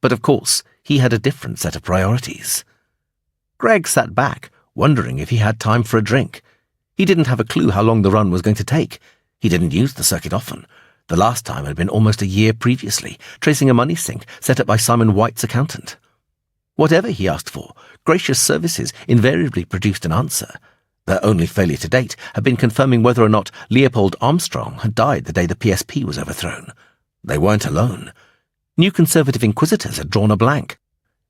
But of course, he had a different set of priorities. Greg sat back, wondering if he had time for a drink. He didn't have a clue how long the run was going to take. He didn't use the circuit often. The last time had been almost a year previously, tracing a money sink set up by Simon White's accountant. Whatever he asked for, Gracious Services invariably produced an answer. Their only failure to date had been confirming whether or not Leopold Armstrong had died the day the PSP was overthrown. They weren't alone. New Conservative Inquisitors had drawn a blank.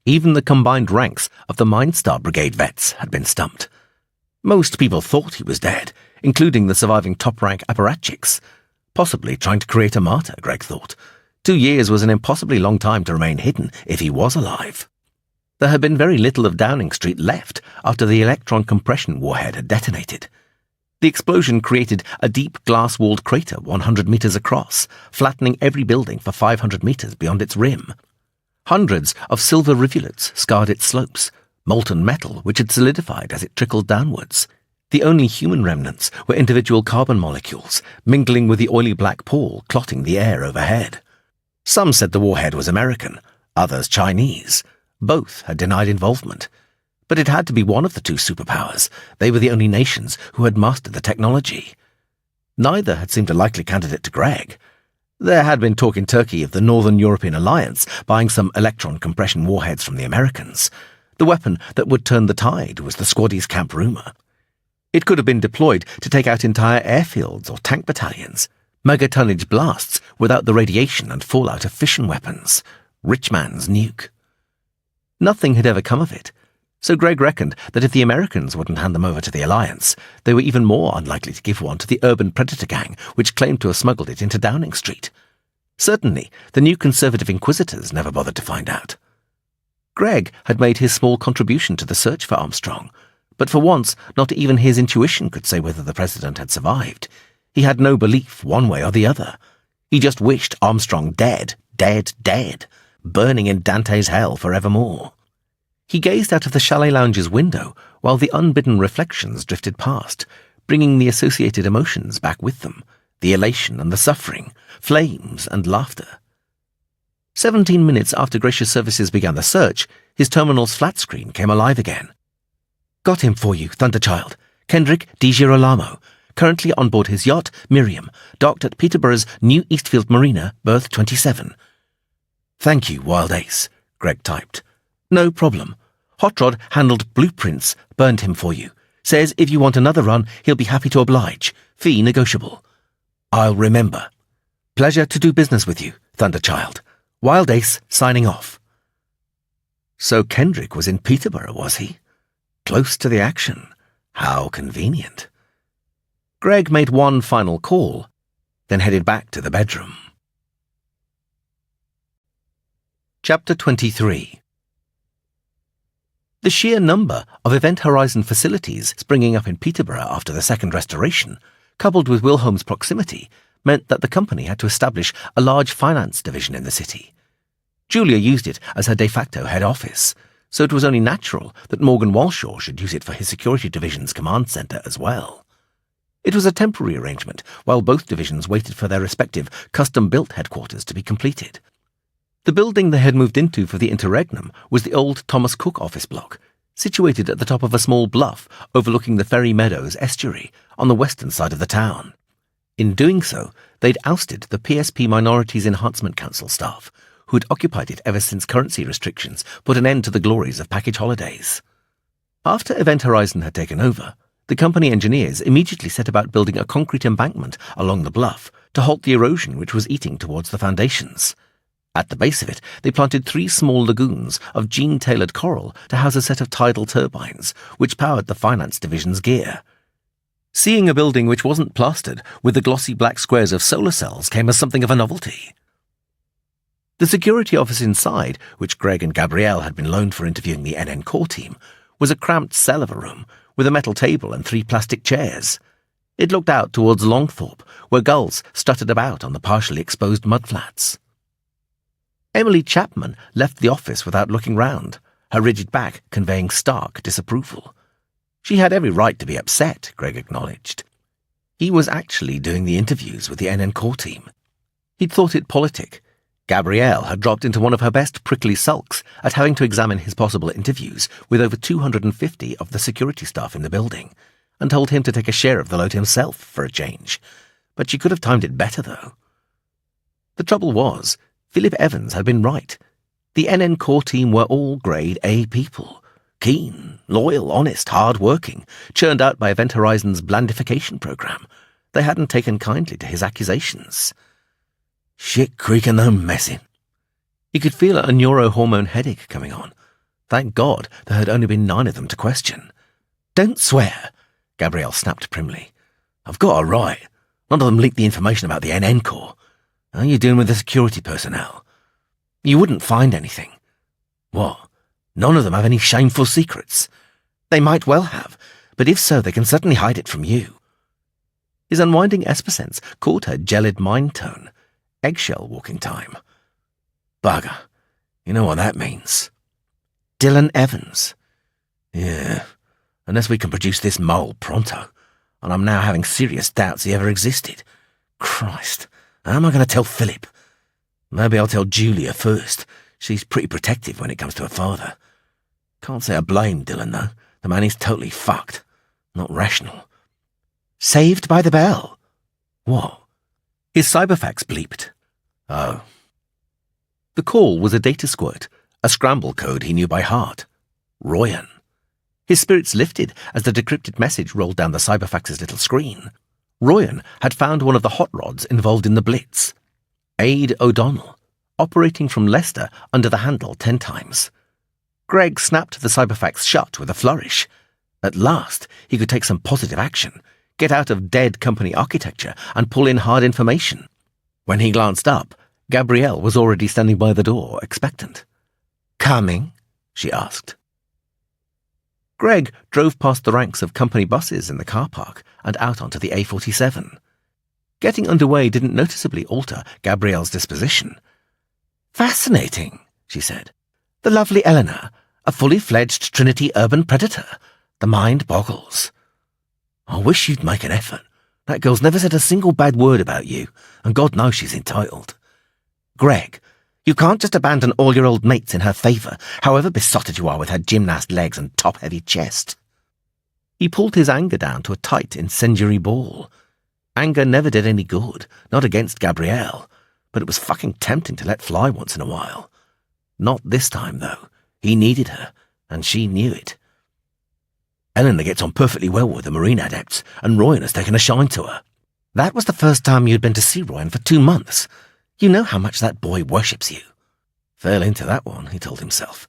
Even the combined ranks of the Mindstar Brigade vets had been stumped. Most people thought he was dead, including the surviving top-rank apparatchiks. Possibly trying to create a martyr, Greg thought. 2 years was an impossibly long time to remain hidden if he was alive. There had been very little of Downing Street left after the electron compression warhead had detonated. The explosion created a deep glass-walled crater 100 meters across, flattening every building for 500 meters beyond its rim. Hundreds of silver rivulets scarred its slopes, molten metal which had solidified as it trickled downwards. The only human remnants were individual carbon molecules, mingling with the oily black pall clotting the air overhead. Some said the warhead was American, others Chinese. Both had denied involvement. But it had to be one of the two superpowers. They were the only nations who had mastered the technology. Neither had seemed a likely candidate to Greg. There had been talk in Turkey of the Northern European Alliance buying some electron compression warheads from the Americans. The weapon that would turn the tide was the Squaddies camp rumour. It could have been deployed to take out entire airfields or tank battalions, megatonnage blasts without the radiation and fallout of fission weapons. Rich man's nuke. Nothing had ever come of it, so Greg reckoned that if the Americans wouldn't hand them over to the Alliance, they were even more unlikely to give one to the urban predator gang which claimed to have smuggled it into Downing Street. Certainly, the New Conservative Inquisitors never bothered to find out. Greg had made his small contribution to the search for Armstrong, but for once not even his intuition could say whether the president had survived. He had no belief one way or the other. He just wished Armstrong dead, dead, dead, burning in Dante's hell forevermore. He gazed out of the chalet lounge's window while the unbidden reflections drifted past, bringing the associated emotions back with them, the elation and the suffering, flames and laughter. 17 minutes after Gracious Services began the search, his terminal's flat screen came alive again. Got him for you, Thunderchild. Kendrick Di Girolamo, currently on board his yacht, Miriam, docked at Peterborough's New Eastfield Marina, berth 27. Thank you, Wild Ace, Greg typed. No problem. Hot Rod handled blueprints, burned him for you. Says if you want another run, he'll be happy to oblige. Fee negotiable. I'll remember. Pleasure to do business with you, Thunderchild. Wild Ace signing off. So Kendrick was in Peterborough, was he? Close to the action. How convenient. Greg made one final call, then headed back to the bedroom. Chapter 23. The sheer number of Event Horizon facilities springing up in Peterborough after the Second Restoration, coupled with Wilholm's proximity, meant that the company had to establish a large finance division in the city. Julia used it as her de facto head office, so it was only natural that Morgan Walshaw should use it for his security division's command centre as well. It was a temporary arrangement while both divisions waited for their respective custom-built headquarters to be completed. The building they had moved into for the interregnum was the old Thomas Cook office block, situated at the top of a small bluff overlooking the Ferry Meadows estuary on the western side of the town. In doing so, they'd ousted the PSP Minorities Enhancement Council staff, who had occupied it ever since currency restrictions put an end to the glories of package holidays. After Event Horizon had taken over, the company engineers immediately set about building a concrete embankment along the bluff to halt the erosion which was eating towards the foundations. At the base of it, they planted 3 small lagoons of gene-tailored coral to house a set of tidal turbines, which powered the finance division's gear. Seeing a building which wasn't plastered with the glossy black squares of solar cells came as something of a novelty. The security office inside, which Greg and Gabrielle had been loaned for interviewing the NN core team, was a cramped cell of a room with a metal table and 3 plastic chairs. It looked out towards Longthorpe, where gulls strutted about on the partially exposed mudflats. Emily Chapman left the office without looking round, her rigid back conveying stark disapproval. She had every right to be upset, Greg acknowledged. He was actually doing the interviews with the NN core team. He'd thought it politic. Gabrielle had dropped into one of her best prickly sulks at having to examine his possible interviews with over 250 of the security staff in the building, and told him to take a share of the load himself for a change. But she could have timed it better, though. The trouble was, Philip Evans had been right. The NN core team were all grade A people. Keen, loyal, honest, hard-working, churned out by Event Horizon's blandification program. They hadn't taken kindly to his accusations. Shit creaking and messing. He could feel a neurohormone headache coming on. Thank God there had only been 9 of them to question. Don't swear, Gabrielle snapped primly. I've got a right. None of them leaked the information about the NN core. How are you doing with the security personnel? You wouldn't find anything. What? None of them have any shameful secrets. They might well have, but if so, they can certainly hide it from you. His unwinding Espersense caught her gelid mind tone. Eggshell walking time. Bugger. You know what that means. Dylan Evans. Yeah, unless we can produce this mole pronto, and I'm now having serious doubts he ever existed. Christ, how am I going to tell Philip? Maybe I'll tell Julia first. She's pretty protective when it comes to her father. Can't say I blame Dylan, though. The man is totally fucked. Not rational. Saved by the bell. What? His cyberfax bleeped. Oh. The call was a data squirt, a scramble code he knew by heart. Royan. His spirits lifted as the decrypted message rolled down the cyberfax's little screen. Royan had found one of the hot rods involved in the blitz. Aid O'Donnell, operating from Leicester under the handle 10 times. Greg snapped the cyberfax shut with a flourish. At last, he could take some positive action, get out of dead company architecture and pull in hard information. When he glanced up, Gabrielle was already standing by the door, expectant. Coming? She asked. Greg drove past the ranks of company buses in the car park and out onto the A47. Getting underway didn't noticeably alter Gabrielle's disposition. Fascinating, she said. The lovely Eleanor, a fully fledged Trinity urban predator. The mind boggles. I wish you'd make an effort. That girl's never said a single bad word about you, and God knows she's entitled. Greg, you can't just abandon all your old mates in her favour, however besotted you are with her gymnast legs and top-heavy chest. He pulled his anger down to a tight, incendiary ball. Anger never did any good, not against Gabrielle, but it was fucking tempting to let fly once in a while. Not this time, though. He needed her, and she knew it. Eleanor gets on perfectly well with the Marine adepts, and Royan has taken a shine to her. That was the first time you'd been to see Royan for 2 months. You know how much that boy worships you. Fell into that one, he told himself,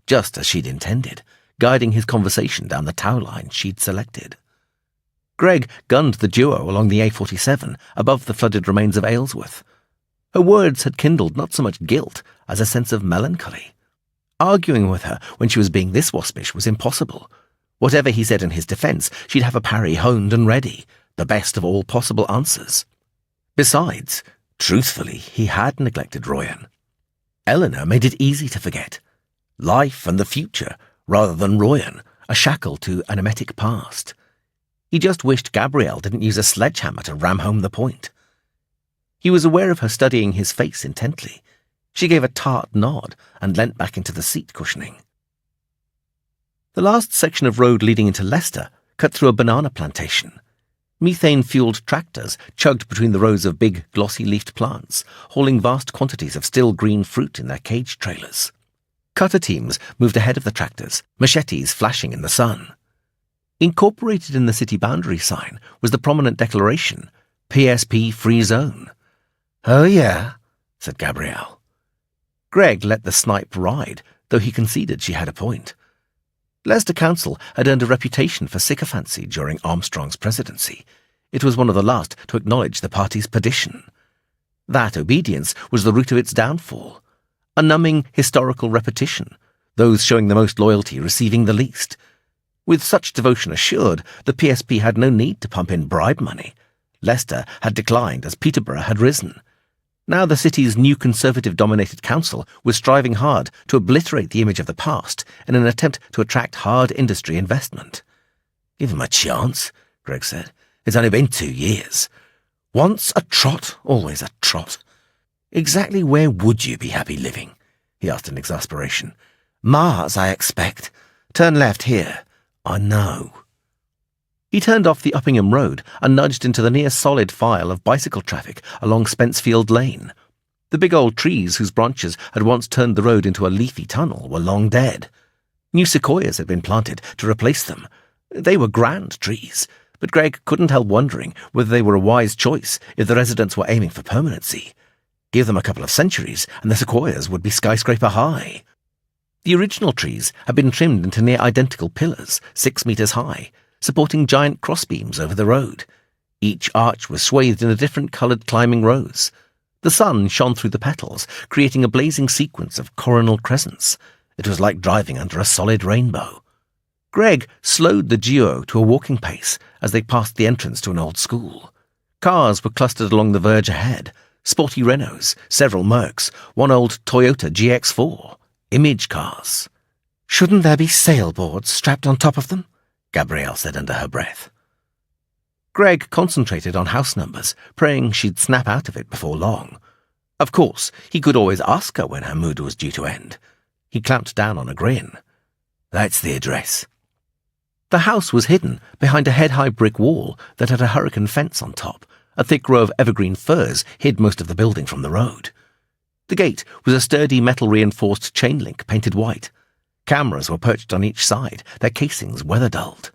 just as she'd intended, guiding his conversation down the tow line she'd selected. Greg gunned the duo along the A47 above the flooded remains of Aylesworth. Her words had kindled not so much guilt as a sense of melancholy. Arguing with her when she was being this waspish was impossible. Whatever he said in his defence, she'd have a parry honed and ready, the best of all possible answers. Besides, truthfully, he had neglected Royan. Eleanor made it easy to forget. Life and the future, rather than Royan, a shackle to an emetic past. He just wished Gabrielle didn't use a sledgehammer to ram home the point. He was aware of her studying his face intently. She gave a tart nod and leant back into the seat cushioning. The last section of road leading into Leicester cut through a banana plantation. Methane-fueled tractors chugged between the rows of big, glossy-leafed plants, hauling vast quantities of still green fruit in their cage trailers. Cutter teams moved ahead of the tractors, machetes flashing in the sun. Incorporated in the city boundary sign was the prominent declaration, PSP Free Zone. Oh yeah, said Gabrielle. Greg let the snipe ride, though he conceded she had a point. Leicester Council had earned a reputation for sycophancy during Armstrong's presidency. It was one of the last to acknowledge the party's perdition. That obedience was the root of its downfall. A numbing historical repetition, those showing the most loyalty receiving the least. With such devotion assured, the PSP had no need to pump in bribe money. Leicester had declined as Peterborough had risen. Now the city's new Conservative-dominated council was striving hard to obliterate the image of the past in an attempt to attract hard industry investment. Give him a chance, Greg said. It's only been 2 years. Once a trot, always a trot. Exactly where would you be happy living? He asked in exasperation. Mars, I expect. Turn left here. I know. He turned off the Uppingham Road and nudged into the near solid file of bicycle traffic along Spencefield Lane. The big old trees whose branches had once turned the road into a leafy tunnel were long dead. New sequoias had been planted to replace them. They were grand trees, but Greg couldn't help wondering whether they were a wise choice if the residents were aiming for permanency. Give them a couple of centuries and the sequoias would be skyscraper high. The original trees had been trimmed into near identical pillars, 6 meters high, supporting giant crossbeams over the road. Each arch was swathed in a different coloured climbing rose. The sun shone through the petals, creating a blazing sequence of coronal crescents. It was like driving under a solid rainbow. Greg slowed the duo to a walking pace as they passed the entrance to an old school. Cars were clustered along the verge ahead, sporty Renaults, several Mercs, one old Toyota GX4, image cars. Shouldn't there be sailboards strapped on top of them? Gabrielle said under her breath. Greg concentrated on house numbers, praying she'd snap out of it before long. Of course, he could always ask her when her mood was due to end. He clamped down on a grin. That's the address. The house was hidden behind a head-high brick wall that had a hurricane fence on top. A thick row of evergreen firs hid most of the building from the road. The gate was a sturdy metal-reinforced chain link painted white. Cameras were perched on each side, their casings weather-dulled.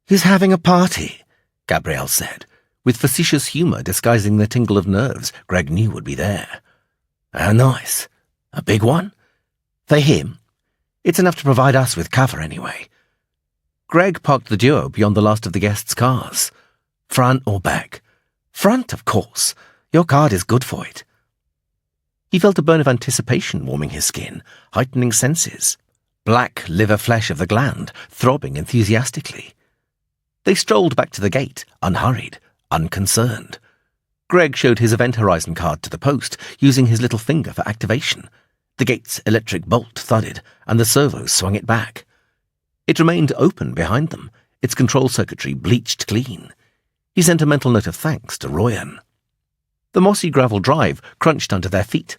He's having a party, Gabrielle said, with facetious humour disguising the tingle of nerves Greg knew would be there. How nice. A big one? For him? It's enough to provide us with cover anyway. Greg parked the duo beyond the last of the guests' cars. Front or back? Front, of course. Your card is good for it. He felt a burn of anticipation warming his skin, heightening senses. Black liver flesh of the gland, throbbing enthusiastically. They strolled back to the gate, unhurried, unconcerned. Greg showed his Event Horizon card to the post, using his little finger for activation. The gate's electric bolt thudded, and the servos swung it back. It remained open behind them, its control circuitry bleached clean. He sent a mental note of thanks to Royan. The mossy gravel drive crunched under their feet.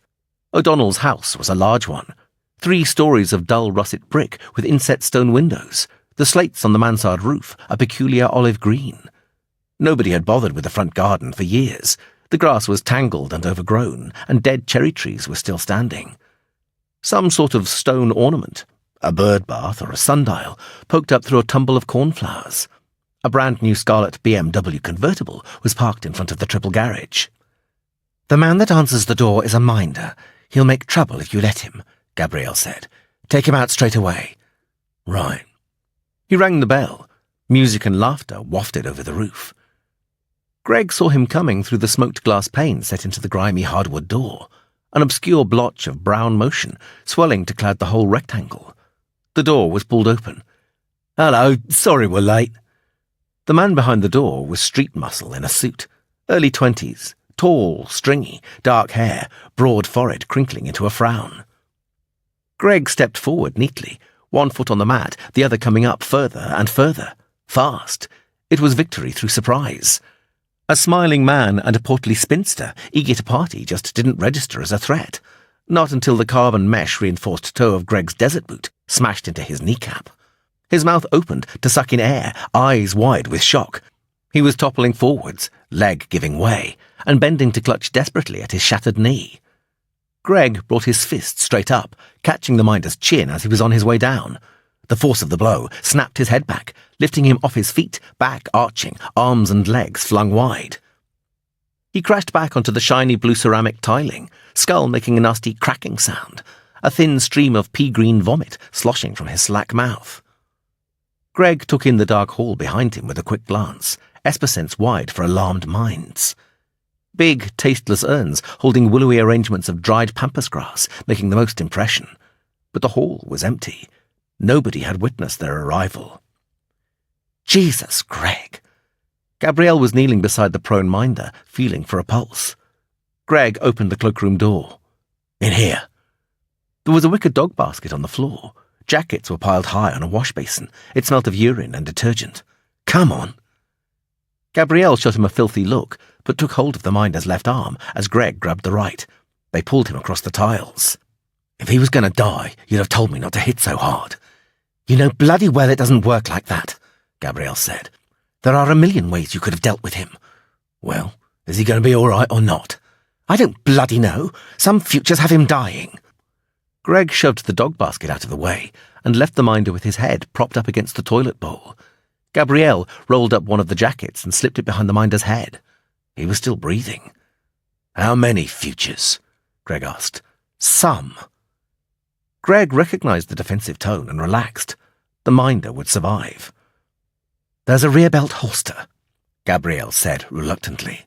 O'Donnell's house was a large one. 3 stories of dull russet brick with inset stone windows, the slates on the mansard roof a peculiar olive green. Nobody had bothered with the front garden for years. The grass was tangled and overgrown, and dead cherry trees were still standing. Some sort of stone ornament, a bird bath or a sundial, poked up through a tumble of cornflowers. A brand-new scarlet BMW convertible was parked in front of the triple garage. The man that answers the door is a minder. He'll make trouble if you let him, Gabrielle said. Take him out straight away. Right. He rang the bell. Music and laughter wafted over the roof. Greg saw him coming through the smoked glass pane set into the grimy hardwood door, an obscure blotch of brown motion swelling to cloud the whole rectangle. The door was pulled open. Hello, sorry we're late. The man behind the door was street muscle in a suit, early 20s, tall, stringy, dark hair, broad forehead crinkling into a frown. Greg stepped forward neatly, one foot on the mat, the other coming up further and further, fast. It was victory through surprise. A smiling man and a portly spinster, eager to party, just didn't register as a threat. Not until the carbon mesh-reinforced toe of Greg's desert boot smashed into his kneecap. His mouth opened to suck in air, eyes wide with shock. He was toppling forwards, leg giving way, and bending to clutch desperately at his shattered knee. Greg brought his fist straight up, catching the minder's chin as he was on his way down. The force of the blow snapped his head back, lifting him off his feet, back arching, arms and legs flung wide. He crashed back onto the shiny blue ceramic tiling, skull making a nasty cracking sound, a thin stream of pea-green vomit sloshing from his slack mouth. Greg took in the dark hall behind him with a quick glance, espacents wide for alarmed minds. Big, tasteless urns holding willowy arrangements of dried pampas grass making the most impression. But the hall was empty. Nobody had witnessed their arrival. Jesus, Greg! Gabrielle was kneeling beside the prone minder, feeling for a pulse. Greg opened the cloakroom door. In here. There was a wicker dog basket on the floor. Jackets were piled high on a wash basin. It smelt of urine and detergent. Come on. Gabrielle shot him a filthy look, but took hold of the minder's left arm as Greg grabbed the right. They pulled him across the tiles. "If he was going to die, you'd have told me not to hit so hard." "You know bloody well it doesn't work like that," Gabrielle said. "There are a million ways you could have dealt with him." "Well, is he going to be all right or not?" "I don't bloody know. Some futures have him dying." Greg shoved the dog basket out of the way and left the minder with his head propped up against the toilet bowl. Gabrielle rolled up one of the jackets and slipped it behind the minder's head. He was still breathing. "How many futures?" Greg asked. "Some." Greg recognized the defensive tone and relaxed. The minder would survive. "There's a rear belt holster," Gabrielle said reluctantly.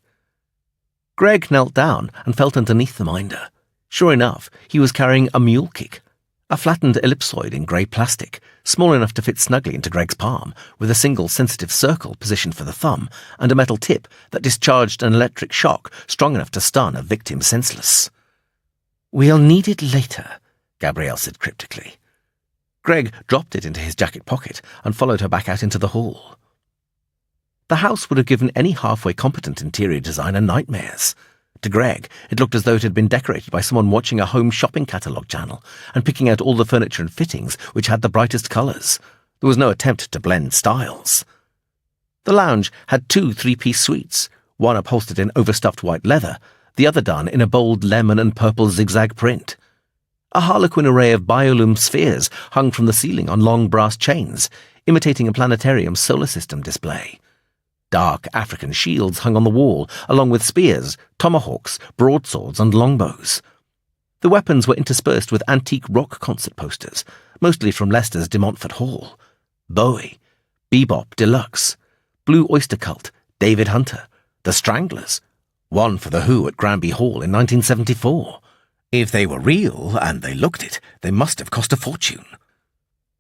Greg knelt down and felt underneath the minder. Sure enough, he was carrying a mule kick, a flattened ellipsoid in grey plastic, small enough to fit snugly into Greg's palm, with a single sensitive circle positioned for the thumb and a metal tip that discharged an electric shock strong enough to stun a victim senseless. "We'll need it later," Gabrielle said cryptically. Greg dropped it into his jacket pocket and followed her back out into the hall. The house would have given any halfway competent interior designer nightmares. To Greg, it looked as though it had been decorated by someone watching a home shopping catalogue channel and picking out all the furniture and fittings which had the brightest colours. There was no attempt to blend styles. The lounge had 2 three-piece suites, one upholstered in overstuffed white leather, the other done in a bold lemon and purple zigzag print. A harlequin array of biolume spheres hung from the ceiling on long brass chains, imitating a planetarium solar system display. Dark African shields hung on the wall, along with spears, tomahawks, broadswords, and longbows. The weapons were interspersed with antique rock concert posters, mostly from Leicester's De Montfort Hall. Bowie, Bebop Deluxe, Blue Oyster Cult, David Hunter, The Stranglers, one for The Who at Granby Hall in 1974. If they were real, and they looked it, they must have cost a fortune.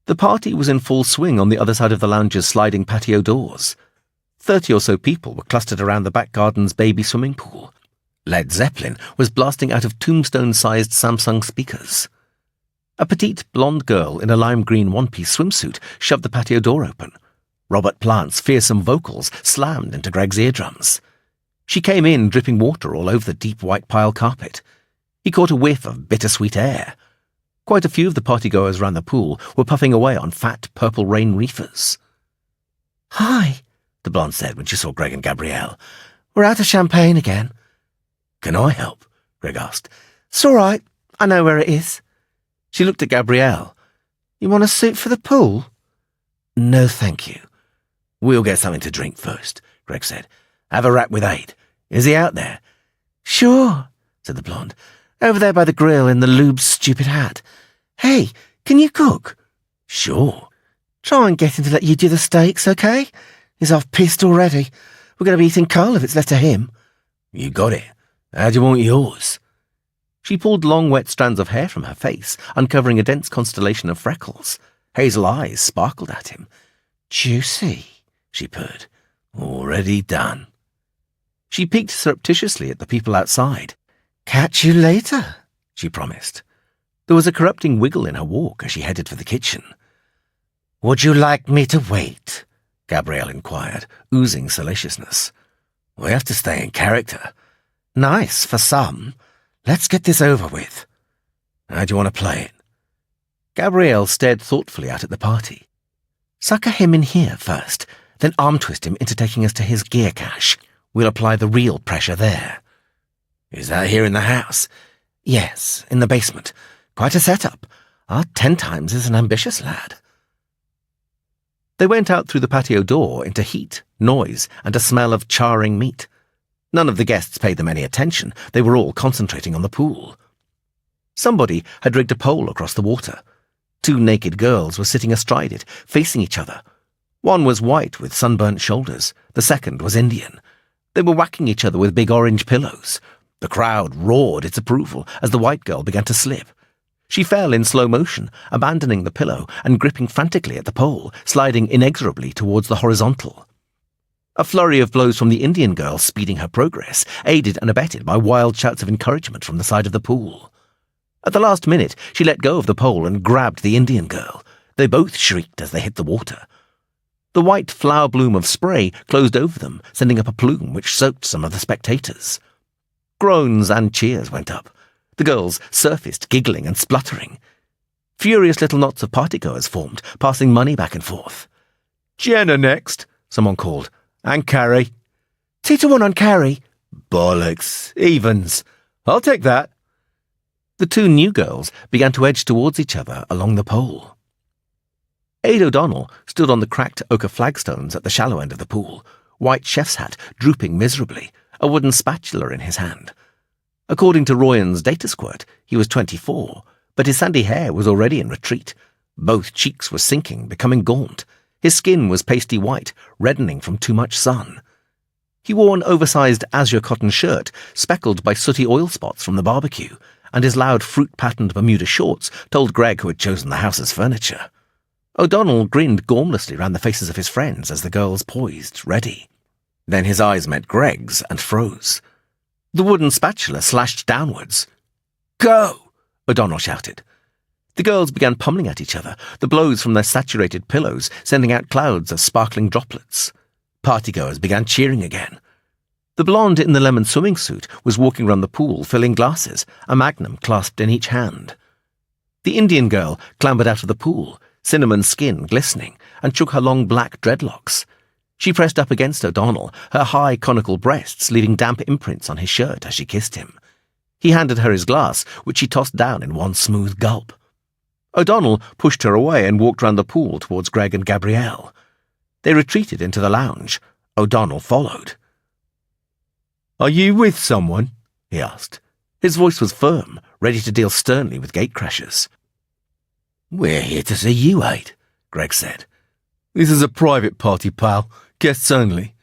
The party was in full swing on the other side of the lounge's sliding patio doors. 30 or so people were clustered around the back garden's baby swimming pool. Led Zeppelin was blasting out of tombstone-sized Samsung speakers. A petite blonde girl in a lime-green one-piece swimsuit shoved the patio door open. Robert Plant's fearsome vocals slammed into Greg's eardrums. She came in dripping water all over the deep white pile carpet. He caught a whiff of bittersweet air. Quite a few of the partygoers round the pool were puffing away on fat Purple Rain reefers. "Hi," the blonde said when she saw Greg and Gabrielle. "We're out of champagne again." "Can I help?" Greg asked. "It's all right. I know where it is." She looked at Gabrielle. "You want a suit for the pool?" "No, thank you." "We'll get something to drink first," Greg said. "Have a rap with Aid. Is he out there?" "Sure," said the blonde. "Over there by the grill in the lube's stupid hat. Hey, can you cook?" "Sure." "Try and get him to let you do the steaks, okay? He's off pissed already. We're going to be eating coal if it's left to him." "You got it. How do you want yours?" She pulled long wet strands of hair from her face, uncovering a dense constellation of freckles. Hazel eyes sparkled at him. "Juicy," she purred. "Already done." She peeked surreptitiously at the people outside. "Catch you later," she promised. There was a corrupting wiggle in her walk as she headed for the kitchen. "Would you like me to wait?" Gabrielle inquired, oozing salaciousness. "We have to stay in character." "Nice for some. Let's get this over with." "How do you want to play it?" Gabrielle stared thoughtfully out at the party. "Sucker him in here first, then arm twist him into taking us to his gear cache. We'll apply the real pressure there." "Is that here in the house?" "Yes, in the basement. Quite a setup. Our 10 times is an ambitious lad." They went out through the patio door into heat, noise, and a smell of charring meat. None of the guests paid them any attention. They were all concentrating on the pool. Somebody had rigged a pole across the water. 2 naked girls were sitting astride it, facing each other. One was white with sunburnt shoulders. The second was Indian. They were whacking each other with big orange pillows. The crowd roared its approval as the white girl began to slip. She fell in slow motion, abandoning the pillow and gripping frantically at the pole, sliding inexorably towards the horizontal. A flurry of blows from the Indian girl speeding her progress, aided and abetted by wild shouts of encouragement from the side of the pool. At the last minute, she let go of the pole and grabbed the Indian girl. They both shrieked as they hit the water. The white flower bloom of spray closed over them, sending up a plume which soaked some of the spectators. Groans and cheers went up. The girls surfaced, giggling and spluttering. Furious little knots of partygoers formed, passing money back and forth. "Jenna next," someone called. "And Carrie." "2 to 1 on Carrie." "Bollocks. Evens. I'll take that." The 2 new girls began to edge towards each other along the pole. Aid O'Donnell stood on the cracked ochre flagstones at the shallow end of the pool, white chef's hat drooping miserably, a wooden spatula in his hand. According to Royan's data squirt, he was 24, but his sandy hair was already in retreat. Both cheeks were sinking, becoming gaunt. His skin was pasty white, reddening from too much sun. He wore an oversized azure cotton shirt, speckled by sooty oil spots from the barbecue, and his loud fruit-patterned Bermuda shorts told Greg who had chosen the house's furniture. O'Donnell grinned gormlessly round the faces of his friends as the girls poised, ready. Then his eyes met Greg's and froze. The wooden spatula slashed downwards. "Go!" O'Donnell shouted. The girls began pummeling at each other, the blows from their saturated pillows sending out clouds of sparkling droplets. Partygoers began cheering again. The blonde in the lemon swimming suit was walking round the pool, filling glasses, a magnum clasped in each hand. The Indian girl clambered out of the pool, cinnamon skin glistening, and shook her long black dreadlocks. She pressed up against O'Donnell, her high conical breasts leaving damp imprints on his shirt as she kissed him. He handed her his glass, which she tossed down in one smooth gulp. O'Donnell pushed her away and walked round the pool towards Greg and Gabrielle. They retreated into the lounge. O'Donnell followed. "Are you with someone?" he asked. His voice was firm, ready to deal sternly with gatecrashers. "We're here to see you, Aid," Greg said. "This is a private party, pal. Guests only."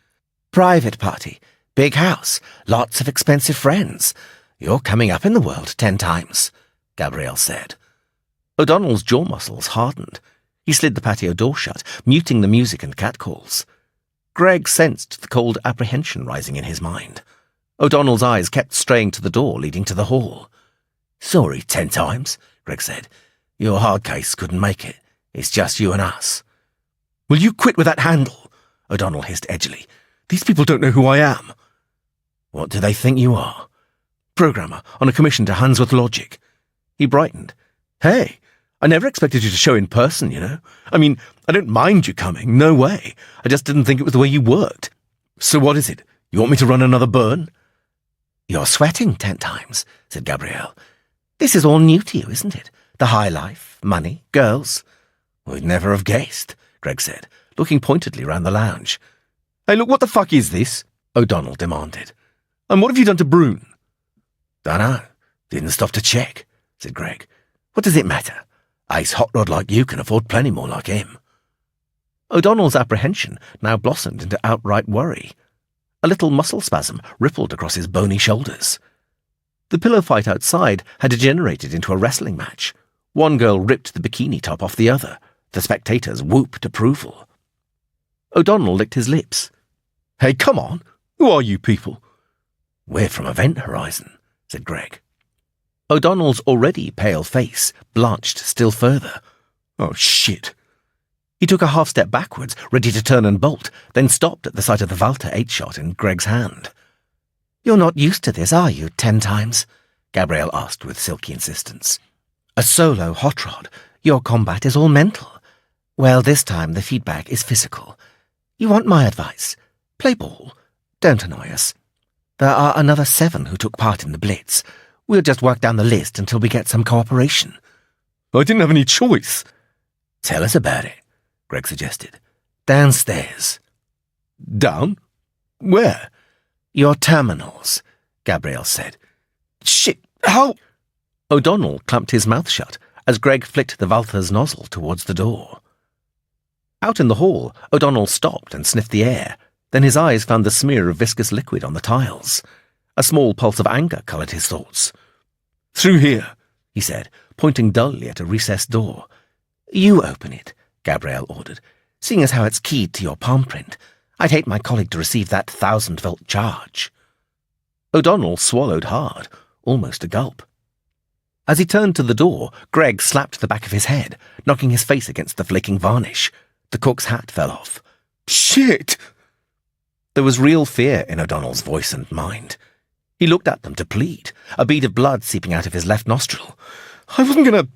"Private party. Big house. Lots of expensive friends. You're coming up in the world 10 times, Gabrielle said. O'Donnell's jaw muscles hardened. He slid the patio door shut, muting the music and catcalls. Greg sensed the cold apprehension rising in his mind. O'Donnell's eyes kept straying to the door leading to the hall. "Sorry 10 times, Greg said. "Your hard case couldn't make it. It's just you and us." "Will you quit with that handle?" O'Donnell hissed edgily. "These people don't know who I am." "What do they think you are?" "Programmer on a commission to Handsworth Logic." He brightened. "Hey, I never expected you to show in person, you know. I mean, I don't mind you coming, no way. I just didn't think it was the way you worked. So what is it? You want me to run another burn?" "You're sweating 10 times, said Gabrielle. "This is all new to you, isn't it? The high life, money, girls." "We'd never have guessed," Greg said, looking pointedly round the lounge. "Hey, look, what the fuck is this?" O'Donnell demanded. "And what have you done to Brune?" "Dunno. Didn't stop to check," said Greg. "What does it matter? Ace hot rod like you can afford plenty more like him." O'Donnell's apprehension now blossomed into outright worry. A little muscle spasm rippled across his bony shoulders. The pillow fight outside had degenerated into a wrestling match. One girl ripped the bikini top off the other. The spectators whooped approval. O'Donnell licked his lips. "Hey, come on. Who are you people?" "We're from Event Horizon," said Greg. O'Donnell's already pale face blanched still further. "Oh, shit." He took a half-step backwards, ready to turn and bolt, then stopped at the sight of the Walter 8-shot in Greg's hand. "You're not used to this, are you, 10 times? Gabrielle asked with silky insistence. "A solo hot rod. Your combat is all mental. Well, this time the feedback is physical. You want my advice? Play ball. Don't annoy us. There are another 7 who took part in the Blitz. We'll just work down the list until we get some cooperation." "I didn't have any choice." "Tell us about it," Greg suggested. "Downstairs." "Down? Where?" "Your terminals," Gabrielle said. "Shit, how?" O'Donnell clamped his mouth shut as Greg flicked the Walther's nozzle towards the door. Out in the hall, O'Donnell stopped and sniffed the air. Then his eyes found the smear of viscous liquid on the tiles. A small pulse of anger coloured his thoughts. "Through here," he said, pointing dully at a recessed door. "You open it," Gabrielle ordered, "seeing as how it's keyed to your palm print. I'd hate my colleague to receive that 1,000-volt charge." O'Donnell swallowed hard, almost a gulp. As he turned to the door, Greg slapped the back of his head, knocking his face against the flaking varnish. The cook's hat fell off. "Shit!" There was real fear in O'Donnell's voice and mind. He looked at them to plead, a bead of blood seeping out of his left nostril. I wasn't gonna...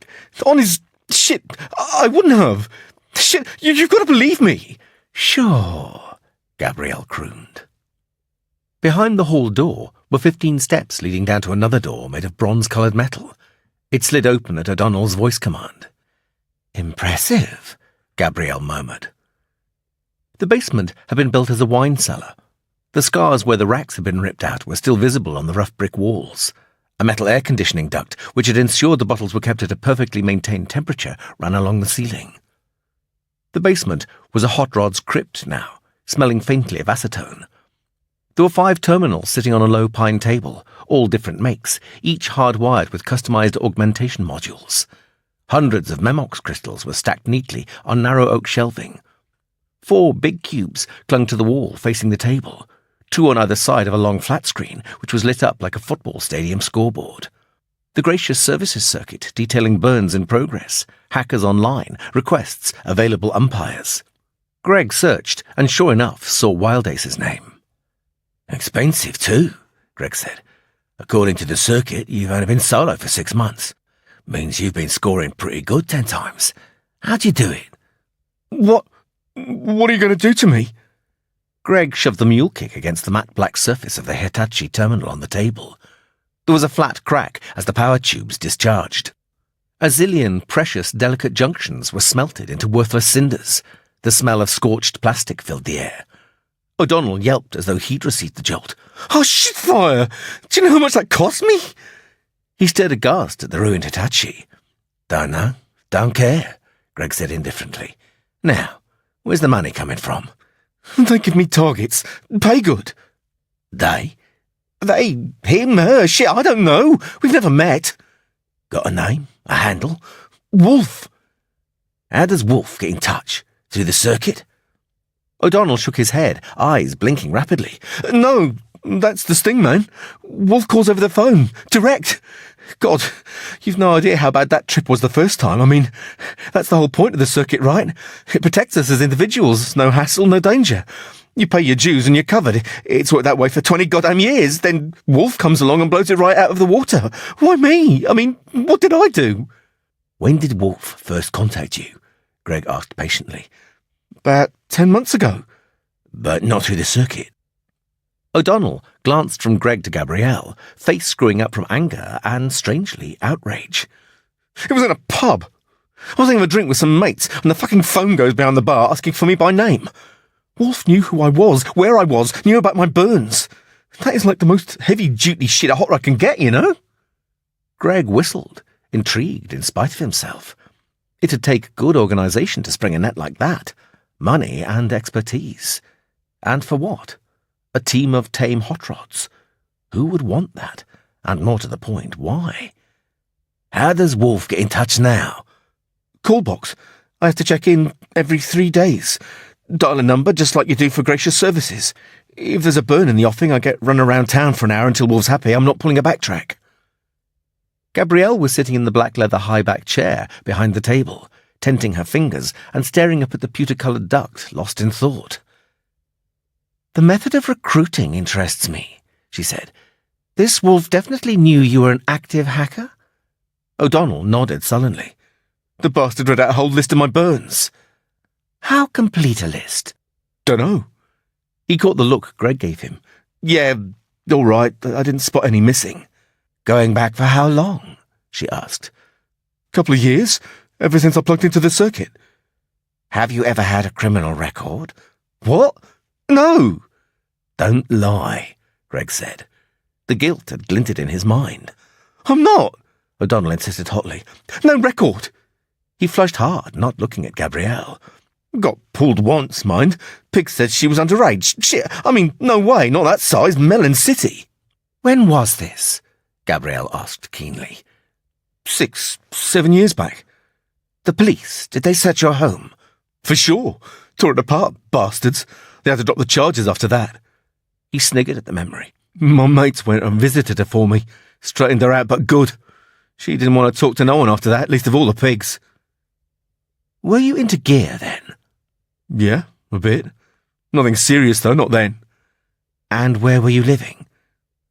Honest... Shit, I wouldn't have. Shit, you've got to believe me. Sure, Gabrielle crooned. Behind the hall door were 15 steps leading down to another door made of bronze-coloured metal. It slid open at O'Donnell's voice command. Impressive, Gabrielle murmured. The basement had been built as a wine cellar. The scars where the racks had been ripped out were still visible on the rough brick walls. A metal air conditioning duct, which had ensured the bottles were kept at a perfectly maintained temperature, ran along the ceiling. The basement was a hot rod's crypt now, smelling faintly of acetone. There were 5 terminals sitting on a low pine table, all different makes, each hardwired with customized augmentation modules. Hundreds of Memox crystals were stacked neatly on narrow oak shelving. 4 big cubes clung to the wall facing the table, 2 on either side of a long flat screen, which was lit up like a football stadium scoreboard. The Gracious Services circuit detailing burns in progress, hackers online, requests, available umpires. Greg searched and sure enough saw Wildace's name. Expensive too, Greg said. According to the circuit, you've only been solo for 6 months. Means you've been scoring pretty good 10 times. How'd you do it? What are you going to do to me? Greg shoved the mule kick against the matte black surface of the Hitachi terminal on the table. There was a flat crack as the power tubes discharged. A zillion precious, delicate junctions were smelted into worthless cinders. The smell of scorched plastic filled the air. O'Donnell yelped as though he'd received the jolt. Oh, shit fire! Do you know how much that cost me? He stared aghast at the ruined Hitachi. Don't know. Don't care, Greg said indifferently. Now, where's the money coming from? They give me targets. Pay good. They? They, him, her, shit, I don't know. We've never met. Got a name? A handle? Wolf. How does Wolf get in touch? Through the circuit? O'Donnell shook his head, eyes blinking rapidly. No, that's the sting, man. Wolf calls over the phone. Direct. God, you've no idea how bad that trip was the first time. I mean, that's the whole point of the circuit, right? It protects us as individuals. No hassle, no danger. You pay your dues and you're covered. It's worked that way for 20 goddamn years. Then Wolf comes along and blows it right out of the water. Why me? I mean, what did I do? When did Wolf first contact you? Greg asked patiently. About 10 months ago. But not through the circuit. O'Donnell glanced from Greg to Gabrielle, face screwing up from anger and, strangely, outrage. It was in a pub. I was having a drink with some mates, and the fucking phone goes behind the bar asking for me by name. Wolf knew who I was, where I was, knew about my burns. That is like the most heavy-duty shit a hot rod can get, you know? Greg whistled, intrigued in spite of himself. It'd take good organisation to spring a net like that. Money and expertise. And for what? A team of tame hot rods. Who would want that? And more to the point, why? How does Wolf get in touch now? Call box. I have to check in every 3 days. Dial a number just like you do for Gracious Services. If there's a burn in the offing, I get run around town for an hour until Wolf's happy. I'm not pulling a backtrack. Gabrielle was sitting in the black leather high-back chair behind the table, tenting her fingers and staring up at the pewter-coloured duct, lost in thought. The method of recruiting interests me, she said. This Wolf definitely knew you were an active hacker? O'Donnell nodded sullenly. The bastard read out a whole list of my burns. How complete a list? Dunno. He caught the look Greg gave him. Yeah, all right. I didn't spot any missing. Going back for how long? She asked. Couple of years, ever since I plugged into the circuit. Have you ever had a criminal record? What? No. Don't lie, Greg said. The guilt had glinted in his mind. I'm not, O'Donnell insisted hotly. No record. He flushed hard, not looking at Gabrielle. Got pulled once, mind. Pig said she was underage. Shit, I mean, no way, not that size, Melon City. When was this? Gabrielle asked keenly. 6, 7 years back. The police, did they search your home? For sure. Tore it apart, bastards. They had to drop the charges after that. He sniggered at the memory. My mates went and visited her for me. Straightened her out, but good. She didn't want to talk to no one after that, least of all the pigs. Were you into gear then? Yeah, a bit. Nothing serious though, not then. And where were you living?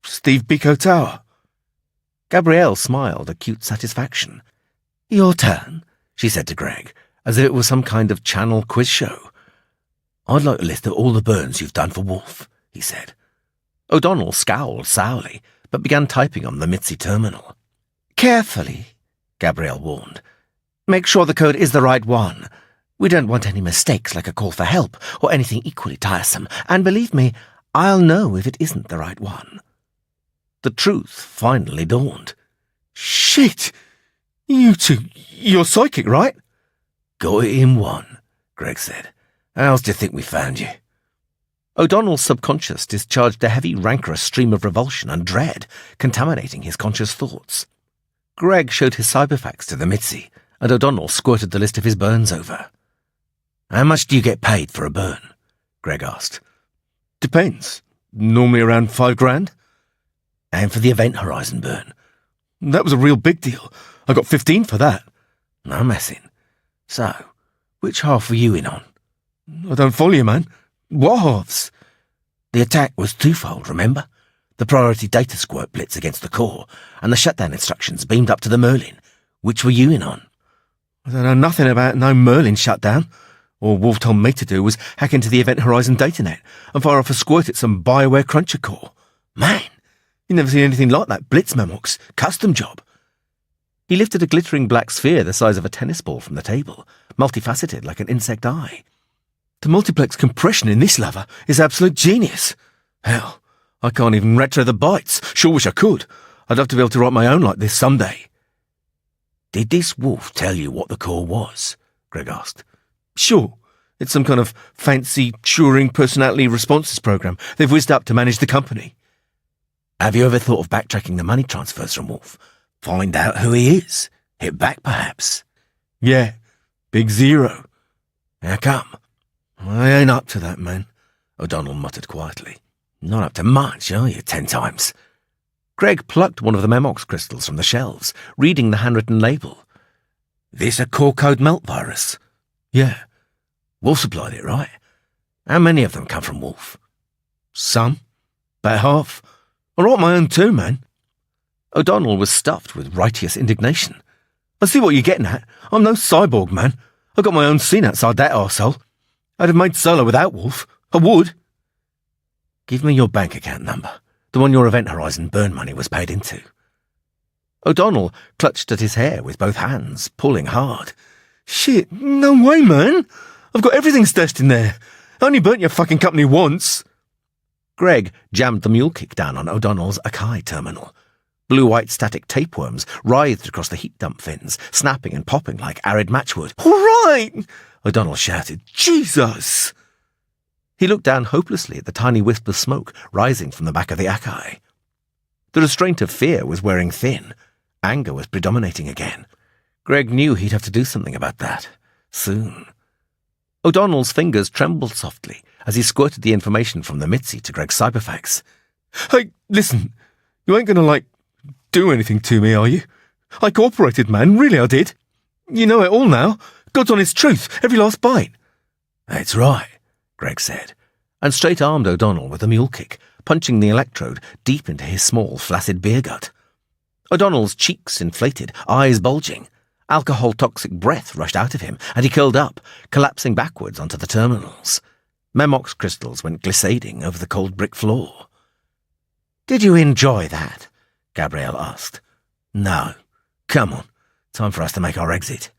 Steve Biko Tower. Gabrielle smiled acute satisfaction. Your turn, she said to Greg, as if it was some kind of channel quiz show. I'd like a list of all the burns you've done for Wolf, he said. O'Donnell scowled sourly, but began typing on the Mitzi terminal. Carefully, Gabrielle warned. Make sure the code is the right one. We don't want any mistakes like a call for help or anything equally tiresome, and believe me, I'll know if it isn't the right one. The truth finally dawned. Shit! You two, you're psychic, right? Got it in one, Greg said. How else do you think we found you? O'Donnell's subconscious discharged a heavy, rancorous stream of revulsion and dread, contaminating his conscious thoughts. Greg showed his cyberfax to the Mitzi, and O'Donnell squirted the list of his burns over. How much do you get paid for a burn? Greg asked. Depends. Normally around $5,000. And for the Event Horizon burn? That was a real big deal. I got 15 for that. No messing. So, which half were you in on? I don't follow you, man. What halves? The attack was twofold, remember? The priority data squirt blitz against the core, and the shutdown instructions beamed up to the Merlin. Which were you in on? I don't know nothing about no Merlin shutdown. All Wolf told me to do was hack into the Event Horizon datanet and fire off a squirt at some Bioware cruncher core. Man, you never seen anything like that blitz, Memox. Custom job. He lifted a glittering black sphere the size of a tennis ball from the table, multifaceted like an insect eye. The multiplex compression in this lava is absolute genius. Hell, I can't even retro the bytes. Sure wish I could. I'd love to be able to write my own like this someday. Did this Wolf tell you what the core was? Greg asked. Sure. It's some kind of fancy Turing personality responses program they've whizzed up to manage the company. Have you ever thought of backtracking the money transfers from Wolf? Find out who he is. Hit back, perhaps. Yeah. Big zero. How come? I ain't up to that, man, O'Donnell muttered quietly. Not up to much, are you, 10 times? Greg plucked one of the Memox crystals from the shelves, reading the handwritten label. This a core code melt virus? Yeah. Wolf supplied it, right? How many of them come from Wolf? Some. About half. I write my own too, man. O'Donnell was stuffed with righteous indignation. I see what you're getting at. I'm no cyborg, man. I got my own scene outside that arsehole. I'd have made Solo without Wolf. I would. Give me your bank account number, the one your Event Horizon burn money was paid into. O'Donnell clutched at his hair with both hands, pulling hard. Shit, no way, man. I've got everything stashed in there. I only burnt your fucking company once. Greg jammed the mule kick down on O'Donnell's Akai terminal. Blue-white static tapeworms writhed across the heat dump fins, snapping and popping like arid matchwood. All right, O'Donnell shouted. Jesus! He looked down hopelessly at the tiny wisp of smoke rising from the back of the Akai. The restraint of fear was wearing thin. Anger was predominating again. Greg knew he'd have to do something about that. Soon. O'Donnell's fingers trembled softly as he squirted the information from the Mitzi to Greg's cyberfax. Hey, listen. You ain't gonna, do anything to me, are you? I cooperated, man. Really, I did. You know it all now. God's honest truth. Every last bite. That's right, Greg said, and straight-armed O'Donnell with a mule kick, punching the electrode deep into his small, flaccid beer gut. O'Donnell's cheeks inflated, eyes bulging. Alcohol-toxic breath rushed out of him, and he curled up, collapsing backwards onto the terminals. Memox crystals went glissading over the cold brick floor. Did you enjoy that? Gabrielle asked. No. Come on. Time for us to make our exit.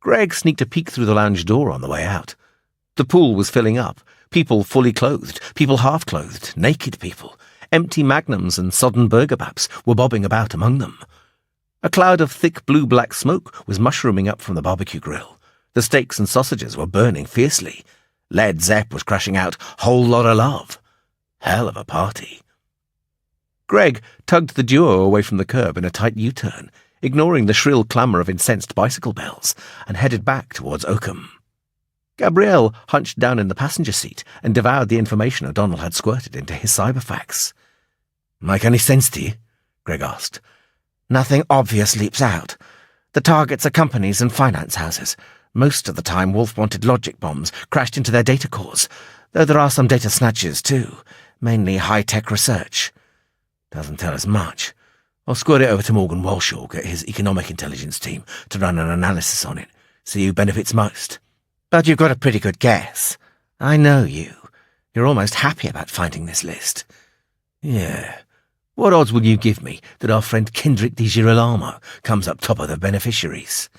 Greg sneaked a peek through the lounge door on the way out. The pool was filling up, people fully clothed, people half-clothed, naked people. Empty magnums and sodden burger baps were bobbing about among them. A cloud of thick blue-black smoke was mushrooming up from the barbecue grill. The steaks and sausages were burning fiercely. Led Zepp was crashing out Whole Lotta Love. Hell of a party. Greg tugged the duo away from the curb in a tight U-turn, ignoring the shrill clamour of incensed bicycle bells, and headed back towards Oakham. Gabrielle hunched down in the passenger seat and devoured the information O'Donnell had squirted into his cyberfax. Make any sense to you? Greg asked. Nothing obvious leaps out. The targets are companies and finance houses. Most of the time Wolf wanted logic bombs crashed into their data cores, though there are some data snatches too, mainly high-tech research. Doesn't tell us much. I'll squirt it over to Morgan Walshaw, get his economic intelligence team to run an analysis on it, see who benefits most. But you've got a pretty good guess. I know you. You're almost happy about finding this list. Yeah. What odds will you give me that our friend Kendrick Di Girolamo comes up top of the beneficiaries?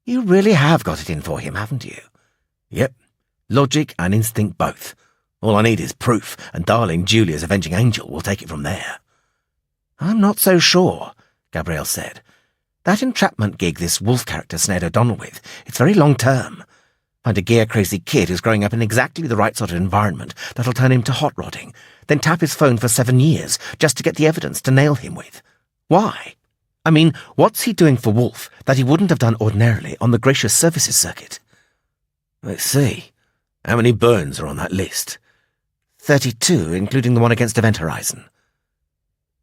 You really have got it in for him, haven't you? Yep. Logic and instinct both. All I need is proof, and darling Julia's avenging angel will take it from there. I'm not so sure, Gabrielle said. That entrapment gig this wolf character snared O'Donnell with, it's very long-term. Find a gear-crazy kid who's growing up in exactly the right sort of environment that'll turn him to hot-rodding, then tap his phone for 7 years just to get the evidence to nail him with. Why? I mean, what's he doing for Wolf that he wouldn't have done ordinarily on the Gracious Services circuit? Let's see. How many burns are on that list? 32, including the one against Event Horizon.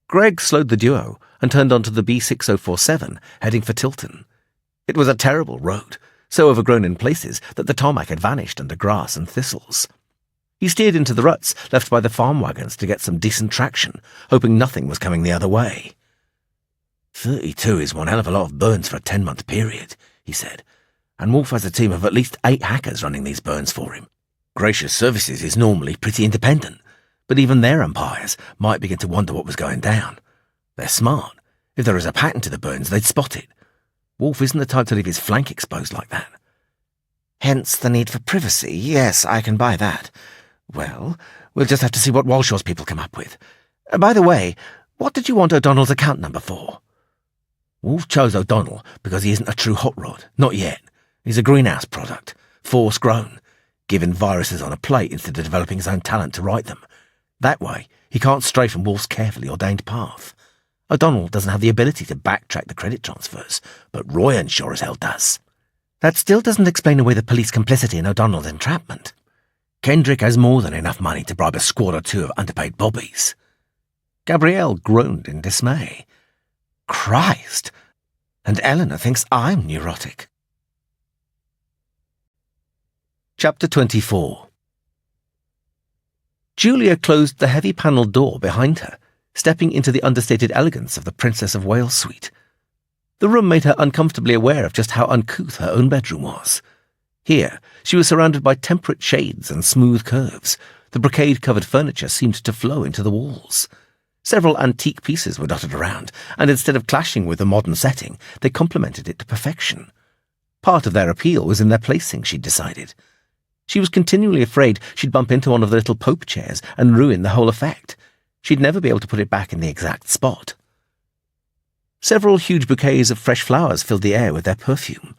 Greg slowed the duo and turned onto the B6047, heading for Tilton. It was a terrible road, so overgrown in places that the tarmac had vanished under grass and thistles. He steered into the ruts left by the farm wagons to get some decent traction, hoping nothing was coming the other way. 32 is one hell of a lot of burns for a 10-month period, he said, and Wolf has a team of at least 8 hackers running these burns for him. Gracious Services is normally pretty independent, but even their umpires might begin to wonder what was going down. They're smart. If there is a pattern to the burns, they'd spot it. Wolf isn't the type to leave his flank exposed like that. Hence the need for privacy. Yes, I can buy that. Well, we'll just have to see what Walshaw's people come up with. By the way, what did you want O'Donnell's account number for? Wolf chose O'Donnell because he isn't a true hot rod. Not yet. He's a greenhouse product, force-grown, given viruses on a plate instead of developing his own talent to write them. That way, he can't stray from Wolf's carefully ordained path. O'Donnell doesn't have the ability to backtrack the credit transfers, but Royan sure as hell does. That still doesn't explain away the police complicity in O'Donnell's entrapment. Kendrick has more than enough money to bribe a squad or two of underpaid bobbies. Gabrielle groaned in dismay. Christ! And Eleanor thinks I'm neurotic. Chapter 24. Julia closed the heavy panelled door behind her, stepping into the understated elegance of the Princess of Wales suite. The room made her uncomfortably aware of just how uncouth her own bedroom was. Here, she was surrounded by temperate shades and smooth curves. The brocade-covered furniture seemed to flow into the walls. Several antique pieces were dotted around, and instead of clashing with the modern setting, they complemented it to perfection. Part of their appeal was in their placing, she'd decided. She was continually afraid she'd bump into one of the little Pope chairs and ruin the whole effect. She'd never be able to put it back in the exact spot. Several huge bouquets of fresh flowers filled the air with their perfume.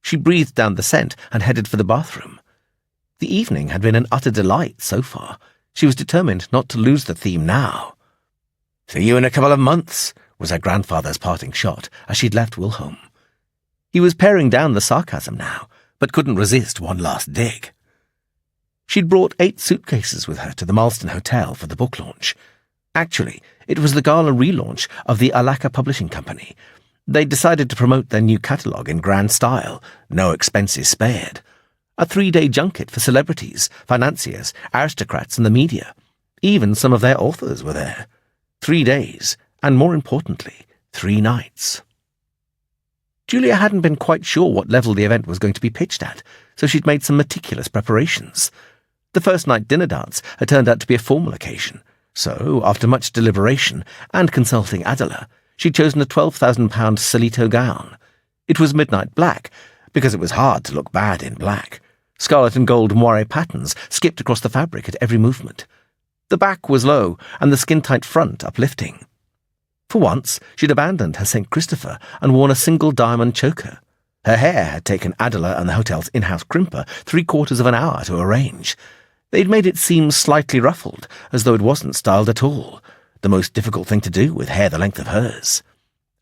She breathed down the scent and headed for the bathroom. The evening had been an utter delight so far. She was determined not to lose the theme now. "See you in a couple of months," was her grandfather's parting shot as she'd left Wilholm. He was paring down the sarcasm now, but couldn't resist one last dig. She'd brought 8 suitcases with her to the Marston Hotel for the book launch. Actually, it was the gala relaunch of the Alaka Publishing Company. They'd decided to promote their new catalogue in grand style, no expenses spared. A 3-day junket for celebrities, financiers, aristocrats and the media. Even some of their authors were there. 3 days, and more importantly, 3 nights. Julia hadn't been quite sure what level the event was going to be pitched at, so she'd made some meticulous preparations. The first night dinner dance had turned out to be a formal occasion, so, after much deliberation and consulting Adela, she'd chosen a £12,000 Salito gown. It was midnight black, because it was hard to look bad in black. Scarlet and gold moire patterns skipped across the fabric at every movement. The back was low, and the skin-tight front uplifting. For once, she'd abandoned her St. Christopher and worn a single diamond choker. Her hair had taken Adela and the hotel's in-house crimper 3/4 of an hour to arrange. They'd made it seem slightly ruffled, as though it wasn't styled at all, the most difficult thing to do with hair the length of hers.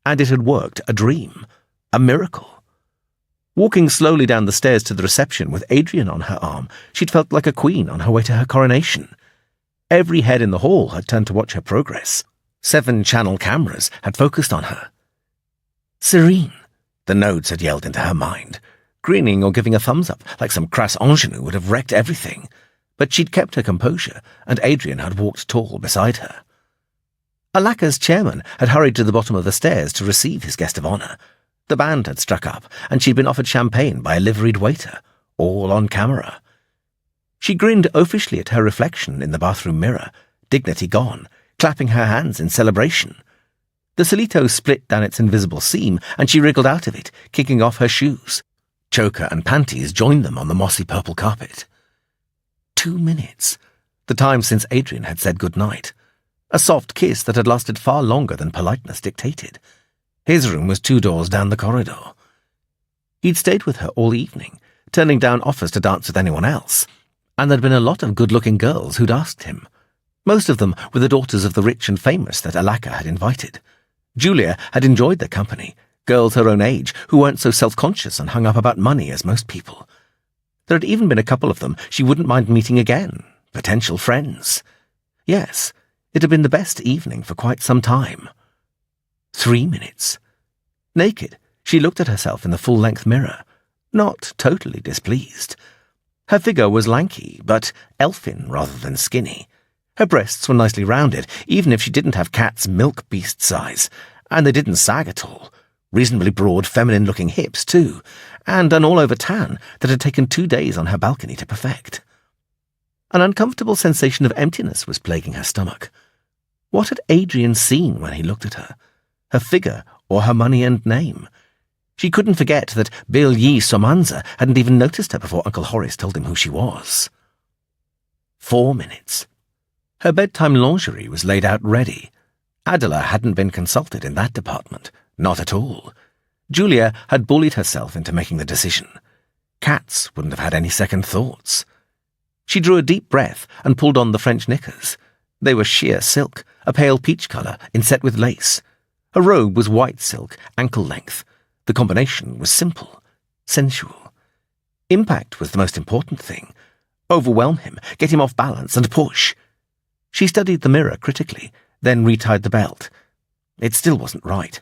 And it had worked a dream, a miracle. Walking slowly down the stairs to the reception with Adrian on her arm, she'd felt like a queen on her way to her coronation. Every head in the hall had turned to watch her progress. 7-channel cameras had focused on her. "Serene," the nodes had yelled into her mind. Grinning or giving a thumbs up, like some crass ingenue, would have wrecked everything. But she'd kept her composure, and Adrian had walked tall beside her. Alaka's chairman had hurried to the bottom of the stairs to receive his guest of honour. The band had struck up, and she'd been offered champagne by a liveried waiter, all on camera. She grinned oafishly at her reflection in the bathroom mirror, dignity gone, clapping her hands in celebration. The Solito split down its invisible seam, and she wriggled out of it, kicking off her shoes. Choker and panties joined them on the mossy purple carpet. 2 minutes. The time since Adrian had said good night. A soft kiss that had lasted far longer than politeness dictated. His room was 2 doors down the corridor. He'd stayed with her all evening, turning down offers to dance with anyone else, and there'd been a lot of good-looking girls who'd asked him. Most of them were the daughters of the rich and famous that Alaka had invited. Julia had enjoyed their company, girls her own age who weren't so self-conscious and hung up about money as most people. There had even been a couple of them she wouldn't mind meeting again, potential friends. Yes, it had been the best evening for quite some time. 3 minutes. Naked, she looked at herself in the full-length mirror, not totally displeased. Her figure was lanky, but elfin rather than skinny. Her breasts were nicely rounded, even if she didn't have cat's milk beast size, and they didn't sag at all. Reasonably broad, feminine-looking hips, too, and an all-over tan that had taken 2 days on her balcony to perfect. An uncomfortable sensation of emptiness was plaguing her stomach. What had Adrian seen when he looked at her? Her figure or her money and name? She couldn't forget that Bill Yi Somanza hadn't even noticed her before Uncle Horace told him who she was. 4 minutes. Her bedtime lingerie was laid out ready. Adela hadn't been consulted in that department, not at all. Julia had bullied herself into making the decision. Cats wouldn't have had any second thoughts. She drew a deep breath and pulled on the French knickers. They were sheer silk, a pale peach colour, inset with lace. Her robe was white silk, ankle-length. The combination was simple, sensual. Impact was the most important thing. Overwhelm him, get him off balance, and push. She studied the mirror critically, then retied the belt. It still wasn't right.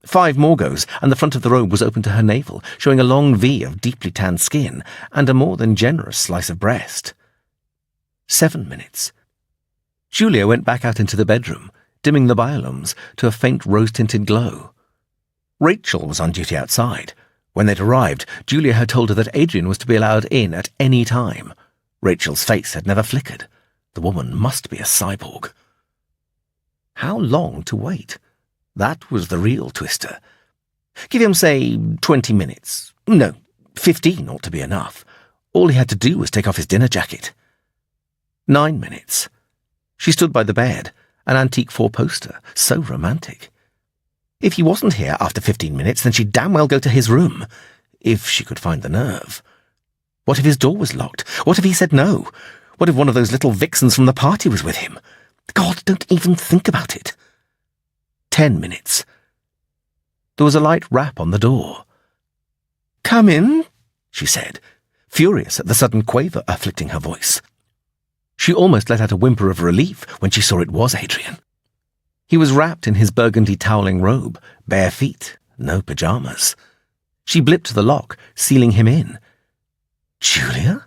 5 more goes, and the front of the robe was open to her navel, showing a long V of deeply tanned skin and a more than generous slice of breast. 7 minutes. Julia went back out into the bedroom, dimming the biolums to a faint rose-tinted glow. Rachel was on duty outside. When they'd arrived, Julia had told her that Adrian was to be allowed in at any time. Rachel's face had never flickered. The woman must be a cyborg. How long to wait? That was the real twister. Give him, say, 20 minutes. No, 15 ought to be enough. All he had to do was take off his dinner jacket. 9 minutes. She stood by the bed, an antique 4-poster, so romantic. If he wasn't here after 15 minutes, then she'd damn well go to his room, if she could find the nerve. What if his door was locked? What if he said no? What if one of those little vixens from the party was with him? God, don't even think about it. 10 minutes. There was a light rap on the door. "Come in," she said, furious at the sudden quaver afflicting her voice. She almost let out a whimper of relief when she saw it was Adrian. He was wrapped in his burgundy toweling robe, bare feet, no pyjamas. She blipped the lock, sealing him in. "Julia?"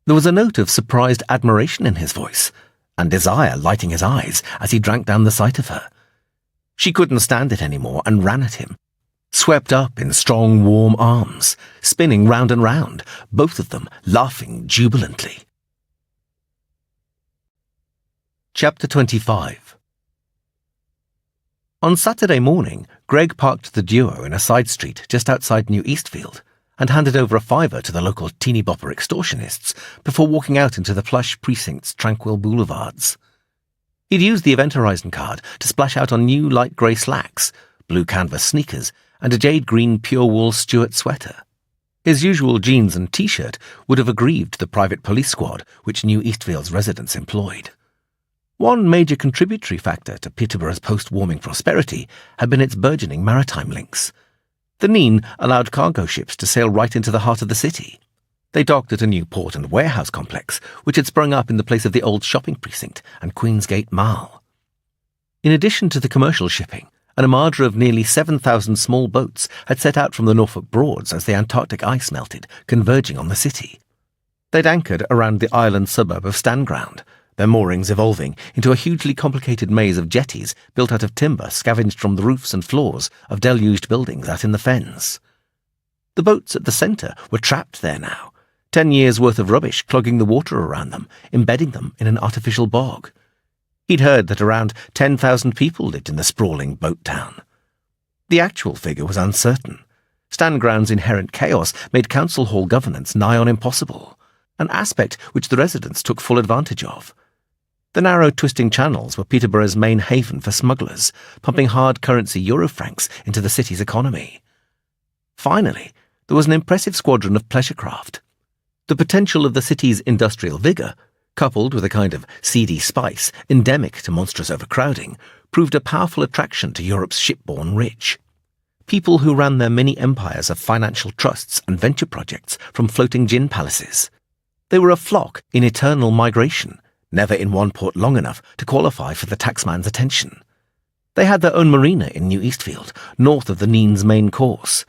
There was a note of surprised admiration in his voice, and desire lighting his eyes as he drank down the sight of her. She couldn't stand it anymore and ran at him, swept up in strong, warm arms, spinning round and round, both of them laughing jubilantly. Chapter 25. On Saturday morning, Greg parked the duo in a side street just outside New Eastfield and handed over a $5 to the local teeny-bopper extortionists before walking out into the plush precinct's tranquil boulevards. He'd used the Event Horizon card to splash out on new light grey slacks, blue canvas sneakers, and a jade-green pure-wool Stuart sweater. His usual jeans and T-shirt would have aggrieved the private police squad which New Eastfield's residents employed. One major contributory factor to Peterborough's post-warming prosperity had been its burgeoning maritime links. The Nene allowed cargo ships to sail right into the heart of the city. They docked at a new port and warehouse complex, which had sprung up in the place of the old shopping precinct and Queensgate Mall. In addition to the commercial shipping, an armada of nearly 7,000 small boats had set out from the Norfolk Broads as the Antarctic ice melted, converging on the city. They'd anchored around the island suburb of Stanground, their moorings evolving into a hugely complicated maze of jetties built out of timber scavenged from the roofs and floors of deluged buildings out in the fens. The boats at the centre were trapped there now, 10 years' worth of rubbish clogging the water around them, embedding them in an artificial bog. He'd heard that around 10,000 people lived in the sprawling boat town. The actual figure was uncertain. Standground's inherent chaos made council hall governance nigh on impossible, an aspect which the residents took full advantage of. The narrow twisting channels were Peterborough's main haven for smugglers, pumping hard currency Eurofrancs into the city's economy. Finally, there was an impressive squadron of pleasure craft. The potential of the city's industrial vigour, coupled with a kind of seedy spice endemic to monstrous overcrowding, proved a powerful attraction to Europe's shipborne rich. People who ran their mini empires of financial trusts and venture projects from floating gin palaces. They were a flock in eternal migration, never in one port long enough to qualify for the taxman's attention. They had their own marina in New Eastfield, north of the Nine's main course.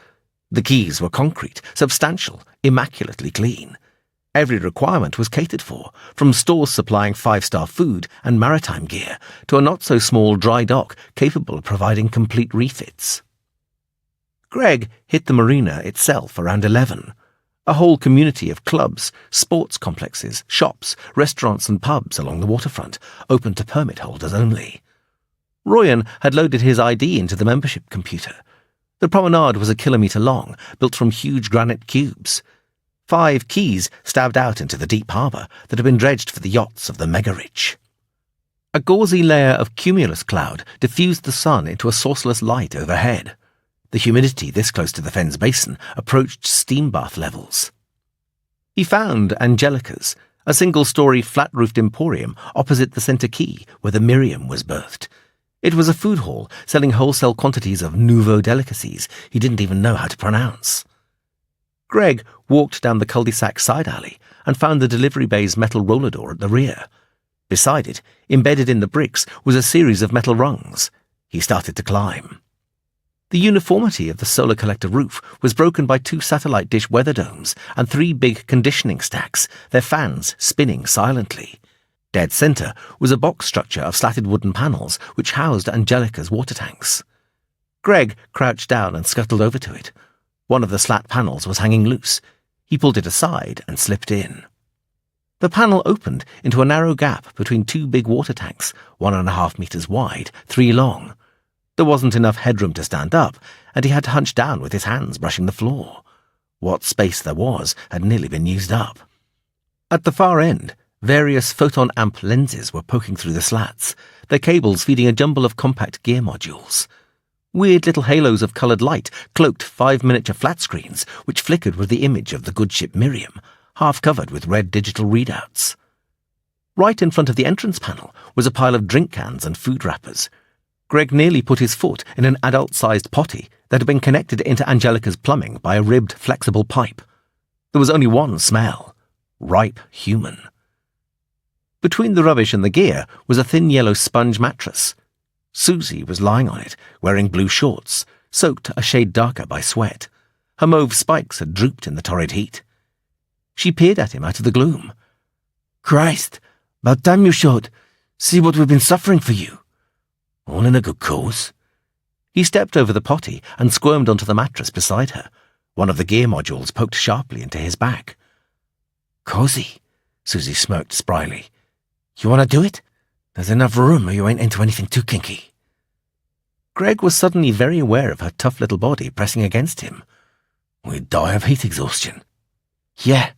The quays were concrete, substantial, immaculately clean. Every requirement was catered for, from stores supplying 5-star food and maritime gear to a not-so-small dry dock capable of providing complete refits. Greg hit the marina itself around 11. A whole community of clubs, sports complexes, shops, restaurants and pubs along the waterfront, open to permit holders only. Royan had loaded his ID into the membership computer. The promenade was a kilometre long, built from huge granite cubes. 5 quays stabbed out into the deep harbour that had been dredged for the yachts of the mega-rich. A gauzy layer of cumulus cloud diffused the sun into a sourceless light overhead. The humidity this close to the Fens Basin approached steam bath levels. He found Angelica's, a single-storey flat-roofed emporium opposite the centre quay where the Miriam was berthed. It was a food hall selling wholesale quantities of nouveau delicacies he didn't even know how to pronounce. Greg walked down the cul-de-sac side alley and found the delivery bay's metal roller door at the rear. Beside it, embedded in the bricks, was a series of metal rungs. He started to climb. The uniformity of the solar collector roof was broken by 2 satellite dish weather domes and 3 big conditioning stacks, their fans spinning silently. Dead centre was a box structure of slatted wooden panels which housed Angelica's water tanks. Greg crouched down and scuttled over to it. One of the slat panels was hanging loose. He pulled it aside and slipped in. The panel opened into a narrow gap between 2 big water tanks, 1.5 metres wide, 3 long. There wasn't enough headroom to stand up, and he had to hunch down with his hands brushing the floor. What space there was had nearly been used up. At the far end, various photon amp lenses were poking through the slats, their cables feeding a jumble of compact gear modules. Weird little halos of coloured light cloaked 5 miniature flat screens which flickered with the image of the good ship Miriam, half covered with red digital readouts. Right in front of the entrance panel was a pile of drink cans and food wrappers. Greg nearly put his foot in an adult-sized potty that had been connected into Angelica's plumbing by a ribbed, flexible pipe. There was only one smell: ripe human. Between the rubbish and the gear was a thin yellow sponge mattress. Susie was lying on it, wearing blue shorts, soaked a shade darker by sweat. Her mauve spikes had drooped in the torrid heat. She peered at him out of the gloom. "Christ, about time you showed. See what we've been suffering for you." "All in a good cause." He stepped over the potty and squirmed onto the mattress beside her. One of the gear modules poked sharply into his back. "Cosy," Susie smirked spryly. "You want to do it? There's enough room or you ain't into anything too kinky." Greg was suddenly very aware of her tough little body pressing against him. "We'd die of heat exhaustion." "Yeah.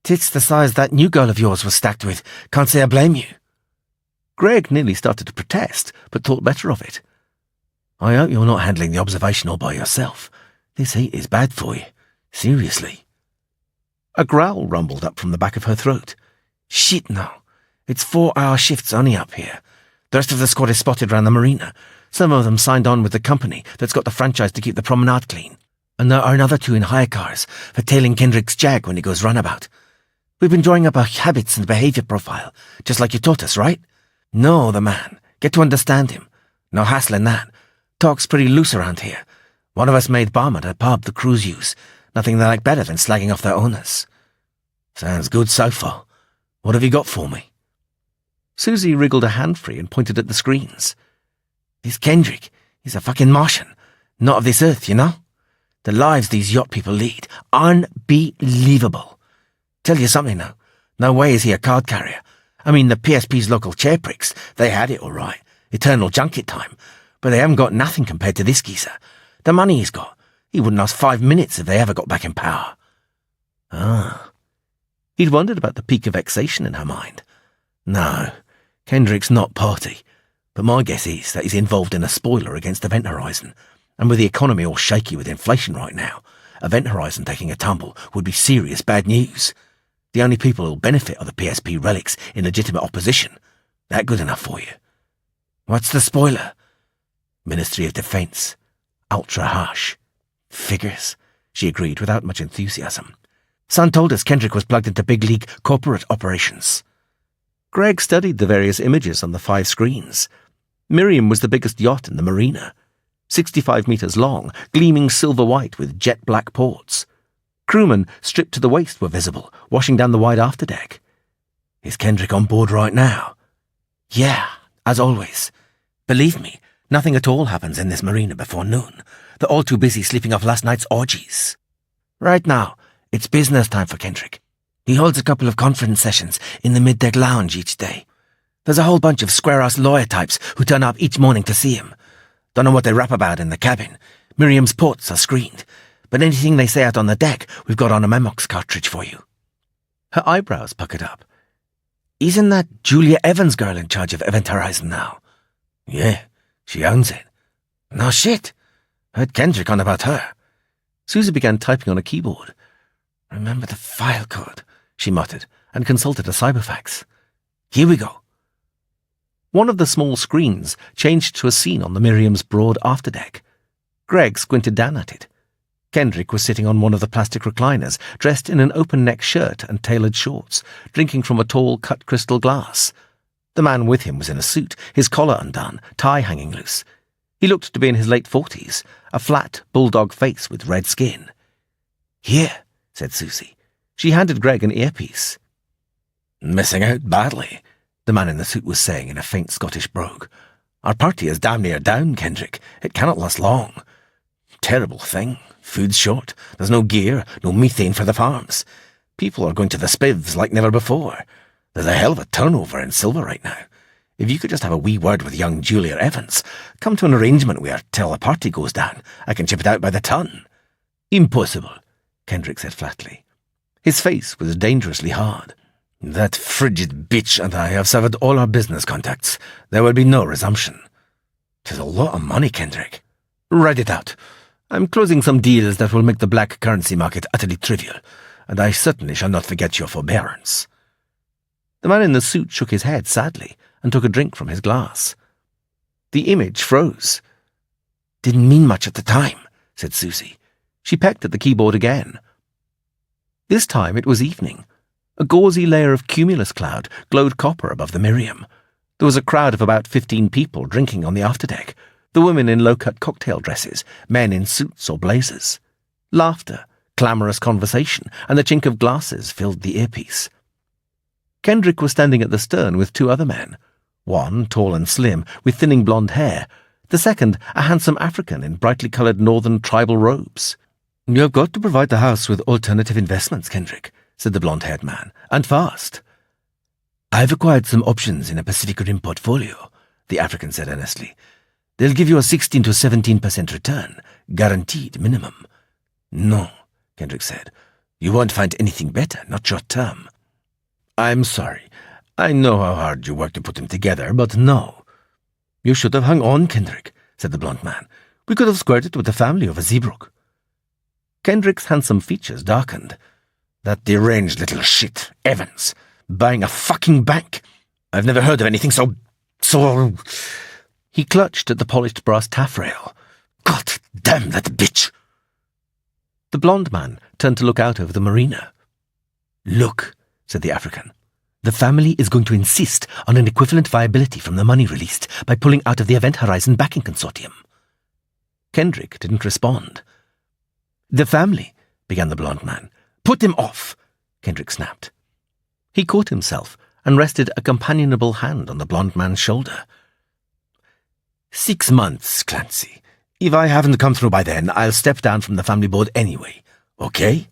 Tits the size that new girl of yours was stacked with. Can't say I blame you." Greg nearly started to protest, but thought better of it. "I hope you're not handling the observation all by yourself. This heat is bad for you. Seriously." A growl rumbled up from the back of her throat. "Shit, no. It's 4-hour shifts only up here. The rest of the squad is spotted round the marina. Some of them signed on with the company that's got the franchise to keep the promenade clean. And there are another 2 in hire cars for tailing Kendrick's Jag when he goes runabout. We've been drawing up our habits and behaviour profile, just like you taught us, right? Know the man. Get to understand him. No hassling that. Talk's pretty loose around here. One of us made barman at a pub the crews use. Nothing they like better than slagging off their owners." "Sounds good so far. What have you got for me?" Susie wriggled a hand free and pointed at the screens. "This Kendrick, he's a fucking Martian. Not of this earth, you know? The lives these yacht people lead, unbelievable. Tell you something now, no way is he a card carrier. I mean, the PSP's local chair pricks, they had it all right. Eternal junket time. But they haven't got nothing compared to this geezer. The money he's got, he wouldn't last 5 minutes if they ever got back in power." Ah. He'd wondered about the peak of vexation in her mind. No, Kendrick's not party. But my guess is that he's involved in a spoiler against Event Horizon. And with the economy all shaky with inflation right now, Event Horizon taking a tumble would be serious bad news. The only people who'll benefit are the PSP relics in legitimate opposition. That good enough for you? What's the spoiler? Ministry of Defence. Ultra harsh. Figures, she agreed without much enthusiasm. Son told us Kendrick was plugged into big league corporate operations. Greg studied the various images on the 5 screens. Miriam was the biggest yacht in the marina. 65 metres long, gleaming silver-white with jet-black ports. Crewmen stripped to the waist were visible, washing down the wide afterdeck. Is Kendrick on board right now? Yeah, as always. Believe me, nothing at all happens in this marina before noon. They're all too busy sleeping off last night's orgies. Right now, it's business time for Kendrick. He holds a couple of conference sessions in the mid-deck lounge each day. There's a whole bunch of square-ass lawyer types who turn up each morning to see him. Don't know what they rap about in the cabin. Miriam's ports are screened. But anything they say out on the deck, we've got on a Memox cartridge for you. Her eyebrows puckered up. Isn't that Julia Evans' girl in charge of Event Horizon now? Yeah, she owns it. No shit. Heard Kendrick on about her. Susie began typing on a keyboard. Remember the file code, she muttered, and consulted a cyberfax. Here we go. One of the small screens changed to a scene on the Miriam's broad afterdeck. Greg squinted down at it. Kendrick was sitting on one of the plastic recliners, dressed in an open-neck shirt and tailored shorts, drinking from a tall cut crystal glass. The man with him was in a suit, his collar undone, tie hanging loose. He looked to be in his late 40s, a flat, bulldog face with red skin. Here, said Susie. She handed Greg an earpiece. Missing out badly, the man in the suit was saying in a faint Scottish brogue. Our party is damn near down, Kendrick. It cannot last long. Terrible thing. Food's short. There's no gear, no methane for the farms. People are going to the spivs like never before. There's a hell of a turnover in silver right now. If you could just have a wee word with young Julia Evans, come to an arrangement where till the party goes down, I can chip it out by the ton. Impossible, Kendrick said flatly. His face was dangerously hard. That frigid bitch and I have severed all our business contacts. There will be no resumption. 'Tis a lot of money, Kendrick. Write it out. I'm closing some deals that will make the black currency market utterly trivial, and I certainly shall not forget your forbearance. The man in the suit shook his head sadly and took a drink from his glass. The image froze. Didn't mean much at the time, said Susie. She pecked at the keyboard again. This time it was evening. A gauzy layer of cumulus cloud glowed copper above the Miriam. There was a crowd of about 15 people drinking on the afterdeck, the women in low-cut cocktail dresses, men in suits or blazers. Laughter, clamorous conversation, and the chink of glasses filled the earpiece. Kendrick was standing at the stern with 2 other men, one tall and slim, with thinning blonde hair, the second a handsome African in brightly coloured northern tribal robes. You have got to provide the house with alternative investments, Kendrick, said the blonde-haired man, and fast. I've acquired some options in a Pacific Rim portfolio, the African said earnestly. They'll give you a 16 to 17% return, guaranteed minimum. No, Kendrick said. You won't find anything better, not short term. I'm sorry. I know how hard you worked to put them together, but no. You should have hung on, Kendrick, said the blonde man. We could have squared it with the family of a Zeebrook. Kendrick's handsome features darkened. That deranged little shit, Evans, buying a fucking bank. I've never heard of anything so... He clutched at the polished brass taffrail. God damn that bitch! The blonde man turned to look out over the marina. Look, said the African. The family is going to insist on an equivalent viability from the money released by pulling out of the Event Horizon backing consortium. Kendrick didn't respond. The family, began the blonde man. Put him off, Kendrick snapped. He caught himself and rested a companionable hand on the blonde man's shoulder. 6 months, Clancy. If I haven't come through by then, I'll step down from the family board anyway. Okay?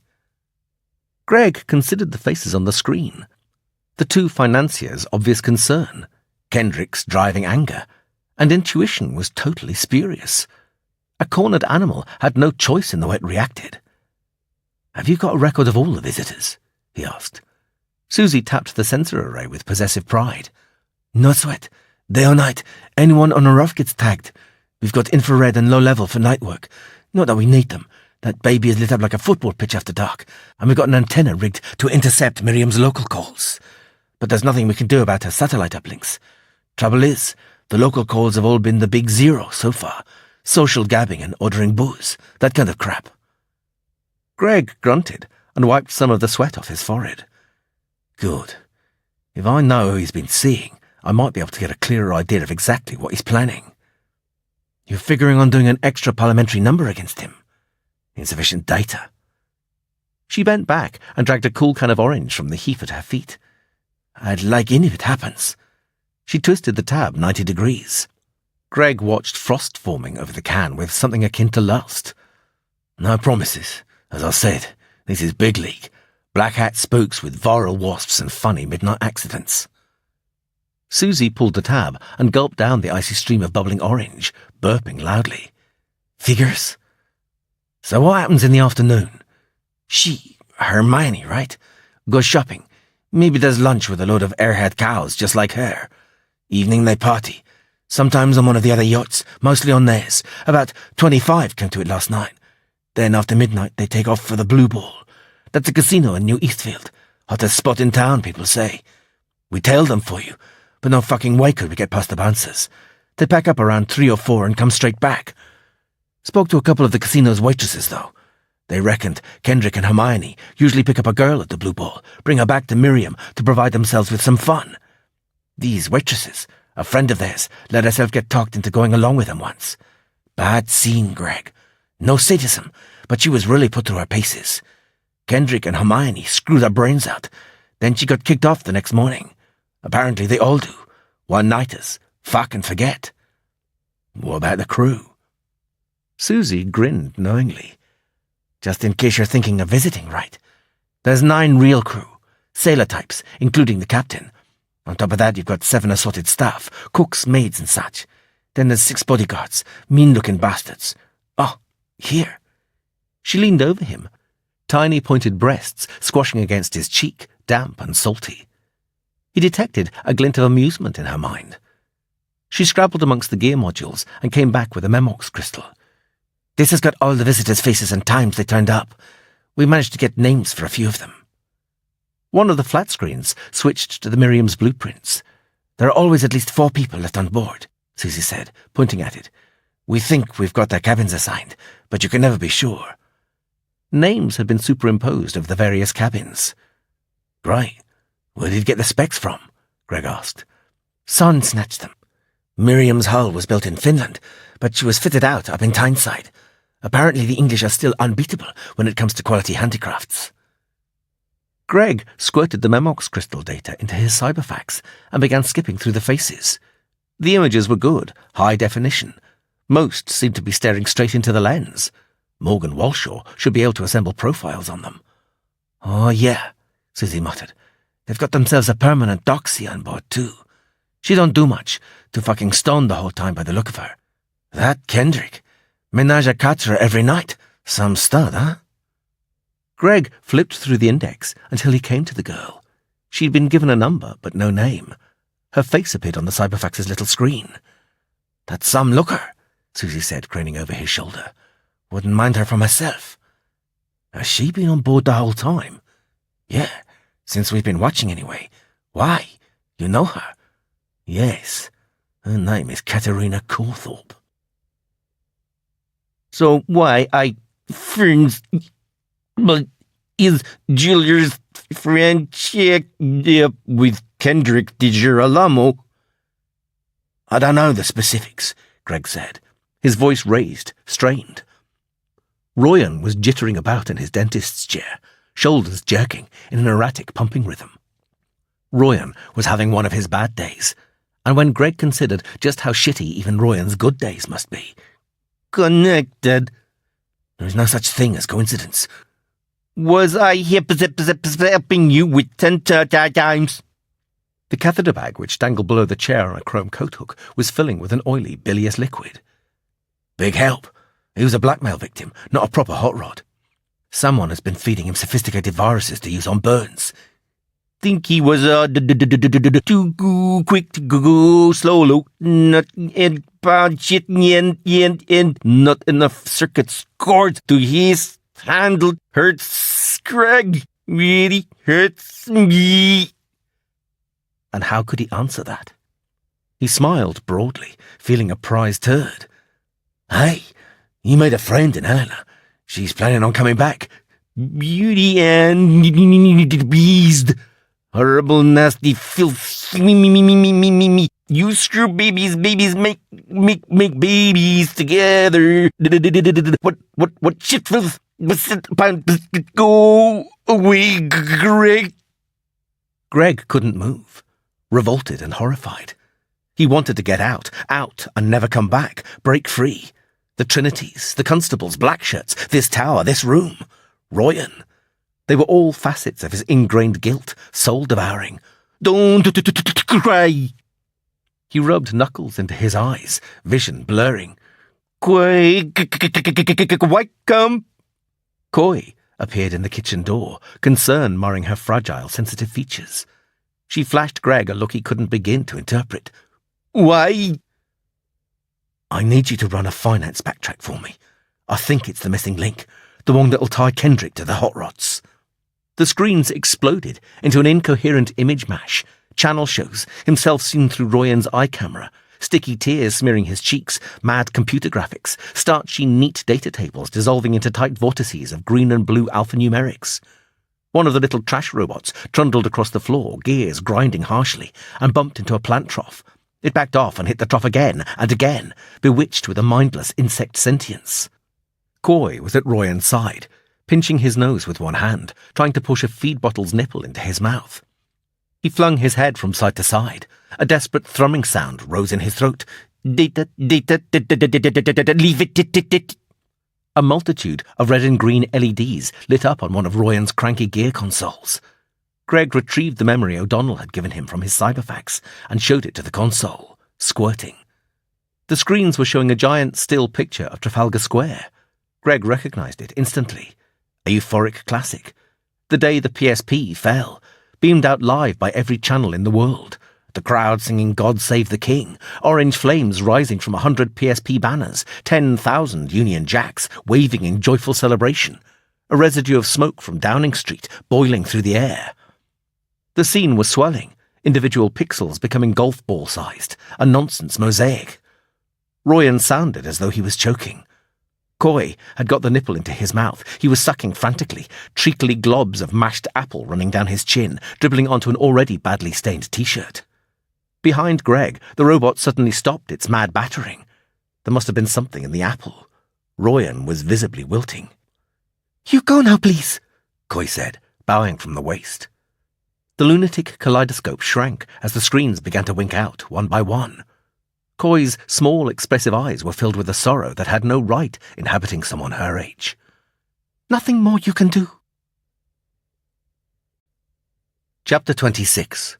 Greg considered the faces on the screen. The two financiers' obvious concern, Kendrick's driving anger, and intuition was totally spurious. A cornered animal had no choice in the way it reacted. "Have you got a record of all the visitors?" he asked. Susie tapped the sensor array with possessive pride. "No sweat. Day or night, anyone on a roof gets tagged. We've got infrared and low level for night work. Not that we need them. That baby is lit up like a football pitch after dark, and we've got an antenna rigged to intercept Miriam's local calls. But there's nothing we can do about her satellite uplinks. Trouble is, the local calls have all been the big zero so far. Social gabbing and ordering booze, that kind of crap." Greg grunted and wiped some of the sweat off his forehead. "Good. If I know who he's been seeing, I might be able to get a clearer idea of exactly what he's planning." "You're figuring on doing an extra parliamentary number against him? Insufficient data." She bent back and dragged a cool can of orange from the heap at her feet. "I'd like in if it happens." She twisted the tab 90 degrees. Greg watched frost forming over the can with something akin to lust. "No promises. As I said, this is big league. Black hat spooks with viral wasps and funny midnight accidents." Susie pulled the tab and gulped down the icy stream of bubbling orange, burping loudly. "Figures? So what happens in the afternoon? Hermione, right? Goes shopping. Maybe does lunch with a load of airhead cows just like her. Evening they party. Sometimes on one of the other yachts, mostly on theirs. About 25 came to it last night. Then after midnight they take off for the Blue Ball. That's a casino in New Eastfield. Hottest spot in town, people say. We tailed them for you, but no fucking way could we get past the bouncers. They pack up around 3 or 4 and come straight back. Spoke to a couple of the casino's waitresses, though. They reckoned Kendrick and Hermione usually pick up a girl at the Blue Ball, bring her back to Miriam to provide themselves with some fun. These waitresses, a friend of theirs, let herself get talked into going along with them once. Bad scene, Greg. No sadism, but she was really put through her paces. Kendrick and Hermione screwed her brains out. Then she got kicked off the next morning. Apparently they all do. One-nighters. Fuck and forget. What about the crew? Susie grinned knowingly. Just in case you're thinking of visiting, right? There's 9 real crew. Sailor types, including the captain. On top of that, you've got 7 assorted staff, cooks, maids and such. Then there's 6 bodyguards, mean-looking bastards. Oh, here. She leaned over him, tiny pointed breasts squashing against his cheek, damp and salty. He detected a glint of amusement in her mind. She scrabbled amongst the gear modules and came back with a Memox crystal. This has got all the visitors' faces and times they turned up. We managed to get names for a few of them. One of the flat screens switched to the Miriam's blueprints. There are always at least 4 people left on board, Susie said, pointing at it. We think we've got their cabins assigned, but you can never be sure. Names had been superimposed over the various cabins. Right. Where did you get the specs from? Greg asked. Son snatched them. Miriam's hull was built in Finland, but she was fitted out up in Tyneside. Apparently the English are still unbeatable when it comes to quality handicrafts. Greg squirted the Memox crystal data into his cyberfax and began skipping through the faces. The images were good, high definition. Most seemed to be staring straight into the lens. Morgan Walshaw should be able to assemble profiles on them. Oh, yeah, Susie muttered. They've got themselves a permanent doxy on board, too. She don't do much, too fucking stoned the whole time by the look of her. That Kendrick. Menage a quatre every night. Some stud, huh? Greg flipped through the index until he came to the girl. She'd been given a number, but no name. Her face appeared on the cyberfax's little screen. That's some looker, Susie said, craning over his shoulder. Wouldn't mind her for myself. Has she been on board the whole time? Yeah, since we've been watching anyway. Why? You know her? Yes. Her name is Katerina Cawthorpe. So why friends, but is Julia's friendship with Kendrick Di Girolamo? I don't know the specifics, Greg said, his voice raised, strained. Royan was jittering about in his dentist's chair, shoulders jerking in an erratic pumping rhythm. Royan was having one of his bad days, and when Greg considered just how shitty even Royan's good days must be. Connected. There is no such thing as coincidence. Was I helping you with 10 times? The catheter bag, which dangled below the chair on a chrome coat hook, was filling with an oily, bilious liquid. Big help. He was a blackmail victim, not a proper hot rod. Someone has been feeding him sophisticated viruses to use on burns. Think he was too quick to go slow, not not enough circuit scored to his handle. Hurts Greg, really hurts me. And how could he answer that? He smiled broadly, feeling a prize turd. Hey, you made a friend in Helena. She's planning on coming back. Beauty and beast. Horrible, nasty, filthy, me. You screw babies make babies together. What shit filth? Go away, Greg. Greg couldn't move, revolted and horrified. He wanted to get out and never come back, break free. The Trinities, the constables, black shirts, this tower, this room. Royan. They were all facets of his ingrained guilt, soul-devouring. Don't cry. He rubbed knuckles into his eyes, vision blurring. Why come? Coy appeared in the kitchen door, concern marring her fragile, sensitive features. She flashed Greg a look he couldn't begin to interpret. Why? I need you to run a finance backtrack for me. I think it's the missing link, the one that'll tie Kendrick to the hot rods. The screens exploded into an incoherent image mash, channel shows, himself seen through Royan's eye camera, sticky tears smearing his cheeks, mad computer graphics, starchy, neat data tables dissolving into tight vortices of green and blue alphanumerics. One of the little trash robots trundled across the floor, gears grinding harshly, and bumped into a plant trough. It backed off and hit the trough again and again, bewitched with a mindless insect sentience. Coy was at Royan's side, pinching his nose with one hand, trying to push a feed bottle's nipple into his mouth. He flung his head from side to side. A desperate thrumming sound rose in his throat. Data, leave it. A multitude of red and green LEDs lit up on one of Royan's cranky gear consoles. Greg retrieved the memory O'Donnell had given him from his cyberfax and showed it to the console, squirting. The screens were showing a giant still picture of Trafalgar Square. Greg recognized it instantly. A euphoric classic. The day the PSP fell, beamed out live by every channel in the world. The crowd singing God Save the King, orange flames rising from 100 PSP banners, 10,000 Union Jacks waving in joyful celebration, a residue of smoke from Downing Street boiling through the air. The scene was swelling, individual pixels becoming golf ball-sized, a nonsense mosaic. Royan sounded as though he was choking. Coy had got the nipple into his mouth. He was sucking frantically, treacly globs of mashed apple running down his chin, dribbling onto an already badly stained T-shirt. Behind Greg, the robot suddenly stopped its mad battering. There must have been something in the apple. Royan was visibly wilting. You go now, please, Coy said, bowing from the waist. The lunatic kaleidoscope shrank as the screens began to wink out, one by one. Coy's small, expressive eyes were filled with a sorrow that had no right inhabiting someone her age. Nothing more you can do. Chapter 26.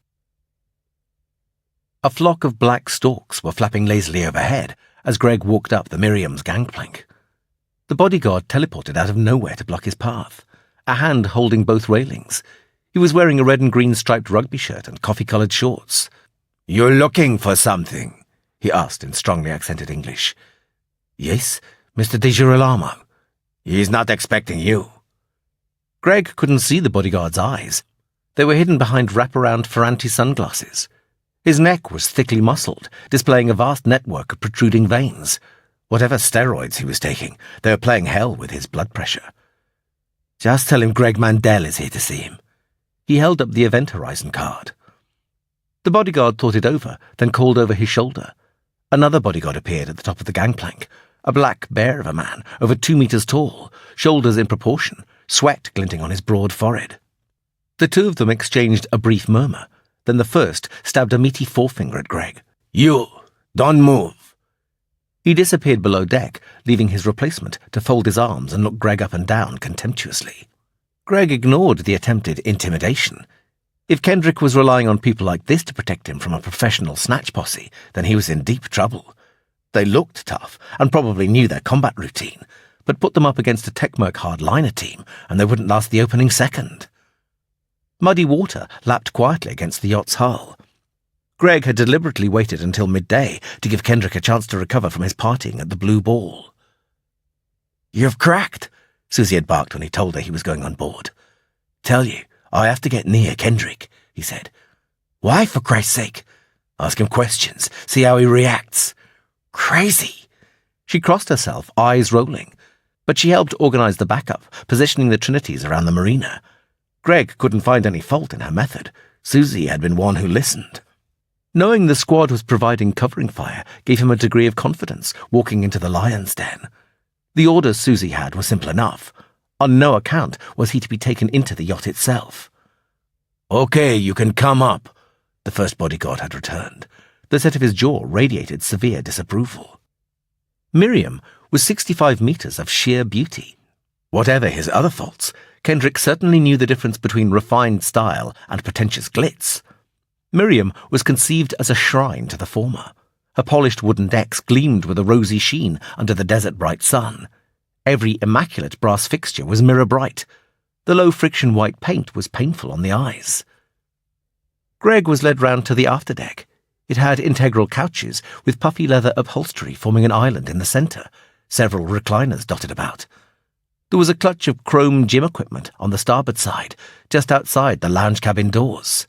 A flock of black storks were flapping lazily overhead as Greg walked up the Miriam's gangplank. The bodyguard teleported out of nowhere to block his path, a hand holding both railings. He was wearing a red and green striped rugby shirt and coffee-coloured shorts. "You're looking for something?" he asked in strongly accented English. "Yes, Mr. de Girolamo." "He's not expecting you." Greg couldn't see the bodyguard's eyes. They were hidden behind wraparound Ferranti sunglasses. His neck was thickly muscled, displaying a vast network of protruding veins. Whatever steroids he was taking, they were playing hell with his blood pressure. "Just tell him Greg Mandel is here to see him." He held up the Event Horizon card. The bodyguard thought it over, then called over his shoulder. Another bodyguard appeared at the top of the gangplank, a black bear of a man, over 2 meters tall, shoulders in proportion, sweat glinting on his broad forehead. The two of them exchanged a brief murmur, Then the first stabbed a meaty forefinger at Greg. You, don't move. He disappeared below deck, leaving his replacement to fold his arms and look Greg up and down contemptuously. Greg ignored the attempted intimidation. If Kendrick was relying on people like this to protect him from a professional snatch posse, then he was in deep trouble. They looked tough and probably knew their combat routine, but put them up against a Techmerc hardliner team and they wouldn't last the opening second. Muddy water lapped quietly against the yacht's hull. Greg had deliberately waited until midday to give Kendrick a chance to recover from his partying at the Blue Ball. You've cracked, Susie had barked when he told her he was going on board. Tell you, I have to get near Kendrick, he said. Why, for Christ's sake? Ask him questions, see how he reacts. Crazy. She crossed herself, eyes rolling, but she helped organize the backup, positioning the Trinities around the marina. Greg couldn't find any fault in her method. Susie had been one who listened. Knowing the squad was providing covering fire gave him a degree of confidence walking into the lion's den. The orders Susie had were simple enough. On no account was he to be taken into the yacht itself. Okay, you can come up, the first bodyguard had returned. The set of his jaw radiated severe disapproval. Miriam was 65 meters of sheer beauty. Whatever his other faults, Kendrick certainly knew the difference between refined style and pretentious glitz. Miriam was conceived as a shrine to the former. Her polished wooden decks gleamed with a rosy sheen under the desert-bright sun. Every immaculate brass fixture was mirror-bright. The low-friction white paint was painful on the eyes. Greg was led round to the afterdeck. It had integral couches with puffy leather upholstery forming an island in the centre, several recliners dotted about. There was a clutch of chrome gym equipment on the starboard side, just outside the lounge cabin doors.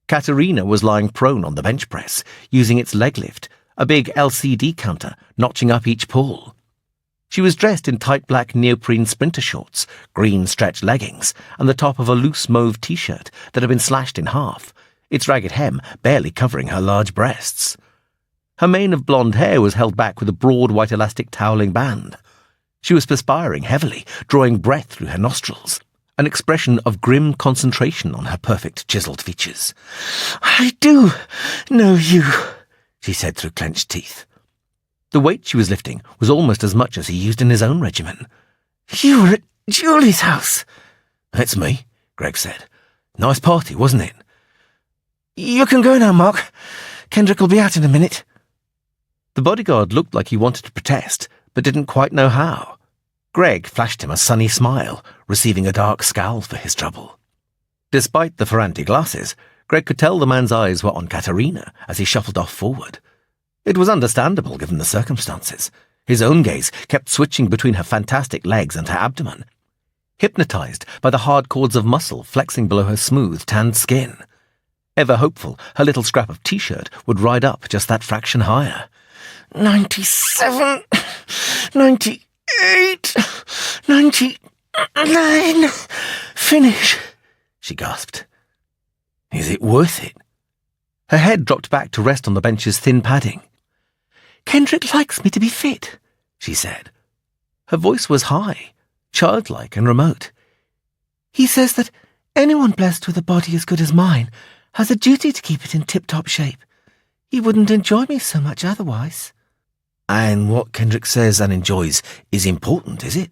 Katerina was lying prone on the bench press, using its leg lift, a big LCD counter notching up each pull. She was dressed in tight black neoprene sprinter shorts, green stretch leggings, and the top of a loose mauve t-shirt that had been slashed in half, its ragged hem barely covering her large breasts. Her mane of blonde hair was held back with a broad white elastic toweling band. She was perspiring heavily, drawing breath through her nostrils, an expression of grim concentration on her perfect chiselled features. I do know you, she said through clenched teeth. The weight she was lifting was almost as much as he used in his own regiment. You were at Julie's house. That's me, Greg said. Nice party, wasn't it? You can go now, Mark. Kendrick will be out in a minute. The bodyguard looked like he wanted to protest, but didn't quite know how. Greg flashed him a sunny smile, receiving a dark scowl for his trouble. Despite the Ferranti glasses, Greg could tell the man's eyes were on Katerina as he shuffled off forward. It was understandable given the circumstances. His own gaze kept switching between her fantastic legs and her abdomen, hypnotized by the hard cords of muscle flexing below her smooth, tanned skin. Ever hopeful, her little scrap of t-shirt would ride up just that fraction higher. 97, 98, 99. Finish, she gasped. Is it worth it? Her head dropped back to rest on the bench's thin padding. Kendrick likes me to be fit, she said. Her voice was high, childlike and remote. He says that anyone blessed with a body as good as mine has a duty to keep it in tip-top shape. He wouldn't enjoy me so much otherwise. And what Kendrick says and enjoys is important, is it?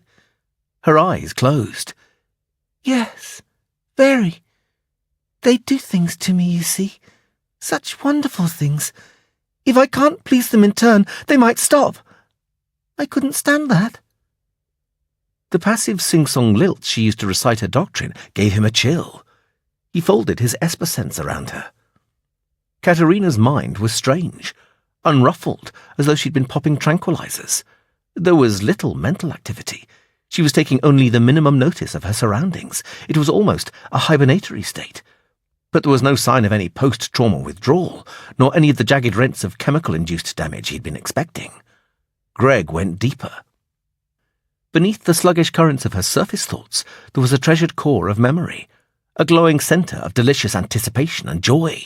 Her eyes closed. Yes, very. They do things to me, you see. Such wonderful things. If I can't please them in turn, they might stop. I couldn't stand that. The passive sing-song lilt she used to recite her doctrine gave him a chill. He folded his esper sense around her. Katerina's mind was strange, unruffled, as though she'd been popping tranquilizers. There was little mental activity. She was taking only the minimum notice of her surroundings. It was almost a hibernatory state. But there was no sign of any post-trauma withdrawal, nor any of the jagged rents of chemical-induced damage he'd been expecting. Greg went deeper. Beneath the sluggish currents of her surface thoughts, there was a treasured core of memory, a glowing centre of delicious anticipation and joy.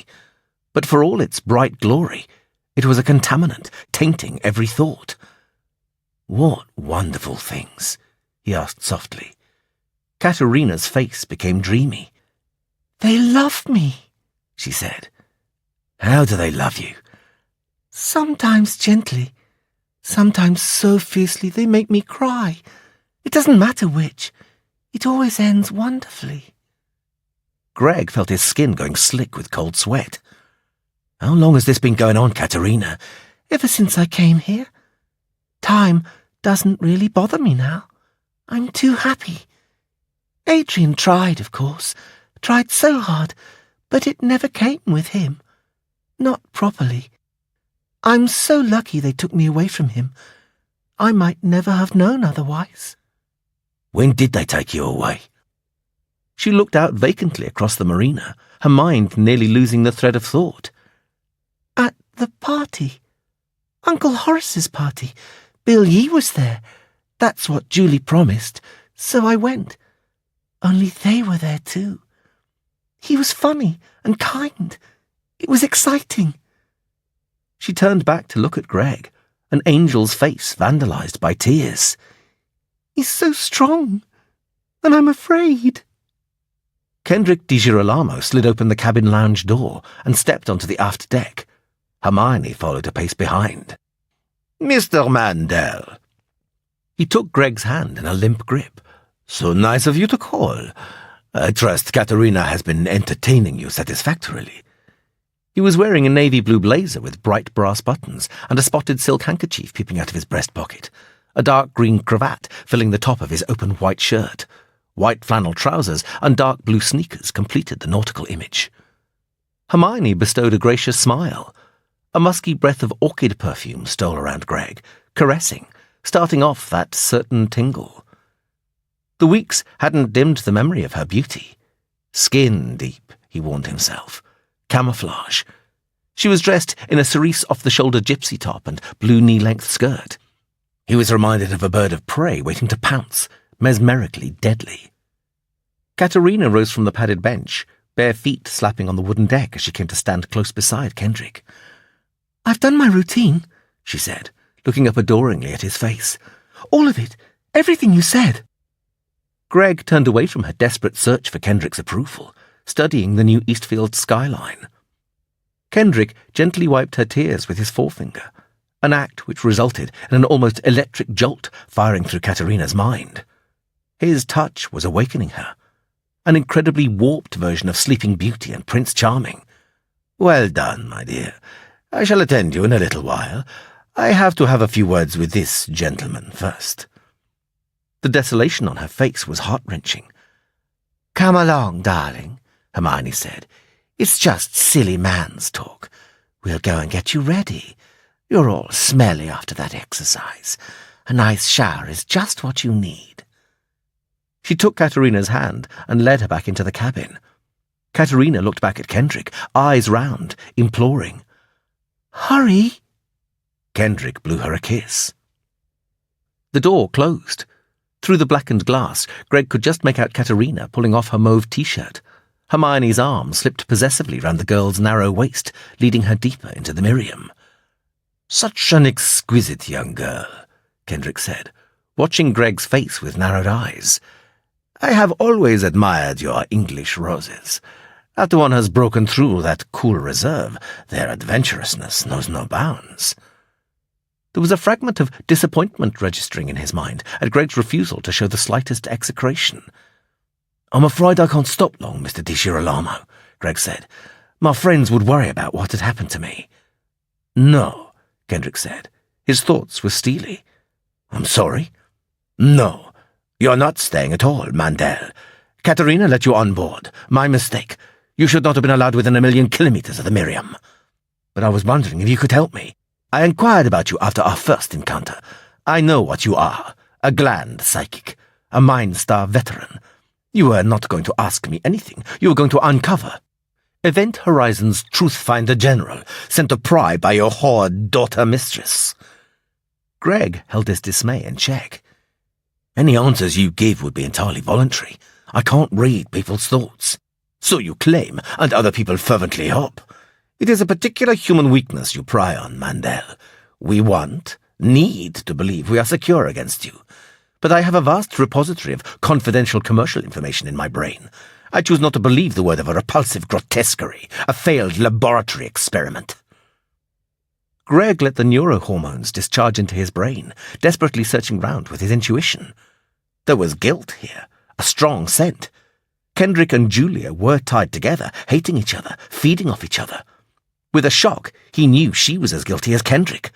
But for all its bright glory, it was a contaminant, tainting every thought. What wonderful things? He asked softly. Katerina's face became dreamy. They love me, she said. How do they love you? Sometimes gently, sometimes so fiercely they make me cry. It doesn't matter which. It always ends wonderfully. Greg felt his skin going slick with cold sweat. How long has this been going on, Katerina? Ever since I came here. Time doesn't really bother me now. I'm too happy. Adrian tried, of course, tried so hard, but it never came with him. Not properly. I'm so lucky they took me away from him. I might never have known otherwise. When did they take you away? She looked out vacantly across the marina, her mind nearly losing the thread of thought. At the party. Uncle Horace's party. Bill Yee was there. That's what Julie promised, so I went. Only they were there too. He was funny and kind. It was exciting. She turned back to look at Greg, an angel's face vandalized by tears. He's so strong, and I'm afraid. Kendrick Di Girolamo slid open the cabin lounge door and stepped onto the aft deck. Hermione followed a pace behind. Mr. Mandel. He took Greg's hand in a limp grip. So nice of you to call. I trust Katerina has been entertaining you satisfactorily. He was wearing a navy blue blazer with bright brass buttons and a spotted silk handkerchief peeping out of his breast pocket, a dark green cravat filling the top of his open white shirt. White flannel trousers and dark blue sneakers completed the nautical image. Hermione bestowed a gracious smile. A musky breath of orchid perfume stole around Greg, caressing, starting off that certain tingle. The weeks hadn't dimmed the memory of her beauty. Skin deep, he warned himself. Camouflage. She was dressed in a cerise off-the-shoulder gypsy top and blue knee-length skirt. He was reminded of a bird of prey waiting to pounce, mesmerically deadly. Katerina rose from the padded bench, bare feet slapping on the wooden deck as she came to stand close beside Kendrick. I've done my routine, she said, looking up adoringly at his face. All of it. Everything you said. Greg turned away from her desperate search for Kendrick's approval, studying the new Eastfield skyline. Kendrick gently wiped her tears with his forefinger, an act which resulted in an almost electric jolt firing through Katerina's mind. His touch was awakening her, an incredibly warped version of Sleeping Beauty and Prince Charming. Well done, my dear. I shall attend you in a little while. I have to have a few words with this gentleman first. The desolation on her face was heart-wrenching. Come along, darling, Hermione said. It's just silly man's talk. We'll go and get you ready. You're all smelly after that exercise. A nice shower is just what you need. She took Katerina's hand and led her back into the cabin. Katerina looked back at Kendrick, eyes round, imploring. Hurry! Kendrick blew her a kiss. The door closed. Through the blackened glass, Greg could just make out Katerina pulling off her mauve t-shirt. Hermione's arm slipped possessively round the girl's narrow waist, leading her deeper into the Miriam. Such an exquisite young girl, Kendrick said, watching Greg's face with narrowed eyes. I have always admired your English roses. After one has broken through that cool reserve, their adventurousness knows no bounds. There was a fragment of disappointment registering in his mind at Greg's refusal to show the slightest execration. I'm afraid I can't stop long, Mr. Di Girolamo, Greg said. My friends would worry about what had happened to me. No, Kendrick said. His thoughts were steely. I'm sorry? No, you're not staying at all, Mandel. Katerina let you on board. My mistake. You should not have been allowed within 1,000,000 kilometers of the Miriam. But I was wondering if you could help me. I inquired about you after our first encounter. I know what you are. A gland psychic. A Mindstar veteran. You were not going to ask me anything. You were going to uncover. Event Horizon's Truth-Finder General, sent to pry by your whore daughter-mistress. Greg held his dismay in check. Any answers you give would be entirely voluntary. I can't read people's thoughts. So you claim, and other people fervently hope. It is a particular human weakness you pry on, Mandel. We need to believe we are secure against you. But I have a vast repository of confidential commercial information in my brain. I choose not to believe the word of a repulsive grotesquerie, a failed laboratory experiment. Greg let the neurohormones discharge into his brain, desperately searching round with his intuition. There was guilt here, a strong scent. Kendrick and Julia were tied together, hating each other, feeding off each other. With a shock, he knew she was as guilty as Kendrick,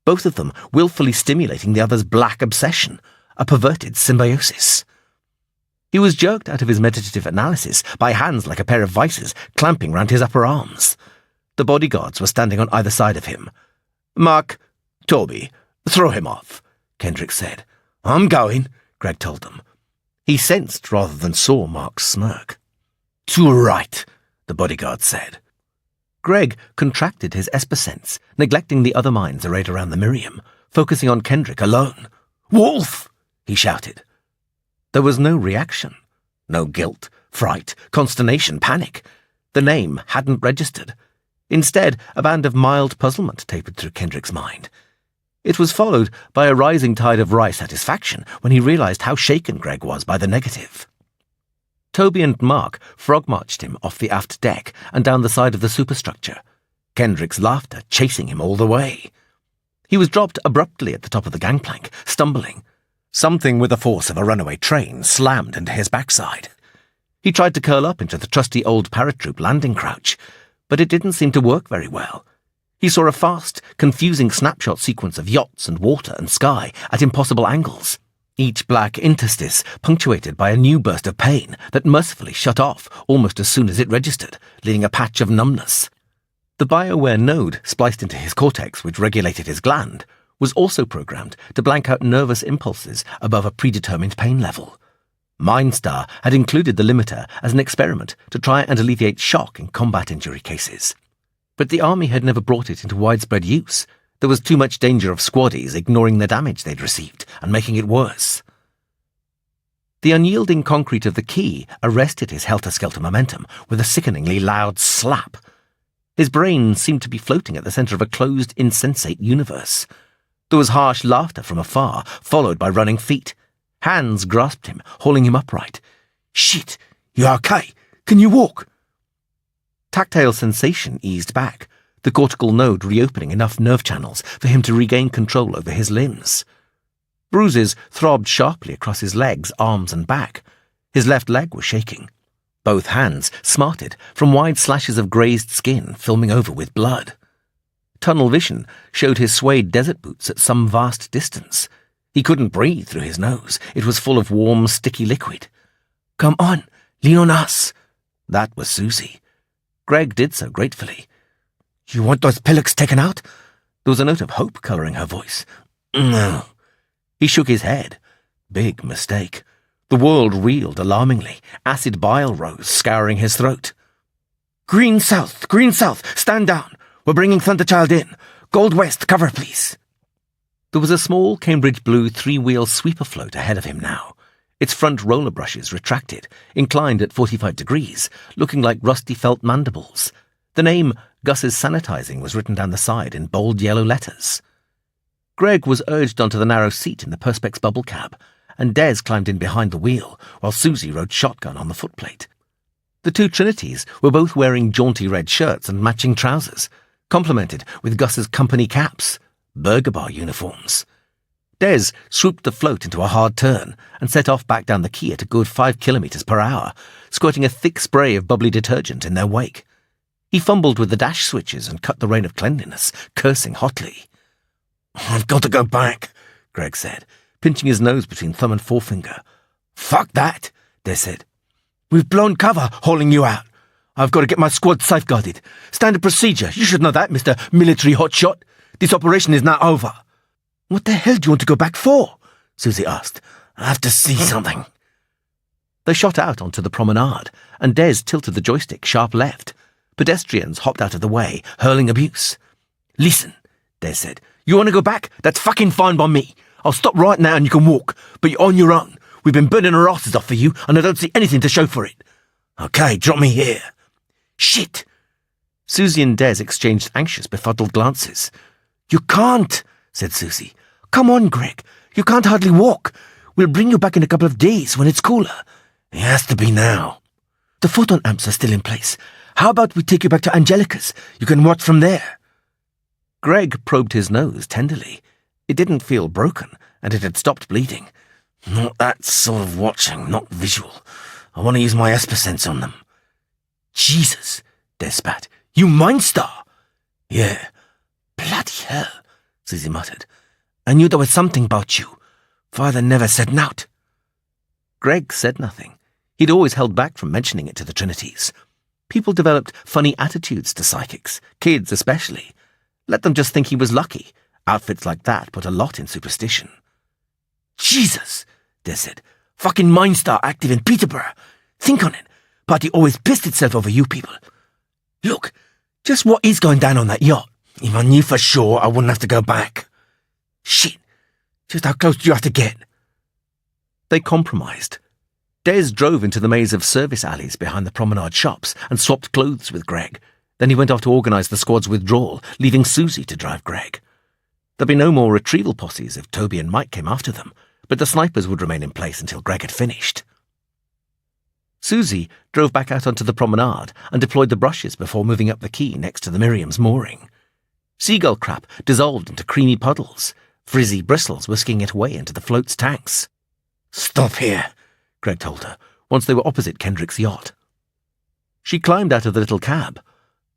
both of them willfully stimulating the other's black obsession, a perverted symbiosis. He was jerked out of his meditative analysis by hands like a pair of vices clamping round his upper arms. The bodyguards were standing on either side of him. "Mark, Toby, throw him off," Kendrick said. "I'm going," Greg told them. He sensed rather than saw Mark's smirk. "Too right," the bodyguard said. Greg contracted his esper sense, neglecting the other minds arrayed around the Miriam, focusing on Kendrick alone. "Wolf!" he shouted. There was no reaction. No guilt, fright, consternation, panic. The name hadn't registered. Instead, a band of mild puzzlement tapered through Kendrick's mind. It was followed by a rising tide of wry satisfaction when he realized how shaken Greg was by the negative. Toby and Mark frog-marched him off the aft deck and down the side of the superstructure, Kendrick's laughter chasing him all the way. He was dropped abruptly at the top of the gangplank, stumbling. Something with the force of a runaway train slammed into his backside. He tried to curl up into the trusty old paratroop landing crouch, but it didn't seem to work very well. He saw a fast, confusing snapshot sequence of yachts and water and sky at impossible angles, each black interstice punctuated by a new burst of pain that mercifully shut off almost as soon as it registered, leaving a patch of numbness. The BioWare node spliced into his cortex, which regulated his gland, was also programmed to blank out nervous impulses above a predetermined pain level. Mindstar had included the limiter as an experiment to try and alleviate shock in combat injury cases. But the army had never brought it into widespread use. There was too much danger of squaddies ignoring the damage they'd received and making it worse. The unyielding concrete of the quay arrested his helter-skelter momentum with a sickeningly loud slap. His brain seemed to be floating at the centre of a closed, insensate universe. There was harsh laughter from afar, followed by running feet. Hands grasped him, hauling him upright. "Shit! You okay? Can you walk?" Tactile sensation eased back, the cortical node reopening enough nerve channels for him to regain control over his limbs. Bruises throbbed sharply across his legs, arms, and back. His left leg was shaking. Both hands smarted from wide slashes of grazed skin filming over with blood. Tunnel vision showed his suede desert boots at some vast distance. He couldn't breathe through his nose. It was full of warm, sticky liquid. "Come on, lean on us." That was Susie. Greg did so gratefully. "You want those pillocks taken out?" There was a note of hope colouring her voice. "No." He shook his head. Big mistake. The world reeled alarmingly. Acid bile rose, scouring his throat. Green south, stand down. We're bringing Thunderchild in. Gold west, cover, please." There was a small Cambridge blue three-wheel sweeper float ahead of him now. Its front roller brushes retracted, inclined at 45 degrees, looking like rusty felt mandibles. The name Gus's Sanitizing was written down the side in bold yellow letters. Greg was urged onto the narrow seat in the Perspex bubble cab, and Des climbed in behind the wheel, while Susie rode shotgun on the footplate. The two Trinities were both wearing jaunty red shirts and matching trousers, complemented with Gus's company caps, burger bar uniforms. Des swooped the float into a hard turn and set off back down the quay at a good 5 kilometres per hour, squirting a thick spray of bubbly detergent in their wake. He fumbled with the dash switches and cut the rein of cleanliness, cursing hotly. "I've got to go back," Greg said, pinching his nose between thumb and forefinger. "Fuck that," Des said. "We've blown cover hauling you out. I've got to get my squad safeguarded. Standard procedure. You should know that, Mr. Military Hotshot. This operation is now over." "What the hell do you want to go back for?" Susie asked. "I have to see something." They shot out onto the promenade, and Des tilted the joystick sharp left. Pedestrians hopped out of the way, hurling abuse. "Listen," Des said. "You want to go back? That's fucking fine by me. I'll stop right now and you can walk, but you're on your own. We've been burning our asses off for you, and I don't see anything to show for it." "Okay, drop me here." "Shit." Susie and Des exchanged anxious, befuddled glances. "You can't," said Susie. "Come on, Greg. You can't hardly walk. We'll bring you back in a couple of days when it's cooler." "It has to be now." The photon amps are still in place. How about we take you back to Angelica's? You can watch from there. Greg probed his nose tenderly. It didn't feel broken, and it had stopped bleeding. Not that sort of watching, not visual. I want to use my Esper sense on them. Jesus, Des spat. You Mindstar? Yeah. Bloody hell, Susie muttered. I knew there was something about you. Father never said naught. Greg said nothing. He'd always held back from mentioning it to the Trinities. People developed funny attitudes to psychics, kids especially. Let them just think he was lucky. Outfits like that put a lot in superstition. Jesus, Des said. Fucking Mindstar active in Peterborough. Think on it. Party always pissed itself over you people. Look, just what is going down on that yacht? If I knew for sure, I wouldn't have to go back. Shit. Just how close do you have to get? They compromised. Des drove into the maze of service alleys behind the promenade shops and swapped clothes with Greg. Then he went off to organise the squad's withdrawal, leaving Susie to drive Greg. There'd be no more retrieval posses if Toby and Mike came after them, but the snipers would remain in place until Greg had finished. Susie drove back out onto the promenade and deployed the brushes before moving up the quay next to the Miriam's mooring. Seagull crap dissolved into creamy puddles, frizzy bristles whisking it away into the float's tanks. Stop here, Greg told her, once they were opposite Kendrick's yacht. She climbed out of the little cab.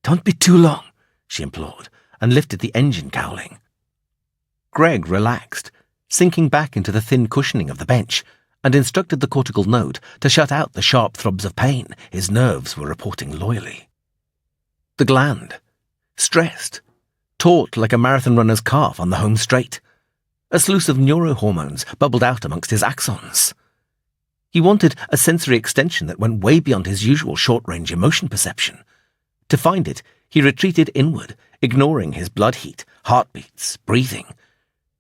Don't be too long, she implored, and lifted the engine cowling. Greg relaxed, sinking back into the thin cushioning of the bench, and instructed the cortical node to shut out the sharp throbs of pain his nerves were reporting loyally. The gland, stressed, taut like a marathon runner's calf on the home straight. A sluice of neurohormones bubbled out amongst his axons. He wanted a sensory extension that went way beyond his usual short-range emotion perception. To find it, he retreated inward, ignoring his blood heat, heartbeats, breathing.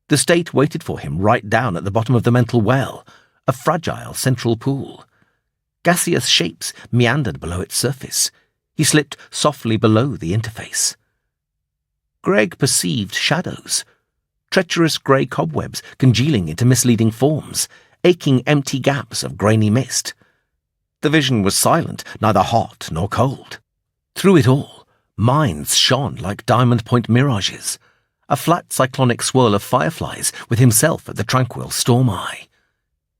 The state waited for him right down at the bottom of the mental well, a fragile central pool. Gaseous shapes meandered below its surface. He slipped softly below the interface. Greg perceived shadows, treacherous grey cobwebs congealing into misleading forms, aching empty gaps of grainy mist. The vision was silent, neither hot nor cold. Through it all, minds shone like diamond point mirages, a flat cyclonic swirl of fireflies with himself at the tranquil storm eye.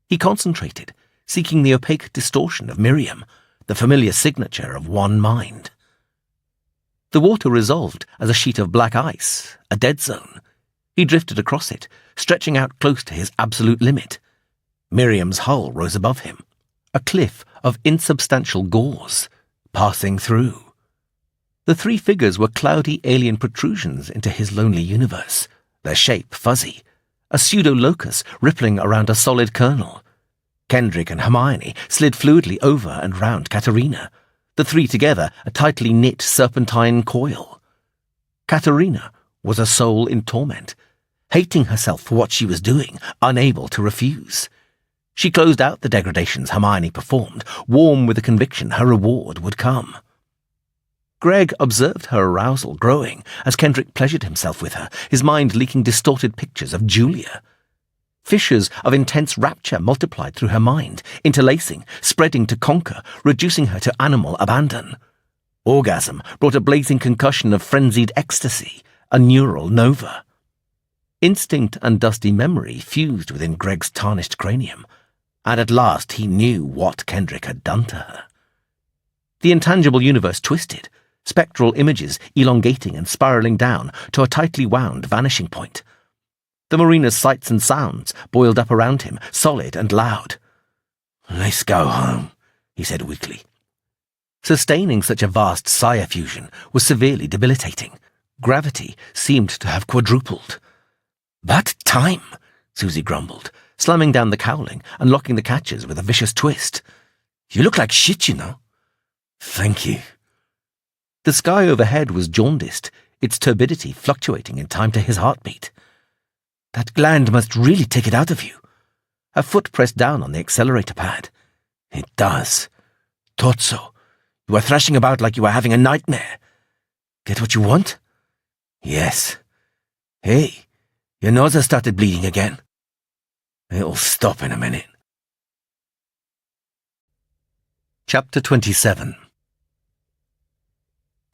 He concentrated, seeking the opaque distortion of Miriam, the familiar signature of one mind. The water resolved as a sheet of black ice, a dead zone. He drifted across it, stretching out close to his absolute limit. Miriam's hull rose above him, a cliff of insubstantial gauze, passing through. The three figures were cloudy alien protrusions into his lonely universe, their shape fuzzy, a pseudo-locus rippling around a solid kernel. Kendrick and Hermione slid fluidly over and round Katerina, the three together a tightly knit serpentine coil. Katerina was a soul in torment, hating herself for what she was doing, unable to refuse. She closed out the degradations Hermione performed, warm with the conviction her reward would come. Greg observed her arousal growing as Kendrick pleasured himself with her, his mind leaking distorted pictures of Julia. Fissures of intense rapture multiplied through her mind, interlacing, spreading to conquer, reducing her to animal abandon. Orgasm brought a blazing concussion of frenzied ecstasy, a neural nova. Instinct and dusty memory fused within Greg's tarnished cranium, and at last he knew what Kendrick had done to her. The intangible universe twisted, spectral images elongating and spiralling down to a tightly wound vanishing point. The marina's sights and sounds boiled up around him, solid and loud. "Let's go home," he said weakly. Sustaining such a vast psi fusion was severely debilitating. Gravity seemed to have quadrupled. "But time," Susie grumbled, slamming down the cowling and locking the catches with a vicious twist. "You look like shit, you know." "Thank you." The sky overhead was jaundiced, its turbidity fluctuating in time to his heartbeat. "That gland must really take it out of you." Her foot pressed down on the accelerator pad. "It does. Thought so. You were thrashing about like you were having a nightmare. Get what you want?" "Yes. Hey, your nose has started bleeding again." "It'll stop in a minute." Chapter 27.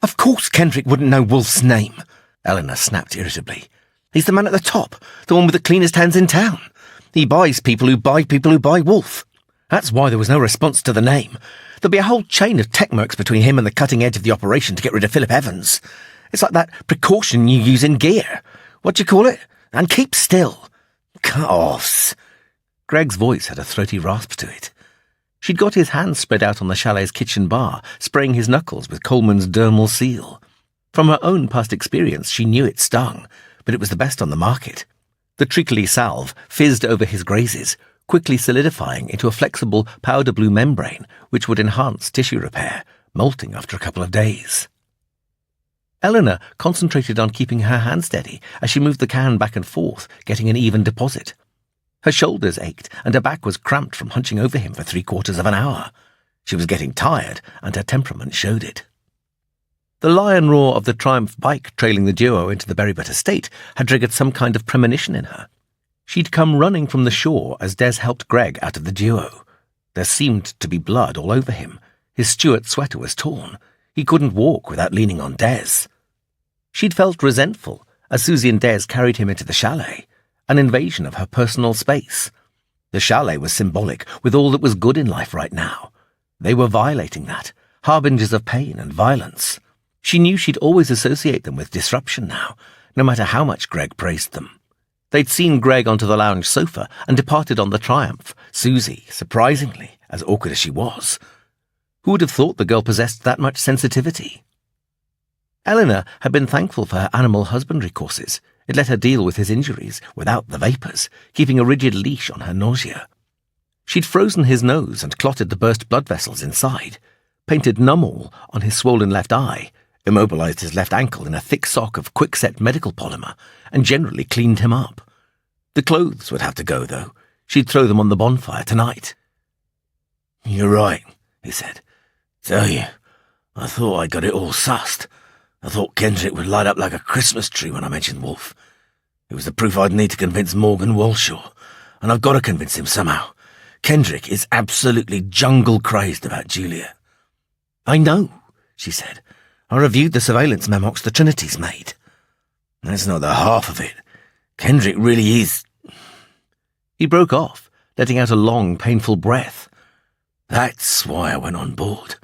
Of course Kendrick wouldn't know Wolf's name, Eleanor snapped irritably. He's the man at the top, the one with the cleanest hands in town. He buys people who buy Wolf. That's why there was no response to the name. There'll be a whole chain of tech mercs between him and the cutting edge of the operation to get rid of Philip Evans. It's like that precaution you use in gear. What do you call it? And keep still. Cut-offs. Greg's voice had a throaty rasp to it. She'd got his hands spread out on the chalet's kitchen bar, spraying his knuckles with Coleman's dermal seal. From her own past experience, she knew it stung, but it was the best on the market. The treacly salve fizzed over his grazes, quickly solidifying into a flexible powder blue membrane which would enhance tissue repair, molting after a couple of days. Eleanor concentrated on keeping her hand steady as she moved the can back and forth, getting an even deposit. Her shoulders ached, and her back was cramped from hunching over him for 3/4 of an hour. She was getting tired, and her temperament showed it. The lion roar of the Triumph bike trailing the duo into the Berrybutt estate had triggered some kind of premonition in her. She'd come running from the shore as Des helped Greg out of the duo. There seemed to be blood all over him. His Stuart sweater was torn. He couldn't walk without leaning on Des. She'd felt resentful as Susie and Des carried him into the chalet, an invasion of her personal space. The chalet was symbolic with all that was good in life right now. They were violating that, harbingers of pain and violence. She knew she'd always associate them with disruption now, no matter how much Greg praised them. They'd seen Greg onto the lounge sofa and departed on the Triumph, Susie, surprisingly, as awkward as she was. Who would have thought the girl possessed that much sensitivity? Eleanor had been thankful for her animal husbandry courses. It let her deal with his injuries without the vapours, keeping a rigid leash on her nausea. She'd frozen his nose and clotted the burst blood vessels inside, painted Numball on his swollen left eye, immobilised his left ankle in a thick sock of quickset medical polymer, and generally cleaned him up. The clothes would have to go, though. She'd throw them on the bonfire tonight. You're right, he said. Tell you, I thought I got it all sussed. I thought Kendrick would light up like a Christmas tree when I mentioned Wolf. It was the proof I'd need to convince Morgan Walshaw, and I've got to convince him somehow. Kendrick is absolutely jungle-crazed about Julia. I know, she said. I reviewed the surveillance memox the Trinity's made. That's not the half of it. Kendrick really is... He broke off, letting out a long, painful breath. That's why I went on board.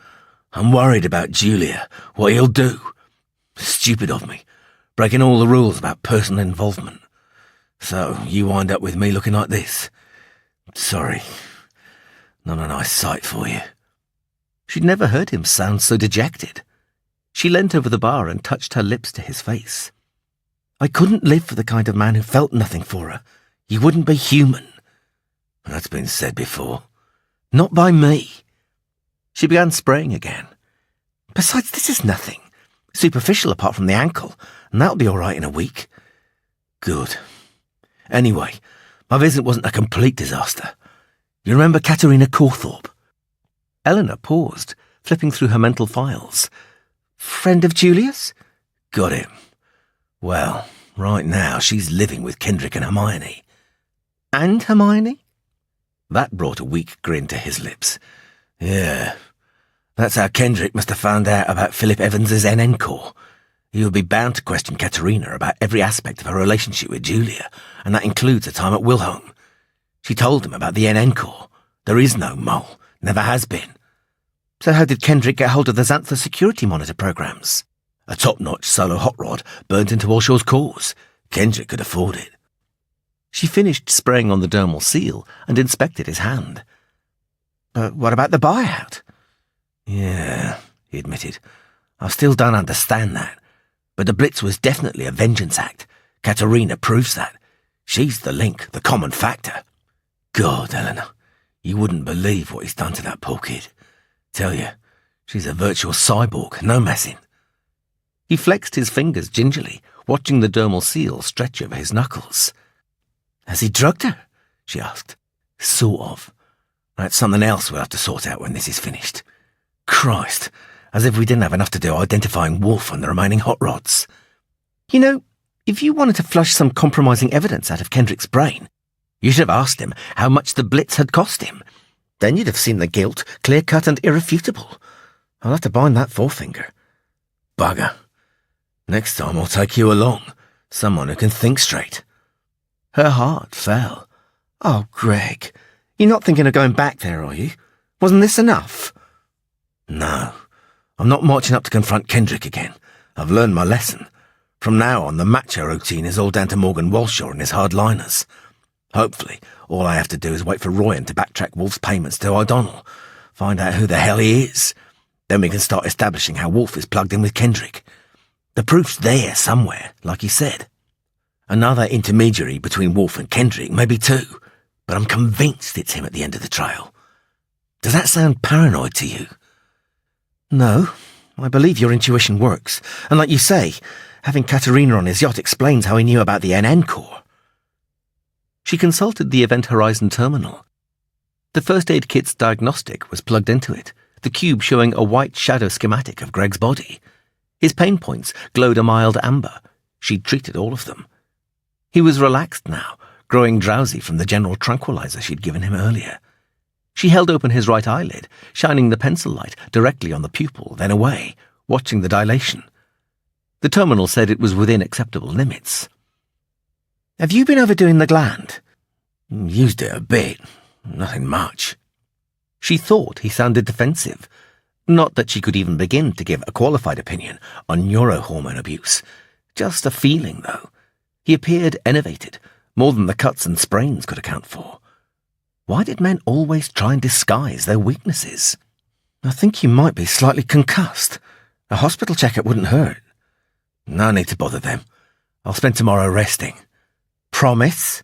I'm worried about Julia, what he'll do. Stupid of me, breaking all the rules about personal involvement. So you wind up with me looking like this. Sorry. Not a nice sight for you. She'd never heard him sound so dejected. She leant over the bar and touched her lips to his face. I couldn't live for the kind of man who felt nothing for her. He wouldn't be human. That's been said before. Not by me. She began spraying again. Besides, this is nothing. Superficial apart from the ankle, and that'll be all right in a week. Good. Anyway, my visit wasn't a complete disaster. You remember Katerina Cawthorpe? Eleanor paused, flipping through her mental files. Friend of Julia's? Got him. Well, right now she's living with Kendrick and Hermione. And Hermione? That brought a weak grin to his lips. Yeah. That's how Kendrick must have found out about Philip Evans's NN core. He would be bound to question Katerina about every aspect of her relationship with Julia, and that includes her time at Wilhelm. She told him about the NN core. There is no mole. Never has been. So how did Kendrick get hold of the Xantha security monitor programs? A top-notch solo hot rod burnt into Walshaw's cause. Kendrick could afford it. She finished spraying on the dermal seal and inspected his hand. But what about the buyout? Yeah, he admitted. I still don't understand that. But the Blitz was definitely a vengeance act. Katerina proves that. She's the link, the common factor. God, Eleanor, you wouldn't believe what he's done to that poor kid. Tell you, she's a virtual cyborg, no messing. He flexed his fingers gingerly, watching the dermal seal stretch over his knuckles. Has he drugged her? She asked. Sort of. That's something else we'll have to sort out when this is finished. Christ, as if we didn't have enough to do identifying Wolf and the remaining hot rods. You know, if you wanted to flush some compromising evidence out of Kendrick's brain, you should have asked him how much the Blitz had cost him. Then you'd have seen the guilt, clear-cut and irrefutable. I'll have to bind that forefinger. Bugger. Next time I'll take you along. Someone who can think straight. Her heart fell. Oh, Greg, you're not thinking of going back there, are you? Wasn't this enough? No. I'm not marching up to confront Kendrick again. I've learned my lesson. From now on, the macho routine is all down to Morgan Walshaw and his hardliners. Hopefully, all I have to do is wait for Royan to backtrack Wolf's payments to O'Donnell, find out who the hell he is. Then we can start establishing how Wolf is plugged in with Kendrick. The proof's there somewhere, like you said. Another intermediary between Wolf and Kendrick, maybe two, but I'm convinced it's him at the end of the trail. Does that sound paranoid to you? No, I believe your intuition works, and like you say, having Katerina on his yacht explains how he knew about the NN Corps. She consulted the Event Horizon terminal. The first aid kit's diagnostic was plugged into it, the cube showing a white shadow schematic of Greg's body. His pain points glowed a mild amber. She'd treated all of them. He was relaxed now, growing drowsy from the general tranquilizer she'd given him earlier. She held open his right eyelid, shining the pencil light directly on the pupil, then away, watching the dilation. The terminal said it was within acceptable limits. Have you been overdoing the gland? Used it a bit. Nothing much. She thought he sounded defensive. Not that she could even begin to give a qualified opinion on neurohormone abuse. Just a feeling, though. He appeared enervated, more than the cuts and sprains could account for. Why did men always try and disguise their weaknesses? I think you might be slightly concussed. A hospital checkup wouldn't hurt. No need to bother them. I'll spend tomorrow resting. Promise?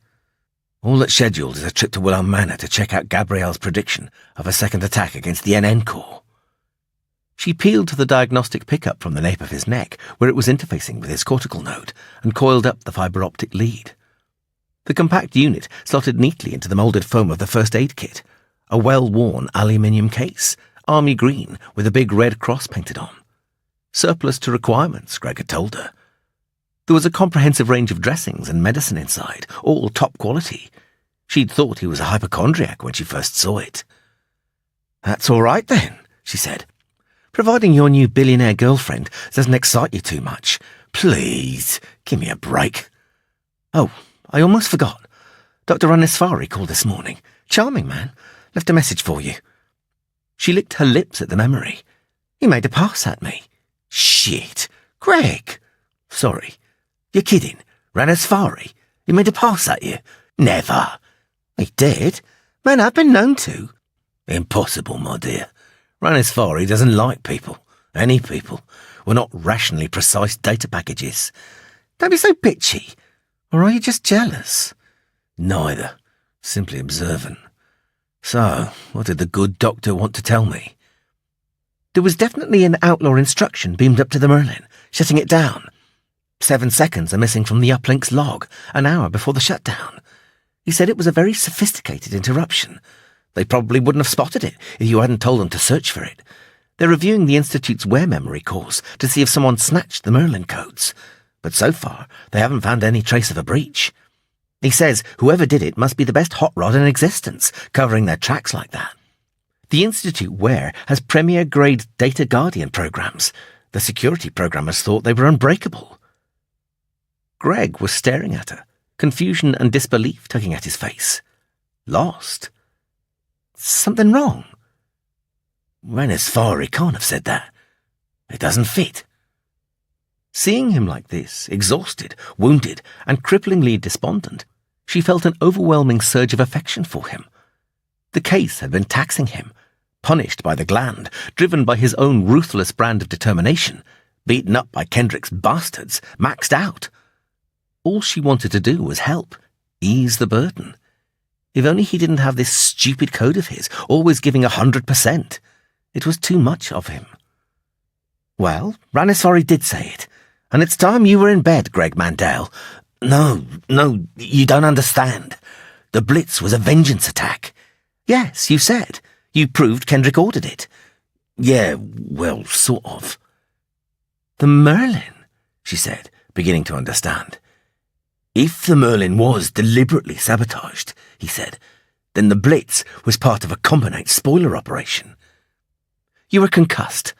All that's scheduled is a trip to Wilhelm Manor to check out Gabrielle's prediction of a second attack against the NN Corps. She peeled to the diagnostic pickup from the nape of his neck, where it was interfacing with his cortical node, and coiled up the fibre optic lead. The compact unit slotted neatly into the moulded foam of the first aid kit, a well-worn aluminium case, army green with a big red cross painted on. Surplus to requirements, Greg had told her. There was a comprehensive range of dressings and medicine inside, all top quality. She'd thought he was a hypochondriac when she first saw it. That's all right then, she said. Providing your new billionaire girlfriend doesn't excite you too much. Please, give me a break. Oh, I almost forgot. Dr. Anisfari called this morning. Charming man. Left a message for you. She licked her lips at the memory. He made a pass at me. Shit. Greg. Sorry. You're kidding. Anisfari. He made a pass at you. Never. He did. Man, I've been known to. Impossible, my dear. Anisfari doesn't like people. Any people. We're not rationally precise data packages. Don't be so bitchy. Or are you just jealous? Neither. Simply observant. So, what did the good doctor want to tell me? There was definitely an outlaw instruction beamed up to the Merlin, shutting it down. 7 seconds are missing from the uplink's log, an hour before the shutdown. He said it was a very sophisticated interruption. They probably wouldn't have spotted it if you hadn't told them to search for it. They're reviewing the Institute's wear memory cores to see if someone snatched the Merlin codes. But so far, they haven't found any trace of a breach. He says whoever did it must be the best hot rod in existence, covering their tracks like that. The Institute Wear has premier-grade Data Guardian programs. The security programmers thought they were unbreakable. Greg was staring at her, confusion and disbelief tugging at his face. Lost. Something wrong? Anisfari can't have said that. It doesn't fit. Seeing him like this, exhausted, wounded, and cripplingly despondent, she felt an overwhelming surge of affection for him. The case had been taxing him, punished by the gland, driven by his own ruthless brand of determination, beaten up by Kendrick's bastards, maxed out. All she wanted to do was help, ease the burden. If only he didn't have this stupid code of his, always giving 100%. It was too much of him. Well, Anisfari did say it, and it's time you were in bed, Greg Mandel. No, you don't understand. The Blitz was a vengeance attack. Yes, you said. You proved Kendrick ordered it. Yeah, well, sort of. The Merlin, she said, beginning to understand. If the Merlin was deliberately sabotaged, he said, Then the Blitz was part of a combinate spoiler operation. You were concussed.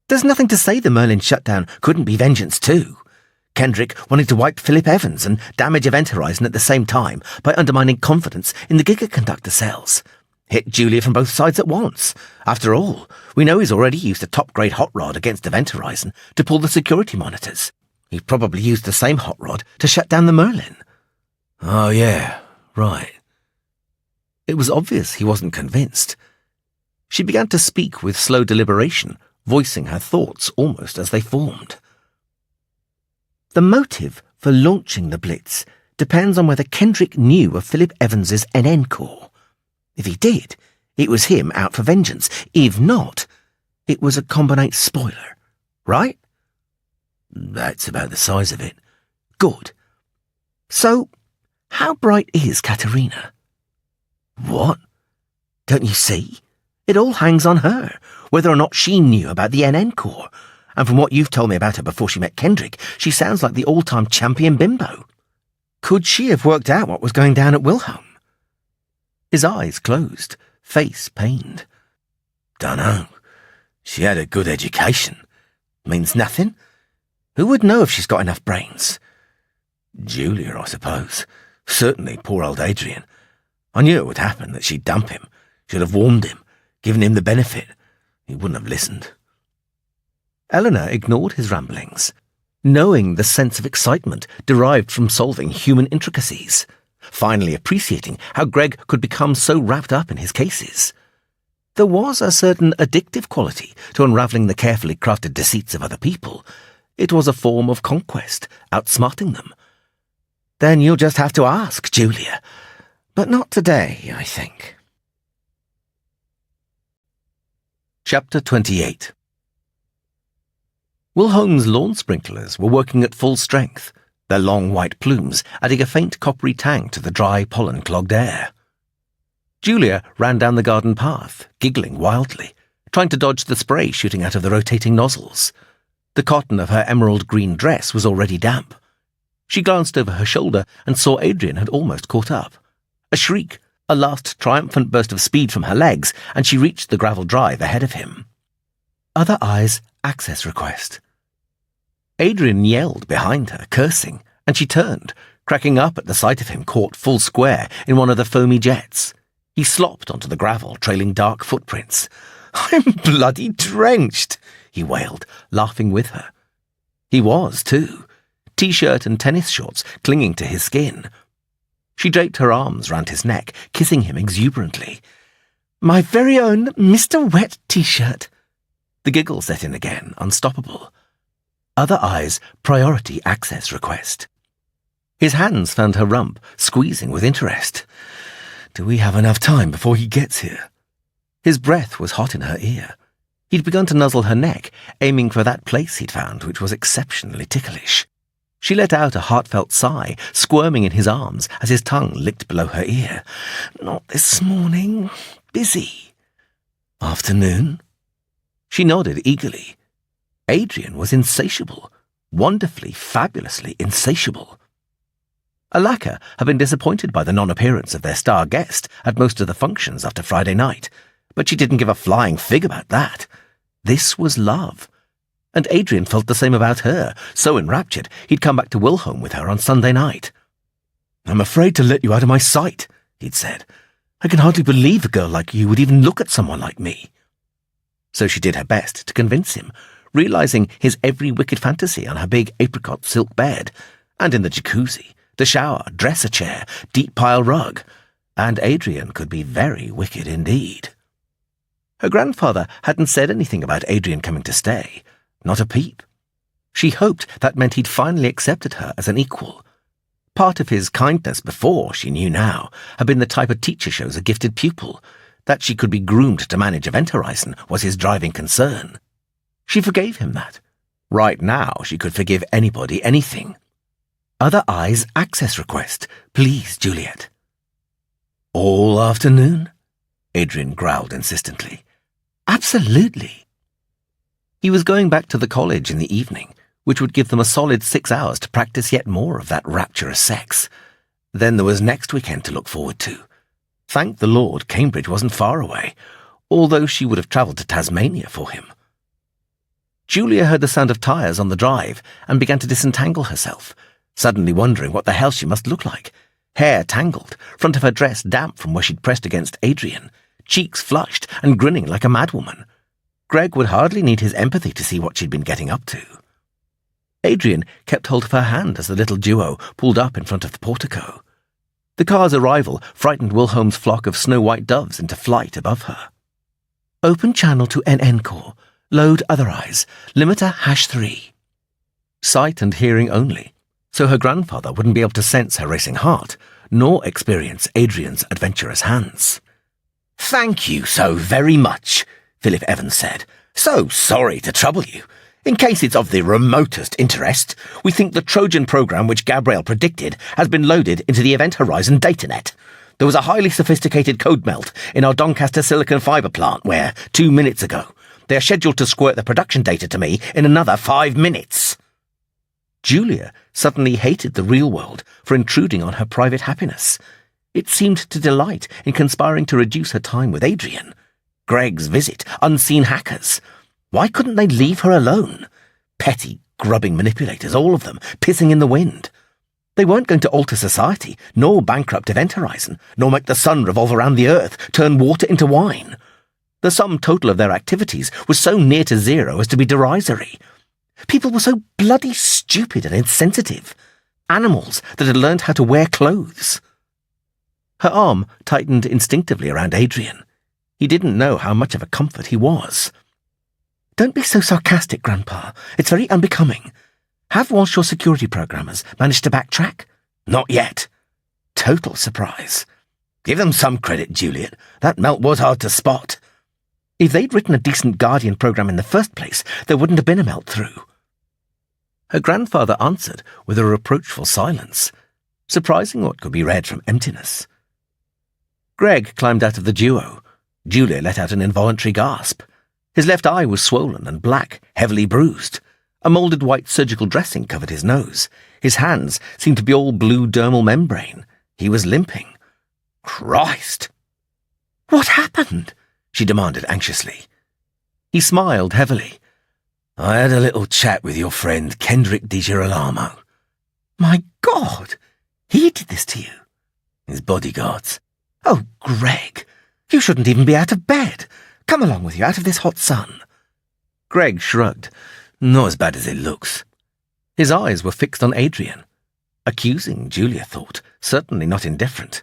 There's nothing to say the Merlin shutdown couldn't be vengeance too. Kendrick wanted to wipe Philip Evans and damage Event Horizon at the same time by undermining confidence in the gigaconductor cells. Hit Julia from both sides at once. After all, we know he's already used a top-grade hot rod against Event Horizon to pull the security monitors. He probably used the same hot rod to shut down the Merlin. Oh yeah, right. It was obvious he wasn't convinced. She began to speak with slow deliberation, voicing her thoughts almost as they formed. The motive for launching the Blitz depends on whether Kendrick knew of Philip Evans's NN core. If he did, it was him out for vengeance. If not, it was a combinate spoiler, right? That's about the size of it. Good. So, how bright is Katerina? What? Don't you see? It all hangs on her, whether or not she knew about the NN core. And from what you've told me about her before she met Kendrick, she sounds like the all-time champion bimbo. Could she have worked out what was going down at Wilhelm? His eyes closed, face pained. Dunno. She had a good education. Means nothing? Who would know if she's got enough brains? Julia, I suppose. Certainly poor old Adrian. I knew it would happen, that she'd dump him. Should have warned him, given him the benefit. He wouldn't have listened. Eleanor ignored his ramblings, knowing the sense of excitement derived from solving human intricacies, finally appreciating how Greg could become so wrapped up in his cases. There was a certain addictive quality to unravelling the carefully crafted deceits of other people. It was a form of conquest, outsmarting them. Then you'll just have to ask, Julia. But not today, I think. Chapter 28. Wilhelm's lawn sprinklers were working at full strength, their long white plumes adding a faint coppery tang to the dry, pollen-clogged air. Julia ran down the garden path, giggling wildly, trying to dodge the spray shooting out of the rotating nozzles. The cotton of her emerald green dress was already damp. She glanced over her shoulder and saw Adrian had almost caught up. A shriek, a last triumphant burst of speed from her legs, and she reached the gravel drive ahead of him. Other eyes, access request. Adrian yelled behind her, cursing, and she turned, cracking up at the sight of him caught full square in one of the foamy jets. He slopped onto the gravel, trailing dark footprints. "I'm bloody drenched," he wailed, laughing with her. He was, too, t-shirt and tennis shorts clinging to his skin. She draped her arms round his neck, kissing him exuberantly. "My very own Mr. Wet t-shirt." The giggle set in again, unstoppable. Other eyes, priority access request. His hands found her rump, squeezing with interest. Do we have enough time before he gets here? His breath was hot in her ear. He'd begun to nuzzle her neck, aiming for that place he'd found, which was exceptionally ticklish. She let out a heartfelt sigh, squirming in his arms as his tongue licked below her ear. "Not this morning. Busy." "Afternoon?" She nodded eagerly. Adrian was insatiable, wonderfully, fabulously insatiable. Alaka had been disappointed by the non-appearance of their star guest at most of the functions after Friday night, but she didn't give a flying fig about that. This was love. And Adrian felt the same about her, so enraptured he'd come back to Wilhelm with her on Sunday night. "I'm afraid to let you out of my sight," he'd said. "I can hardly believe a girl like you would even look at someone like me." So she did her best to convince him, realizing his every wicked fantasy on her big apricot silk bed, and in the jacuzzi, the shower, dresser chair, deep pile rug, and Adrian could be very wicked indeed. Her grandfather hadn't said anything about Adrian coming to stay, not a peep. She hoped that meant he'd finally accepted her as an equal. Part of his kindness before, she knew now, had been the type a teacher shows a gifted pupil. That she could be groomed to manage Event Horizon was his driving concern. She forgave him that. Right now, she could forgive anybody anything. Other eyes access request. Please, Juliet. "All afternoon?" Adrian growled insistently. "Absolutely." He was going back to the college in the evening, which would give them a solid 6 hours to practice yet more of that rapturous sex. Then there was next weekend to look forward to. Thank the Lord Cambridge wasn't far away, although she would have travelled to Tasmania for him. Julia heard the sound of tyres on the drive and began to disentangle herself, suddenly wondering what the hell she must look like. Hair tangled, front of her dress damp from where she'd pressed against Adrian, cheeks flushed and grinning like a madwoman. Greg would hardly need his empathy to see what she'd been getting up to. Adrian kept hold of her hand as the little duo pulled up in front of the portico. The car's arrival frightened Wilhelm's flock of snow-white doves into flight above her. Open channel to NN core. Load other eyes. Limiter #3. Sight and hearing only, so her grandfather wouldn't be able to sense her racing heart, nor experience Adrian's adventurous hands. "Thank you so very much," Philip Evans said. "So sorry to trouble you. In case it's of the remotest interest, we think the Trojan program which Gabriel predicted has been loaded into the Event Horizon datanet. There was a highly sophisticated code melt in our Doncaster silicon fibre plant where, 2 minutes ago, they are scheduled to squirt the production data to me in another 5 minutes. Julia suddenly hated the real world for intruding on her private happiness. It seemed to delight in conspiring to reduce her time with Adrian. Greg's visit, unseen hackers. Why couldn't they leave her alone? Petty, grubbing manipulators, all of them, pissing in the wind. They weren't going to alter society, nor bankrupt Event Horizon, nor make the sun revolve around the earth, turn water into wine. The sum total of their activities was so near to zero as to be derisory. People were so bloody stupid and insensitive. Animals that had learned how to wear clothes. Her arm tightened instinctively around Adrian. He didn't know how much of a comfort he was. Don't be so sarcastic, Grandpa. It's very unbecoming. Have Walshaw security programmers managed to backtrack? Not yet. Total surprise. Give them some credit, Juliet. That melt was hard to spot. If they'd written a decent Guardian program in the first place, there wouldn't have been a melt-through. Her grandfather answered with a reproachful silence, surprising what could be read from emptiness. Greg climbed out of the duo. Julia let out an involuntary gasp. His left eye was swollen and black, heavily bruised. A moulded white surgical dressing covered his nose. His hands seemed to be all blue dermal membrane. He was limping. Christ! What happened? She demanded anxiously. He smiled heavily. I had a little chat with your friend Kendrick Di Girolamo. My God! He did this to you? His bodyguards. Oh, Greg, you shouldn't even be out of bed. Come along with you out of this hot sun. Greg shrugged. Not as bad as it looks. His eyes were fixed on Adrian. Accusing, Julia thought, certainly not indifferent.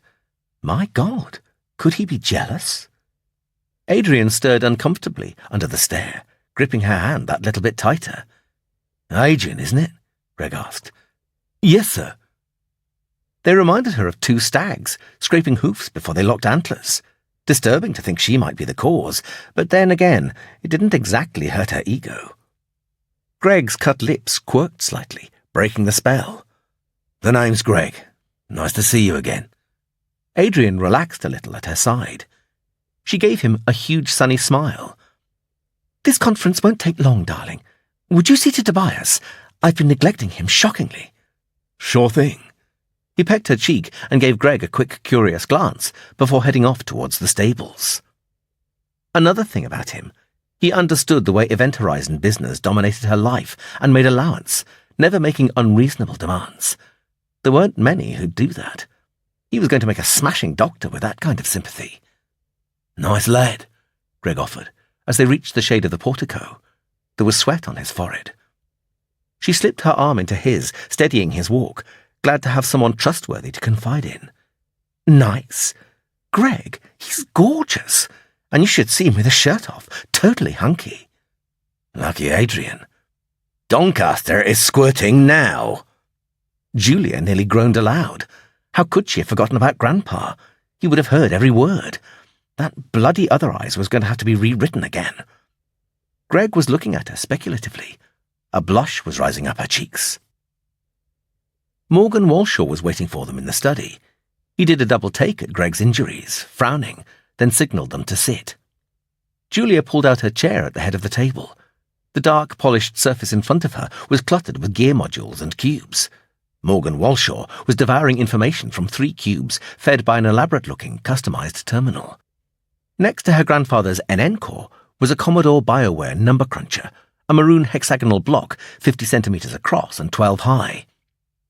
My God, could he be jealous? Adrian stirred uncomfortably under the stare, gripping her hand that little bit tighter. Adrian, isn't it? Greg asked. Yes, sir. They reminded her of 2 stags, scraping hoofs before they locked antlers. Disturbing to think she might be the cause, but then again, it didn't exactly hurt her ego. Greg's cut lips quirked slightly, breaking the spell. The name's Greg. Nice to see you again. Adrian relaxed a little at her side. She gave him a huge sunny smile. This conference won't take long, darling. Would you see to Tobias? I've been neglecting him shockingly. Sure thing. He pecked her cheek and gave Greg a quick, curious glance before heading off towards the stables. Another thing about him, he understood the way Event Horizon business dominated her life and made allowance, never making unreasonable demands. There weren't many who'd do that. He was going to make a smashing doctor with that kind of sympathy. Nice lad, Greg offered, as they reached the shade of the portico. There was sweat on his forehead. She slipped her arm into his, steadying his walk, glad to have someone trustworthy to confide in. Nice. Greg, he's gorgeous. And you should see him with his shirt off, totally hunky. Lucky Adrian. Doncaster is squirting now. Julia nearly groaned aloud. How could she have forgotten about Grandpa? He would have heard every word. That bloody Other Eyes was going to have to be rewritten again. Greg was looking at her speculatively. A blush was rising up her cheeks. Morgan Walshaw was waiting for them in the study. He did a double take at Greg's injuries, frowning, then signalled them to sit. Julia pulled out her chair at the head of the table. The dark, polished surface in front of her was cluttered with gear modules and cubes. Morgan Walshaw was devouring information from 3 cubes fed by an elaborate-looking, customised terminal. Next to her grandfather's NN core was a Commodore BioWare number cruncher, a maroon hexagonal block 50 centimetres across and 12 high.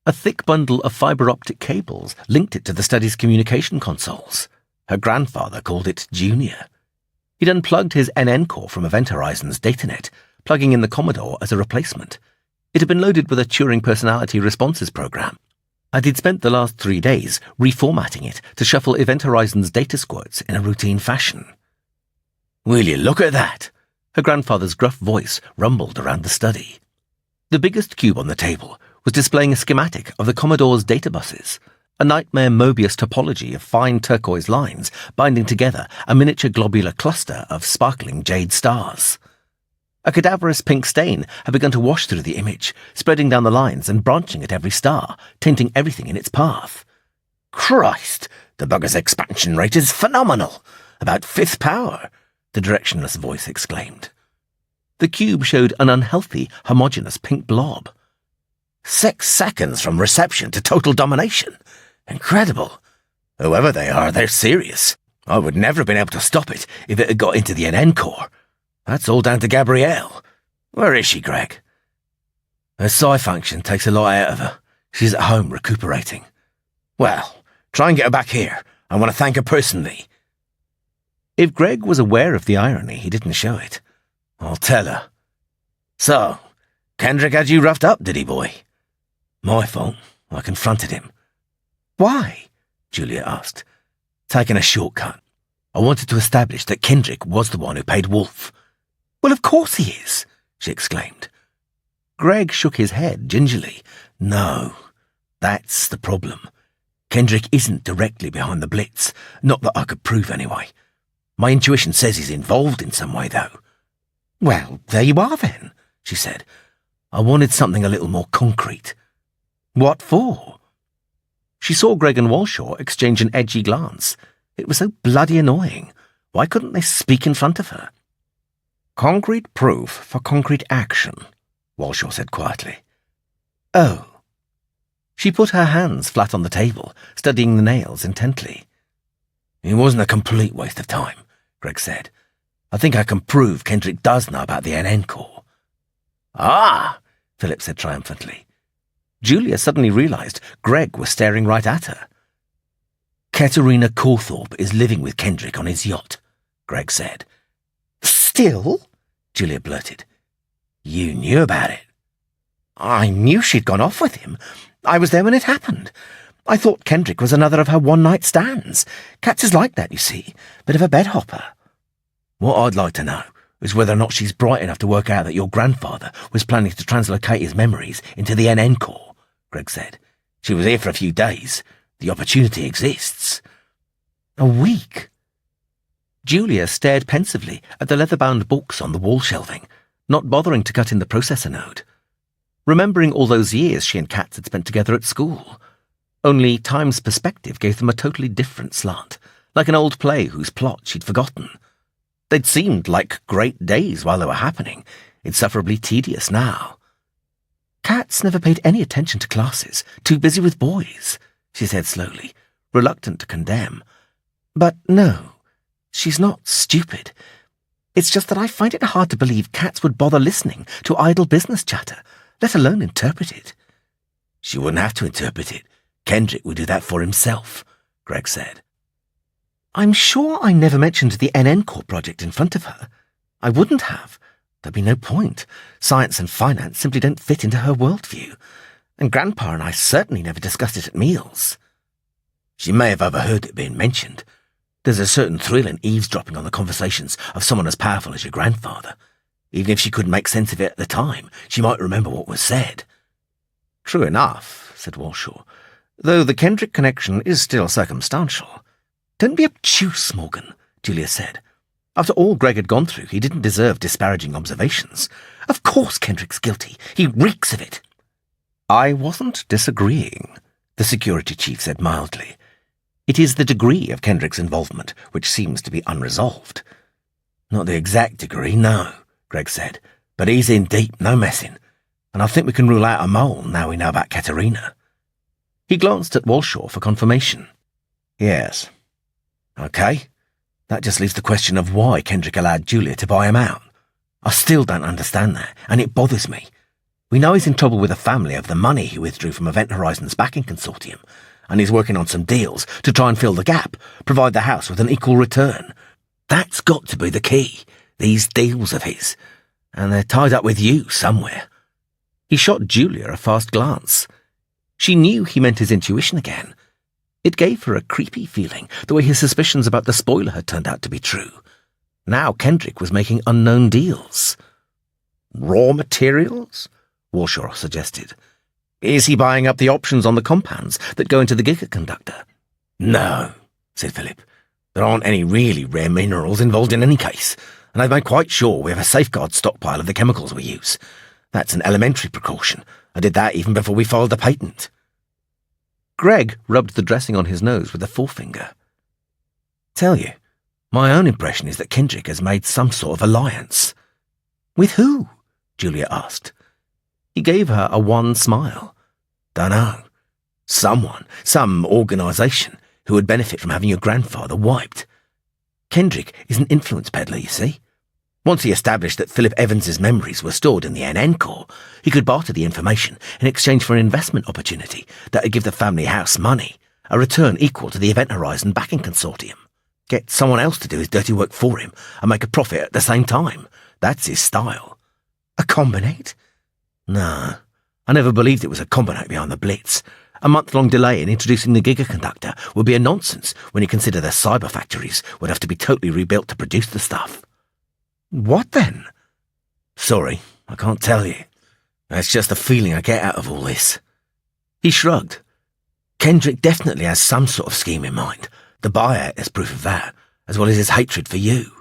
A thick bundle of fibre-optic cables linked it to the study's communication consoles. Her grandfather called it Junior. He'd unplugged his NN core from Event Horizon's datanet, plugging in the Commodore as a replacement. It had been loaded with a Turing Personality Responses program, and he'd spent the last 3 days reformatting it to shuffle Event Horizon's data squirts in a routine fashion. "Will you look at that?" Her grandfather's gruff voice rumbled around the study. The biggest cube on the table was displaying a schematic of the Commodore's data buses, a nightmare Mobius topology of fine turquoise lines binding together a miniature globular cluster of sparkling jade stars. A cadaverous pink stain had begun to wash through the image, spreading down the lines and branching at every star, tainting everything in its path. "Christ, the bugger's expansion rate is phenomenal! About 5th power!" the directionless voice exclaimed. The cube showed an unhealthy, homogeneous pink blob. 6 seconds from reception to total domination. Incredible. Whoever they are, they're serious. I would never have been able to stop it if it had got into the NN core. That's all down to Gabrielle. Where is she, Greg? Her psi function takes a lot out of her. She's at home recuperating. Well, try and get her back here. I want to thank her personally. If Greg was aware of the irony, he didn't show it. I'll tell her. So, Kendrick had you roughed up, did he, boy? My fault. I confronted him. Why? Julia asked. Taking a shortcut. I wanted to establish that Kendrick was the one who paid Wolf. Well, of course he is, she exclaimed. Greg shook his head gingerly. No, that's the problem. Kendrick isn't directly behind the blitz. Not that I could prove anyway. My intuition says he's involved in some way, though. Well, there you are then, she said. I wanted something a little more concrete. What for? She saw Greg and Walshaw exchange an edgy glance. It was so bloody annoying. Why couldn't they speak in front of her? Concrete proof for concrete action, Walshaw said quietly. Oh. She put her hands flat on the table, studying the nails intently. It wasn't a complete waste of time, Greg said. I think I can prove Kendrick does know about the NN core. Ah, Philip said triumphantly. Julia suddenly realised Greg was staring right at her. Katerina Cawthorpe is living with Kendrick on his yacht, Greg said. Still? Julia blurted. You knew about it. I knew she'd gone off with him. I was there when it happened. I thought Kendrick was another of her one-night stands. Katz is like that, you see. Bit of a bedhopper. What I'd like to know is whether or not she's bright enough to work out that your grandfather was planning to translocate his memories into the NN core, Greg said. She was here for a few days. The opportunity exists. A week? Julia stared pensively at the leather-bound books on the wall shelving, not bothering to cut in the processor node. Remembering all those years she and Katz had spent together at school. Only time's perspective gave them a totally different slant, like an old play whose plot she'd forgotten. They'd seemed like great days while they were happening, insufferably tedious now. Katz never paid any attention to classes, too busy with boys, she said slowly, reluctant to condemn. But no, she's not stupid. It's just that I find it hard to believe Katz would bother listening to idle business chatter, let alone interpret it. She wouldn't have to interpret it. Kendrick would do that for himself, Greg said. I'm sure I never mentioned the NN Core project in front of her. I wouldn't have. There'd be no point. Science and finance simply don't fit into her worldview. And Grandpa and I certainly never discussed it at meals. She may have overheard it being mentioned. There's a certain thrill in eavesdropping on the conversations of someone as powerful as your grandfather. Even if she couldn't make sense of it at the time, she might remember what was said. True enough, said Walshaw, though the Kendrick connection is still circumstantial. Don't be obtuse, Morgan, Julia said. After all Greg had gone through, he didn't deserve disparaging observations. Of course Kendrick's guilty. He reeks of it. I wasn't disagreeing, the security chief said mildly. It is the degree of Kendrick's involvement which seems to be unresolved. Not the exact degree, no, Greg said, but he's in deep, no messing. And I think we can rule out a mole now we know about Katerina. He glanced at Walshaw for confirmation. Yes. OK. That just leaves the question of why Kendrick allowed Julia to buy him out. I still don't understand that, and it bothers me. We know he's in trouble with the family over the money he withdrew from Event Horizon's backing consortium, and he's working on some deals to try and fill the gap, provide the house with an equal return. That's got to be the key, these deals of his. And they're tied up with you somewhere. He shot Julia a fast glance. She knew he meant his intuition again. It gave her a creepy feeling, the way his suspicions about the spoiler had turned out to be true. Now Kendrick was making unknown deals. Raw materials? Walshaw suggested. Is he buying up the options on the compounds that go into the gigaconductor? No, said Philip. There aren't any really rare minerals involved in any case, and I've made quite sure we have a safeguard stockpile of the chemicals we use. That's an elementary precaution. I did that even before we filed the patent. Greg rubbed the dressing on his nose with a forefinger. Tell you, my own impression is that Kendrick has made some sort of alliance. With who? Julia asked. He gave her a wan smile. Dunno. Someone, some organisation, who would benefit from having your grandfather wiped. Kendrick is an influence peddler, you see. Once he established that Philip Evans's memories were stored in the NN core, he could barter the information in exchange for an investment opportunity that would give the family house money, a return equal to the Event Horizon backing consortium. Get someone else to do his dirty work for him and make a profit at the same time. That's his style. A combinate? No, I never believed it was a combinate behind the Blitz. A month-long delay in introducing the gigaconductor would be a nonsense when you consider the cyber factories would have to be totally rebuilt to produce the stuff. What then? Sorry, I can't tell you. That's just the feeling I get out of all this. He shrugged. Kendrick definitely has some sort of scheme in mind. The buyout is proof of that, as well as his hatred for you.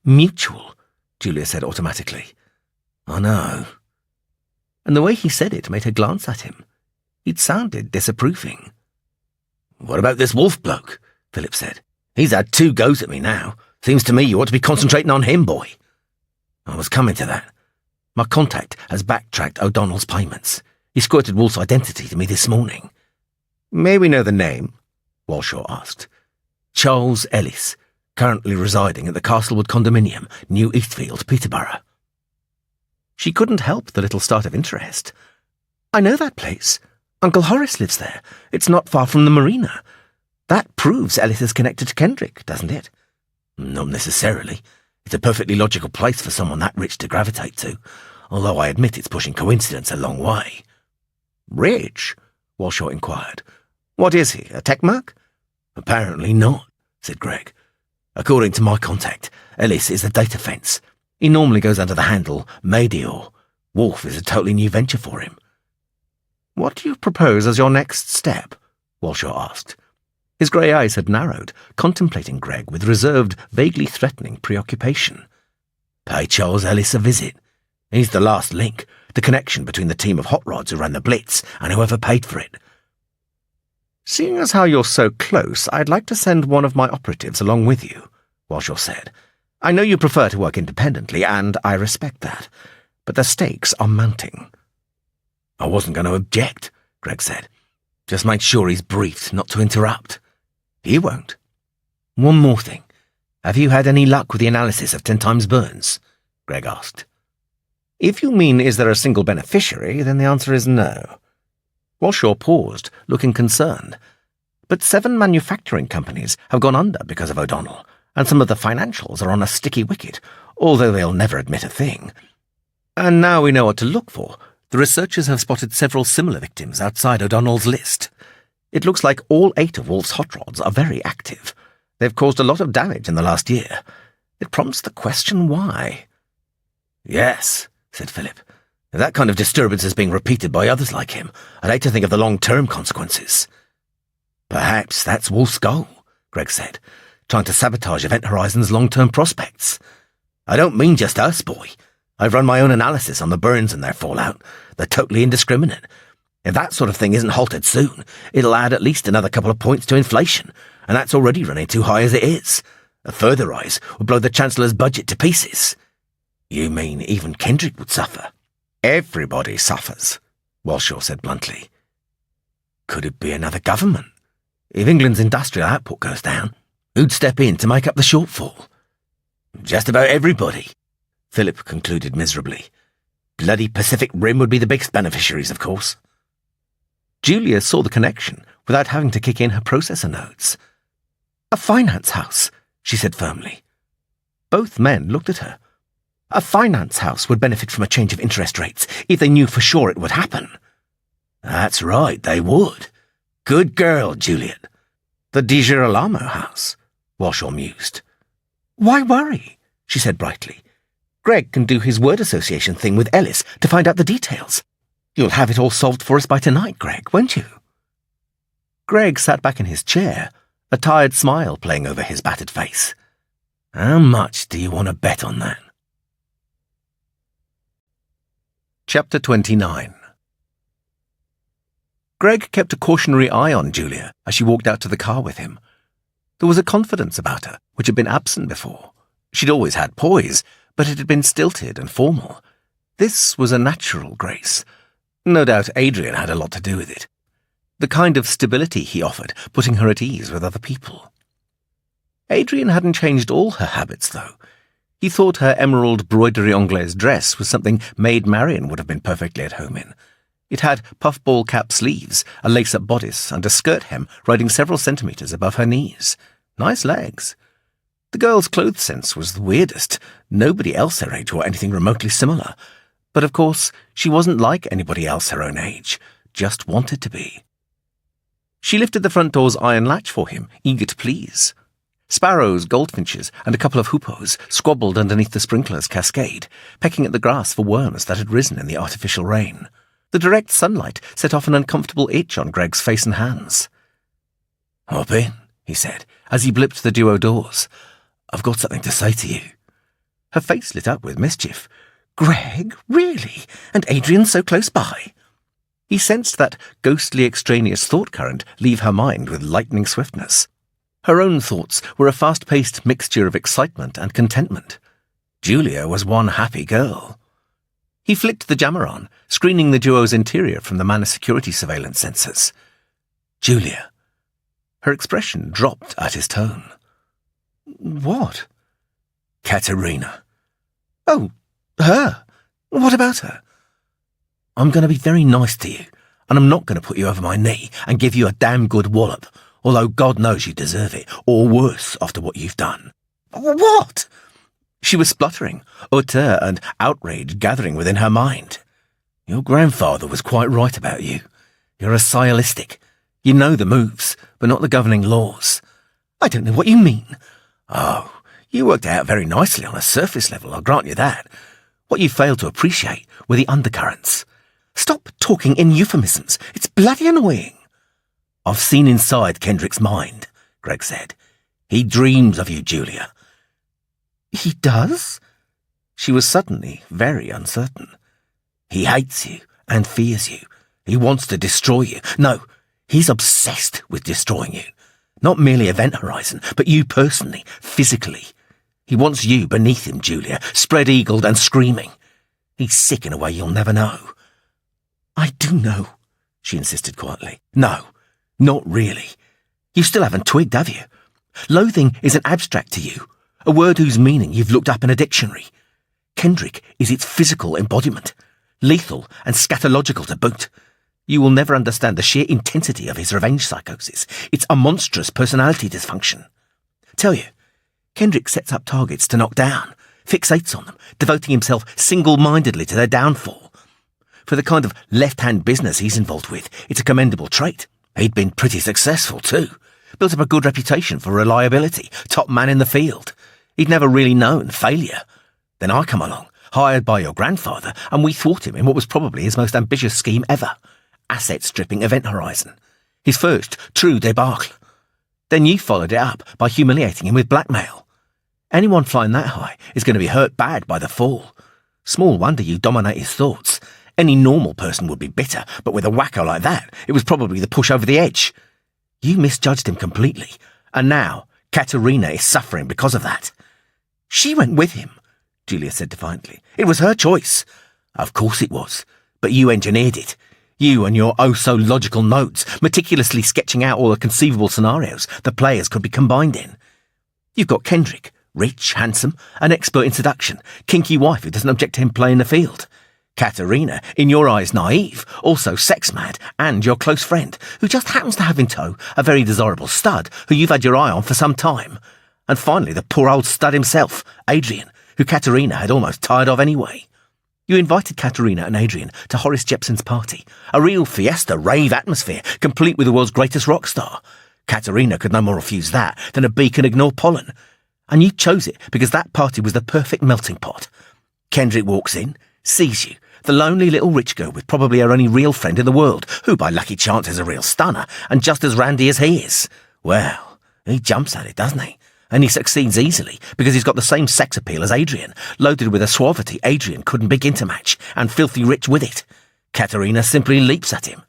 Mutual, Julia said automatically. I know. And the way he said it made her glance at him. He'd sounded disapproving. What about this Wolf bloke? Philip said. He's had 2 goes at me now. Seems to me you ought to be concentrating on him, boy. I was coming to that. My contact has backtracked O'Donnell's payments. He squirted Wolf's identity to me this morning. May we know the name? Walshaw asked. Charles Ellis, currently residing at the Castlewood condominium, New Eastfield, Peterborough. She couldn't help the little start of interest. I know that place. Uncle Horace lives there. It's not far from the marina. That proves Ellis is connected to Kendrick, doesn't it? Not necessarily. It's a perfectly logical place for someone that rich to gravitate to, although I admit it's pushing coincidence a long way. Rich? Walshaw inquired. What is he, a tech merc? Apparently not, said Greg. According to my contact, Ellis is a data fence. He normally goes under the handle Meteor. Wolf is a totally new venture for him. What do you propose as your next step? Walshaw asked. His grey eyes had narrowed, contemplating Greg with reserved, vaguely threatening preoccupation. Pay Charles Ellis a visit. He's the last link, the connection between the team of hot rods who ran the Blitz and whoever paid for it. Seeing as how you're so close, I'd like to send one of my operatives along with you, Walshaw said. I know you prefer to work independently, and I respect that, but the stakes are mounting. I wasn't going to object, Greg said. Just make sure he's briefed not to interrupt. He won't. One more thing. Have you had any luck with the analysis of 10 times burns? Greg asked. If you mean is there a single beneficiary, then the answer is no. Walshaw paused, looking concerned. But 7 manufacturing companies have gone under because of O'Donnell, and some of the financials are on a sticky wicket, although they'll never admit a thing. And now we know what to look for. The researchers have spotted several similar victims outside O'Donnell's list. It looks like all 8 of Wolf's hot rods are very active. They've caused a lot of damage in the last year. It prompts the question why. Yes, said Philip. If that kind of disturbance is being repeated by others like him, I'd hate to think of the long-term consequences. Perhaps that's Wolf's goal, Greg said, trying to sabotage Event Horizon's long-term prospects. I don't mean just us, boy. I've run my own analysis on the burns and their fallout. They're totally indiscriminate. If that sort of thing isn't halted soon, it'll add at least another couple of points to inflation, and that's already running too high as it is. A further rise would blow the Chancellor's budget to pieces. You mean even Kendrick would suffer? Everybody suffers, Walshaw said bluntly. Could it be another government? If England's industrial output goes down, who'd step in to make up the shortfall? Just about everybody, Philip concluded miserably. Bloody Pacific Rim would be the biggest beneficiaries, of course. Julia saw the connection without having to kick in her processor nodes. A finance house, she said firmly. Both men looked at her. A finance house would benefit from a change of interest rates if they knew for sure it would happen. That's right, they would. Good girl, Juliet. The Di Girolamo house, Walshaw mused. Why worry? She said brightly. Greg can do his word association thing with Ellis to find out the details. You'll have it all solved for us by tonight, Greg, won't you? Greg sat back in his chair, a tired smile playing over his battered face. How much do you want to bet on that? Chapter 29. Greg kept a cautionary eye on Julia as she walked out to the car with him. There was a confidence about her which had been absent before. She'd always had poise, but it had been stilted and formal. This was a natural grace. No doubt Adrian had a lot to do with it. The kind of stability he offered, putting her at ease with other people. Adrian hadn't changed all her habits, though. He thought her emerald broderie anglaise dress was something Maid Marian would have been perfectly at home in. It had puffball cap sleeves, a lace-up bodice, and a skirt hem riding several centimetres above her knees. Nice legs. The girl's clothes sense was the weirdest. Nobody else her age wore anything remotely similar. But of course, she wasn't like anybody else her own age, just wanted to be. She lifted the front door's iron latch for him, eager to please. Sparrows, goldfinches, and a couple of hoopoes squabbled underneath the sprinkler's cascade, pecking at the grass for worms that had risen in the artificial rain. The direct sunlight set off an uncomfortable itch on Greg's face and hands. "Hop in," he said, as he blipped the duo doors. "I've got something to say to you." Her face lit up with mischief. Greg, really? And Adrian so close by? He sensed that ghostly extraneous thought current leave her mind with lightning swiftness. Her own thoughts were a fast-paced mixture of excitement and contentment. Julia was one happy girl. He flicked the jammer on, screening the duo's interior from the manor security surveillance sensors. "Julia." Her expression dropped at his tone. "What?" "Katerina." "Oh, her? What about her?" "I'm going to be very nice to you, and I'm not going to put you over my knee and give you a damn good wallop, although God knows you deserve it, or worse after what you've done." "What?" She was spluttering, hauteur and outrage gathering within her mind. "Your grandfather was quite right about you. You're a sionistic. You know the moves, but not the governing laws." "I don't know what you mean." "Oh, you worked out very nicely on a surface level, I'll grant you that. What you failed to appreciate were the undercurrents." "Stop talking in euphemisms. It's bloody annoying." "I've seen inside Kendrick's mind," Greg said. "He dreams of you, Julia." "He does?" She was suddenly very uncertain. "He hates you and fears you. He wants to destroy you. No, he's obsessed with destroying you. Not merely Event Horizon, but you personally, physically. He wants you beneath him, Julia, spread-eagled and screaming. He's sick in a way you'll never know." "I do know," she insisted quietly. "No, not really. You still haven't twigged, have you? Loathing is an abstract to you, a word whose meaning you've looked up in a dictionary. Kendrick is its physical embodiment, lethal and scatological to boot. You will never understand the sheer intensity of his revenge psychosis. It's a monstrous personality dysfunction. Tell you, Kendrick sets up targets to knock down, fixates on them, devoting himself single-mindedly to their downfall. For the kind of left-hand business he's involved with, it's a commendable trait. He'd been pretty successful, too. Built up a good reputation for reliability, top man in the field. He'd never really known failure. Then I come along, hired by your grandfather, and we thwart him in what was probably his most ambitious scheme ever. Asset-stripping Event Horizon. His first true debacle. Then you followed it up by humiliating him with blackmail. Anyone flying that high is going to be hurt bad by the fall. Small wonder you dominate his thoughts. Any normal person would be bitter, but with a wacko like that, it was probably the push over the edge. You misjudged him completely, and now Katerina is suffering because of that." "She went with him," Julia said defiantly. "It was her choice." "Of course it was, but you engineered it. You and your oh-so-logical notes, meticulously sketching out all the conceivable scenarios the players could be combined in. You've got Kendrick, rich, handsome, an expert in seduction, kinky wife who doesn't object to him playing the field. Katerina, in your eyes naive, also sex-mad, and your close friend, who just happens to have in tow a very desirable stud who you've had your eye on for some time. And finally, the poor old stud himself, Adrian, who Katerina had almost tired of anyway. You invited Katerina and Adrian to Horace Jepson's party, a real fiesta rave atmosphere, complete with the world's greatest rock star. Katerina could no more refuse that than a bee can ignore pollen. And you chose it because that party was the perfect melting pot. Kendrick walks in, sees you, the lonely little rich girl with probably her only real friend in the world, who by lucky chance is a real stunner and just as randy as he is. Well, he jumps at it, doesn't he? And he succeeds easily because he's got the same sex appeal as Adrian, loaded with a suavity Adrian couldn't begin to match, and filthy rich with it. Katerina simply leaps at him.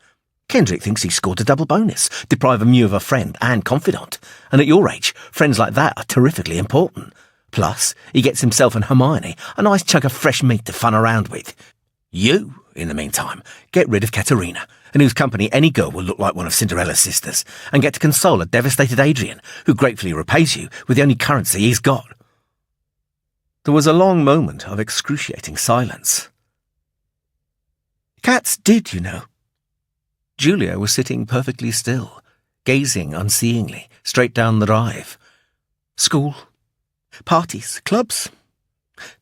Kendrick thinks he's scored a double bonus, depriving you of a friend and confidant. And at your age, friends like that are terrifically important. Plus, he gets himself and Hermione a nice chunk of fresh meat to fun around with. You, in the meantime, get rid of Katerina, in whose company any girl will look like one of Cinderella's sisters, and get to console a devastated Adrian, who gratefully repays you with the only currency he's got. There was a long moment of excruciating silence. Cats did, you know. Julia was sitting perfectly still, gazing unseeingly straight down the drive. School, parties, clubs.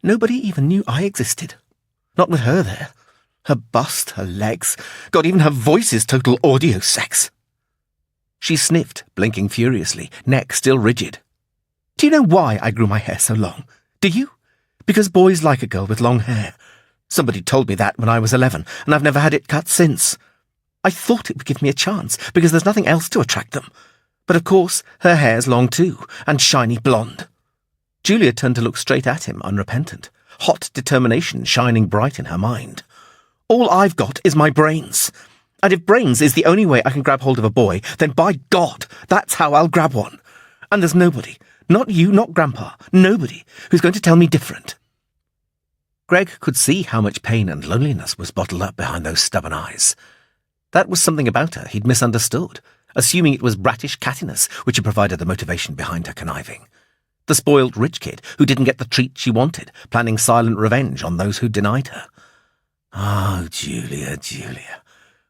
Nobody even knew I existed. Not with her there. Her bust, her legs, God, even her voice is total audio sex. She sniffed, blinking furiously, neck still rigid. Do you know why I grew my hair so long? Do you? Because boys like a girl with long hair. Somebody told me that when I was 11, and I've never had it cut since. I thought it would give me a chance, because there's nothing else to attract them. But of course, her hair's long too, and shiny blonde. Julia turned to look straight at him, unrepentant, hot determination shining bright in her mind. All I've got is my brains. And if brains is the only way I can grab hold of a boy, then by God, that's how I'll grab one. And there's nobody, not you, not Grandpa, nobody, who's going to tell me different. Greg could see how much pain and loneliness was bottled up behind those stubborn eyes. That was something about her he'd misunderstood, assuming it was bratish cattiness which had provided the motivation behind her conniving. The spoiled rich kid who didn't get the treat she wanted, planning silent revenge on those who denied her. Oh, Julia, Julia,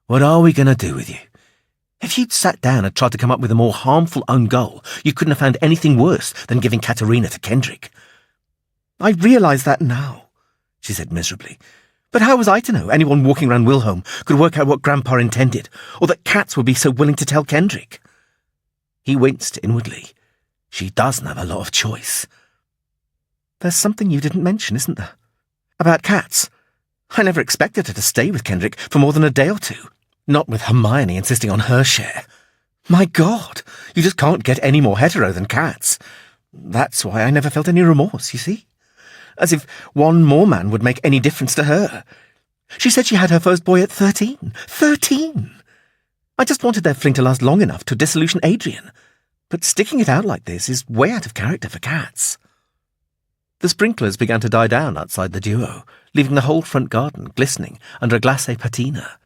what are we going to do with you? If you'd sat down and tried to come up with a more harmful own goal, you couldn't have found anything worse than giving Katerina to Kendrick. I realise that now, she said miserably. But how was I to know anyone walking round Wilholm could work out what Grandpa intended, or that cats would be so willing to tell Kendrick? He winced inwardly. She doesn't have a lot of choice. There's something you didn't mention, isn't there? About cats. I never expected her to stay with Kendrick for more than a day or two. Not with Hermione insisting on her share. My God, you just can't get any more hetero than cats. That's why I never felt any remorse, you see. As if one more man would make any difference to her. She said she had her first boy at 13. 13! I just wanted their fling to last long enough to disillusion Adrian. But sticking it out like this is way out of character for cats. The sprinklers began to die down outside the duo, leaving the whole front garden glistening under a glacé patina.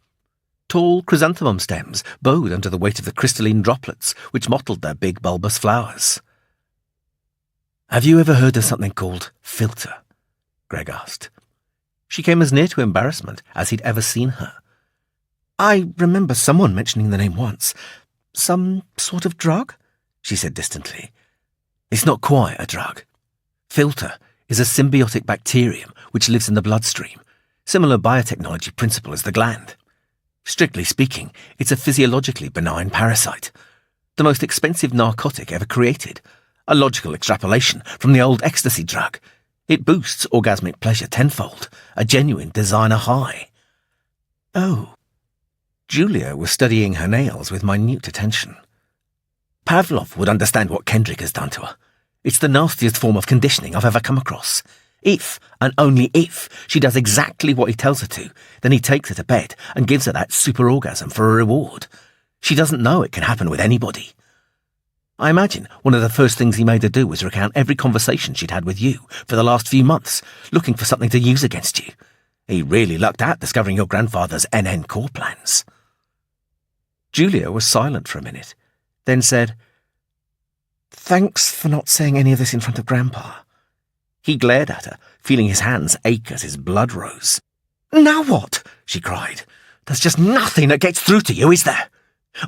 Tall chrysanthemum stems bowed under the weight of the crystalline droplets which mottled their big bulbous flowers. Have you ever heard of something called filter? Greg asked. She came as near to embarrassment as he'd ever seen her. I remember someone mentioning the name once. Some sort of drug? She said distantly. It's not quite a drug. Filter is a symbiotic bacterium which lives in the bloodstream, similar biotechnology principle as the gland. Strictly speaking, it's a physiologically benign parasite, the most expensive narcotic ever created, a logical extrapolation from the old ecstasy drug. It boosts orgasmic pleasure tenfold, a genuine designer high. Oh. Julia was studying her nails with minute attention. Pavlov would understand what Kendrick has done to her. It's the nastiest form of conditioning I've ever come across. If, and only if, she does exactly what he tells her to, then he takes her to bed and gives her that super orgasm for a reward. She doesn't know it can happen with anybody. I imagine one of the first things he made her do was recount every conversation she'd had with you for the last few months, looking for something to use against you. He really lucked out discovering your grandfather's NN core plans. Julia was silent for a minute, then said, "Thanks for not saying any of this in front of Grandpa." He glared at her, feeling his hands ache as his blood rose. "Now what?" she cried. "There's just nothing that gets through to you, is there?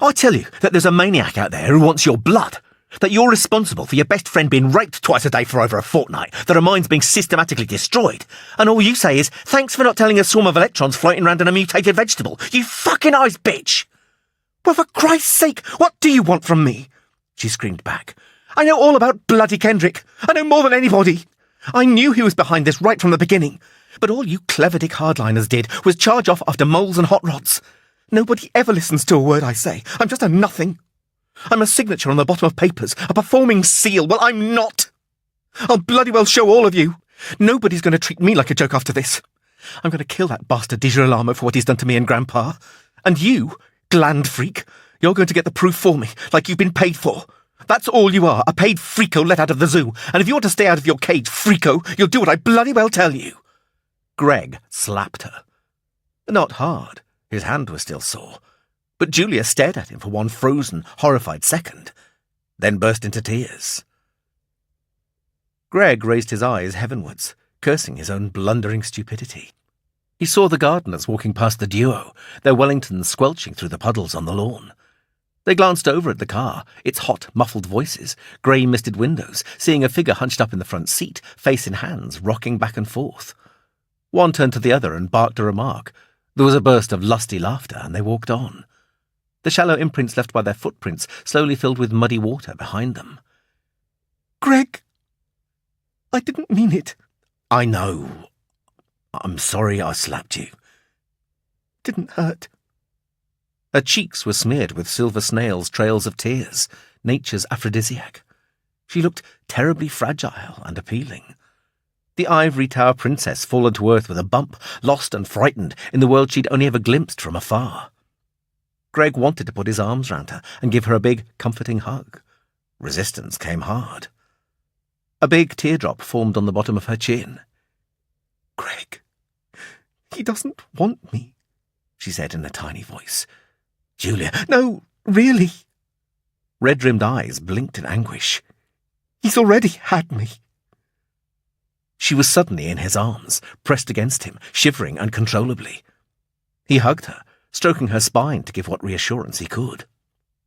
I tell you that there's a maniac out there who wants your blood, that you're responsible for your best friend being raped twice a day for over a fortnight, that her mind's being systematically destroyed, and all you say is, thanks for not telling a swarm of electrons floating around in a mutated vegetable, you fucking eyes bitch!" "Well, for Christ's sake, what do you want from me?" she screamed back. "I know all about bloody Kendrick. I know more than anybody. I knew he was behind this right from the beginning. But all you clever dick hardliners did was charge off after moles and hot rods. Nobody ever listens to a word I say. I'm just a nothing. I'm a signature on the bottom of papers, a performing seal. Well, I'm not. I'll bloody well show all of you. Nobody's going to treat me like a joke after this. I'm going to kill that bastard Di Girolamo for what he's done to me and Grandpa. And you, gland freak, you're going to get the proof for me, like you've been paid for. That's all you are, a paid freako let out of the zoo. And if you want to stay out of your cage, freako, you'll do what I bloody well tell you." Greg slapped her. Not hard. His hand was still sore. But Julia stared at him for one frozen, horrified second, then burst into tears. Greg raised his eyes heavenwards, cursing his own blundering stupidity. He saw the gardeners walking past the duo, their Wellingtons squelching through the puddles on the lawn. They glanced over at the car, its hot, muffled voices, grey misted windows, seeing a figure hunched up in the front seat, face in hands, rocking back and forth. One turned to the other and barked a remark. There was a burst of lusty laughter, and they walked on. The shallow imprints left by their footprints slowly filled with muddy water behind them. "Greg, I didn't mean it." "I know. I'm sorry I slapped you." "Didn't hurt." Her cheeks were smeared with silver snails' trails of tears, nature's aphrodisiac. She looked terribly fragile and appealing. The ivory tower princess fallen to earth with a bump, lost and frightened in the world she'd only ever glimpsed from afar. Greg wanted to put his arms round her and give her a big, comforting hug. Resistance came hard. A big teardrop formed on the bottom of her chin. "Greg, he doesn't want me," she said in a tiny voice. "Julia, "No, really." Red-rimmed eyes blinked in anguish. "He's already had me." She was suddenly in his arms, pressed against him, shivering uncontrollably. He hugged her, stroking her spine to give what reassurance he could,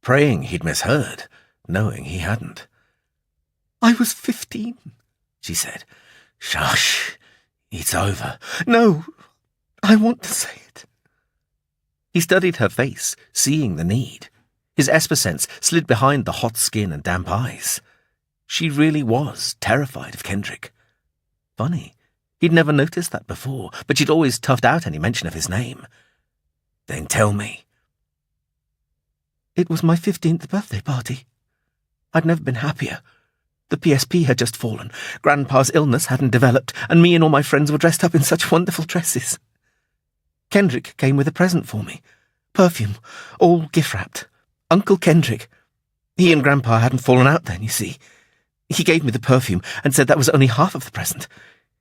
praying he'd misheard, knowing he hadn't. "I was 15, she said. "Shush, it's over." "No, I want to say it." He studied her face, seeing the need. His esper sense slid behind the hot skin and damp eyes. She really was terrified of Kendrick. Funny, he'd never noticed that before, but she'd always toughed out any mention of his name. "Then tell me." "It was my 15th birthday party. I'd never been happier. The PSP had just fallen, Grandpa's illness hadn't developed, and me and all my friends were dressed up in such wonderful dresses. Kendrick came with a present for me. Perfume, all gift-wrapped. Uncle Kendrick. He and Grandpa hadn't fallen out then, you see. He gave me the perfume and said that was only half of the present.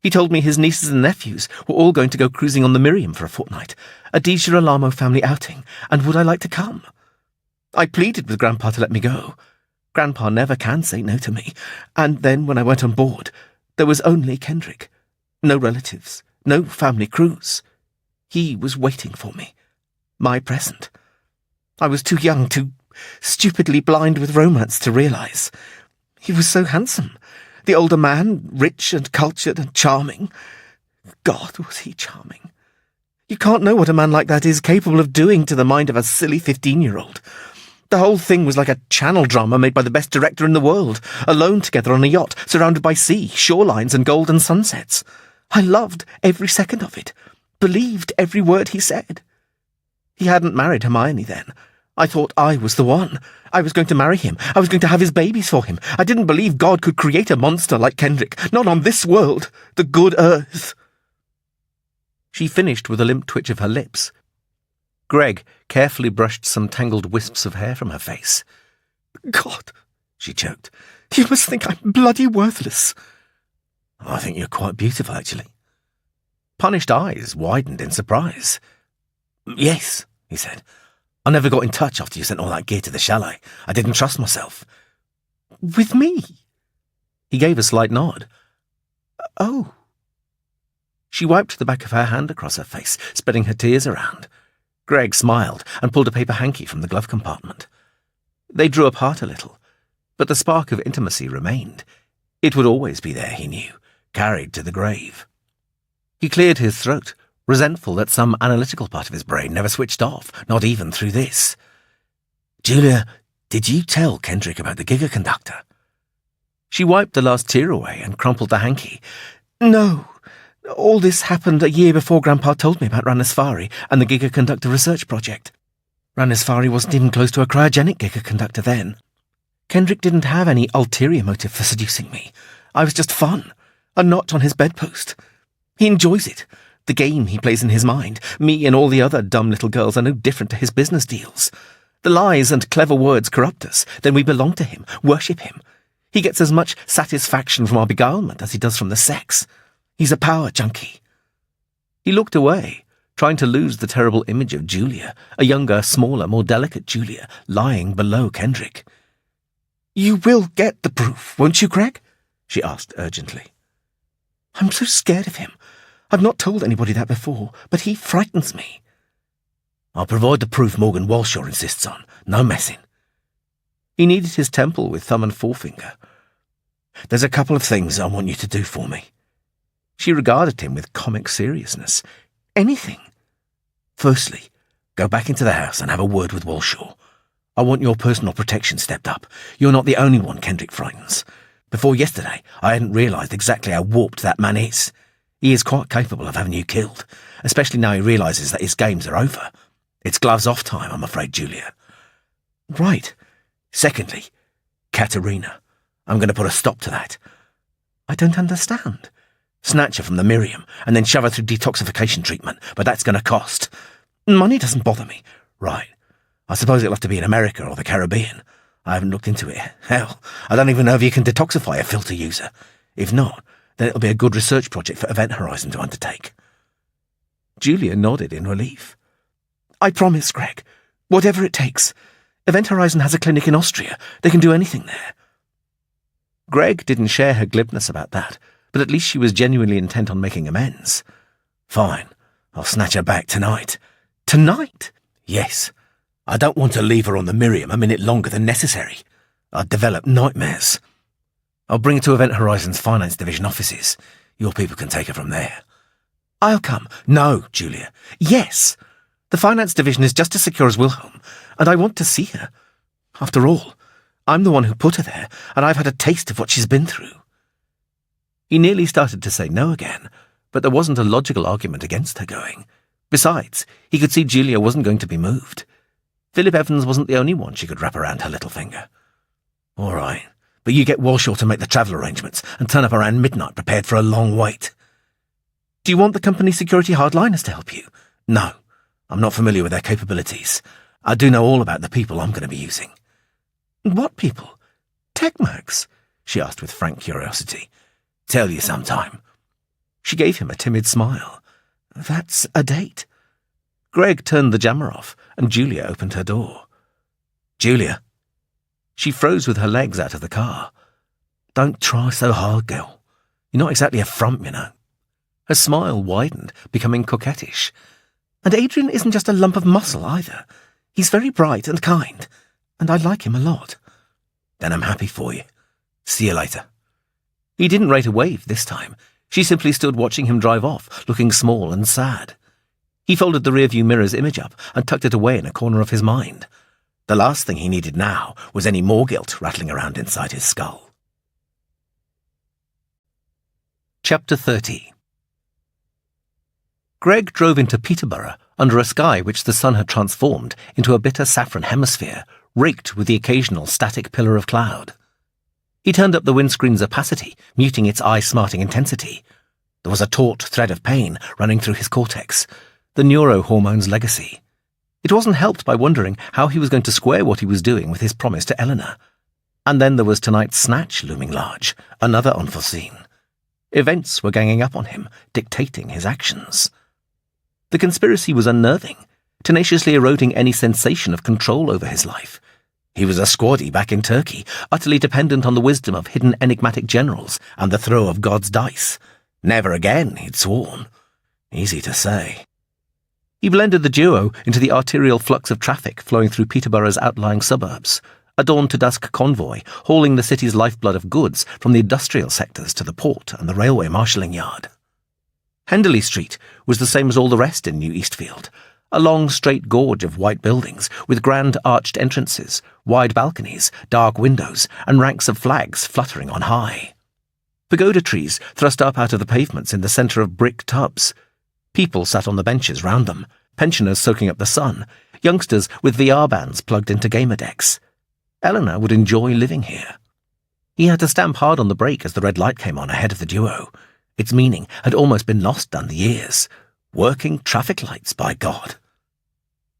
He told me his nieces and nephews were all going to go cruising on the Miriam for a fortnight, a Di Girolamo family outing, and would I like to come? I pleaded with Grandpa to let me go. Grandpa never can say no to me, and then when I went on board, there was only Kendrick. No relatives, no family cruise. He was waiting for me. My present. I was too young, too stupidly blind with romance to realise. He was so handsome. The older man, rich and cultured and charming. God, was he charming. You can't know what a man like that is capable of doing to the mind of a silly 15-year-old. The whole thing was like a channel drama made by the best director in the world, alone together on a yacht, surrounded by sea, shorelines and golden sunsets. I loved every second of it, believed every word he said. He hadn't married Hermione then. I thought I was the one. I was going to marry him. I was going to have his babies for him. I didn't believe God could create a monster like Kendrick, not on this world, the good earth. She finished with a limp twitch of her lips. Greg carefully brushed some tangled wisps of hair from her face. God, she choked, you must think I'm bloody worthless. I think you're quite beautiful, actually. punished eyes widened in surprise. "Yes," he said. "I never got in touch after you sent all that gear to the chalet. I didn't trust myself." "With me?" He gave a slight nod. "Oh." She wiped the back of her hand across her face, spreading her tears around. Greg smiled and pulled a paper hanky from the glove compartment. They drew apart a little, but the spark of intimacy remained. It would always be there, he knew, carried to the grave. He cleared his throat, resentful that some analytical part of his brain never switched off, not even through this. "Julia, did you tell Kendrick about the gigaconductor?" She wiped the last tear away and crumpled the hanky. "No. All this happened a year before Grandpa told me about Ranisfari and the gigaconductor research project. Ranisfari wasn't even close to a cryogenic gigaconductor then. Kendrick didn't have any ulterior motive for seducing me. I was just fun, a knot on his bedpost. He enjoys it, the game he plays in his mind. Me and all the other dumb little girls are no different to his business deals. The lies and clever words corrupt us, then we belong to him, worship him. He gets as much satisfaction from our beguilement as he does from the sex. He's a power junkie." He looked away, trying to lose the terrible image of Julia, a younger, smaller, more delicate Julia, lying below Kendrick. "You will get the proof, won't you, Greg?" she asked urgently. "I'm so scared of him. I've not told anybody that before, but he frightens me." "I'll provide the proof Morgan Walshaw insists on. No messing." He kneaded his temple with thumb and forefinger. "There's a couple of things I want you to do for me." She regarded him with comic seriousness. "Anything?" "Firstly, go back into the house and have a word with Walshaw. I want your personal protection stepped up. You're not the only one Kendrick frightens. Before yesterday, I hadn't realised exactly how warped that man is. He is quite capable of having you killed, especially now he realises that his games are over. It's gloves off time, I'm afraid, Julia." "Right." "Secondly, Katerina. I'm going to put a stop to that." "I don't understand." "Snatch her from the Miriam and then shove her through detoxification treatment, but that's going to cost." "Money doesn't bother me." "Right. I suppose it'll have to be in America or the Caribbean. I haven't looked into it. Hell, I don't even know if you can detoxify a filter user. If not, then it'll be a good research project for Event Horizon to undertake." Julia nodded in relief. "I promise, Greg. Whatever it takes. Event Horizon has a clinic in Austria. They can do anything there." Greg didn't share her glibness about that, but at least she was genuinely intent on making amends. "Fine. I'll snatch her back tonight." "Tonight?" "Yes. I don't want to leave her on the Miriam a minute longer than necessary. I'd develop nightmares. I'll bring her to Event Horizon's Finance Division offices. Your people can take her from there." "I'll come." "No, Julia." "Yes. The Finance Division is just as secure as Wilhelm, and I want to see her. After all, I'm the one who put her there, and I've had a taste of what she's been through." He nearly started to say no again, but there wasn't a logical argument against her going. Besides, he could see Julia wasn't going to be moved. Philip Evans wasn't the only one she could wrap around her little finger. "All right, but you get Walshaw to make the travel arrangements and turn up around midnight prepared for a long wait." "Do you want the company security hardliners to help you?" "No, I'm not familiar with their capabilities. I do know all about the people I'm going to be using." "What people? Techmercs?" she asked with frank curiosity. "Tell you sometime." She gave him a timid smile. "That's a date." Greg turned the jammer off, and Julia opened her door. "Julia." She froze with her legs out of the car. "Don't try so hard, girl. You're not exactly a frump, you know." Her smile widened, becoming coquettish. "And Adrian isn't just a lump of muscle either. He's very bright and kind, and I like him a lot." "Then I'm happy for you. See you later." He didn't rate a wave this time. She simply stood watching him drive off, looking small and sad. He folded the rearview mirror's image up and tucked it away in a corner of his mind. The last thing he needed now was any more guilt rattling around inside his skull. Chapter 30. Greg drove into Peterborough under a sky which the sun had transformed into a bitter saffron hemisphere, rigged with the occasional static pillar of cloud. He turned up the windscreen's opacity, muting its eye-smarting intensity. There was a taut thread of pain running through his cortex, the neurohormone's legacy. It wasn't helped by wondering how he was going to square what he was doing with his promise to Eleanor. And then there was tonight's snatch looming large, another unforeseen. Events were ganging up on him, dictating his actions. The conspiracy was unnerving, tenaciously eroding any sensation of control over his life. He was a squaddy back in Turkey, utterly dependent on the wisdom of hidden enigmatic generals and the throw of God's dice. Never again, he'd sworn. Easy to say. He blended the duo into the arterial flux of traffic flowing through Peterborough's outlying suburbs, a dawn-to-dusk convoy hauling the city's lifeblood of goods from the industrial sectors to the port and the railway marshalling yard. Henderley Street was the same as all the rest in New Eastfield, a long straight gorge of white buildings with grand arched entrances, wide balconies, dark windows, and ranks of flags fluttering on high. Pagoda trees thrust up out of the pavements in the centre of brick tubs. People sat on the benches round them, pensioners soaking up the sun, youngsters with VR bands plugged into gamer decks. Eleanor would enjoy living here. He had to stamp hard on the brake as the red light came on ahead of the duo. Its meaning had almost been lost down the years. Working traffic lights, by God.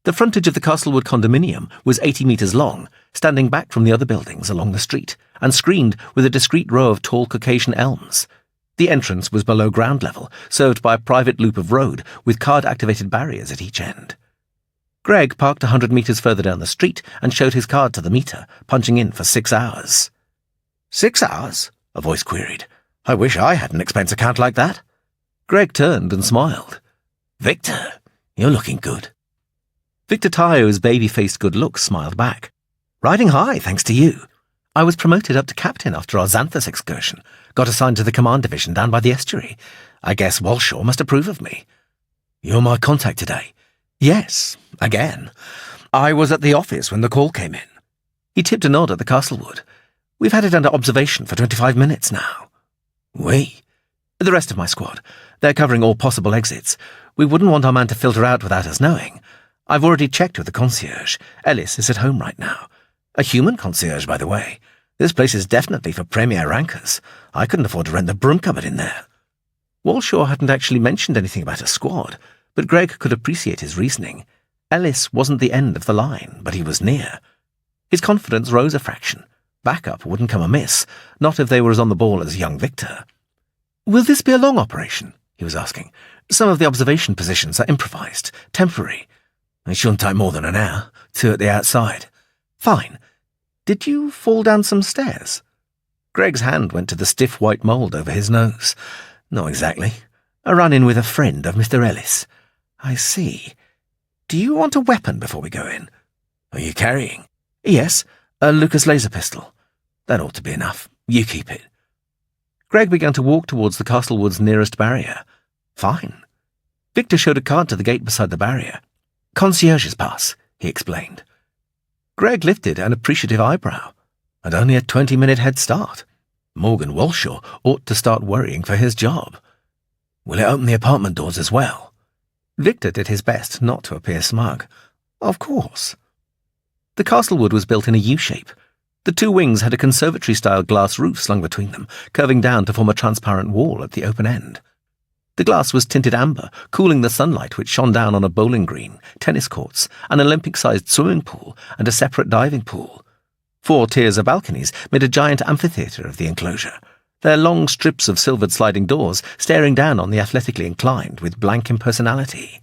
The frontage of the Castlewood condominium was 80 metres long, standing back from the other buildings along the street, and screened with a discreet row of tall Caucasian elms. The entrance was below ground level, served by a private loop of road with card-activated barriers at each end. Greg parked 100 metres further down the street and showed his card to the meter, punching in for 6 hours. 6 hours? A voice queried. I wish I had an expense account like that. Greg turned and smiled. Victor, you're looking good. Victor Tayo's baby-faced good looks smiled back. Riding high, thanks to you. I was promoted up to captain after our Xanthus excursion. Got assigned to the command division down by the estuary. I guess Walshaw must approve of me. You're my contact today. Yes, again. I was at the office when the call came in. He tipped a nod at the Castlewood. We've had it under observation for 25 minutes now. We? The rest of my squad. They're covering all possible exits. We wouldn't want our man to filter out without us knowing. I've already checked with the concierge. Ellis is at home right now. A human concierge, by the way. This place is definitely for premier rankers. I couldn't afford to rent the broom cupboard in there. Walshaw hadn't actually mentioned anything about a squad, but Greg could appreciate his reasoning. Ellis wasn't the end of the line, but he was near. His confidence rose a fraction. Backup wouldn't come amiss, not if they were as on the ball as young Victor. Will this be a long operation? He was asking. Some of the observation positions are improvised, temporary. It shouldn't take more than an hour, 2 at the outside. Fine. Did you fall down some stairs? Greg's hand went to the stiff white mould over his nose. Not exactly. A run-in with a friend of Mr. Ellis. I see. Do you want a weapon before we go in? Are you carrying? Yes, a Lucas laser pistol. That ought to be enough. You keep it. Greg began to walk towards the Castlewood's nearest barrier. Fine. Victor showed a card to the gate beside the barrier. Concierge's pass, he explained. Greg lifted an appreciative eyebrow. And only a 20-minute head start. Morgan Walshaw ought to start worrying for his job. Will it open the apartment doors as well? Victor did his best not to appear smug. Of course. The Castlewood was built in a U-shape. The 2 wings had a conservatory-style glass roof slung between them, curving down to form a transparent wall at the open end. The glass was tinted amber, cooling the sunlight which shone down on a bowling green, tennis courts, an Olympic-sized swimming pool, and a separate diving pool. 4 tiers of balconies made a giant amphitheatre of the enclosure, their long strips of silvered sliding doors staring down on the athletically inclined with blank impersonality.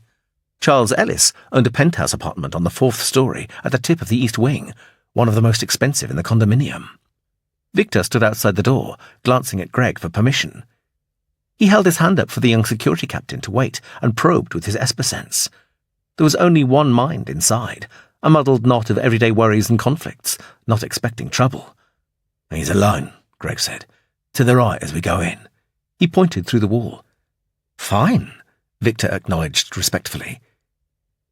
Charles Ellis owned a penthouse apartment on the 4th story at the tip of the east wing, one of the most expensive in the condominium. Victor stood outside the door, glancing at Greg for permission. He held his hand up for the young security captain to wait and probed with his esper sense. There was only one mind inside, a muddled knot of everyday worries and conflicts, not expecting trouble. He's alone, Greg said. To the right as we go in. He pointed through the wall. Fine, Victor acknowledged respectfully.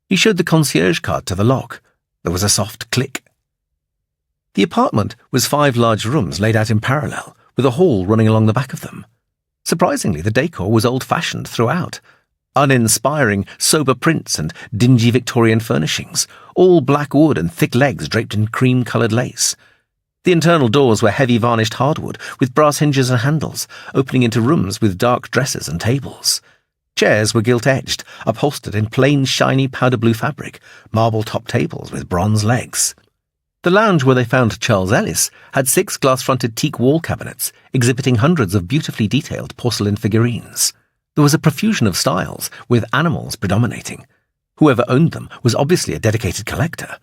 He showed the concierge card to the lock. There was a soft click. The apartment was 5 large rooms laid out in parallel, with a hall running along the back of them. Surprisingly, the decor was old-fashioned throughout. Uninspiring, sober prints and dingy Victorian furnishings, all black wood and thick legs draped in cream-coloured lace. The internal doors were heavy varnished hardwood, with brass hinges and handles, opening into rooms with dark dressers and tables. Chairs were gilt-edged, upholstered in plain, shiny powder-blue fabric, marble-top tables with bronze legs. The lounge where they found Charles Ellis had 6 glass-fronted teak wall cabinets exhibiting hundreds of beautifully detailed porcelain figurines. There was a profusion of styles, with animals predominating. Whoever owned them was obviously a dedicated collector.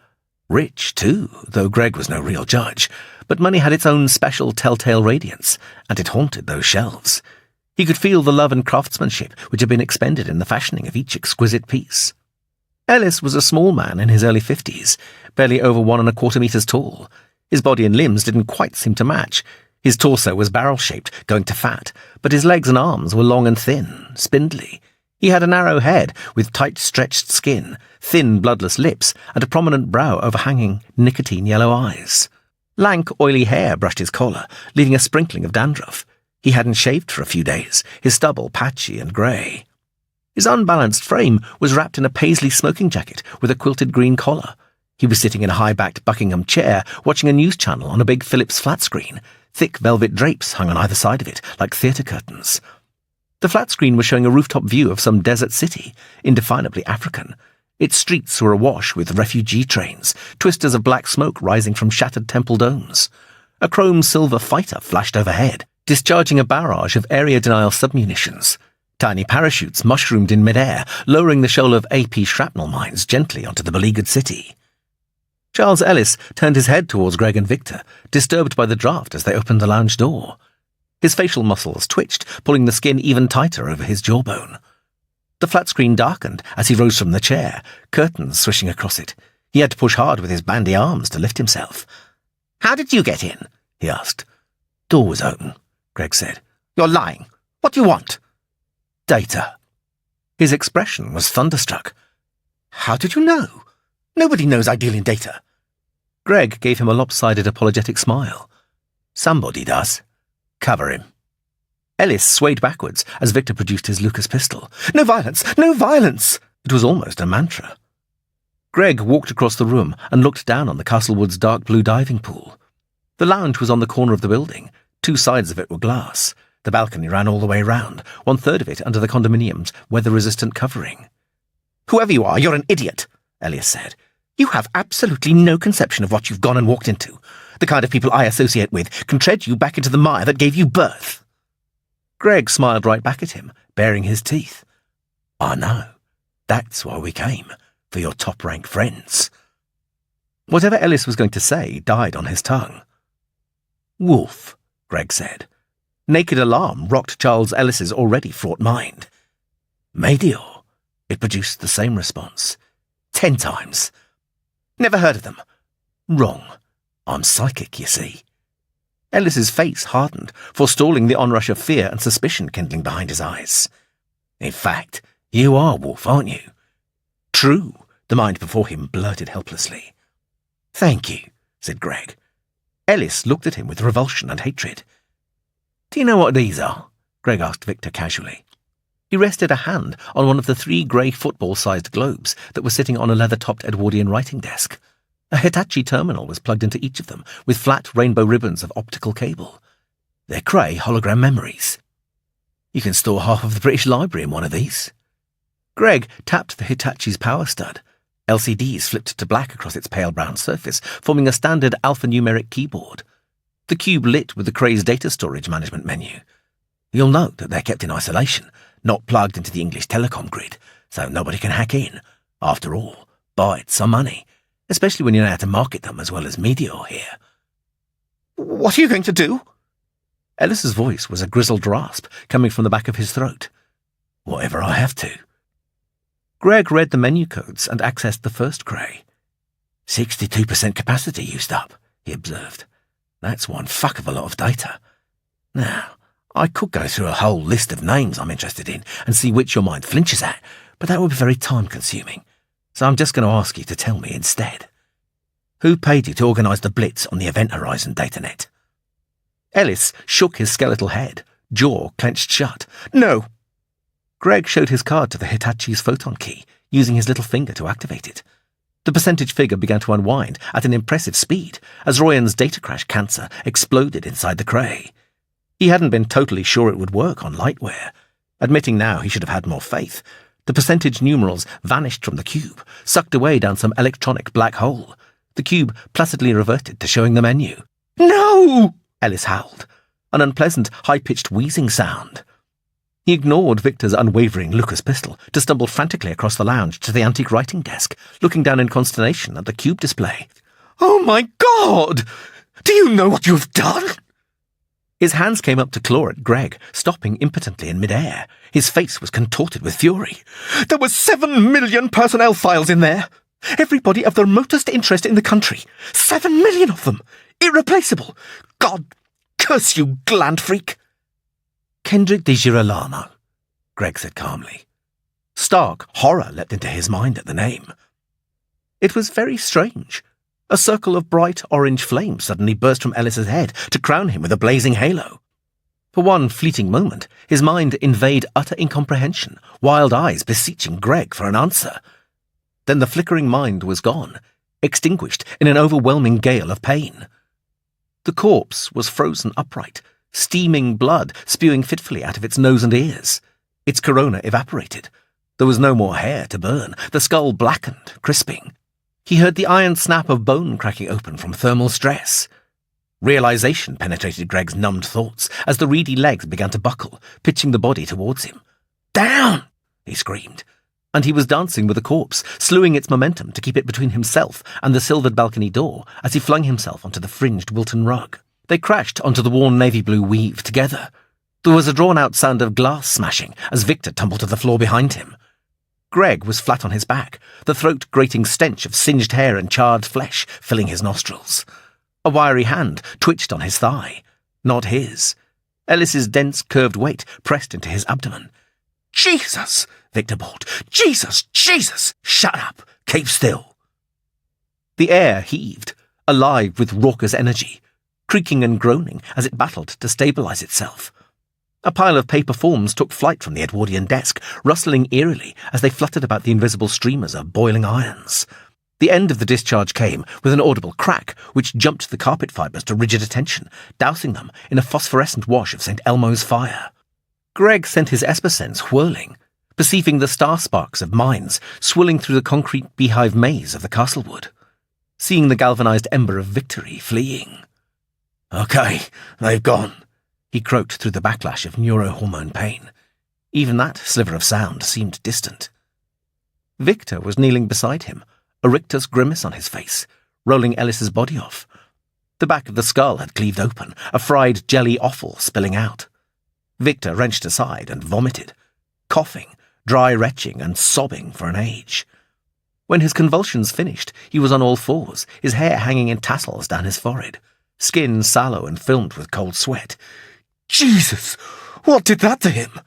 Rich, too, though Greg was no real judge, but money had its own special telltale radiance, and it haunted those shelves. He could feel the love and craftsmanship which had been expended in the fashioning of each exquisite piece. Ellis was a small man in his early 50s, barely over 1¼ meters tall. His body and limbs didn't quite seem to match. His torso was barrel-shaped, going to fat, but his legs and arms were long and thin, spindly. He had a narrow head with tight-stretched skin, thin, bloodless lips, and a prominent brow overhanging nicotine-yellow eyes. Lank, oily hair brushed his collar, leaving a sprinkling of dandruff. He hadn't shaved for a few days, his stubble patchy and grey. His unbalanced frame was wrapped in a paisley smoking jacket with a quilted green collar. He was sitting in a high-backed Buckingham chair, watching a news channel on a big Philips flat screen. Thick velvet drapes hung on either side of it, like theatre curtains. The flat screen was showing a rooftop view of some desert city, indefinably African. Its streets were awash with refugee trains, twisters of black smoke rising from shattered temple domes. A chrome-silver fighter flashed overhead, discharging a barrage of area-denial submunitions. Tiny parachutes mushroomed in midair, lowering the shoal of AP shrapnel mines gently onto the beleaguered city. Charles Ellis turned his head towards Greg and Victor, disturbed by the draft as they opened the lounge door. His facial muscles twitched, pulling the skin even tighter over his jawbone. The flat screen darkened as he rose from the chair, curtains swishing across it. He had to push hard with his bandy arms to lift himself. "How did you get in?" he asked. "Door was open," Greg said. "You're lying. What do you want?" "Data." His expression was thunderstruck. "How did you know? Nobody knows I deal in data." Greg gave him a lopsided apologetic smile. "Somebody does. Cover him." Ellis swayed backwards as Victor produced his Lucas pistol. "No violence! No violence!" It was almost a mantra. Greg walked across the room and looked down on the Castlewood's dark blue diving pool. The lounge was on the corner of the building. 2 sides of it were glass. The balcony ran all the way round, 1/3 of it under the condominium's weather-resistant covering. "Whoever you are, you're an idiot," Elias said. "You have absolutely no conception of what you've gone and walked into. The kind of people I associate with can tread you back into the mire that gave you birth." Greg smiled right back at him, baring his teeth. "I know. That's why we came, for your top-rank friends." Whatever Ellis was going to say died on his tongue. "Wolf," Greg said. Naked alarm rocked Charles Ellis's already fraught mind. "Meteor." It produced the same response. 10 times. "Never heard of them." "Wrong. I'm psychic, you see." Ellis's face hardened, forestalling the onrush of fear and suspicion kindling behind his eyes. "In fact, you are Wolf, aren't you?" "True," the mind before him blurted helplessly. "Thank you," said Greg. Ellis looked at him with revulsion and hatred. "Do you know what these are?" Greg asked Victor casually. He rested a hand on one of the 3 grey football-sized globes that were sitting on a leather-topped Edwardian writing desk. A Hitachi terminal was plugged into each of them, with flat rainbow ribbons of optical cable. "They're Cray hologram memories. You can store half of the British Library in one of these." Greg tapped the Hitachi's power stud. LCDs flipped to black across its pale brown surface, forming a standard alphanumeric keyboard. The cube lit with the Cray's data storage management menu. You'll note that they're kept in isolation, not plugged into the English telecom grid, so nobody can hack in. After all, buy it some money, especially when you know how to market them as well as Meteor here. "What are you going to do?" Ellis's voice was a grizzled rasp coming from the back of his throat. "Whatever I have to." Greg read the menu codes and accessed the first Cray. 62% capacity used up, he observed. That's one fuck of a lot of data. Now, I could go through a whole list of names I'm interested in and see which your mind flinches at, but that would be very time-consuming. So I'm just going to ask you to tell me instead. Who paid you to organise the blitz on the Event Horizon datanet? Ellis shook his skeletal head, jaw clenched shut. "No!" Greg showed his card to the Hitachi's photon key, using his little finger to activate it. The percentage figure began to unwind at an impressive speed as Royan's data crash cancer exploded inside the Cray. He hadn't been totally sure it would work on lightware. Admitting now he should have had more faith, the percentage numerals vanished from the cube, sucked away down some electronic black hole. The cube placidly reverted to showing the menu. No! Ellis howled, an unpleasant, high-pitched wheezing sound. He ignored Victor's unwavering Lucas pistol to stumble frantically across the lounge to the antique writing desk, looking down in consternation at the cube display. Oh my God! Do you know what you have done? His hands came up to claw at Greg, stopping impotently in midair. His face was contorted with fury. There were 7 million personnel files in there. Everybody of the remotest interest in the country. 7 million of them. Irreplaceable. God curse you, gland freak. Kendrick de Girolamo, Greg said calmly. Stark horror leapt into his mind at the name. It was very strange. A circle of bright orange flame suddenly burst from Ellis's head to crown him with a blazing halo. For one fleeting moment, his mind inveighed utter incomprehension, wild eyes beseeching Greg for an answer. Then the flickering mind was gone, extinguished in an overwhelming gale of pain. The corpse was frozen upright, steaming blood spewing fitfully out of its nose and ears. Its corona evaporated. There was no more hair to burn, the skull blackened, crisping. He heard the iron snap of bone cracking open from thermal stress. Realization penetrated Greg's numbed thoughts as the reedy legs began to buckle, pitching the body towards him. "Down!" he screamed, and he was dancing with the corpse, slewing its momentum to keep it between himself and the silvered balcony door as he flung himself onto the fringed Wilton rug. They crashed onto the worn navy blue weave together. There was a drawn-out sound of glass smashing as Victor tumbled to the floor behind him. Greg was flat on his back, the throat-grating stench of singed hair and charred flesh filling his nostrils. A wiry hand twitched on his thigh. Not his. Ellis's dense, curved weight pressed into his abdomen. "Jesus!" Victor bawled. "Jesus! Jesus! Shut up! Keep still!" The air heaved, alive with raucous energy, creaking and groaning as it battled to stabilize itself. A pile of paper forms took flight from the Edwardian desk, rustling eerily as they fluttered about the invisible streamers of boiling irons. The end of the discharge came with an audible crack, which jumped the carpet fibres to rigid attention, dousing them in a phosphorescent wash of St. Elmo's fire. Greg sent his esper sense whirling, perceiving the star sparks of mines swirling through the concrete beehive maze of the Castlewood, seeing the galvanized ember of victory fleeing. "Okay, they've gone," he croaked through the backlash of neurohormone pain. Even that sliver of sound seemed distant. Victor was kneeling beside him, a rictus grimace on his face, rolling Ellis's body off. The back of the skull had cleaved open, a fried jelly offal spilling out. Victor wrenched aside and vomited, coughing, dry retching and sobbing for an age. When his convulsions finished, he was on all fours, his hair hanging in tassels down his forehead, skin sallow and filmed with cold sweat. Jesus! What did that to him?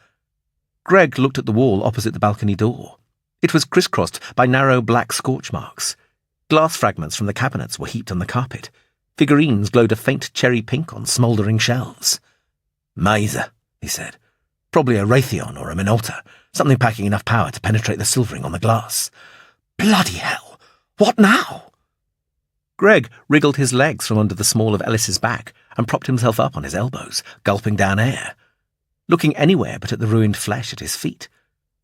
Greg looked at the wall opposite the balcony door. It was crisscrossed by narrow black scorch marks. Glass fragments from the cabinets were heaped on the carpet. Figurines glowed a faint cherry pink on smouldering shelves. "Maser," he said. "Probably a Raytheon or a Minolta, something packing enough power to penetrate the silvering on the glass." "Bloody hell! What now?" Greg wriggled his legs from under the small of Ellis's back and propped himself up on his elbows, gulping down air. Looking anywhere but at the ruined flesh at his feet.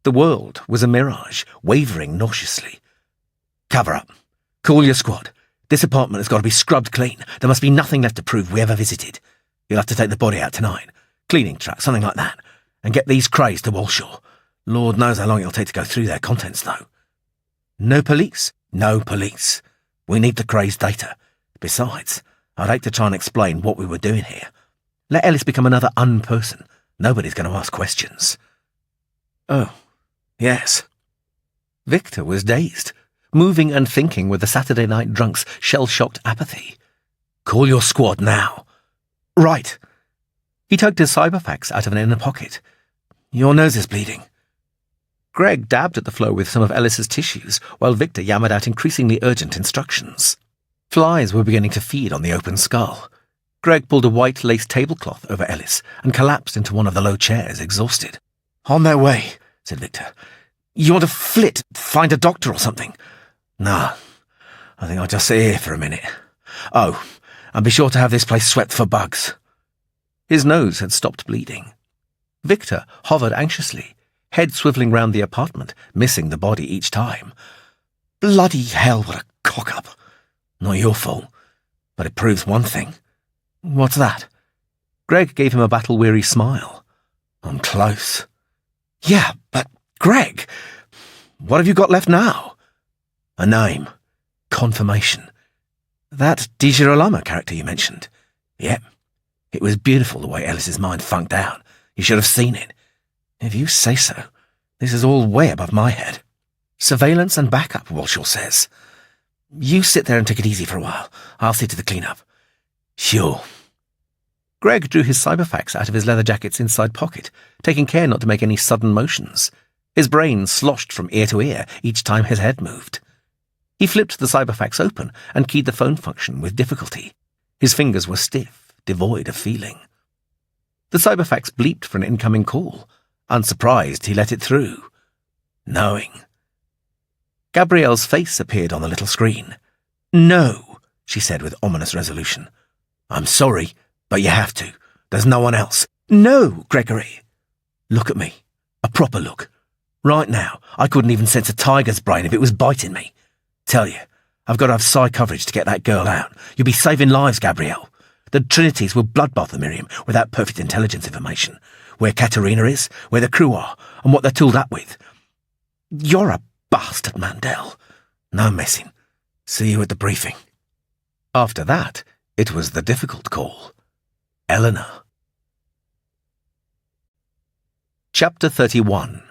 The world was a mirage, wavering nauseously. "Cover up. Call your squad. This apartment has got to be scrubbed clean. There must be nothing left to prove we ever visited. You'll have to take the body out tonight. Cleaning truck, something like that. And get these crays to Walshaw. Lord knows how long it'll take to go through their contents, though." "No police?" "No police. We need the crays data. Besides, I'd hate to try and explain what we were doing here. Let Ellis become another unperson. Nobody's going to ask questions." "Oh, yes." Victor was dazed, moving and thinking with the Saturday night drunk's shell-shocked apathy. "Call your squad now." "Right." He tugged his cyberfax out of an inner pocket. "Your nose is bleeding." Greg dabbed at the floor with some of Ellis's tissues, while Victor yammered out increasingly urgent instructions. Flies were beginning to feed on the open skull. Greg pulled a white lace tablecloth over Ellis and collapsed into one of the low chairs, exhausted. "On their way," said Victor. "You want to flit, find a doctor or something?" "No, I think I'll just sit here for a minute. Oh, and be sure to have this place swept for bugs." His nose had stopped bleeding. Victor hovered anxiously, head swivelling round the apartment, missing the body each time. "Bloody hell, what a cock-up!" Not your fault, but it proves one thing. What's that? Greg gave him a battle-weary smile. I'm close. Yeah, but Greg, what have you got left now? A name. Confirmation. That Di Girolamo character you mentioned. Yep. It was beautiful the way Ellis's mind funked out. You should have seen it. If you say so. This is all way above my head. Surveillance and backup, Walshaw says. You sit there and take it easy for a while. I'll see to the clean-up. Sure. Greg drew his cyberfax out of his leather jacket's inside pocket, taking care not to make any sudden motions. His brain sloshed from ear to ear each time his head moved. He flipped the cyberfax open and keyed the phone function with difficulty. His fingers were stiff, devoid of feeling. The cyberfax bleeped for an incoming call. Unsurprised, he let it through. Knowing. Gabrielle's face appeared on the little screen. No, she said with ominous resolution. I'm sorry, but you have to. There's no one else. No, Gregory. Look at me. A proper look. Right now, I couldn't even sense a tiger's brain if it was biting me. Tell you, I've got to have psi coverage to get that girl out. You'll be saving lives, Gabrielle. The Trinities will bloodbath the Miriam without perfect intelligence information. Where Katerina is, where the crew are, and what they're tooled up with. You're a bastard, Mandel. No messing. See you at the briefing. After that, it was the difficult call. Eleanor. Chapter 31.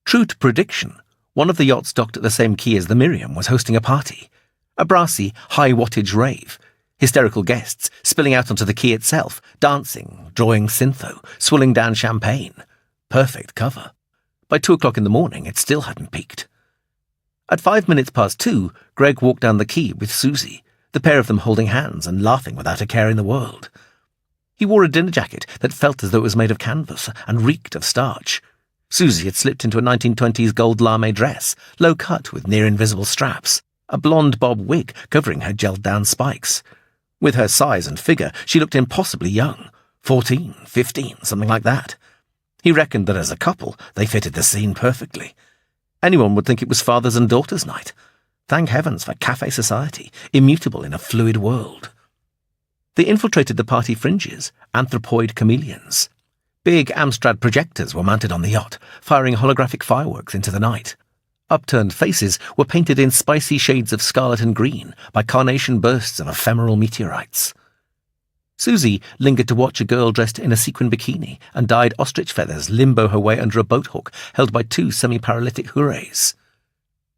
True to prediction, one of the yachts docked at the same quay as the Miriam was hosting a party. A brassy, high-wattage rave. Hysterical guests spilling out onto the quay itself, dancing, drawing syntho, swilling down champagne. Perfect cover. By 2 o'clock in the morning, it still hadn't peaked. At 5 minutes past 2, Greg walked down the quay with Susie, the pair of them holding hands and laughing without a care in the world. He wore a dinner jacket that felt as though it was made of canvas and reeked of starch. Susie had slipped into a 1920s gold lame dress, low cut with near-invisible straps, a blonde bob wig covering her gelled-down spikes. With her size and figure, she looked impossibly young, 14, 15, something like that. He reckoned that as a couple, they fitted the scene perfectly. Anyone would think it was fathers and daughters' night. Thank heavens for cafe society, immutable in a fluid world. They infiltrated the party fringes, anthropoid chameleons. Big Amstrad projectors were mounted on the yacht, firing holographic fireworks into the night. Upturned faces were painted in spicy shades of scarlet and green by carnation bursts of ephemeral meteorites. Susie lingered to watch a girl dressed in a sequin bikini and dyed ostrich feathers limbo her way under a boat hook held by 2 semi-paralytic houris.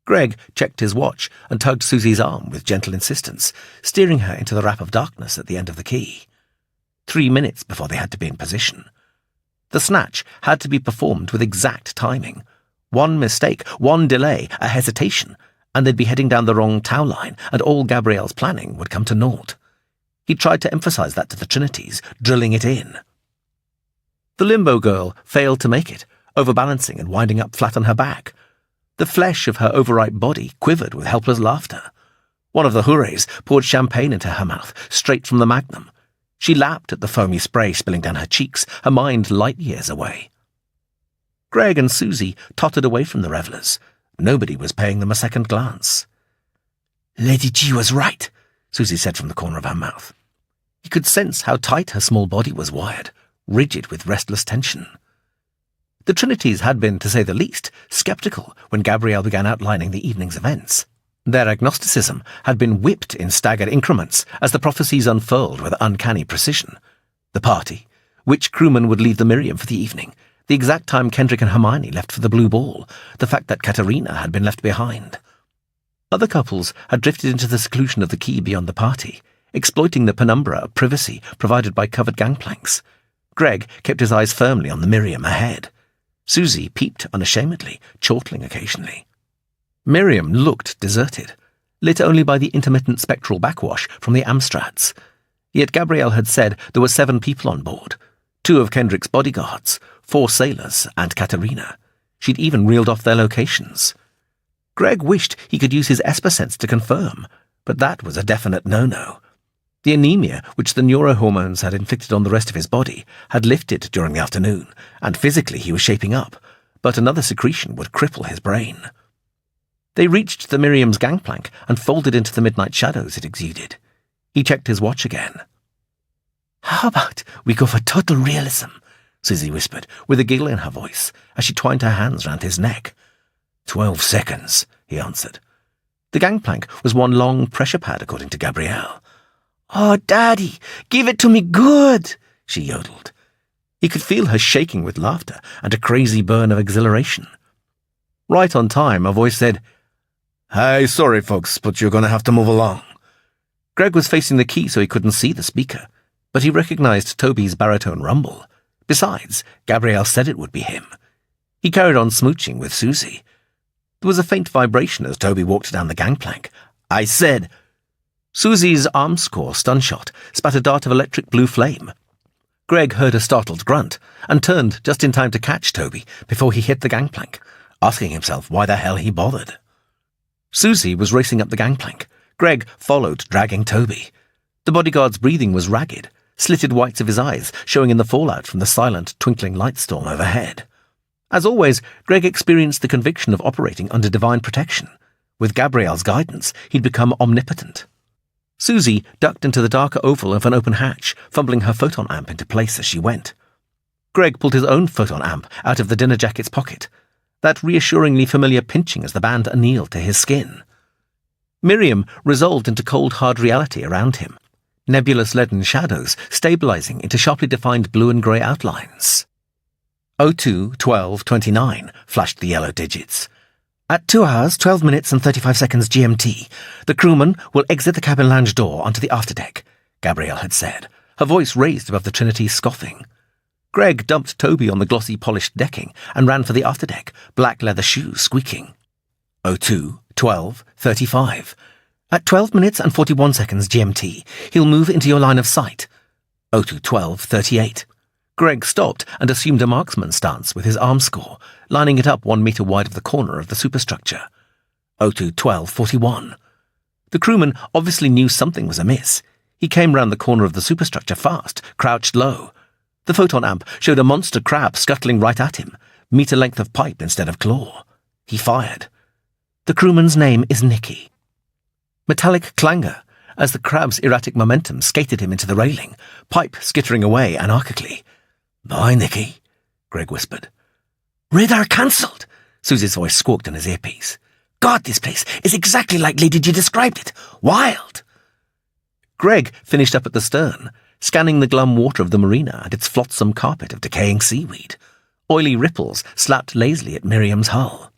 Greg checked his watch and tugged Susie's arm with gentle insistence, steering her into the wrap of darkness at the end of the quay. 3 minutes before they had to be in position. The snatch had to be performed with exact timing. One mistake, one delay, a hesitation, and they'd be heading down the wrong tow line, and all Gabrielle's planning would come to naught. He tried to emphasize that to the Trinities, drilling it in. The limbo girl failed to make it, overbalancing and winding up flat on her back. The flesh of her overripe body quivered with helpless laughter. One of the houris poured champagne into her mouth, straight from the magnum. She lapped at the foamy spray spilling down her cheeks, her mind light years away. Greg and Susie tottered away from the revellers. Nobody was paying them a second glance. Lady G was right, Susie said from the corner of her mouth. He could sense how tight her small body was wired, rigid with restless tension. The Trinities had been, to say the least, sceptical when Gabrielle began outlining the evening's events. Their agnosticism had been whipped in staggered increments as the prophecies unfurled with uncanny precision. The party, which crewman would leave the Miriam for the evening, the exact time Kendrick and Hermione left for the Blue Ball, the fact that Katerina had been left behind. Other couples had drifted into the seclusion of the quay beyond the party, exploiting the penumbra of privacy provided by covered gangplanks. Greg kept his eyes firmly on the Miriam ahead. Susie peeped unashamedly, chortling occasionally. Miriam looked deserted, lit only by the intermittent spectral backwash from the Amstrads. Yet Gabrielle had said there were 7 people on board, 2 of Kendrick's bodyguards, 4 sailors, and Katerina. She'd even reeled off their locations. Greg wished he could use his Esper sense to confirm, but that was a definite no-no. The anemia which the neurohormones had inflicted on the rest of his body had lifted during the afternoon, and physically he was shaping up, but another secretion would cripple his brain. They reached the Miriam's gangplank and folded into the midnight shadows it exuded. He checked his watch again. "How about we go for total realism?" Susie whispered, with a giggle in her voice, as she twined her hands round his neck. 12 seconds, he answered. The gangplank was one long pressure pad, according to Gabrielle. "Oh, Daddy, give it to me good," she yodeled. He could feel her shaking with laughter and a crazy burn of exhilaration. Right on time, a voice said, "Hey, sorry, folks, but you're going to have to move along." Greg was facing the key so he couldn't see the speaker, but he recognized Toby's baritone rumble. Besides, Gabrielle said it would be him. He carried on smooching with Susie. There was a faint vibration as Toby walked down the gangplank. "I said—" Susie's arm-score stun shot spat a dart of electric blue flame. Greg heard a startled grunt and turned just in time to catch Toby before he hit the gangplank, asking himself why the hell he bothered. Susie was racing up the gangplank. Greg followed, dragging Toby. The bodyguard's breathing was ragged, slitted whites of his eyes showing in the fallout from the silent, twinkling light storm overhead. As always, Greg experienced the conviction of operating under divine protection. With Gabrielle's guidance, he'd become omnipotent. Susie ducked into the darker oval of an open hatch, fumbling her photon amp into place as she went. Greg pulled his own photon amp out of the dinner jacket's pocket, that reassuringly familiar pinching as the band annealed to his skin. Miriam resolved into cold, hard reality around him, nebulous leaden shadows stabilizing into sharply defined blue and grey outlines. 02:12:29 flashed the yellow digits. At 2 hours, 12 minutes and 35 seconds GMT, the crewman will exit the cabin lounge door onto the afterdeck, Gabrielle had said, her voice raised above the Trinity's scoffing. Greg dumped Toby on the glossy polished decking and ran for the afterdeck, black leather shoes squeaking. 02:12:35. At 12 minutes and 41 seconds GMT, he'll move into your line of sight. 02:12:38. Greg stopped and assumed a marksman stance with his arm score, lining it up 1 metre wide of the corner of the superstructure. 02:12:41. The crewman obviously knew something was amiss. He came round the corner of the superstructure fast, crouched low. The photon amp showed a monster crab scuttling right at him, metre length of pipe instead of claw. He fired. The crewman's name is Nicky. Metallic clangor, as the crab's erratic momentum skated him into the railing, pipe skittering away anarchically. "Bye, Nicky," Greg whispered. "Radar cancelled," Susie's voice squawked in his earpiece. "God, this place is exactly like Lady G described it. Wild." Greg finished up at the stern, scanning the glum water of the marina and its flotsam carpet of decaying seaweed. Oily ripples slapped lazily at Miriam's hull.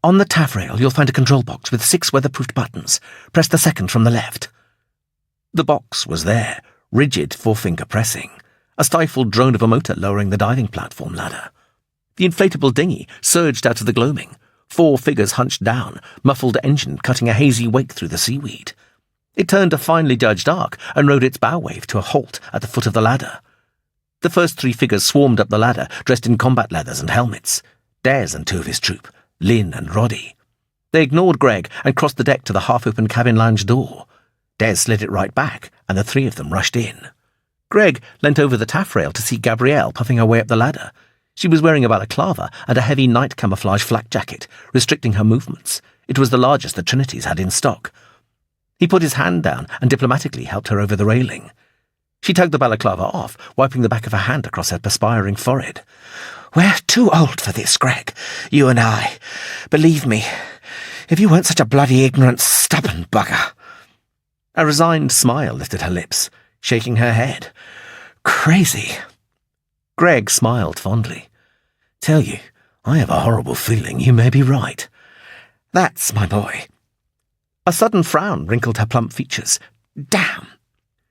"On the taffrail, you'll find a control box with 6 weatherproofed buttons. Press the second from the left." The box was there, rigid forefinger pressing, a stifled drone of a motor lowering the diving platform ladder. The inflatable dinghy surged out of the gloaming, 4 figures hunched down, muffled engine cutting a hazy wake through the seaweed. It turned a finely judged arc and rode its bow wave to a halt at the foot of the ladder. The first 3 figures swarmed up the ladder, dressed in combat leathers and helmets. Des and 2 of his troop, Lynn and Roddy. They ignored Greg and crossed the deck to the half-open cabin lounge door. Des slid it right back, and the 3 of them rushed in. Greg leant over the taffrail to see Gabrielle puffing her way up the ladder. She was wearing a balaclava and a heavy night camouflage flak jacket, restricting her movements. It was the largest the Trinities had in stock. He put his hand down and diplomatically helped her over the railing. She tugged the balaclava off, wiping the back of her hand across her perspiring forehead. "We're too old for this, Greg, you and I. Believe me, if you weren't such a bloody ignorant, stubborn bugger." A resigned smile lifted her lips, shaking her head. "Crazy." Greg smiled fondly. "Tell you, I have a horrible feeling you may be right." "That's my boy." A sudden frown wrinkled her plump features. "Damn."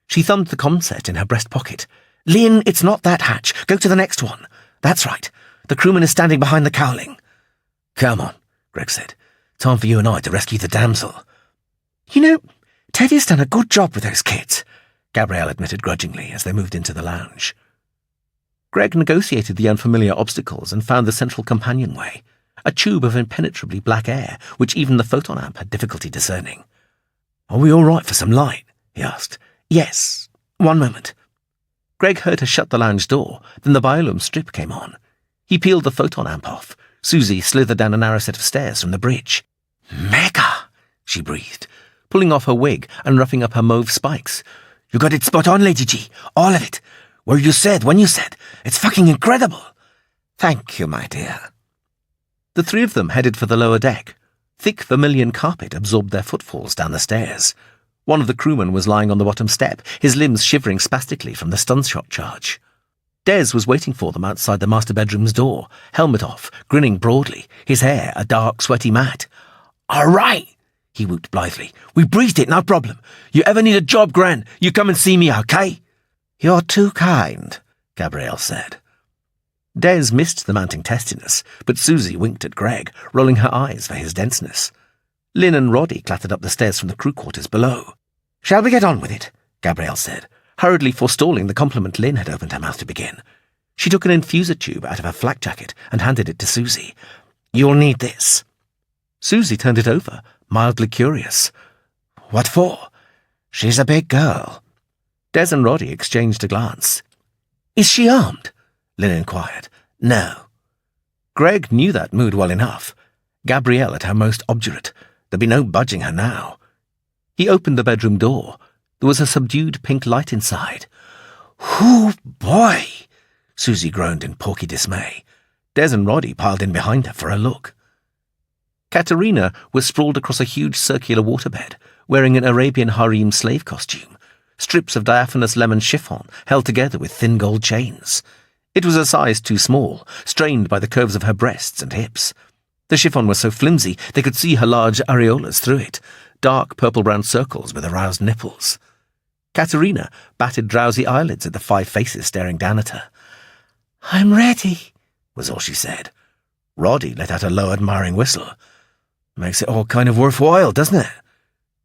She thumbed the comset in her breast pocket. "Lynn, it's not that hatch. Go to the next one." "That's right. The crewman is standing behind the cowling." "Come on," Greg said. "Time for you and I to rescue the damsel." "You know, Teddy's done a good job with those kids," Gabrielle admitted grudgingly as they moved into the lounge. Greg negotiated the unfamiliar obstacles and found the central companionway, a tube of impenetrably black air which even the photon amp had difficulty discerning. "Are we all right for some light?" he asked. "Yes. 1 moment." Greg heard her shut the lounge door, then the biolume strip came on. He peeled the photon amp off. Susie slithered down a narrow set of stairs from the bridge. Mega, she breathed, pulling off her wig and roughing up her mauve spikes. You got it spot on, Lady G. All of it. Where you said, when you said. It's fucking incredible. Thank you, my dear. The three of them headed for the lower deck. Thick vermilion carpet absorbed their footfalls down the stairs. One of the crewmen was lying on the bottom step, his limbs shivering spastically from the stun shot charge. Des was waiting for them outside the master bedroom's door, helmet off, grinning broadly, his hair a dark, sweaty mat. All right, he whooped blithely. We breezed it, no problem. You ever need a job, Gran, you come and see me, okay? You're too kind, Gabrielle said. Des missed the mounting testiness, but Susie winked at Greg, rolling her eyes for his denseness. Lynn and Roddy clattered up the stairs from the crew quarters below. Shall we get on with it? Gabrielle said, hurriedly forestalling the compliment Lynn had opened her mouth to begin. She took an infuser tube out of her flak jacket and handed it to Susie. You'll need this. Susie turned it over, mildly curious. What for? She's a big girl. Des and Roddy exchanged a glance. Is she armed? Lynn inquired. No. Greg knew that mood well enough. Gabrielle at her most obdurate. There'd be no budging her now. He opened the bedroom door. There was a subdued pink light inside. Whoo, boy! Susie groaned in porky dismay. Des and Roddy piled in behind her for a look. Katerina was sprawled across a huge circular waterbed, wearing an Arabian harem slave costume, strips of diaphanous lemon chiffon held together with thin gold chains. It was a size too small, strained by the curves of her breasts and hips. The chiffon was so flimsy they could see her large areolas through it, dark purple-brown circles with aroused nipples. Katerina batted drowsy eyelids at the 5 faces staring down at her. I'm ready, was all she said. Roddy let out a low, admiring whistle. Makes it all kind of worthwhile, doesn't it?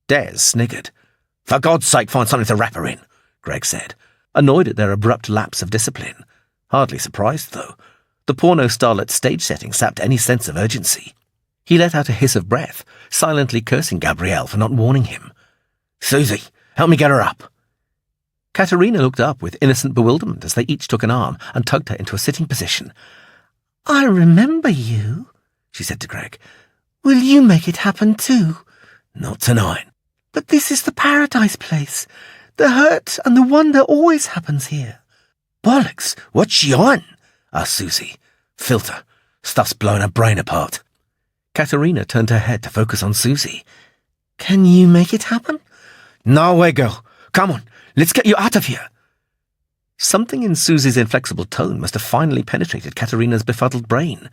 Des sniggered. For God's sake, find something to wrap her in, Greg said, annoyed at their abrupt lapse of discipline. Hardly surprised, though. The porno starlet stage setting sapped any sense of urgency. He let out a hiss of breath, silently cursing Gabrielle for not warning him. Susie, help me get her up. Katerina looked up with innocent bewilderment as they each took an arm and tugged her into a sitting position. I remember you, she said to Greg. Will you make it happen too? Not tonight. But this is the paradise place. The hurt and the wonder always happens here. Bollocks, what's she on? Asked Susie. Filter. Stuff's blowing her brain apart. Katerina turned her head to focus on Susie. Can you make it happen? No way, girl. Come on, let's get you out of here. Something in Susie's inflexible tone must have finally penetrated Katerina's befuddled brain.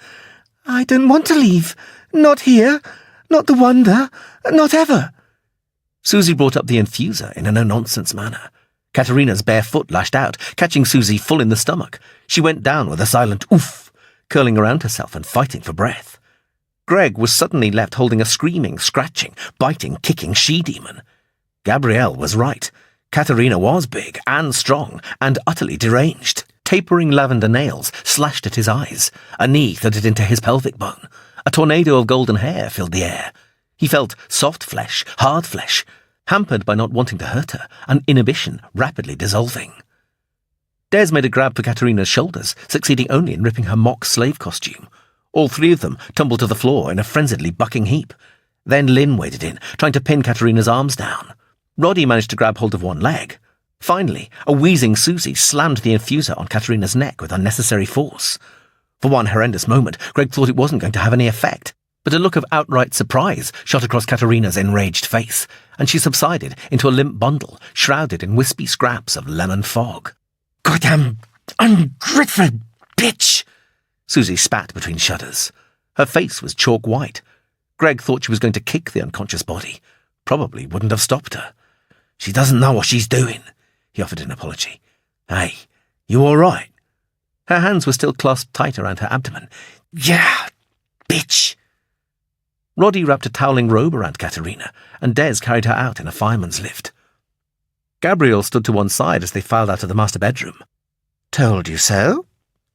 I don't want to leave. Not here. Not the wonder. Not ever. Susie brought up the infuser in a no-nonsense manner. Katerina's bare foot lashed out, catching Susie full in the stomach. She went down with a silent oof, curling around herself and fighting for breath. Greg was suddenly left holding a screaming, scratching, biting, kicking she-demon. Gabrielle was right. Katerina was big and strong and utterly deranged. Tapering lavender nails slashed at his eyes. A knee thudded into his pelvic bone. A tornado of golden hair filled the air. He felt soft flesh, hard flesh, hampered by not wanting to hurt her, an inhibition rapidly dissolving. Des made a grab for Katerina's shoulders, succeeding only in ripping her mock slave costume. All three of them tumbled to the floor in a frenziedly bucking heap. Then Lynn waded in, trying to pin Katerina's arms down. Roddy managed to grab hold of one leg. Finally, a wheezing Susie slammed the infuser on Katerina's neck with unnecessary force. For one horrendous moment, Greg thought it wasn't going to have any effect, but a look of outright surprise shot across Katerina's enraged face, and she subsided into a limp bundle, shrouded in wispy scraps of lemon fog. Goddamn ungrateful bitch! Susie spat between shudders. Her face was chalk white. Greg thought she was going to kick the unconscious body. Probably wouldn't have stopped her. She doesn't know what she's doing, he offered an apology. Hey, you all right? Her hands were still clasped tight around her abdomen. Yeah, bitch! Roddy wrapped a toweling robe around Katerina, and Des carried her out in a fireman's lift. Gabrielle stood to one side as they filed out of the master bedroom. Told you so,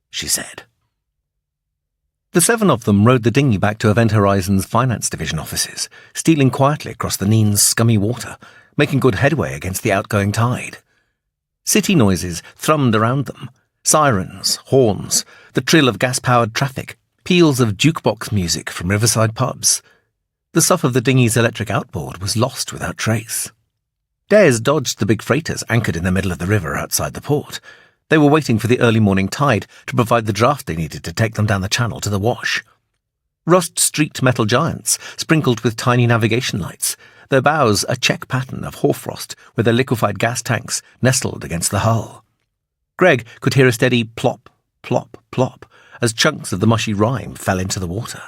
she said. The 7 of them rowed the dinghy back to Event Horizon's finance division offices, stealing quietly across the Neen's scummy water, making good headway against the outgoing tide. City noises thrummed around them. Sirens, horns, the trill of gas-powered traffic, peals of jukebox music from riverside pubs. The stuff of the dinghy's electric outboard was lost without trace. Des dodged the big freighters anchored in the middle of the river outside the port. They were waiting for the early morning tide to provide the draft they needed to take them down the channel to the wash. Rust-streaked metal giants, sprinkled with tiny navigation lights, their bows a check pattern of hoarfrost with their liquefied gas tanks nestled against the hull. Greg could hear a steady plop, plop, plop as chunks of the mushy rime fell into the water.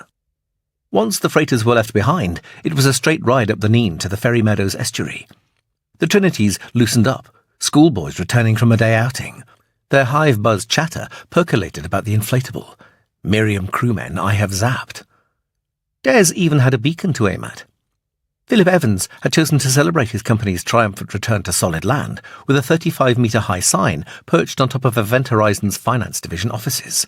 Once the freighters were left behind, it was a straight ride up the Nene to the Ferry Meadows estuary. The Trinities loosened up, schoolboys returning from a day outing. Their hive-buzz chatter percolated about the inflatable. Miriam crewmen I have zapped. Des even had a beacon to aim at. Philip Evans had chosen to celebrate his company's triumphant return to solid land with a 35-metre-high sign perched on top of Event Horizon's finance division offices.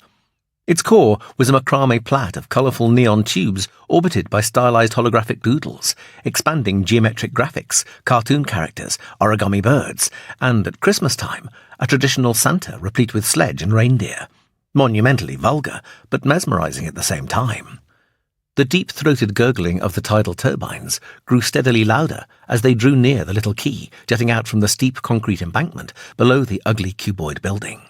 Its core was a macrame plait of colourful neon tubes orbited by stylised holographic doodles, expanding geometric graphics, cartoon characters, origami birds, and, at Christmas time, a traditional Santa replete with sledge and reindeer. Monumentally vulgar, but mesmerising at the same time. The deep-throated gurgling of the tidal turbines grew steadily louder as they drew near the little quay jutting out from the steep concrete embankment below the ugly cuboid building.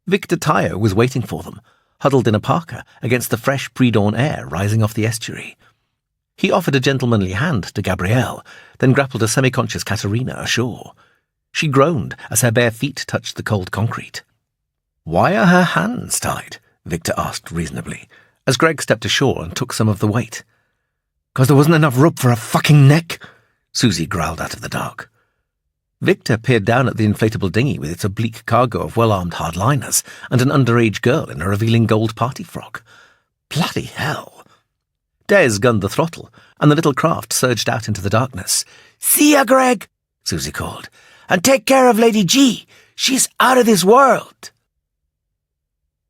Victor Tayo was waiting for them, huddled in a parka against the fresh pre-dawn air rising off the estuary. He offered a gentlemanly hand to Gabrielle, then grappled a semi-conscious Katerina ashore. She groaned as her bare feet touched the cold concrete. "Why are her hands tied?" Victor asked reasonably, as Greg stepped ashore and took some of the weight. "'Cause there wasn't enough rope for her fucking neck," Susie growled out of the dark. Victor peered down at the inflatable dinghy with its oblique cargo of well-armed hardliners and an underage girl in a revealing gold party frock. Bloody hell! Des gunned the throttle, and the little craft surged out into the darkness. "See ya, Greg," Susie called. "And take care of Lady G. She's out of this world."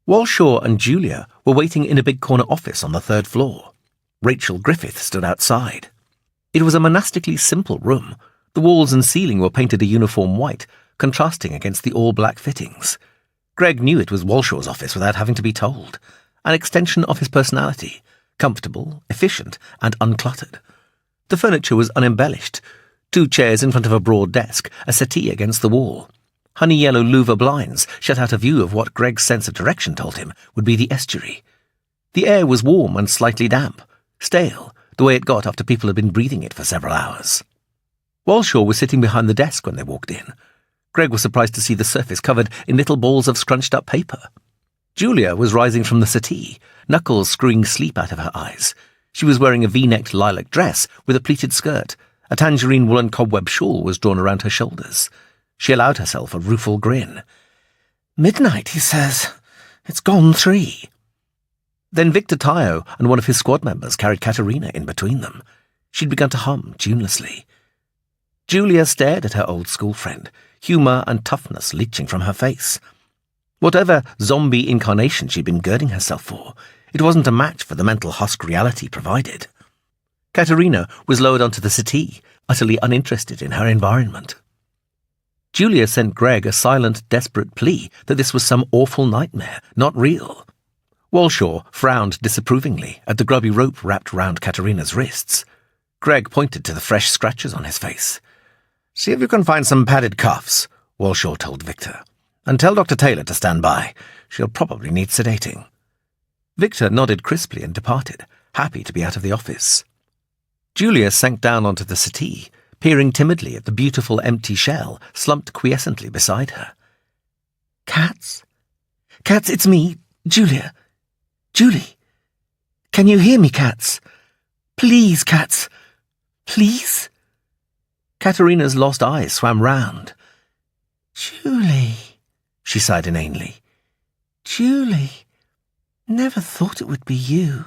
Walshaw and Julia were waiting in a big corner office on the 3rd floor. Rachel Griffith stood outside. It was a monastically simple room. The walls and ceiling were painted a uniform white, contrasting against the all-black fittings. Greg knew it was Walshaw's office without having to be told. An extension of his personality, comfortable, efficient, and uncluttered. The furniture was unembellished. 2 chairs in front of a broad desk, a settee against the wall. Honey-yellow louver blinds shut out a view of what Greg's sense of direction told him would be the estuary. The air was warm and slightly damp, stale, the way it got after people had been breathing it for several hours. Walshaw was sitting behind the desk when they walked in. Greg was surprised to see the surface covered in little balls of scrunched-up paper. Julia was rising from the settee, knuckles screwing sleep out of her eyes. She was wearing a V-necked lilac dress with a pleated skirt. A tangerine woolen cobweb shawl was drawn around her shoulders. She allowed herself a rueful grin. "Midnight, he says. It's gone 3. Then Victor Tayo and one of his squad members carried Katerina in between them. She'd begun to hum tunelessly. Julia stared at her old school friend, humour and toughness leaching from her face. Whatever zombie incarnation she'd been girding herself for, it wasn't a match for the mental husk reality provided. Katerina was lowered onto the settee, utterly uninterested in her environment. Julia sent Greg a silent, desperate plea that this was some awful nightmare, not real. Walshaw frowned disapprovingly at the grubby rope wrapped round Katerina's wrists. Greg pointed to the fresh scratches on his face. "See if you can find some padded cuffs," Walshaw told Victor. "And tell Dr. Taylor to stand by. She'll probably need sedating." Victor nodded crisply and departed, happy to be out of the office. Julia sank down onto the settee, peering timidly at the beautiful empty shell slumped quiescently beside her. "Cats? Cats, it's me, Julia. Julie. Can you hear me, Cats? Please, Cats. Please?" Katerina's lost eyes swam round. "Julie," she sighed inanely. "Julie. Never thought it would be you.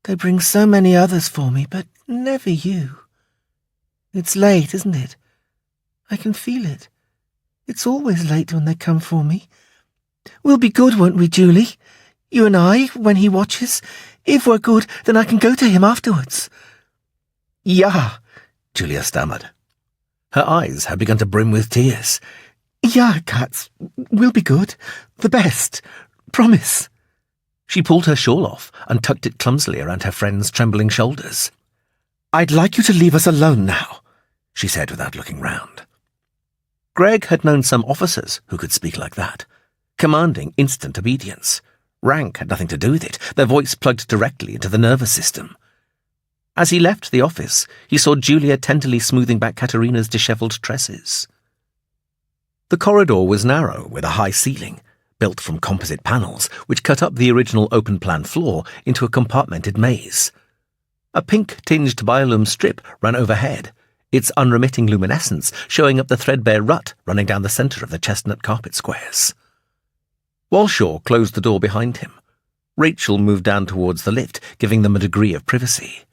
They bring so many others for me, but never you. It's late, isn't it? I can feel it. It's always late when they come for me. We'll be good, won't we, Julie? You and I, when he watches. If we're good, then I can go to him afterwards." "Yeah," Julia stammered. Her eyes had begun to brim with tears. "Yeah, Cats, we'll be good. The best. Promise." She pulled her shawl off and tucked it clumsily around her friend's trembling shoulders. "I'd like you to leave us alone now," she said without looking round. Greg had known some officers who could speak like that, commanding instant obedience. Rank had nothing to do with it, their voice plugged directly into the nervous system. As he left the office, he saw Julia tenderly smoothing back Katerina's dishevelled tresses. The corridor was narrow, with a high ceiling, built from composite panels, which cut up the original open-plan floor into a compartmented maze. A pink-tinged biolume strip ran overhead, its unremitting luminescence showing up the threadbare rut running down the centre of the chestnut carpet squares. Walshaw closed the door behind him. Rachel moved down towards the lift, giving them a degree of privacy.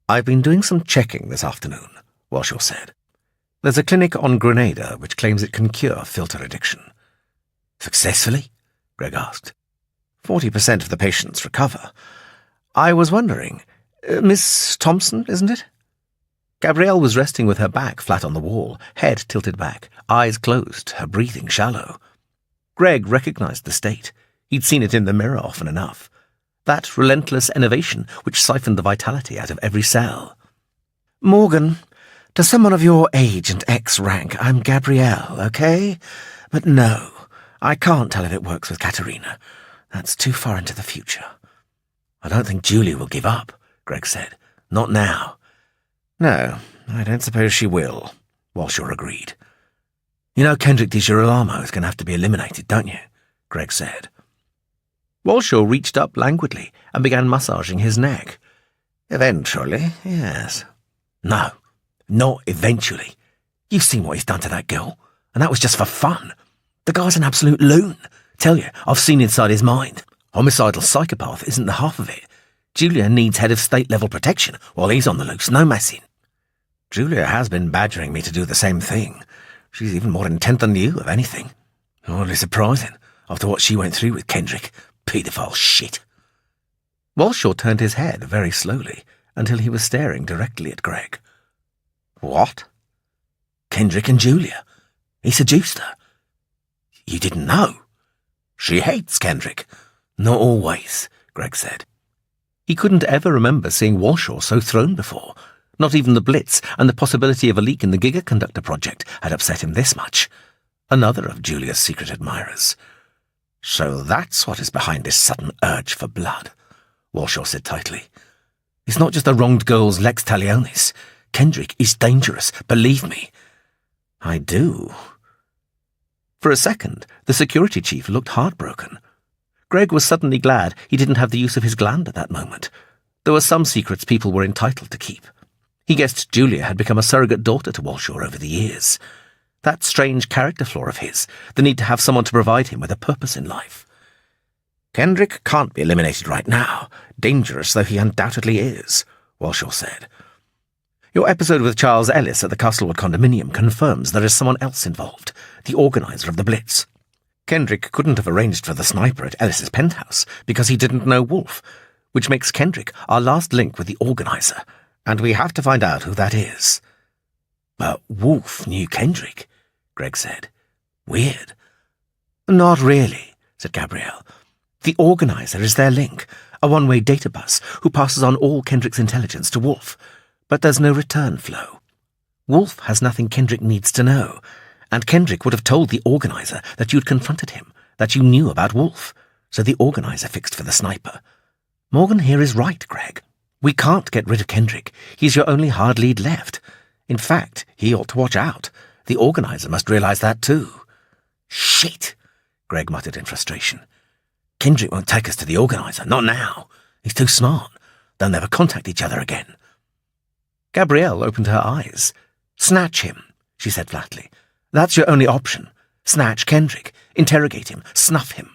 "I've been doing some checking this afternoon," Walshaw said. "There's a clinic on Grenada which claims it can cure filter addiction." "Successfully?" Greg asked. 40% of the patients recover. I was wondering, Miss Thompson, isn't it? Gabrielle was resting with her back flat on the wall, head tilted back, eyes closed, her breathing shallow. Greg recognized the state. He'd seen it in the mirror often enough. That relentless enervation which siphoned the vitality out of every cell. "Morgan, to someone of your age and X rank, I'm Gabrielle, okay? But no, I can't tell if it works with Katerina. That's too far into the future." "I don't think Julia will give up," Greg said. "Not now." "No, I don't suppose she will," Walshaw agreed. "You know Kendrick Di Girolamo is going to have to be eliminated, don't you?" Greg said. Walshaw reached up languidly and began massaging his neck. "Eventually, yes." "No, not eventually. You've seen what he's done to that girl, and that was just for fun. The guy's an absolute loon. Tell you, I've seen inside his mind. Homicidal psychopath isn't the half of it. Julia needs head of state-level protection while he's on the loose, no messing. Julia has been badgering me to do the same thing. She's even more intent than you, if anything. Hardly surprising, after what she went through with Kendrick. Paedophile shit." Walshaw turned his head very slowly until he was staring directly at Greg. "What?" "Kendrick and Julia. He seduced her." "You didn't know?" "She hates Kendrick." "Not always," Greg said. He couldn't ever remember seeing Walshaw so thrown before. Not even the Blitz and the possibility of a leak in the Gigaconductor project had upset him this much. Another of Julia's secret admirers. "So that's what is behind this sudden urge for blood," Walshaw said tightly. "It's not just the wronged girl's Lex Talionis. Kendrick is dangerous, believe me." "I do." For a second, the security chief looked heartbroken. Greg was suddenly glad he didn't have the use of his gland at that moment. There were some secrets people were entitled to keep. He guessed Julia had become a surrogate daughter to Walshaw over the years. That strange character flaw of his, the need to have someone to provide him with a purpose in life. "Kendrick can't be eliminated right now, dangerous though he undoubtedly is," Walshaw said. "Your episode with Charles Ellis at the Castlewood condominium confirms there is someone else involved, the organizer of the Blitz. Kendrick couldn't have arranged for the sniper at Ellis's penthouse because he didn't know Wolf, which makes Kendrick our last link with the organizer, and we have to find out who that is." "But Wolf knew Kendrick," Greg said. "Weird." "Not really," said Gabrielle. "The organizer is their link, a one-way data bus who passes on all Kendrick's intelligence to Wolf, but there's no return flow. Wolf has nothing Kendrick needs to know, and Kendrick would have told the organizer that you'd confronted him, that you knew about Wolf, so the organizer fixed for the sniper. Morgan here is right, Greg. We can't get rid of Kendrick. He's your only hard lead left. In fact, he ought to watch out. The organizer must realize that too." "Shit," Greg muttered in frustration. "Kendrick won't take us to the organizer, not now. He's too smart. They'll never contact each other again." Gabrielle opened her eyes. "Snatch him," she said flatly. "That's your only option. Snatch Kendrick. Interrogate him. Snuff him."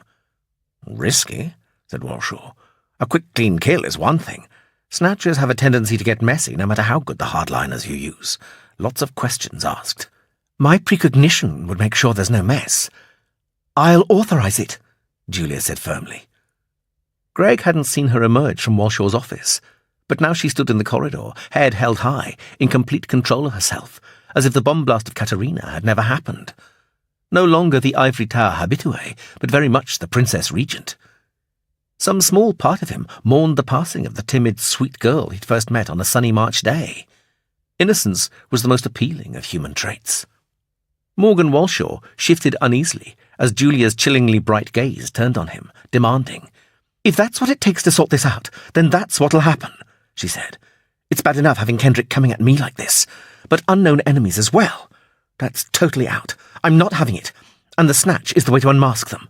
"Risky," said Walshaw. "A quick, clean kill is one thing. Snatchers have a tendency to get messy no matter how good the hardliners you use. Lots of questions asked. My precognition would make sure there's no mess." "I'll authorize it," Julia said firmly. Greg hadn't seen her emerge from Walshaw's office, but now she stood in the corridor, head held high, in complete control of herself, as if the bomb blast of Katerina had never happened. No longer the ivory tower habitué, but very much the Princess Regent. Some small part of him mourned the passing of the timid, sweet girl he'd first met on a sunny March day. Innocence was the most appealing of human traits. Morgan Walshaw shifted uneasily as Julia's chillingly bright gaze turned on him, demanding, "If that's what it takes to sort this out, then that's what'll happen," she said. "It's bad enough having Kendrick coming at me like this, but unknown enemies as well. That's totally out. I'm not having it, and the snatch is the way to unmask them.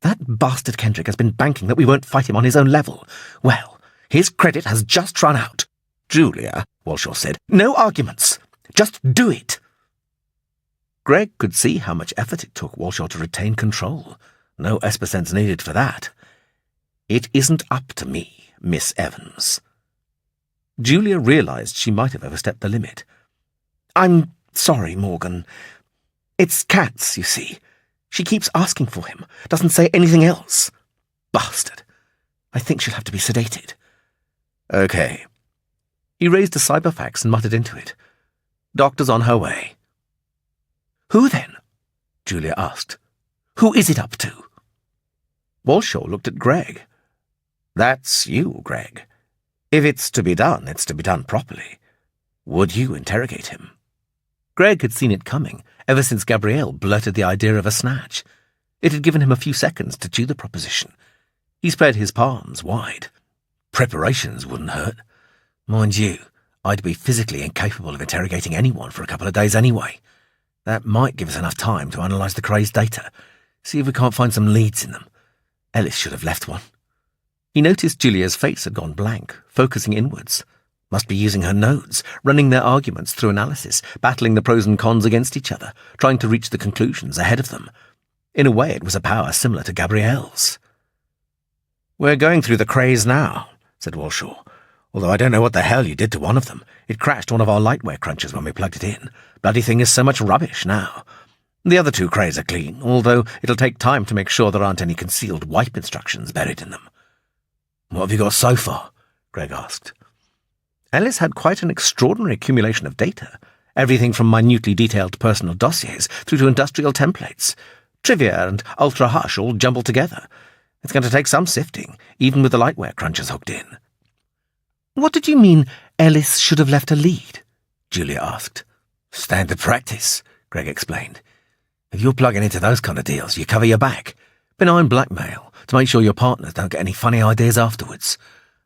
That bastard Kendrick has been banking that we won't fight him on his own level. Well, his credit has just run out." "Julia," Walshaw said, "no arguments. Just do it." Greg could see how much effort it took Walshaw to retain control. No Espersense needed for that. "It isn't up to me, Miss Evans." Julia realised she might have overstepped the limit. "I'm sorry, Morgan. It's Kat's, you see. She keeps asking for him, doesn't say anything else. Bastard. I think she'll have to be sedated." "Okay." He raised a cyberfax and muttered into it. "Doctor's on her way." "Who then?" Julia asked. "Who is it up to?" Walshaw looked at Greg. "That's you, Greg. If it's to be done, it's to be done properly. Would you interrogate him?" Greg had seen it coming ever since Gabrielle blurted the idea of a snatch. It had given him a few seconds to chew the proposition. He spread his palms wide. Preparations wouldn't hurt. Mind you, I'd be physically incapable of interrogating anyone for a couple of days anyway. That might give us enough time to analyse the crazed data, see if we can't find some leads in them. Ellis should have left one. He noticed Julia's face had gone blank, focusing inwards. Must be using her nodes, running their arguments through analysis, battling the pros and cons against each other, trying to reach the conclusions ahead of them. In a way, it was a power similar to Gabrielle's. "We're going through the craze now," said Walshaw. "Although I don't know what the hell you did to one of them. It crashed one of our lightware crunchers when we plugged it in. Bloody thing is so much rubbish now. The other two crays are clean, although it'll take time to make sure there aren't any concealed wipe instructions buried in them." "What have you got so far?" Greg asked. Ellis had quite an extraordinary accumulation of data, everything from minutely detailed personal dossiers through to industrial templates. Trivia and ultra-hush all jumbled together. It's going to take some sifting, even with the lightware crunchers hooked in. "What did you mean Ellis should have left a lead?" Julia asked. "Standard practice," Greg explained. "If you're plugging into those kind of deals, you cover your back. Benign blackmail, to make sure your partners don't get any funny ideas afterwards.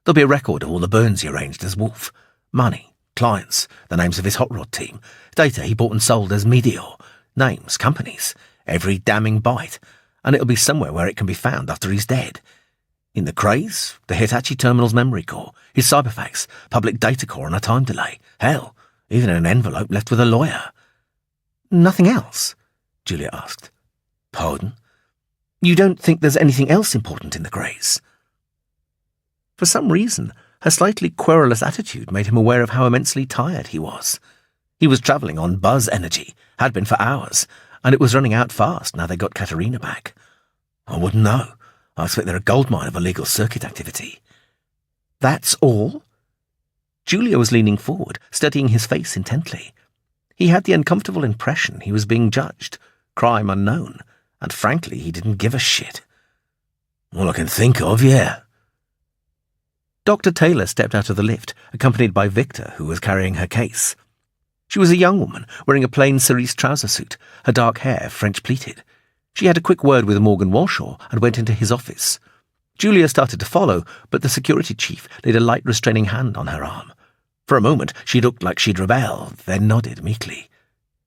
There'll be a record of all the burns he arranged as Wolf. Money, clients, the names of his hot rod team, data he bought and sold as Meteor, names, companies, every damning bite, and it'll be somewhere where it can be found after he's dead. In the craze, the Hitachi Terminal's memory core, his cyberfax, public data core on a time delay. Hell, even an envelope left with a lawyer." "Nothing else?" Julia asked. "Pardon? You don't think there's anything else important in the craze?" For some reason, her slightly querulous attitude made him aware of how immensely tired he was. He was travelling on buzz energy, had been for hours, and it was running out fast now they got Katerina back. "I wouldn't know. I expect they're a goldmine of illegal circuit activity." "That's all?" Julia was leaning forward, studying his face intently. He had the uncomfortable impression he was being judged, crime unknown, and frankly he didn't give a shit. "All I can think of, yeah." Dr. Taylor stepped out of the lift, accompanied by Victor, who was carrying her case. She was a young woman, wearing a plain cerise trouser suit, her dark hair French-pleated. She had a quick word with Morgan Walshaw and went into his office. Julia started to follow, but the security chief laid a light restraining hand on her arm. For a moment she looked like she'd rebel, then nodded meekly.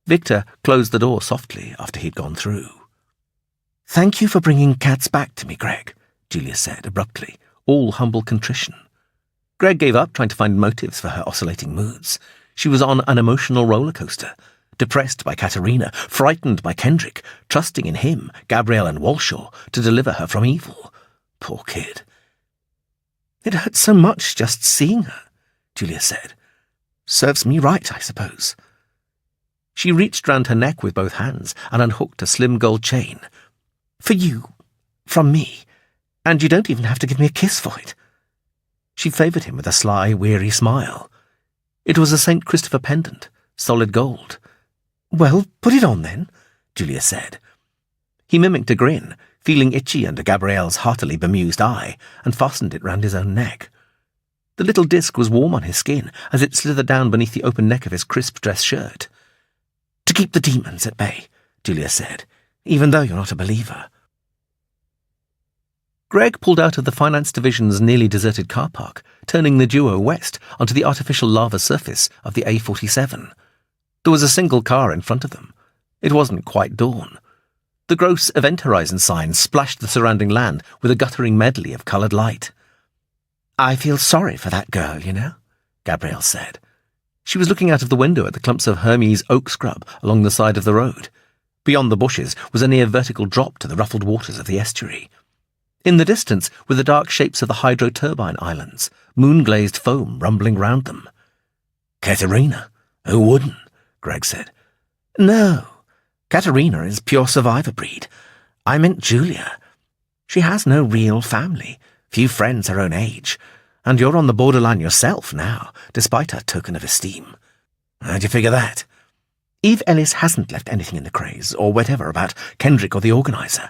Victor closed the door softly after he'd gone through. "Thank you for bringing Katz back to me, Greg," Julia said abruptly, all humble contrition. Greg gave up trying to find motives for her oscillating moods. She was on an emotional roller coaster, depressed by Katerina, frightened by Kendrick, trusting in him, Gabrielle and Walshaw, to deliver her from evil. Poor kid. "It hurts so much just seeing her," Julia said. "Serves me right, I suppose." She reached round her neck with both hands and unhooked a slim gold chain. "For you. From me. And you don't even have to give me a kiss for it." She favoured him with a sly, weary smile. It was a St. Christopher pendant, solid gold. "Well, put it on then," Julia said. He mimicked a grin, feeling itchy under Gabrielle's heartily bemused eye, and fastened it round his own neck. The little disc was warm on his skin as it slithered down beneath the open neck of his crisp dress shirt. "To keep the demons at bay," Julia said, "even though you're not a believer." Greg pulled out of the Finance Division's nearly deserted car park, turning the duo west onto the artificial lava surface of the A47. There was a single car in front of them. It wasn't quite dawn. The gross Event Horizon sign splashed the surrounding land with a guttering medley of coloured light. "I feel sorry for that girl, you know," Gabrielle said. She was looking out of the window at the clumps of Hermes oak scrub along the side of the road. Beyond the bushes was a near vertical drop to the ruffled waters of the estuary. In the distance were the dark shapes of the hydro-turbine islands, moon-glazed foam rumbling round them. "Katerina? Who wouldn't?" Greg said. "No, Katerina is pure survivor breed. I meant Julia. She has no real family, few friends her own age, and you're on the borderline yourself now, despite her token of esteem." "How'd you figure that?" "Eve Ellis hasn't left anything in the craze, or whatever, about Kendrick or the organiser.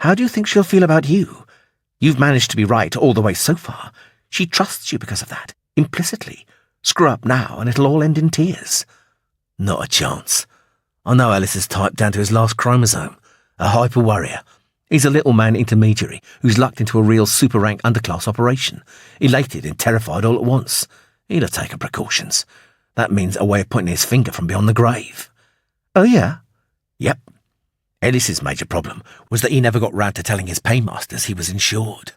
How do you think she'll feel about you? You've managed to be right all the way so far. She trusts you because of that, implicitly. Screw up now and it'll all end in tears." "Not a chance. I know Ellis is typed down to his last chromosome, a hyper-warrior. He's a little man intermediary who's lucked into a real super-rank underclass operation, elated and terrified all at once. He'd have taken precautions. That means a way of pointing his finger from beyond the grave." "Oh, yeah?" "Yep. Ellis's major problem was that he never got round to telling his paymasters he was insured."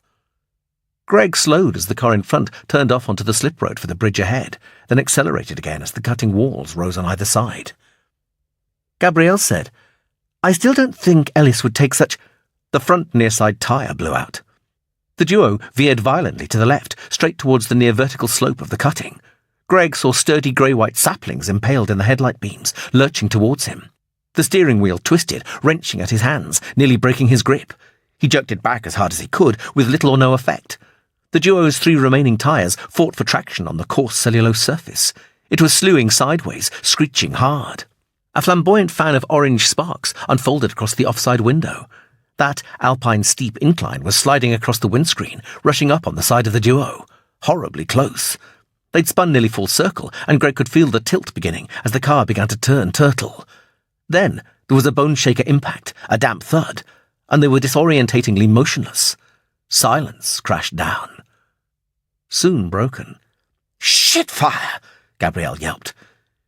Greg slowed as the car in front turned off onto the slip road for the bridge ahead, then accelerated again as the cutting walls rose on either side. Gabrielle said, "I still don't think Ellis would take such—" The front near-side tyre blew out. The duo veered violently to the left, straight towards the near-vertical slope of the cutting. Greg saw sturdy grey-white saplings impaled in the headlight beams, lurching towards him. The steering wheel twisted, wrenching at his hands, nearly breaking his grip. He jerked it back as hard as he could, with little or no effect. The duo's 3 remaining tyres fought for traction on the coarse cellulose surface. It was slewing sideways, screeching hard. A flamboyant fan of orange sparks unfolded across the offside window. That alpine steep incline was sliding across the windscreen, rushing up on the side of the duo. Horribly close. They'd spun nearly full circle, and Greg could feel the tilt beginning as the car began to turn turtle. Then there was a bone-shaker impact, a damp thud, and they were disorientatingly motionless. Silence crashed down. Soon broken. "Shit fire!" Gabrielle yelped.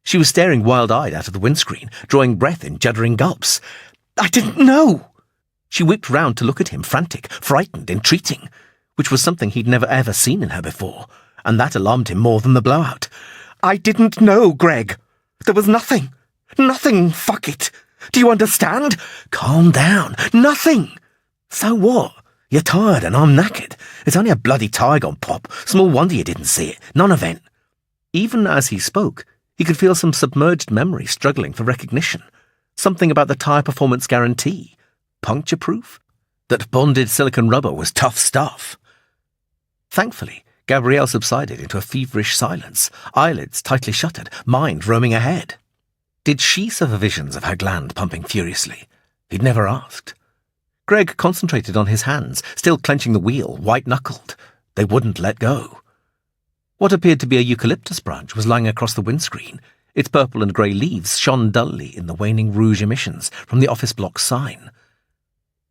She was staring wild-eyed out of the windscreen, drawing breath in juddering gulps. "I didn't know!" She whipped round to look at him, frantic, frightened, entreating, which was something he'd never ever seen in her before, and that alarmed him more than the blowout. "I didn't know, Greg. There was nothing. Nothing, fuck it. Do you understand?" "Calm down. "Nothing." So what? You're tired and I'm knackered. It's only a bloody tie gone pop. Small wonder you didn't see it. Non-event." Even as he spoke, he could feel some submerged memory struggling for recognition. Something about the tyre performance guarantee. Puncture-proof? That bonded silicon rubber was tough stuff. Thankfully, Gabrielle subsided into a feverish silence, eyelids tightly shuttered, mind roaming ahead. Did she suffer visions of her gland pumping furiously? He'd never asked. Greg concentrated on his hands, still clenching the wheel, white-knuckled. They wouldn't let go. What appeared to be a eucalyptus branch was lying across the windscreen. Its purple and grey leaves shone dully in the waning rouge emissions from the office block's sign.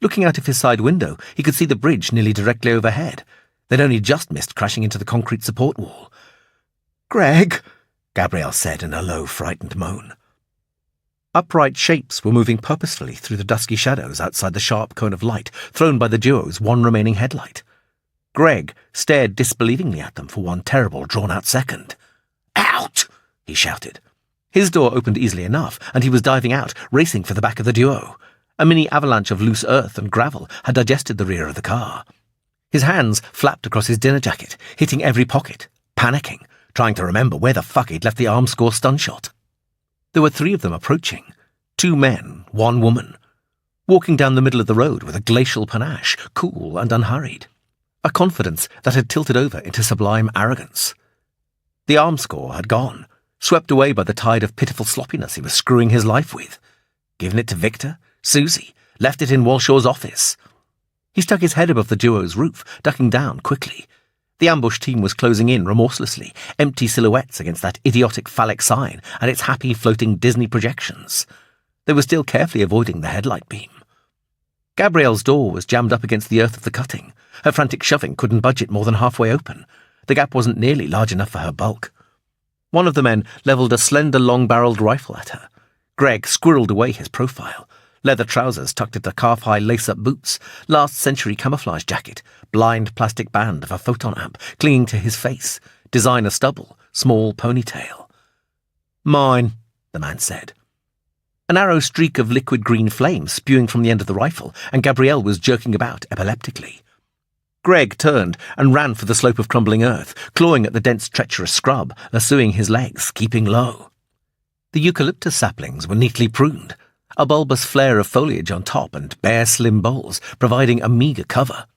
Looking out of his side window, he could see the bridge nearly directly overhead. They'd only just missed crashing into the concrete support wall. "Greg," Gabrielle said in a low, frightened moan. Upright shapes were moving purposefully through the dusky shadows outside the sharp cone of light thrown by the duo's one remaining headlight. Greg stared disbelievingly at them for one terrible, drawn-out second. "Out!" he shouted. His door opened easily enough, and he was diving out, racing for the back of the duo. A mini avalanche of loose earth and gravel had digested the rear of the car. His hands flapped across his dinner jacket, hitting every pocket, panicking, trying to remember where the fuck he'd left the arm-score stun shot. There were 3 of them approaching. 2 men, 1 woman. Walking down the middle of the road with a glacial panache, cool and unhurried. A confidence that had tilted over into sublime arrogance. The arm-score had gone, swept away by the tide of pitiful sloppiness he was screwing his life with. Given it to Victor, Susie, left it in Walshaw's office. He stuck his head above the duo's roof, ducking down quickly. The ambush team was closing in remorselessly, empty silhouettes against that idiotic phallic sign and its happy floating Disney projections. They were still carefully avoiding the headlight beam. Gabrielle's door was jammed up against the earth of the cutting. Her frantic shoving couldn't budge it more than halfway open. The gap wasn't nearly large enough for her bulk. One of the men levelled a slender, long-barrelled rifle at her. Greg squirreled away his profile. Leather trousers tucked into calf-high lace-up boots, last-century camouflage jacket, blind plastic band of a photon amp clinging to his face, designer stubble, small ponytail. "Mine," the man said. An arrow streak of liquid green flame spewing from the end of the rifle, and Gabrielle was jerking about epileptically. Greg turned and ran for the slope of crumbling earth, clawing at the dense, treacherous scrub, lassoing his legs, keeping low. The eucalyptus saplings were neatly pruned, a bulbous flare of foliage on top and bare slim boles, providing a meagre cover.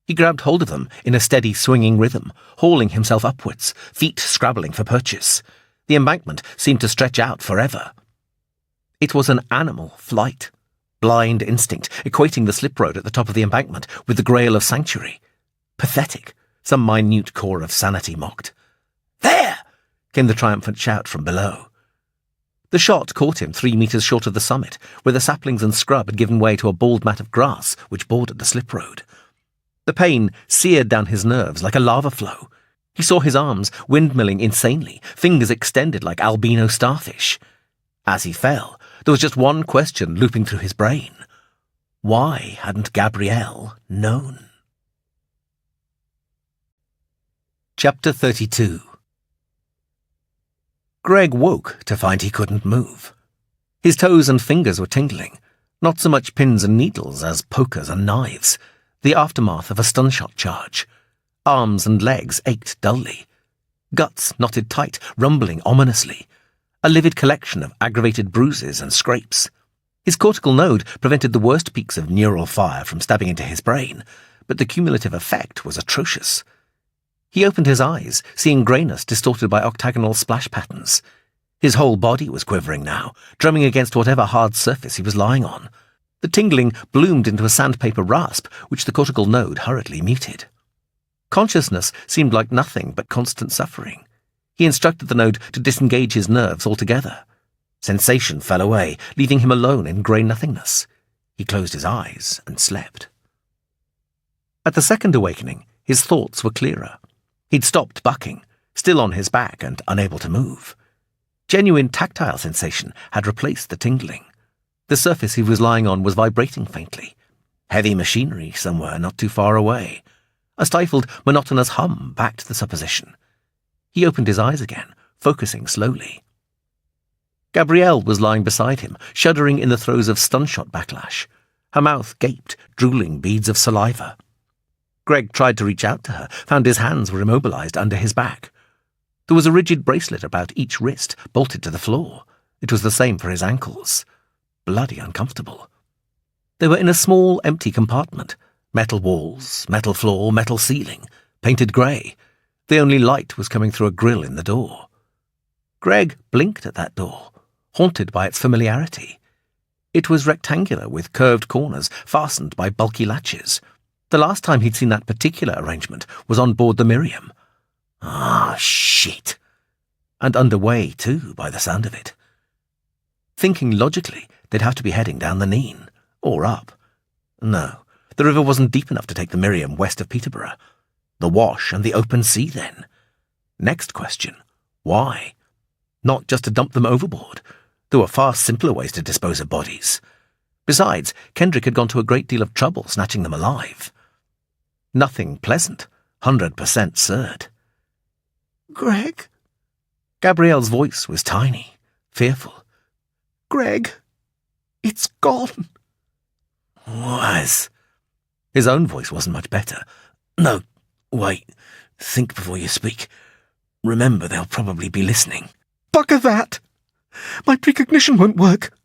He grabbed hold of them in a steady swinging rhythm, hauling himself upwards, feet scrabbling for purchase. The embankment seemed to stretch out forever. It was an animal flight, blind instinct, equating the slip road at the top of the embankment with the grail of sanctuary. Pathetic, some minute core of sanity mocked. "There!" came the triumphant shout from below. The shot caught him 3 meters short of the summit, where the saplings and scrub had given way to a bald mat of grass which bordered the slip road. The pain seared down his nerves like a lava flow. He saw his arms windmilling insanely, fingers extended like albino starfish. As he fell, there was just one question looping through his brain. Why hadn't Gabrielle known? Chapter 32. Greg woke to find he couldn't move. His toes and fingers were tingling, not so much pins and needles as pokers and knives, the aftermath of a stun-shot charge. Arms and legs ached dully. Guts knotted tight, rumbling ominously. A livid collection of aggravated bruises and scrapes. His cortical node prevented the worst peaks of neural fire from stabbing into his brain, but the cumulative effect was atrocious. He opened his eyes, seeing greyness distorted by octagonal splash patterns. His whole body was quivering now, drumming against whatever hard surface he was lying on. The tingling bloomed into a sandpaper rasp, which the cortical node hurriedly muted. Consciousness seemed like nothing but constant suffering. He instructed the node to disengage his nerves altogether. Sensation fell away, leaving him alone in grey nothingness. He closed his eyes and slept. At the second awakening, his thoughts were clearer. He'd stopped bucking, still on his back and unable to move. Genuine tactile sensation had replaced the tingling. The surface he was lying on was vibrating faintly. Heavy machinery somewhere not too far away. A stifled, monotonous hum backed the supposition. He opened his eyes again, focusing slowly. Gabrielle was lying beside him, shuddering in the throes of stun-shot backlash. Her mouth gaped, drooling beads of saliva. Greg tried to reach out to her, found his hands were immobilized under his back. There was a rigid bracelet about each wrist, bolted to the floor. It was the same for his ankles. Bloody uncomfortable. They were in a small, empty compartment. Metal walls, metal floor, metal ceiling, painted grey. The only light was coming through a grill in the door. Greg blinked at that door, haunted by its familiarity. It was rectangular with curved corners fastened by bulky latches. The last time he'd seen that particular arrangement was on board the Miriam. Ah, shit. And underway, too, by the sound of it. Thinking logically, they'd have to be heading down the Nene, or up. No, the river wasn't deep enough to take the Miriam west of Peterborough. The Wash and the open sea, then. Next question, why? Not just to dump them overboard. There were far simpler ways to dispose of bodies. Besides, Kendrick had gone to a great deal of trouble snatching them alive. Nothing pleasant, 100% cerd. Greg? Gabrielle's voice was tiny, fearful. Greg, it's gone. Was. His own voice wasn't much better. No, wait. Think before you speak. Remember, they'll probably be listening. Bugger that! My precognition won't work.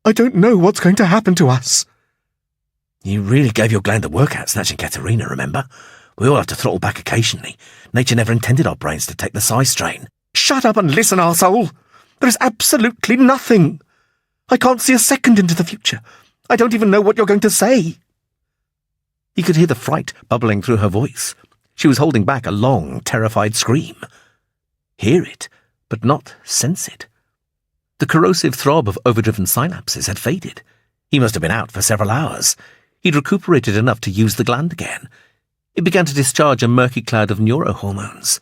I don't know what's going to happen to us. You really gave your gland a workout snatching Katerina, remember? We all have to throttle back occasionally. Nature never intended our brains to take the size strain. Shut up and listen, arsehole! There is absolutely nothing. I can't see a second into the future. I don't even know what you're going to say. He could hear the fright bubbling through her voice. She was holding back a long, terrified scream. Hear it, but not sense it. The corrosive throb of overdriven synapses had faded. He must have been out for several hours. He'd recuperated enough to use the gland again. It began to discharge a murky cloud of neurohormones.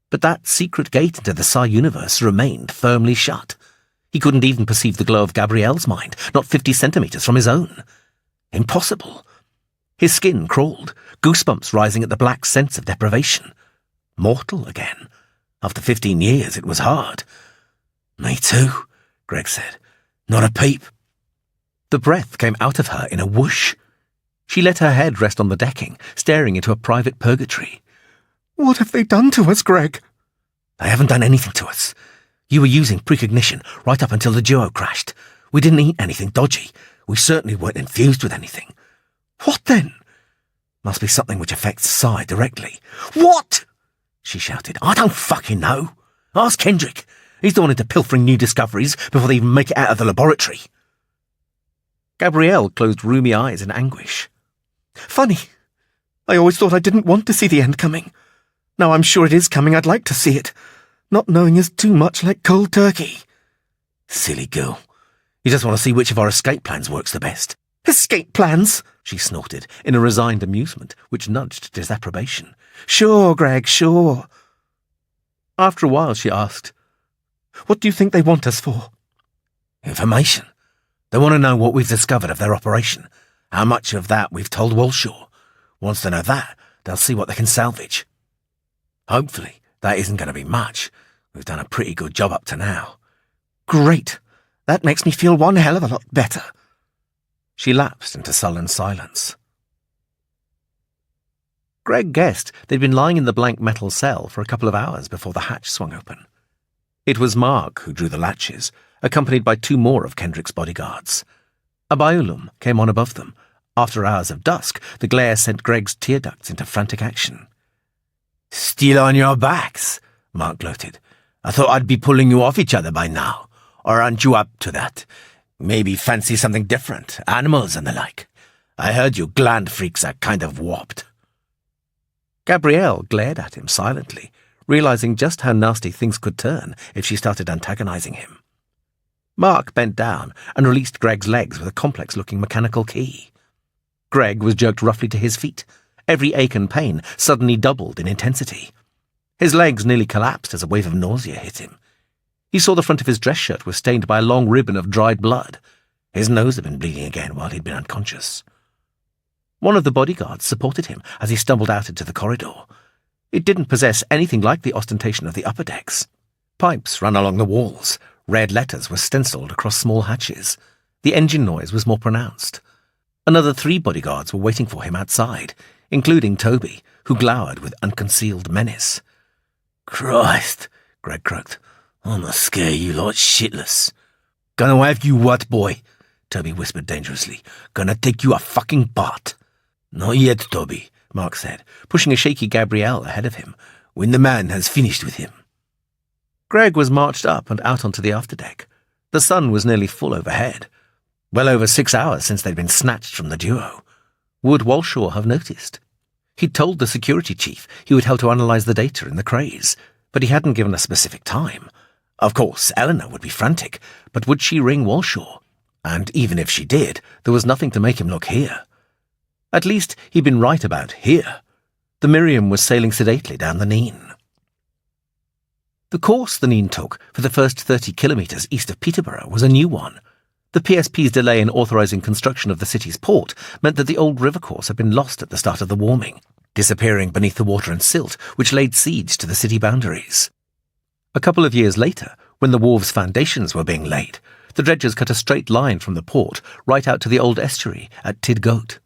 But that secret gate into the Psi universe remained firmly shut. He couldn't even perceive the glow of Gabrielle's mind, not 50 centimetres from his own. Impossible. His skin crawled, goosebumps rising at the black sense of deprivation. Mortal again. After 15 years, it was hard. Me too, Greg said. Not a peep. The breath came out of her in a whoosh. She let her head rest on the decking, staring into a private purgatory. What have they done to us, Greg? They haven't done anything to us. You were using precognition right up until the duo crashed. We didn't eat anything dodgy. We certainly weren't infused with anything. What then? Must be something which affects Psi directly. What? She shouted. I don't fucking know. Ask Kendrick. He's the one into pilfering new discoveries before they even make it out of the laboratory. Gabrielle closed rheumy eyes in anguish. Funny. I always thought I didn't want to see the end coming. Now I'm sure it is coming. I'd like to see it. Not knowing is too much like cold turkey. Silly girl. You just want to see which of our escape plans works the best. Escape plans? She snorted, in a resigned amusement which nudged disapprobation. Sure, Greg, sure. After a while she asked, What do you think they want us for? Information. They want to know what we've discovered of their operation, how much of that we've told Walshaw. Once they know that, they'll see what they can salvage. Hopefully, that isn't going to be much. We've done a pretty good job up to now. Great. That makes me feel one hell of a lot better. She lapsed into sullen silence. Greg guessed they'd been lying in the blank metal cell for a couple of hours before the hatch swung open. It was Mark who drew the latches, accompanied by 2 more of Kendrick's bodyguards. A biolum came on above them. After hours of dusk, the glare sent Greg's tear ducts into frantic action. Still on your backs, Mark gloated. I thought I'd be pulling you off each other by now. Or aren't you up to that? Maybe fancy something different, animals and the like. I heard you gland freaks are kind of warped. Gabrielle glared at him silently, realizing just how nasty things could turn if she started antagonizing him. Mark bent down and released Greg's legs with a complex-looking mechanical key. Greg was jerked roughly to his feet. Every ache and pain suddenly doubled in intensity. His legs nearly collapsed as a wave of nausea hit him. He saw the front of his dress shirt was stained by a long ribbon of dried blood. His nose had been bleeding again while he'd been unconscious. One of the bodyguards supported him as he stumbled out into the corridor. It didn't possess anything like the ostentation of the upper decks. Pipes ran along the walls. Red letters were stenciled across small hatches. The engine noise was more pronounced. Another 3 bodyguards were waiting for him outside, including Toby, who glowered with unconcealed menace. Christ, Greg croaked. I'm gonna scare you like shitless. Gonna have you what, boy? Toby whispered dangerously. Gonna take you a fucking bath. Not yet, Toby, Mark said, pushing a shaky Gabrielle ahead of him, when the man has finished with him. Greg was marched up and out onto the afterdeck. The sun was nearly full overhead. Well over 6 hours since they'd been snatched from the duo. Would Walshaw have noticed? He'd told the security chief he would help to analyse the data in the craze, but he hadn't given a specific time. Of course, Eleanor would be frantic, but would she ring Walshaw? And even if she did, there was nothing to make him look here. At least he'd been right about here. The Miriam was sailing sedately down the Nene. The course the Nene took for the first 30 kilometres east of Peterborough was a new one. The PSP's delay in authorising construction of the city's port meant that the old river course had been lost at the start of the warming, disappearing beneath the water and silt which laid siege to the city boundaries. A couple of years later, when the wharf's foundations were being laid, the dredgers cut a straight line from the port right out to the old estuary at Tidgoat.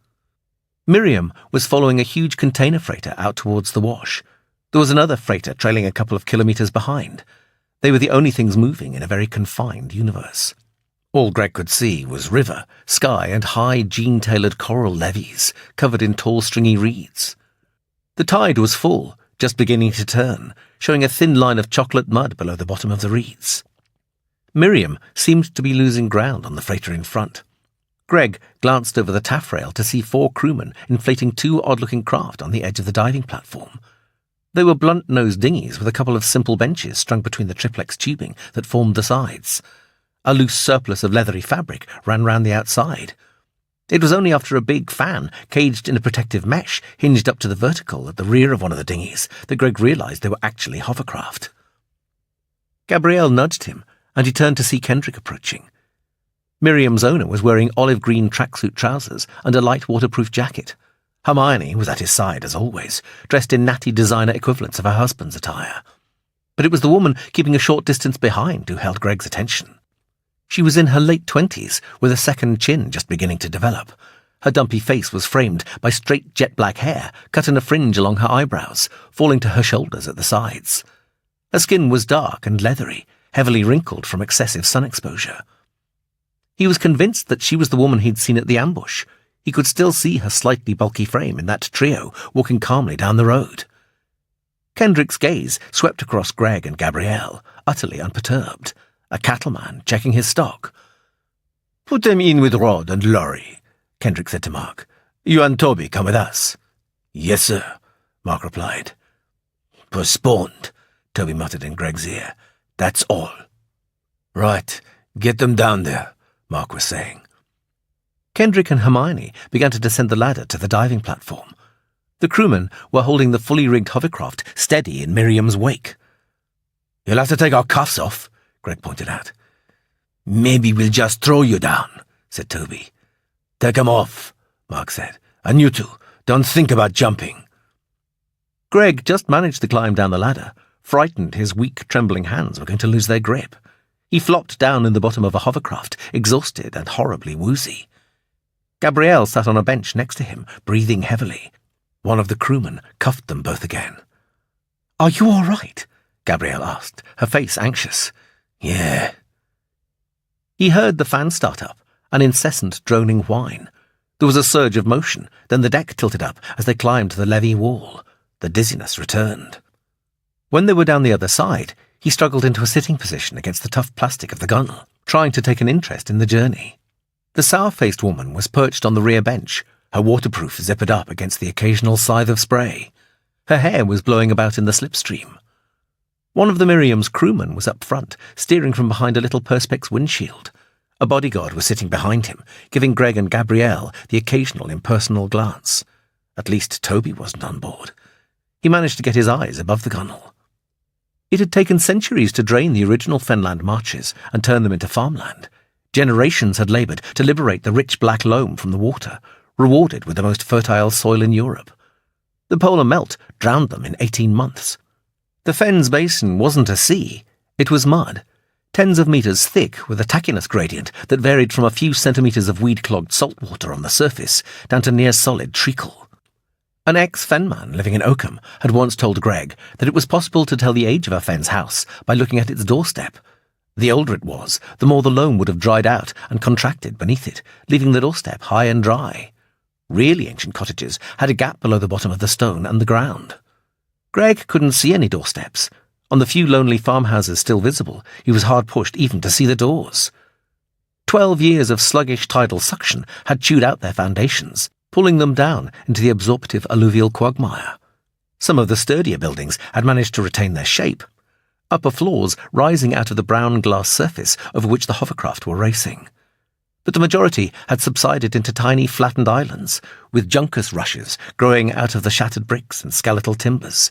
Miriam was following a huge container freighter out towards the wash. There was another freighter trailing a couple of kilometres behind. They were the only things moving in a very confined universe. All Greg could see was river, sky, and high gene-tailored coral levees covered in tall stringy reeds. The tide was full, just beginning to turn, showing a thin line of chocolate mud below the bottom of the reeds. Miriam seemed to be losing ground on the freighter in front. Greg glanced over the taffrail to see 4 crewmen inflating 2 odd-looking craft on the edge of the diving platform. They were blunt-nosed dinghies with a couple of simple benches strung between the triplex tubing that formed the sides. A loose surplus of leathery fabric ran round the outside. It was only after a big fan, caged in a protective mesh, hinged up to the vertical at the rear of one of the dinghies, that Greg realised they were actually hovercraft. Gabrielle nudged him, and he turned to see Kendrick approaching. Miriam's owner was wearing olive-green tracksuit trousers and a light waterproof jacket. Hermione was at his side, as always, dressed in natty designer equivalents of her husband's attire. But it was the woman keeping a short distance behind who held Greg's attention. She was in her late 20s, with a second chin just beginning to develop. Her dumpy face was framed by straight jet-black hair, cut in a fringe along her eyebrows, falling to her shoulders at the sides. Her skin was dark and leathery, heavily wrinkled from excessive sun exposure. He was convinced that she was the woman he'd seen at the ambush. He could still see her slightly bulky frame in that trio, walking calmly down the road. Kendrick's gaze swept across Greg and Gabrielle, utterly unperturbed. A cattleman checking his stock. "Put them in with Rod and Laurie," Kendrick said to Mark. "You and Toby come with us." "Yes, sir," Mark replied. "Postponed," Toby muttered in Greg's ear. "That's all." "Right, get them down there," Mark was saying. Kendrick and Hermione began to descend the ladder to the diving platform. The crewmen were holding the fully rigged hovercraft steady in Miriam's wake. "You'll have to take our cuffs off," Greg pointed out. "Maybe we'll just throw you down," said Toby. "Take 'em off," Mark said. "And you two, don't think about jumping." Greg just managed to climb down the ladder, frightened his weak, trembling hands were going to lose their grip. He flopped down in the bottom of a hovercraft, exhausted and horribly woozy. Gabrielle sat on a bench next to him, breathing heavily. One of the crewmen cuffed them both again. "Are you all right?" Gabrielle asked, her face anxious. "Yeah." He heard the fan start up, an incessant droning whine. There was a surge of motion, then the deck tilted up as they climbed to the levee wall. The dizziness returned. When they were down the other side, he struggled into a sitting position against the tough plastic of the gunwale, trying to take an interest in the journey. The sour-faced woman was perched on the rear bench, her waterproof zippered up against the occasional scythe of spray. Her hair was blowing about in the slipstream. One of the Miriam's crewmen was up front, steering from behind a little perspex windshield. A bodyguard was sitting behind him, giving Greg and Gabrielle the occasional impersonal glance. At least Toby wasn't on board. He managed to get his eyes above the gunwale. It had taken centuries to drain the original fenland marshes and turn them into farmland. Generations had laboured to liberate the rich black loam from the water, rewarded with the most fertile soil in Europe. The polar melt drowned them in 18 months. The Fens Basin wasn't a sea, it was mud, tens of metres thick with a tackiness gradient that varied from a few centimetres of weed-clogged salt water on the surface down to near-solid treacle. An ex-fenman living in Oakham had once told Greg that it was possible to tell the age of a fen's house by looking at its doorstep. The older it was, the more the loam would have dried out and contracted beneath it, leaving the doorstep high and dry. Really ancient cottages had a gap below the bottom of the stone and the ground. Greg couldn't see any doorsteps. On the few lonely farmhouses still visible, he was hard-pushed even to see the doors. 12 years of sluggish tidal suction had chewed out their foundations, pulling them down into the absorptive alluvial quagmire. Some of the sturdier buildings had managed to retain their shape, upper floors rising out of the brown glass surface over which the hovercraft were racing. But the majority had subsided into tiny flattened islands, with juncus rushes growing out of the shattered bricks and skeletal timbers.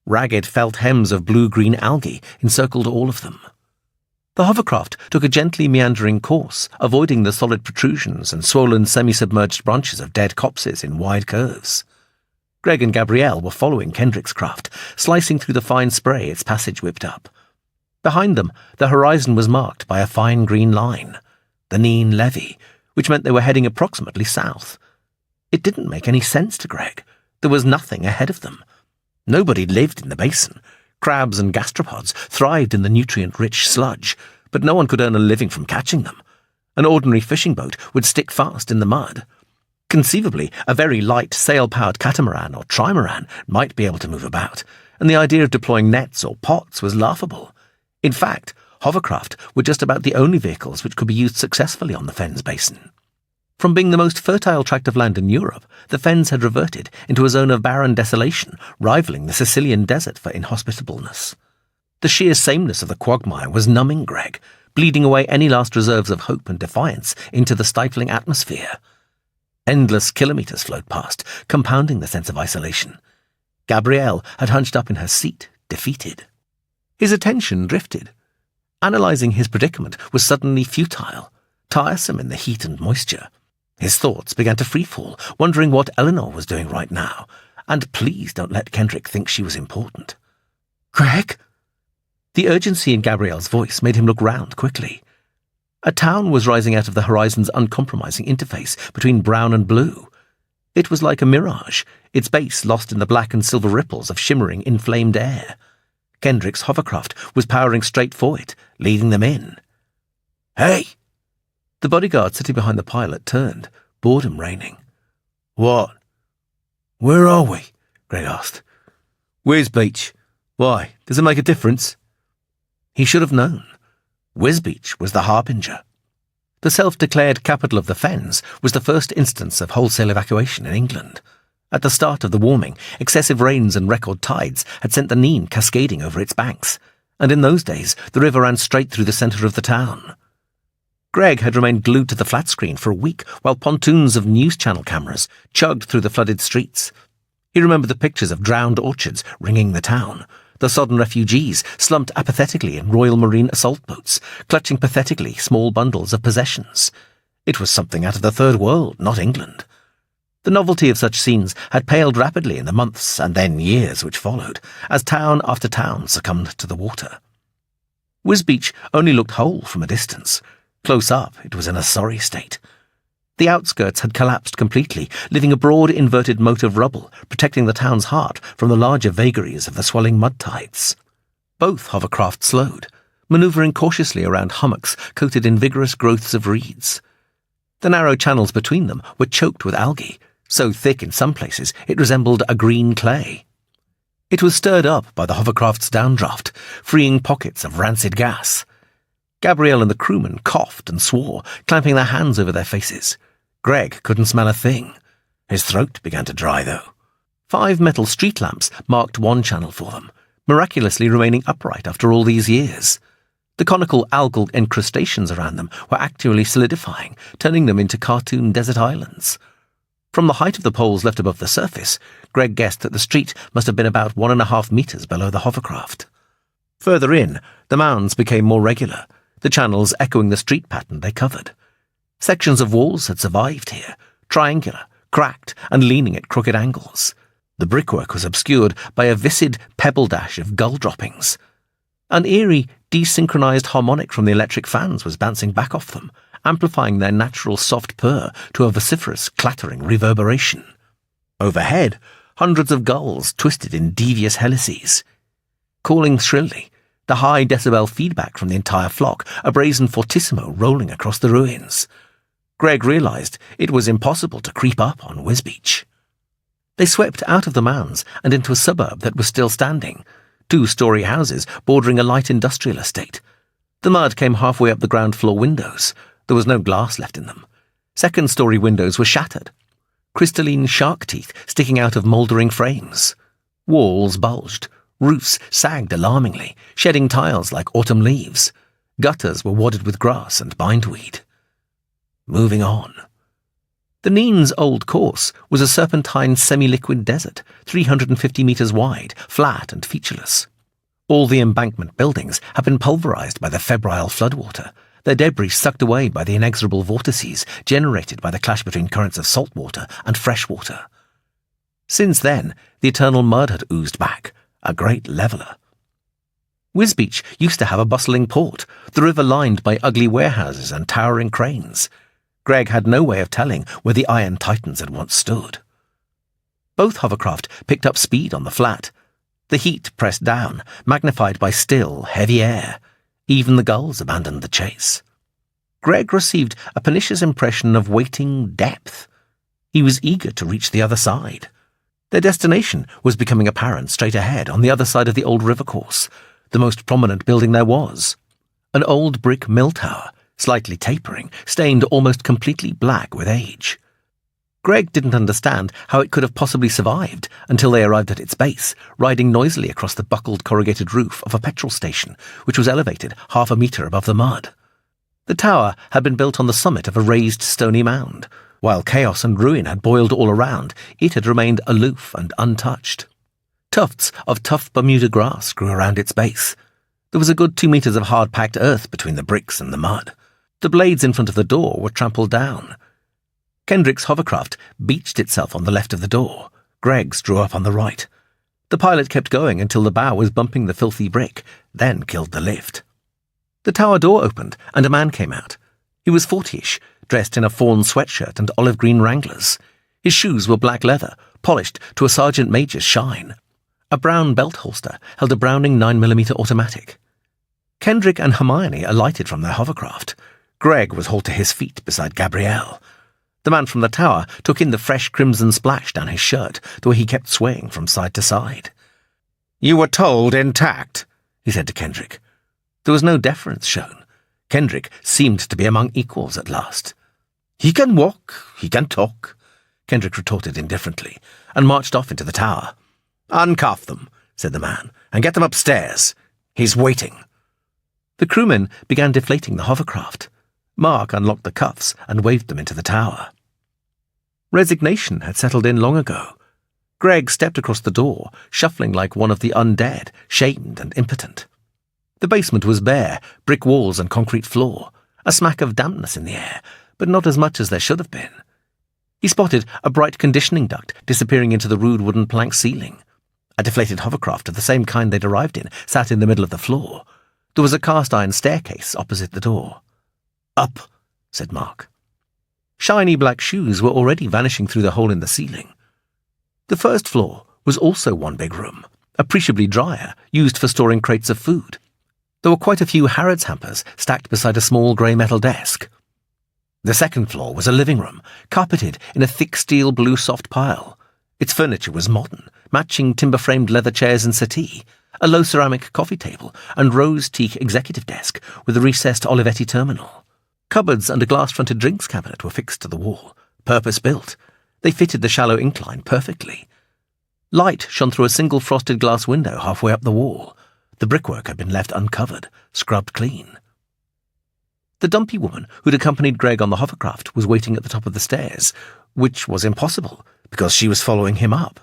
Ragged felt hems of blue-green algae encircled all of them. The hovercraft took a gently meandering course, avoiding the solid protrusions and swollen semi-submerged branches of dead copses in wide curves. Greg and Gabrielle were following Kendrick's craft, slicing through the fine spray its passage whipped up. Behind them, the horizon was marked by a fine green line, the Neen Levee, which meant they were heading approximately south. It didn't make any sense to Greg. There was nothing ahead of them. Nobody lived in the basin. Crabs and gastropods thrived in the nutrient-rich sludge, but no one could earn a living from catching them. An ordinary fishing boat would stick fast in the mud. Conceivably, a very light sail-powered catamaran or trimaran might be able to move about, and the idea of deploying nets or pots was laughable. In fact, hovercraft were just about the only vehicles which could be used successfully on the Fens Basin. From being the most fertile tract of land in Europe, the fens had reverted into a zone of barren desolation, rivaling the Sicilian desert for inhospitableness. The sheer sameness of the quagmire was numbing Greg, bleeding away any last reserves of hope and defiance into the stifling atmosphere. Endless kilometres flowed past, compounding the sense of isolation. Gabrielle had hunched up in her seat, defeated. His attention drifted. Analysing his predicament was suddenly futile, tiresome in the heat and moisture. His thoughts began to freefall, wondering what Eleanor was doing right now, and please don't let Kendrick think she was important. "Greg?" The urgency in Gabrielle's voice made him look round quickly. A town was rising out of the horizon's uncompromising interface between brown and blue. It was like a mirage, its base lost in the black and silver ripples of shimmering, inflamed air. Kendrick's hovercraft was powering straight for it, leading them in. "Hey!" The bodyguard sitting behind the pilot turned, boredom reigning. "What?" "Where are we?" Greg asked. "Wisbeach. Why, does it make a difference?" He should have known. Wisbeach was the harbinger. The self-declared capital of the Fens was the first instance of wholesale evacuation in England. At the start of the warming, excessive rains and record tides had sent the Nene cascading over its banks, and in those days the river ran straight through the centre of the town. Greg had remained glued to the flat screen for a week while pontoons of news channel cameras chugged through the flooded streets. He remembered the pictures of drowned orchards ringing the town, the sodden refugees slumped apathetically in Royal Marine assault boats, clutching pathetically small bundles of possessions. It was something out of the Third World, not England. The novelty of such scenes had paled rapidly in the months and then years which followed, as town after town succumbed to the water. Wisbeach only looked whole from a distance. Close up, it was in a sorry state. The outskirts had collapsed completely, leaving a broad inverted moat of rubble, protecting the town's heart from the larger vagaries of the swelling mud tides. Both hovercraft slowed, manoeuvring cautiously around hummocks coated in vigorous growths of reeds. The narrow channels between them were choked with algae, so thick in some places it resembled a green clay. It was stirred up by the hovercraft's downdraft, freeing pockets of rancid gas. Gabrielle and the crewmen coughed and swore, clamping their hands over their faces. Greg couldn't smell a thing. His throat began to dry, though. 5 metal street lamps marked one channel for them, miraculously remaining upright after all these years. The conical algal incrustations around them were actually solidifying, turning them into cartoon desert islands. From the height of the poles left above the surface, Greg guessed that the street must have been about 1.5 metres below the hovercraft. Further in, the mounds became more regular, the channels echoing the street pattern they covered. Sections of walls had survived here, triangular, cracked, and leaning at crooked angles. The brickwork was obscured by a viscid pebble dash of gull droppings. An eerie, desynchronized harmonic from the electric fans was bouncing back off them, amplifying their natural soft purr to a vociferous, clattering reverberation. Overhead, hundreds of gulls twisted in devious helices. Calling shrilly, the high decibel feedback from the entire flock, a brazen fortissimo rolling across the ruins. Greg realised it was impossible to creep up on Wisbeach. They swept out of the mounds and into a suburb that was still standing, 2-storey houses bordering a light industrial estate. The mud came halfway up the ground floor windows. There was no glass left in them. 2nd-storey windows were shattered, crystalline shark teeth sticking out of mouldering frames. Walls bulged. Roofs sagged alarmingly, shedding tiles like autumn leaves. Gutters were wadded with grass and bindweed. Moving on. The Nene's old course was a serpentine semi-liquid desert, 350 metres wide, flat and featureless. All the embankment buildings had been pulverised by the febrile floodwater, their debris sucked away by the inexorable vortices generated by the clash between currents of salt water and fresh water. Since then, the eternal mud had oozed back, a great leveller. Wisbeach used to have a bustling port, the river lined by ugly warehouses and towering cranes. Greg had no way of telling where the iron titans had once stood. Both hovercraft picked up speed on the flat. The heat pressed down, magnified by still, heavy air. Even the gulls abandoned the chase. Greg received a pernicious impression of waiting depth. He was eager to reach the other side. Their destination was becoming apparent straight ahead on the other side of the old river course, the most prominent building there was. An old brick mill tower, slightly tapering, stained almost completely black with age. Greg didn't understand how it could have possibly survived until they arrived at its base, riding noisily across the buckled corrugated roof of a petrol station, which was elevated 0.5 metre above the mud. The tower had been built on the summit of a raised stony mound. While chaos and ruin had boiled all around, it had remained aloof and untouched. Tufts of tough Bermuda grass grew around its base. There was a good 2 metres of hard-packed earth between the bricks and the mud. The blades in front of the door were trampled down. Kendrick's hovercraft beached itself on the left of the door. Greg's drew up on the right. The pilot kept going until the bow was bumping the filthy brick, then killed the lift. The tower door opened, and a man came out. He was 40-ish, dressed in a fawn sweatshirt and olive-green Wranglers. His shoes were black leather, polished to a sergeant major's shine. A brown belt holster held a Browning 9mm automatic. Kendrick and Hermione alighted from their hovercraft. Greg was hauled to his feet beside Gabrielle. The man from the tower took in the fresh crimson splash down his shirt, the way he kept swaying from side to side. "You were told intact," he said to Kendrick. There was no deference shown. Kendrick seemed to be among equals at last. "He can walk, he can talk," Kendrick retorted indifferently, and marched off into the tower. "Uncuff them," said the man, "and get them upstairs. He's waiting." The crewmen began deflating the hovercraft. Mark unlocked the cuffs and waved them into the tower. Resignation had settled in long ago. Greg stepped across the door, shuffling like one of the undead, shamed and impotent. The basement was bare, brick walls and concrete floor, a smack of dampness in the air, but not as much as there should have been. He spotted a bright conditioning duct disappearing into the rude wooden plank ceiling. A deflated hovercraft of the same kind they'd arrived in sat in the middle of the floor. There was a cast-iron staircase opposite the door. "Up," said Mark. Shiny black shoes were already vanishing through the hole in the ceiling. The first floor was also one big room, appreciably drier, used for storing crates of food. There were quite a few Harrods hampers stacked beside a small grey metal desk. The second floor was a living room, carpeted in a thick steel blue soft pile. Its furniture was modern, matching timber-framed leather chairs and settee, a low ceramic coffee table and rose teak executive desk with a recessed Olivetti terminal. Cupboards and a glass-fronted drinks cabinet were fixed to the wall, purpose-built. They fitted the shallow incline perfectly. Light shone through a single frosted glass window halfway up the wall. The brickwork had been left uncovered, scrubbed clean. The dumpy woman who'd accompanied Greg on the hovercraft was waiting at the top of the stairs, which was impossible, because she was following him up.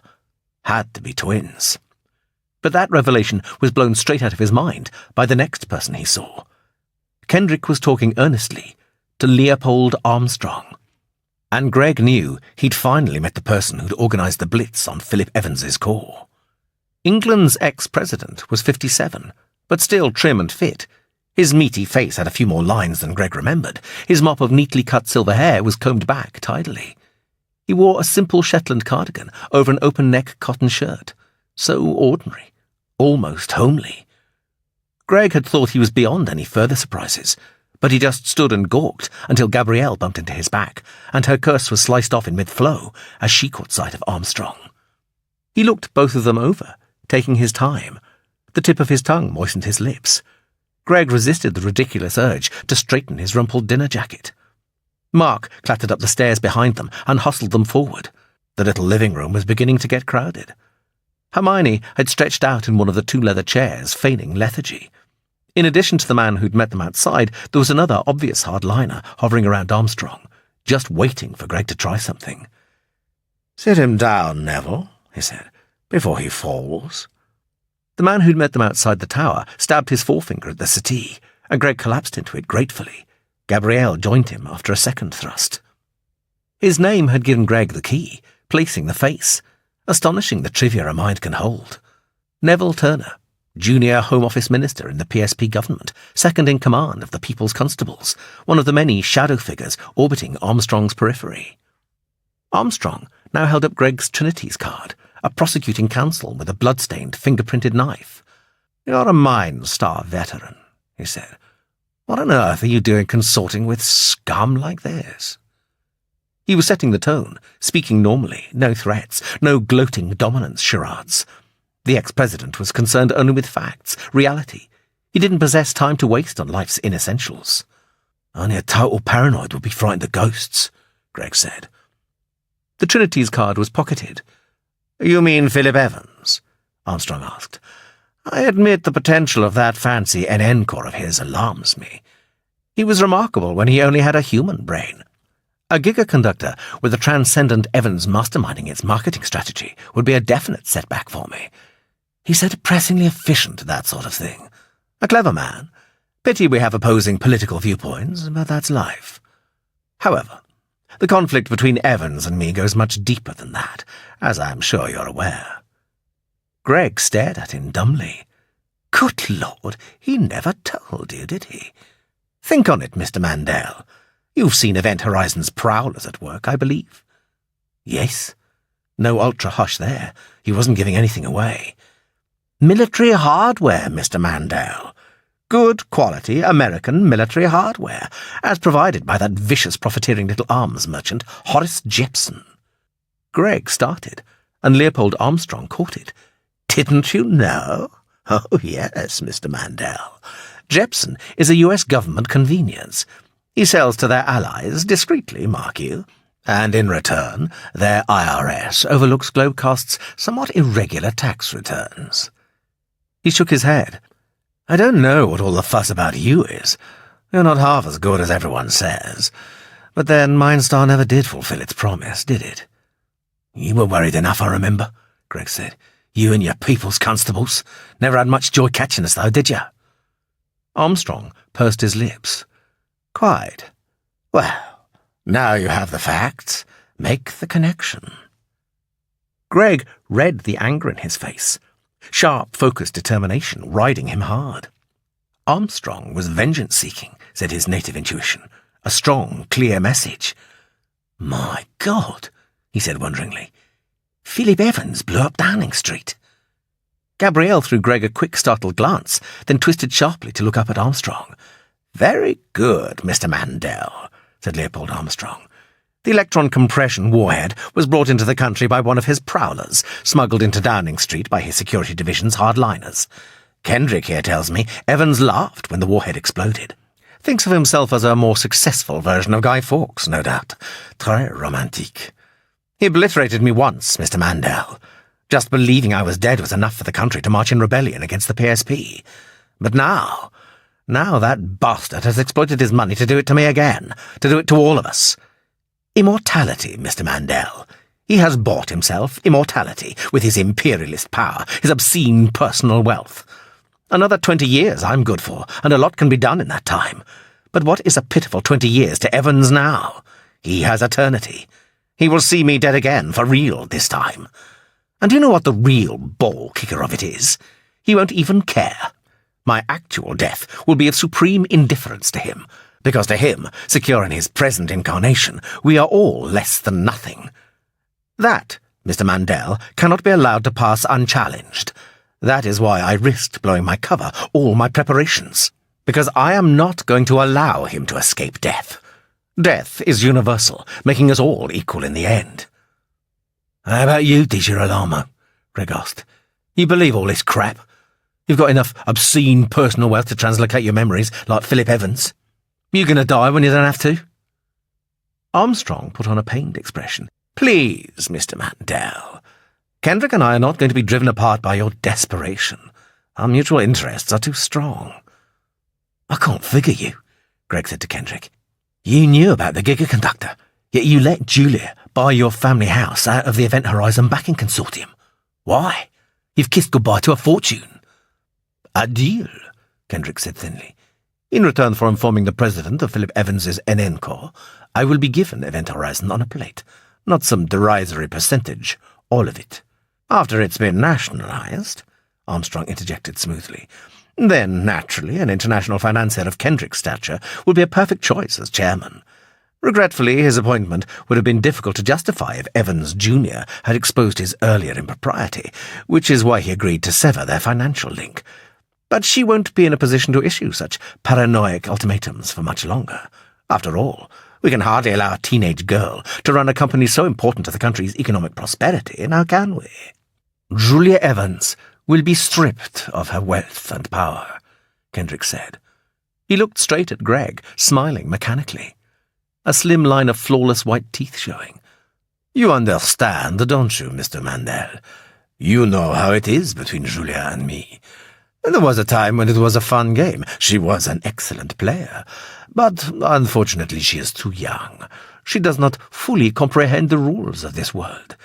Had to be twins. But that revelation was blown straight out of his mind by the next person he saw. Kendrick was talking earnestly to Leopold Armstrong. And Greg knew he'd finally met the person who'd organised the blitz on Philip Evans's corps. England's ex-president was 57, but still trim and fit. His meaty face had a few more lines than Greg remembered. His mop of neatly cut silver hair was combed back tidily. He wore a simple Shetland cardigan over an open-neck cotton shirt. So ordinary, almost homely. Greg had thought he was beyond any further surprises, but he just stood and gawked until Gabrielle bumped into his back, and her curse was sliced off in mid-flow as she caught sight of Armstrong. He looked both of them over, taking his time. The tip of his tongue moistened his lips. Greg resisted the ridiculous urge to straighten his rumpled dinner jacket. Mark clattered up the stairs behind them and hustled them forward. The little living room was beginning to get crowded. Hermione had stretched out in one of the two leather chairs, feigning lethargy. In addition to the man who'd met them outside, there was another obvious hardliner hovering around Armstrong, just waiting for Greg to try something. "Sit him down, Neville," he said, "before he falls." The man who'd met them outside the tower stabbed his forefinger at the settee, and Greg collapsed into it gratefully. Gabrielle joined him after a second thrust. His name had given Greg the key, placing the face. Astonishing the trivia a mind can hold. Neville Turner, junior Home Office Minister in the PSP government, second in command of the People's Constables, one of the many shadow figures orbiting Armstrong's periphery. Armstrong now held up Greg's Trinity's card, a prosecuting counsel with a blood-stained, fingerprinted knife. "You're a Mindstar veteran," he said. "What on earth are you doing consorting with scum like this?" He was setting the tone, speaking normally, no threats, no gloating dominance charades. The ex-president was concerned only with facts, reality. He didn't possess time to waste on life's inessentials. Only a total paranoid would be frightened of ghosts, Greg said. The Trinity's card was pocketed. You mean Philip Evans? Armstrong asked. I admit the potential of that fancy NN core of his alarms me. He was remarkable when he only had a human brain. A gigaconductor with a transcendent Evans masterminding its marketing strategy would be a definite setback for me. He's so depressingly efficient at that sort of thing. A clever man. Pity we have opposing political viewpoints, but that's life. However, the conflict between Evans and me goes much deeper than that, as I'm sure you're aware. Greg stared at him dumbly. Good Lord, he never told you, did he? Think on it, Mr. Mandel. You've seen Event Horizon's prowlers at work, I believe. Yes. No ultra-hush there. He wasn't giving anything away. Military hardware, Mr. Mandel. Good quality American military hardware, as provided by that vicious profiteering little arms merchant, Horace Jepson. Greg started, and Leopold Armstrong caught it. Didn't you know? Oh, yes, Mr. Mandel. Jepson is a US government convenience. He sells to their allies, discreetly, mark you, and in return, their IRS overlooks Globecast's somewhat irregular tax returns. He shook his head. I don't know what all the fuss about you is. You're not half as good as everyone says. But then Mindstar never did fulfill its promise, did it? You were worried enough, I remember, Greg said. You and your people's constables. Never had much joy catching us, though, did you? Armstrong pursed his lips. Quite. Well, now you have the facts. Make the connection. Greg read the anger in his face. Sharp, focused determination riding him hard. Armstrong was vengeance-seeking, said his native intuition. A strong, clear message. My God, he said wonderingly. Philip Evans blew up Downing Street. Gabrielle threw Greg a quick, startled glance, then twisted sharply to look up at Armstrong. Very good, Mr. Mandel, said Leopold Armstrong. The electron compression warhead was brought into the country by one of his prowlers, smuggled into Downing Street by his security division's hardliners. Kendrick here tells me Evans laughed when the warhead exploded. Thinks of himself as a more successful version of Guy Fawkes, no doubt. Très romantique. He obliterated me once, Mr. Mandel. Just believing I was dead was enough for the country to march in rebellion against the PSP. But now that bastard has exploited his money to do it to me again, to do it to all of us. Immortality, Mr. Mandel. He has bought himself immortality with his imperialist power, his obscene personal wealth. Another 20 years I'm good for, and a lot can be done in that time. But what is a pitiful 20 years to Evans now? He has eternity. He will see me dead again, for real this time. And do you know what the real ball kicker of it is? He won't even care. My actual death will be of supreme indifference to him, because to him, secure in his present incarnation, we are all less than nothing. That, Mr. Mandel, cannot be allowed to pass unchallenged. That is why I risked blowing my cover, all my preparations, because I am not going to allow him to escape death. Death is universal, making us all equal in the end. How about you, Di Girolamo? Greg asked. You believe all this crap? You've got enough obscene personal wealth to translocate your memories, like Philip Evans. You going to die when you don't have to? Armstrong put on a pained expression. Please, Mr. Mandel. Kendrick and I are not going to be driven apart by your desperation. Our mutual interests are too strong. I can't figure you, Greg said to Kendrick. You knew about the gigaconductor, yet you let Julia buy your family house out of the Event Horizon backing consortium. Why? You've kissed goodbye to a fortune. A deal, Kendrick said thinly. In return for informing the president of Philip Evans's NN Corps, I will be given Event Horizon on a plate, not some derisory percentage, all of it. After it's been nationalized, Armstrong interjected smoothly, then, naturally, an international financier of Kendrick's stature would be a perfect choice as chairman. Regretfully, his appointment would have been difficult to justify if Evans Jr. had exposed his earlier impropriety, which is why he agreed to sever their financial link. But she won't be in a position to issue such paranoid ultimatums for much longer. After all, we can hardly allow a teenage girl to run a company so important to the country's economic prosperity, now can we? Julia Evans will be stripped of her wealth and power, Kendrick said. He looked straight at Greg, smiling mechanically, a slim line of flawless white teeth showing. You understand, don't you, Mr. Mandel? You know how it is between Julia and me. There was a time when it was a fun game. She was an excellent player, but unfortunately she is too young. She does not fully comprehend the rules of this world.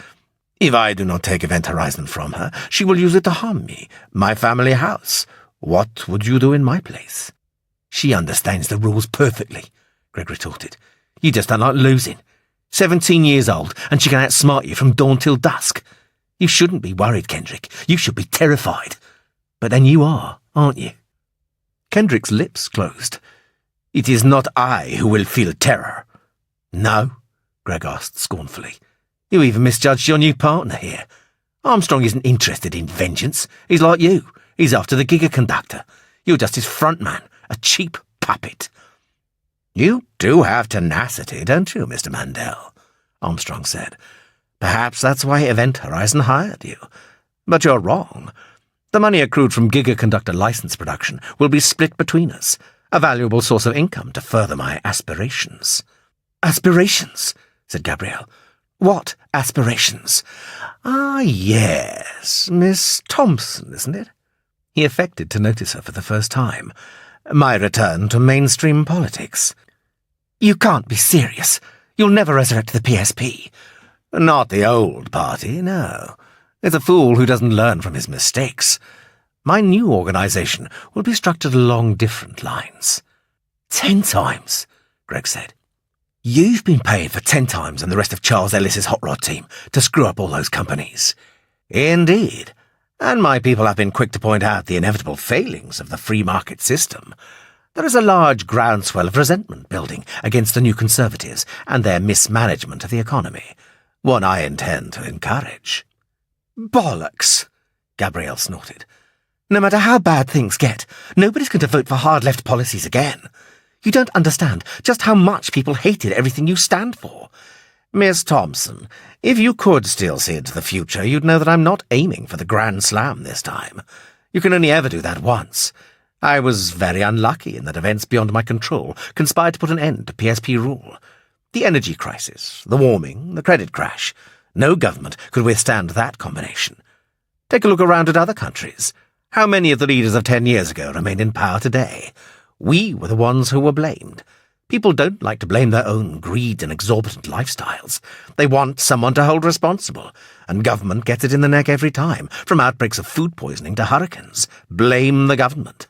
If I do not take Event Horizon from her, she will use it to harm me, my family house. What would you do in my place? She understands the rules perfectly, Greg retorted. You just don't like losing. 17 years old, and she can outsmart you from dawn till dusk. You shouldn't be worried, Kendrick. You should be terrified. But then you are, aren't you? Kendrick's lips closed. It is not I who will feel terror. No? Greg asked scornfully. You even misjudged your new partner here. Armstrong isn't interested in vengeance. He's like you. He's after the gigaconductor. You're just his front man, a cheap puppet. You do have tenacity, don't you, Mr. Mandel? Armstrong said. Perhaps that's why Event Horizon hired you. But you're wrong. The money accrued from gigaconductor license production will be split between us, a valuable source of income to further my aspirations. Aspirations? Said Gabrielle. What aspirations? Ah, yes, Miss Thompson, isn't it? He affected to notice her for the first time. My return to mainstream politics. You can't be serious. You'll never resurrect the PSP. Not the old party, no. It's a fool who doesn't learn from his mistakes. My new organisation will be structured along different lines. 10 times, Greg said. You've been paid for 10 times and the rest of Charles Ellis's hot rod team to screw up all those companies. Indeed. And my people have been quick to point out the inevitable failings of the free market system. There is a large groundswell of resentment building against the New Conservatives and their mismanagement of the economy, one I intend to encourage. Bollocks, Gabrielle snorted. No matter how bad things get, nobody's going to vote for hard-left policies again. You don't understand just how much people hated everything you stand for. Miss Thompson, if you could still see into the future, you'd know that I'm not aiming for the Grand Slam this time. You can only ever do that once. I was very unlucky in that events beyond my control conspired to put an end to PSP rule. The energy crisis, the warming, the credit crash. No government could withstand that combination. Take a look around at other countries. How many of the leaders of 10 years ago remain in power today? We were the ones who were blamed. People don't like to blame their own greed and exorbitant lifestyles. They want someone to hold responsible, and government gets it in the neck every time, from outbreaks of food poisoning to hurricanes. Blame the government.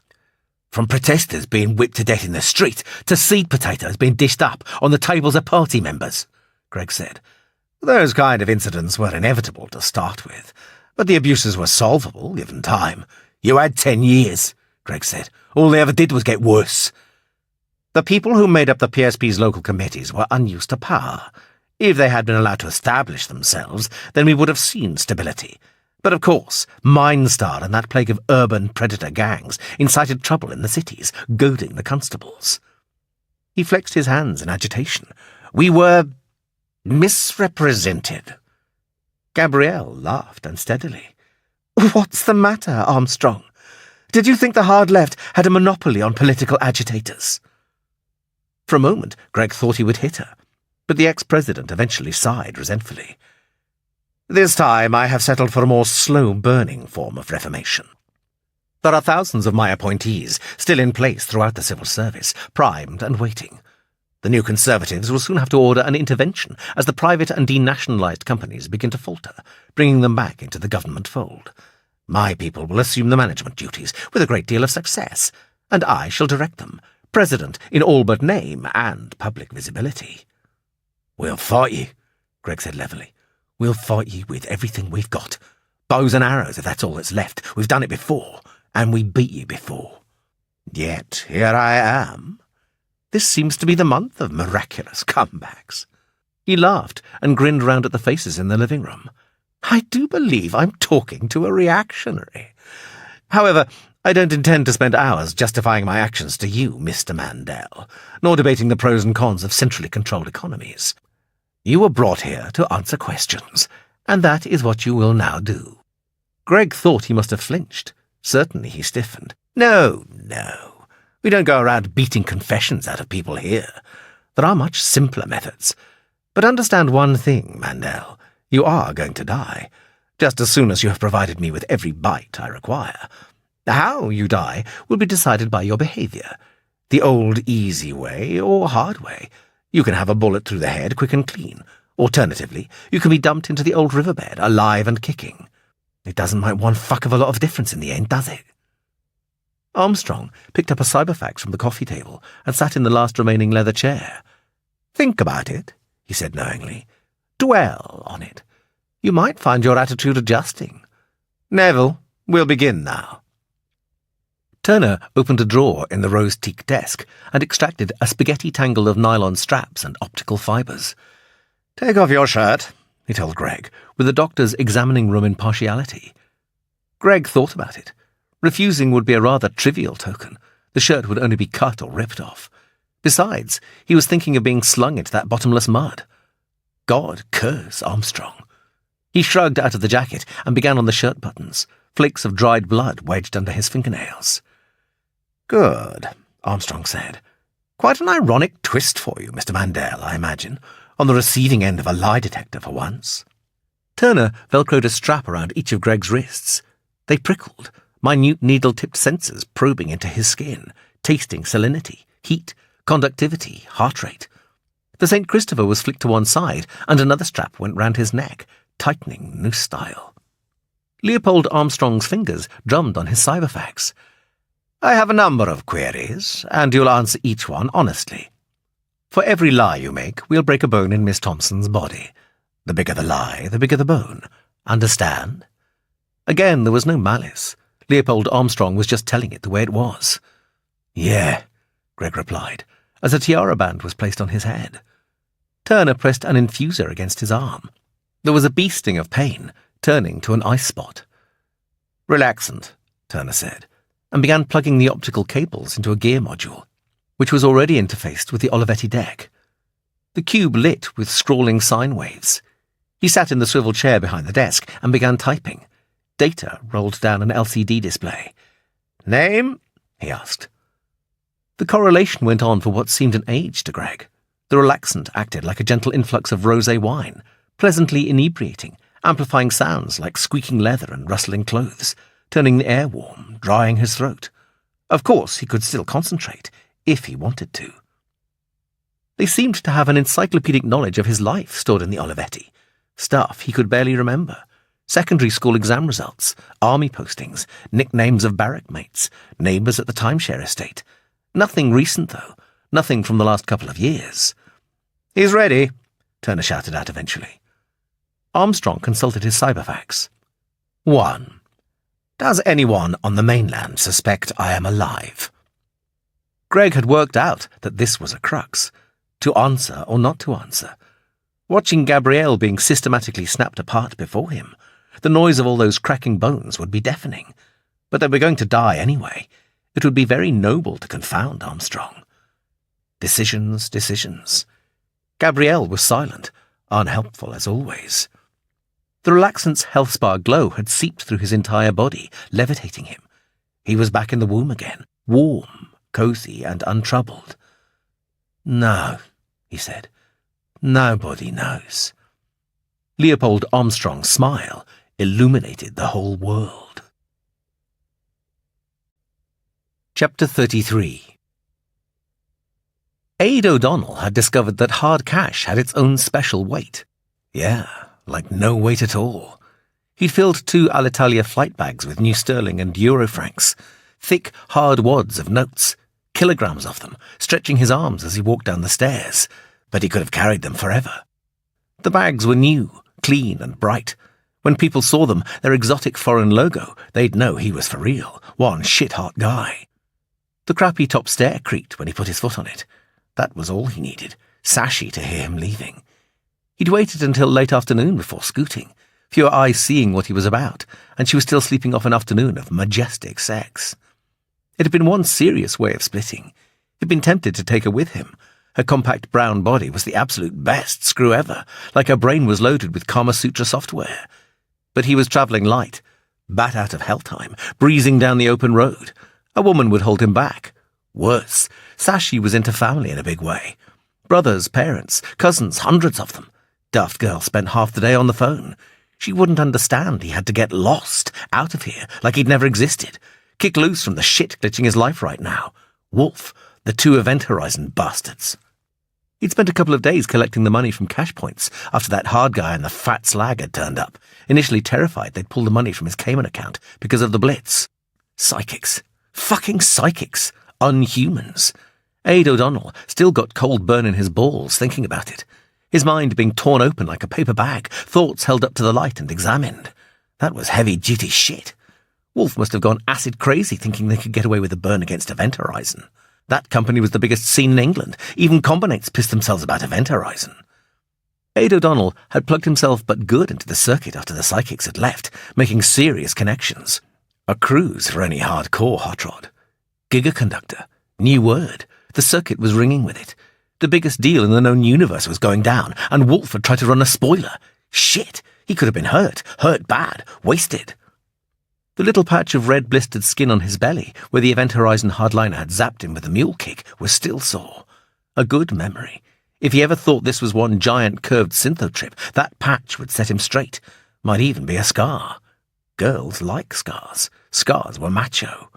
From protesters being whipped to death in the street to seed potatoes being dished up on the tables of party members, Greg said. Those kind of incidents were inevitable to start with, but the abuses were solvable given time. You had 10 years, Greg said. All they ever did was get worse. The people who made up the PSP's local committees were unused to power. If they had been allowed to establish themselves, then we would have seen stability. But of course, Mindstar and that plague of urban predator gangs incited trouble in the cities, goading the constables. He flexed his hands in agitation. We were misrepresented. Gabrielle laughed unsteadily. What's the matter, Armstrong? Did you think the hard left had a monopoly on political agitators? For a moment, Greg thought he would hit her, but the ex-president eventually sighed resentfully. This time I have settled for a more slow-burning form of reformation. There are thousands of my appointees still in place throughout the civil service, primed and waiting. The New Conservatives will soon have to order an intervention as the private and denationalised companies begin to falter, bringing them back into the government fold. My people will assume the management duties with a great deal of success, and I shall direct them, president in all but name and public visibility. We'll fight you, Greg said levelly. We'll fight you with everything we've got. Bows and arrows, if that's all that's left. We've done it before, and we beat you before. Yet here I am. This seems to be the month of miraculous comebacks. He laughed and grinned round at the faces in the living room. I do believe I'm talking to a reactionary. However, I don't intend to spend hours justifying my actions to you, Mr. Mandel, nor debating the pros and cons of centrally controlled economies. You were brought here to answer questions, and that is what you will now do. Greg thought he must have flinched. Certainly he stiffened. No. We don't go around beating confessions out of people here. There are much simpler methods. But understand one thing, Mandel. You are going to die, just as soon as you have provided me with every bite I require. How you die will be decided by your behaviour. The old easy way or hard way. You can have a bullet through the head quick and clean. Alternatively, you can be dumped into the old riverbed, alive and kicking. It doesn't make one fuck of a lot of difference in the end, does it? Armstrong picked up a cyberfax from the coffee table and sat in the last remaining leather chair. Think about it, he said knowingly. Dwell on it. You might find your attitude adjusting. Neville, we'll begin now. Turner opened a drawer in the rose teak desk and extracted a spaghetti tangle of nylon straps and optical fibres. Take off your shirt, he told Greg, with the doctor's examining room impartiality. Greg thought about it. Refusing would be a rather trivial token. The shirt would only be cut or ripped off. Besides, he was thinking of being slung into that bottomless mud. God curse Armstrong. He shrugged out of the jacket and began on the shirt buttons, flakes of dried blood wedged under his fingernails. Good, Armstrong said. Quite an ironic twist for you, Mr. Mandel, I imagine, on the receiving end of a lie detector for once. Turner velcroed a strap around each of Greg's wrists. They prickled, minute needle-tipped sensors probing into his skin, tasting salinity, heat, conductivity, heart rate. The St. Christopher was flicked to one side, and another strap went round his neck, tightening noose style. Leopold Armstrong's fingers drummed on his cyberfax. I have a number of queries, and you'll answer each one honestly. For every lie you make, we'll break a bone in Miss Thompson's body. The bigger the lie, the bigger the bone. Understand? Again, there was no malice. Leopold Armstrong was just telling it the way it was. Yeah, Greg replied, as a tiara band was placed on his head. Turner pressed an infuser against his arm. There was a beasting of pain, turning to an ice spot. Relaxant, Turner said, and began plugging the optical cables into a gear module, which was already interfaced with the Olivetti deck. The cube lit with scrawling sine waves. He sat in the swivel chair behind the desk and began typing. Data rolled down an LCD display. Name? He asked. The correlation went on for what seemed an age to Greg. The relaxant acted like a gentle influx of rosé wine, pleasantly inebriating, amplifying sounds like squeaking leather and rustling clothes, turning the air warm, drying his throat. Of course, he could still concentrate, if he wanted to. They seemed to have an encyclopedic knowledge of his life stored in the Olivetti, stuff he could barely remember. Secondary school exam results, army postings, nicknames of barrack mates, neighbours at the timeshare estate. Nothing recent, though. Nothing from the last couple of years. He's ready, Turner shouted out eventually. Armstrong consulted his cyberfax. 1. Does anyone on the mainland suspect I am alive? Greg had worked out that this was a crux. To answer or not to answer. Watching Gabrielle being systematically snapped apart before him, the noise of all those cracking bones would be deafening. But they were going to die anyway. It would be very noble to confound Armstrong. Decisions, decisions. Gabrielle was silent, unhelpful as always. The relaxant's health spa glow had seeped through his entire body, levitating him. He was back in the womb again, warm, cosy, and untroubled. No, he said. Nobody knows. Leopold Armstrong's smile illuminated the whole world. Chapter 33. Aid O'Donnell had discovered that hard cash had its own special weight. Yeah, like no weight at all. He'd filled 2 Alitalia flight bags with New Sterling and Euro francs, thick, hard wads of notes, kilograms of them, stretching his arms as he walked down the stairs, but he could have carried them forever. The bags were new, clean and bright. When people saw them, their exotic foreign logo, they'd know he was for real, one shit-hot guy. The crappy top stair creaked when he put his foot on it. That was all he needed, Sashi to hear him leaving. He'd waited until late afternoon before scooting, fewer eyes seeing what he was about, and she was still sleeping off an afternoon of majestic sex. It had been one serious way of splitting. He'd been tempted to take her with him. Her compact brown body was the absolute best screw ever, like her brain was loaded with Kama Sutra software. But he was travelling light, bat out of hell time, breezing down the open road. A woman would hold him back. Worse, Sashi was into family in a big way. Brothers, parents, cousins, hundreds of them. Daft girl spent half the day on the phone. She wouldn't understand he had to get lost, out of here, like he'd never existed. Kick loose from the shit glitching his life right now. Wolf, the 2 Event Horizon bastards. He'd spent a couple of days collecting the money from cash points after that hard guy and the fat slag had turned up, initially terrified they'd pull the money from his Cayman account because of the blitz. Psychics. Fucking psychics. Unhumans. Aid O'Donnell still got cold burn in his balls thinking about it. His mind being torn open like a paper bag, thoughts held up to the light and examined. That was heavy-duty shit. Wolf must have gone acid crazy thinking they could get away with a burn against Event Horizon. That company was the biggest scene in England. Even Combinates pissed themselves about Event Horizon. Aid O'Donnell had plugged himself but good into the circuit after the psychics had left, making serious connections. A cruise for any hardcore hot rod. Gigaconductor. New word. The circuit was ringing with it. The biggest deal in the known universe was going down, and Wolf had tried to run a spoiler. Shit! He could have been hurt bad, wasted. The little patch of red blistered skin on his belly, where the Event Horizon hardliner had zapped him with a mule kick, was still sore. A good memory. If he ever thought this was one giant curved syntho trip, that patch would set him straight. Might even be a scar. Girls like scars. Scars were macho.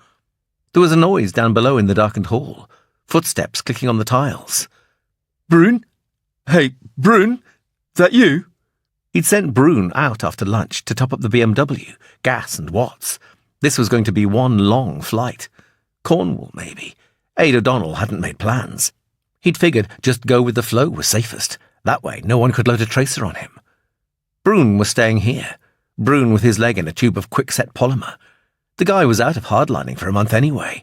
There was a noise down below in the darkened hall. Footsteps clicking on the tiles. Brune? Hey, Brune? That you? He'd sent Brune out after lunch to top up the BMW, gas and watts. This was going to be one long flight. Cornwall, maybe. Aid O'Donnell hadn't made plans. He'd figured just go with the flow was safest. That way no one could load a tracer on him. Brune was staying here. Brune with his leg in a tube of quickset polymer. The guy was out of hardlining for a month anyway.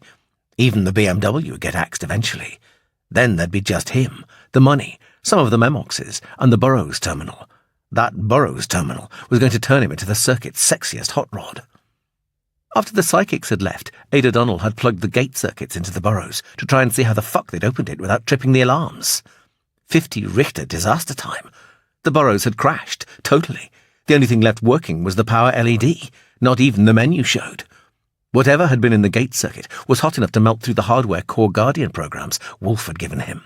Even the BMW would get axed eventually. Then there'd be just him, the money, some of the Memoxes, and the Burrows terminal. That Burrows terminal was going to turn him into the circuit's sexiest hot rod. After the psychics had left, Aid O'Donnell had plugged the gate circuits into the Burrows to try and see how the fuck they'd opened it without tripping the alarms. 50 Richter disaster time. The Burrows had crashed, totally. The only thing left working was the power LED. Not even the menu showed. Whatever had been in the gate circuit was hot enough to melt through the hardware core Guardian programs Wolf had given him.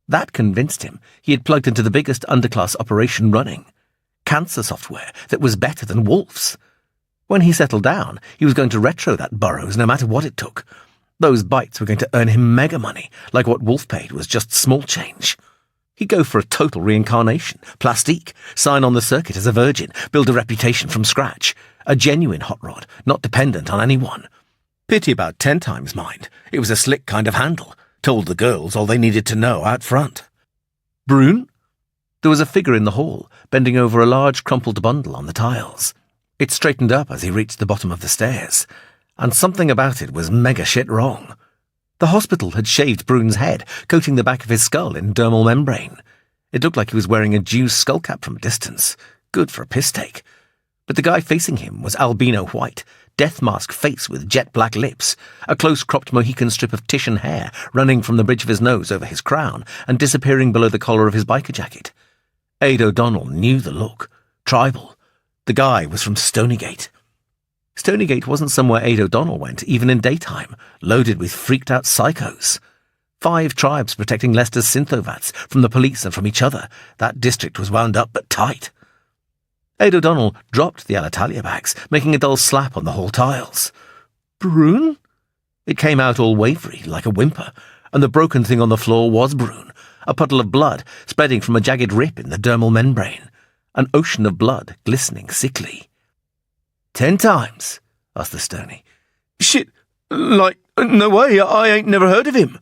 That convinced him he had plugged into the biggest underclass operation running. Cancer software that was better than Wolf's. When he settled down, he was going to retro that Burrows no matter what it took. Those bytes were going to earn him mega money, like what Wolf paid was just small change. He'd go for a total reincarnation, plastique, sign on the circuit as a virgin, build a reputation from scratch. A genuine hot rod, not dependent on anyone. Pity about 10 times, mind. It was a slick kind of handle. Told the girls all they needed to know out front. Brune? There was a figure in the hall, bending over a large crumpled bundle on the tiles. It straightened up as he reached the bottom of the stairs, and something about it was mega shit wrong. The hospital had shaved Brune's head, coating the back of his skull in dermal membrane. It looked like he was wearing a Jew's skull cap from a distance. Good for a piss take. But the guy facing him was albino white, death mask face with jet black lips, a close-cropped Mohican strip of Titian hair running from the bridge of his nose over his crown and disappearing below the collar of his biker jacket. Aid O'Donnell knew the look. Tribal. The guy was from Stonygate. Stonygate wasn't somewhere Aid O'Donnell went, even in daytime, loaded with freaked-out psychos. 5 tribes protecting Leicester's synthovats from the police and from each other. That district was wound up but tight. Aid O'Donnell dropped the Alitalia bags, making a dull slap on the hall tiles. Brune? It came out all wavery, like a whimper, and the broken thing on the floor was Brune, a puddle of blood spreading from a jagged rip in the dermal membrane. An ocean of blood, glistening sickly. 10 times? Asked the Stony. Shit, like, no way, I ain't never heard of him.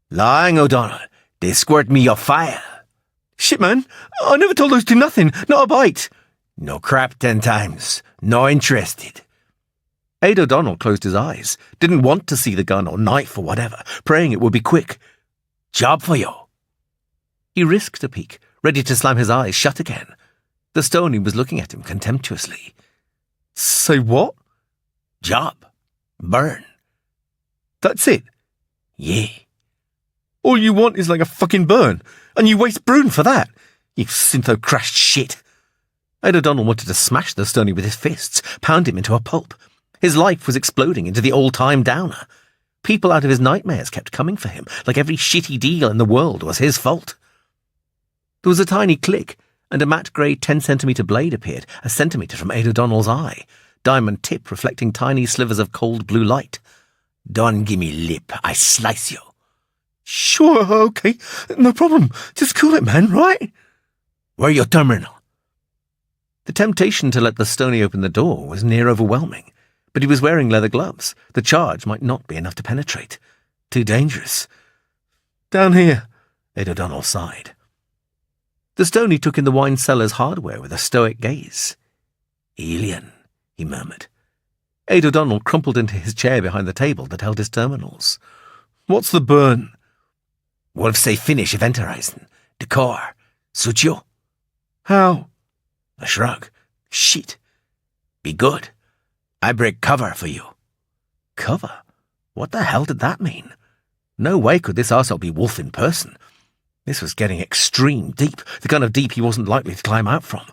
Lying, O'Donnell. They squirt me your fire. Shit, man, I never told those two nothing, not a bite. No crap 10 times. No interested. Aid O'Donnell closed his eyes, didn't want to see the gun or knife or whatever, praying it would be quick. Job for you. He risked a peek, ready to slam his eyes shut again. The Stony was looking at him contemptuously. Say what? Job. Burn. That's it? Yeah. All you want is like a fucking burn, and you waste Brune for that. You syntho-crashed shit. Aid O'Donnell wanted to smash the Stony with his fists, pound him into a pulp. His life was exploding into the all-time downer. People out of his nightmares kept coming for him, like every shitty deal in the world was his fault. There was a tiny click, and a matte grey 10-centimetre blade appeared, a centimetre from Ada O'Donnell's eye, diamond tip reflecting tiny slivers of cold blue light. "Don't gimme lip, I slice you." Sure, okay, no problem. Just cool it, man, right? "Where your terminal?" The temptation to let the Stony open the door was near overwhelming, but he was wearing leather gloves. The charge might not be enough to penetrate. Too dangerous. Down here, Ada O'Donnell sighed. The Stony took in the wine cellar's hardware with a stoic gaze. "Alien," he murmured. Ada O'Donnell crumpled into his chair behind the table that held his terminals. What's the burn? "Wolf say finish Event Horizon. Decor. Suit you?" How? A shrug. "Shit. Be good. I break cover for you." Cover? What the hell did that mean? No way could this arsehole be Wolf in person. This was getting extreme deep, the kind of deep he wasn't likely to climb out from.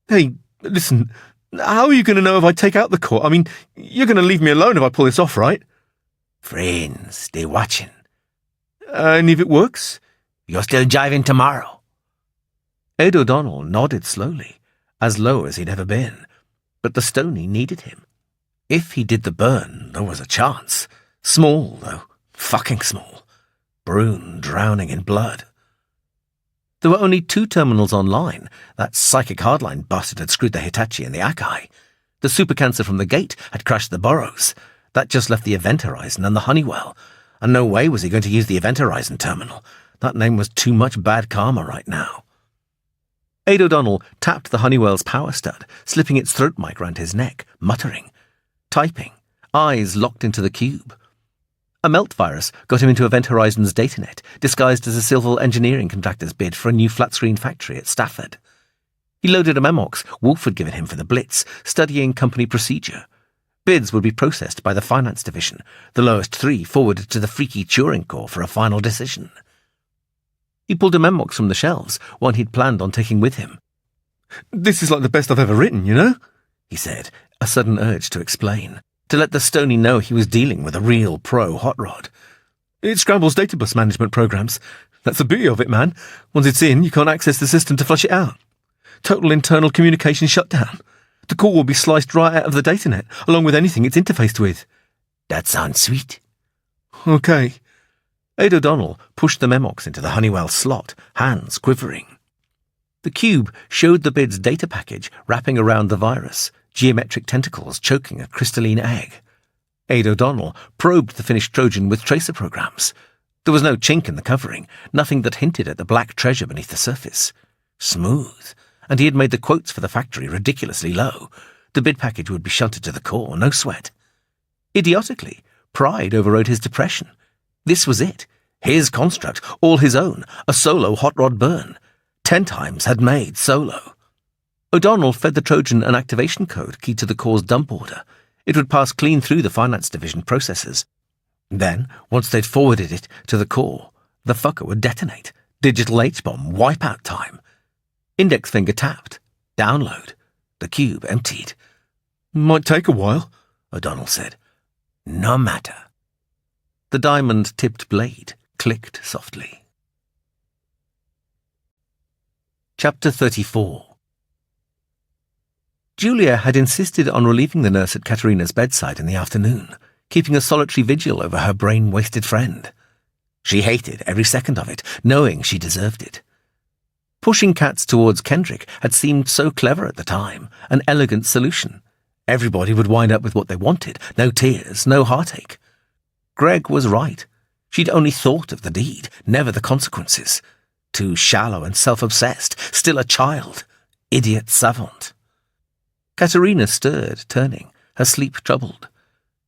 Hey, listen, how are you going to know if I take out the court? I mean, you're going to leave me alone if I pull this off, right? Friends, they watching. And if it works? You're still jiving tomorrow. Ed O'Donnell nodded slowly, as low as he'd ever been, but the Stony needed him. If he did the burn, there was a chance. Small, though. Fucking small. Brune drowning in blood. There were only 2 terminals online. That psychic hardline bastard had screwed the Hitachi and the Akai. The supercancer from the gate had crashed the Burrows. That just left the Event Horizon and the Honeywell. And no way was he going to use the Event Horizon terminal. That name was too much bad karma right now. Ade O'Donnell tapped the Honeywell's power stud, slipping its throat mic round his neck, muttering. Typing, eyes locked into the cube. A melt virus got him into Event Horizon's datanet, disguised as a civil engineering contractor's bid for a new flat-screen factory at Stafford. He loaded a memox Wolf had given him for the Blitz, studying company procedure. Bids would be processed by the finance division, the lowest 3 forwarded to the freaky Turing Corps for a final decision. He pulled a memox from the shelves, one he'd planned on taking with him. This is like the best I've ever written, you know? He said, a sudden urge to explain, to let the Stony know he was dealing with a real pro hot rod. It scrambles databus management programs. That's the beauty of it, man. Once it's in, you can't access the system to flush it out. Total internal communication shutdown. The core will be sliced right out of the datanet, along with anything it's interfaced with. That sounds sweet. Okay. Ade O'Donnell pushed the memox into the Honeywell slot, hands quivering. The cube showed the bid's data package wrapping around the virus, geometric tentacles choking a crystalline egg. Ade O'Donnell probed the finished Trojan with tracer programs. There was no chink in the covering, nothing that hinted at the black treasure beneath the surface. Smooth, and he had made the quotes for the factory ridiculously low. The bid package would be shunted to the core, no sweat. Idiotically, pride overrode his depression. This was it. His construct, all his own, a solo hot rod burn. 10 times had made solo. O'Donnell fed the Trojan an activation code keyed to the core's dump order. It would pass clean through the finance division processors. Then, once they'd forwarded it to the core, the fucker would detonate. Digital H-bomb, wipeout time. Index finger tapped. Download. The cube emptied. Might take a while, O'Donnell said. No matter. The diamond-tipped blade clicked softly. Chapter 34. Julia had insisted on relieving the nurse at Katerina's bedside in the afternoon, keeping a solitary vigil over her brain-wasted friend. She hated every second of it, knowing she deserved it. Pushing cats towards Kendrick had seemed so clever at the time, an elegant solution. Everybody would wind up with what they wanted, no tears, no heartache. Greg was right. She'd only thought of the deed, never the consequences. Too shallow and self-obsessed, still a child. Idiot savant. Katerina stirred, turning, her sleep troubled.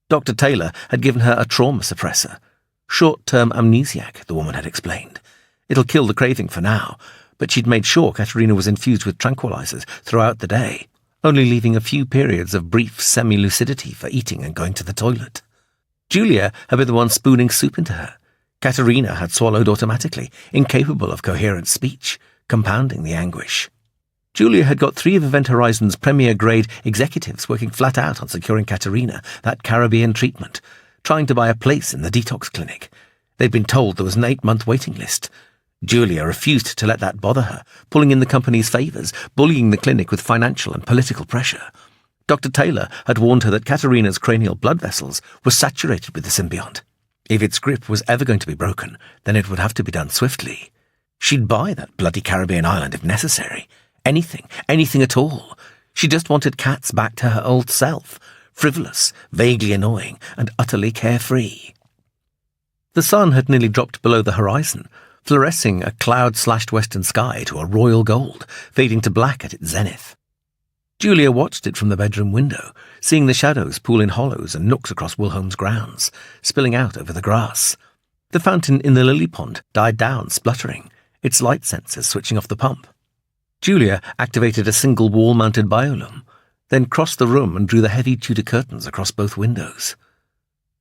Dr. Taylor had given her a trauma suppressor. Short-term amnesiac, the woman had explained. It'll kill the craving for now, but she'd made sure Katerina was infused with tranquilizers throughout the day, only leaving a few periods of brief semi-lucidity for eating and going to the toilet. Julia had been the one spooning soup into her. Katerina had swallowed automatically, incapable of coherent speech, compounding the anguish. Julia had got 3 of Event Horizon's premier-grade executives working flat out on securing Katerina that Caribbean treatment, trying to buy a place in the detox clinic. They'd been told there was an 8-month waiting list. Julia refused to let that bother her, pulling in the company's favours, bullying the clinic with financial and political pressure. Dr. Taylor had warned her that Katerina's cranial blood vessels were saturated with the symbiont. If its grip was ever going to be broken, then it would have to be done swiftly. She'd buy that bloody Caribbean island if necessary. Anything at all. She just wanted Cats back to her old self, frivolous, vaguely annoying, and utterly carefree. The sun had nearly dropped below the horizon, fluorescing a cloud-slashed western sky to a royal gold, fading to black at its zenith. Julia watched it from the bedroom window, seeing the shadows pool in hollows and nooks across Wilholm's grounds, spilling out over the grass. The fountain in the lily pond died down, spluttering, its light sensors switching off the pump. Julia activated a single wall-mounted biolume, then crossed the room and drew the heavy Tudor curtains across both windows.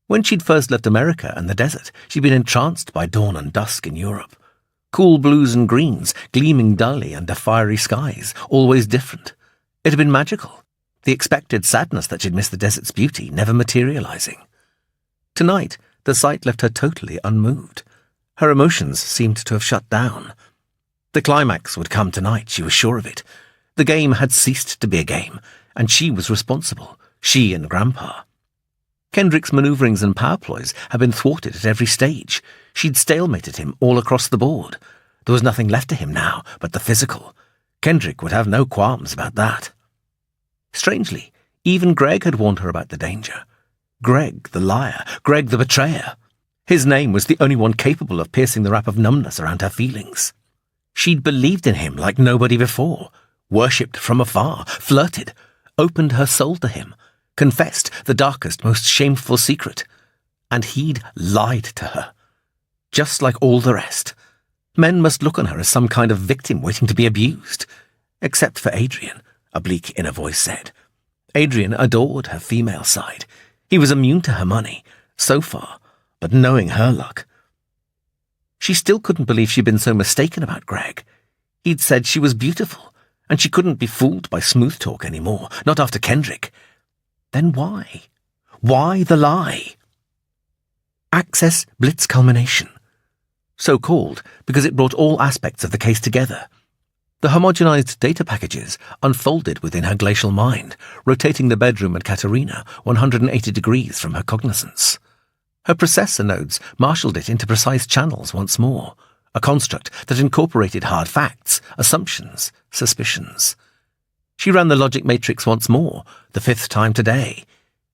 When she'd first left America and the desert, she'd been entranced by dawn and dusk in Europe. Cool blues and greens, gleaming dully under fiery skies, always different. It had been magical, the expected sadness that she'd missed the desert's beauty never materializing. Tonight, the sight left her totally unmoved. Her emotions seemed to have shut down. The climax would come tonight, she was sure of it. The game had ceased to be a game, and she was responsible, she and Grandpa. Kendrick's manoeuvrings and power ploys had been thwarted at every stage. She'd stalemated him all across the board. There was nothing left to him now but the physical. Kendrick would have no qualms about that. Strangely, even Greg had warned her about the danger. Greg, the liar. Greg, the betrayer. His name was the only one capable of piercing the wrap of numbness around her feelings. She'd believed in him like nobody before, worshipped from afar, flirted, opened her soul to him, confessed the darkest, most shameful secret. And he'd lied to her. Just like all the rest. Men must look on her as some kind of victim waiting to be abused. Except for Adrian, a bleak inner voice said. Adrian adored her female side. He was immune to her money, so far, but knowing her luck. She still couldn't believe she'd been so mistaken about Greg. He'd said she was beautiful, and she couldn't be fooled by smooth talk anymore, not after Kendrick. Then why? Why the lie? Access Blitz Culmination. So called because it brought all aspects of the case together. The homogenized data packages unfolded within her glacial mind, rotating the bedroom and Katerina 180 degrees from her cognizance. Her processor nodes marshaled it into precise channels once more, a construct that incorporated hard facts, assumptions, suspicions. She ran the logic matrix once more, the 5th time today.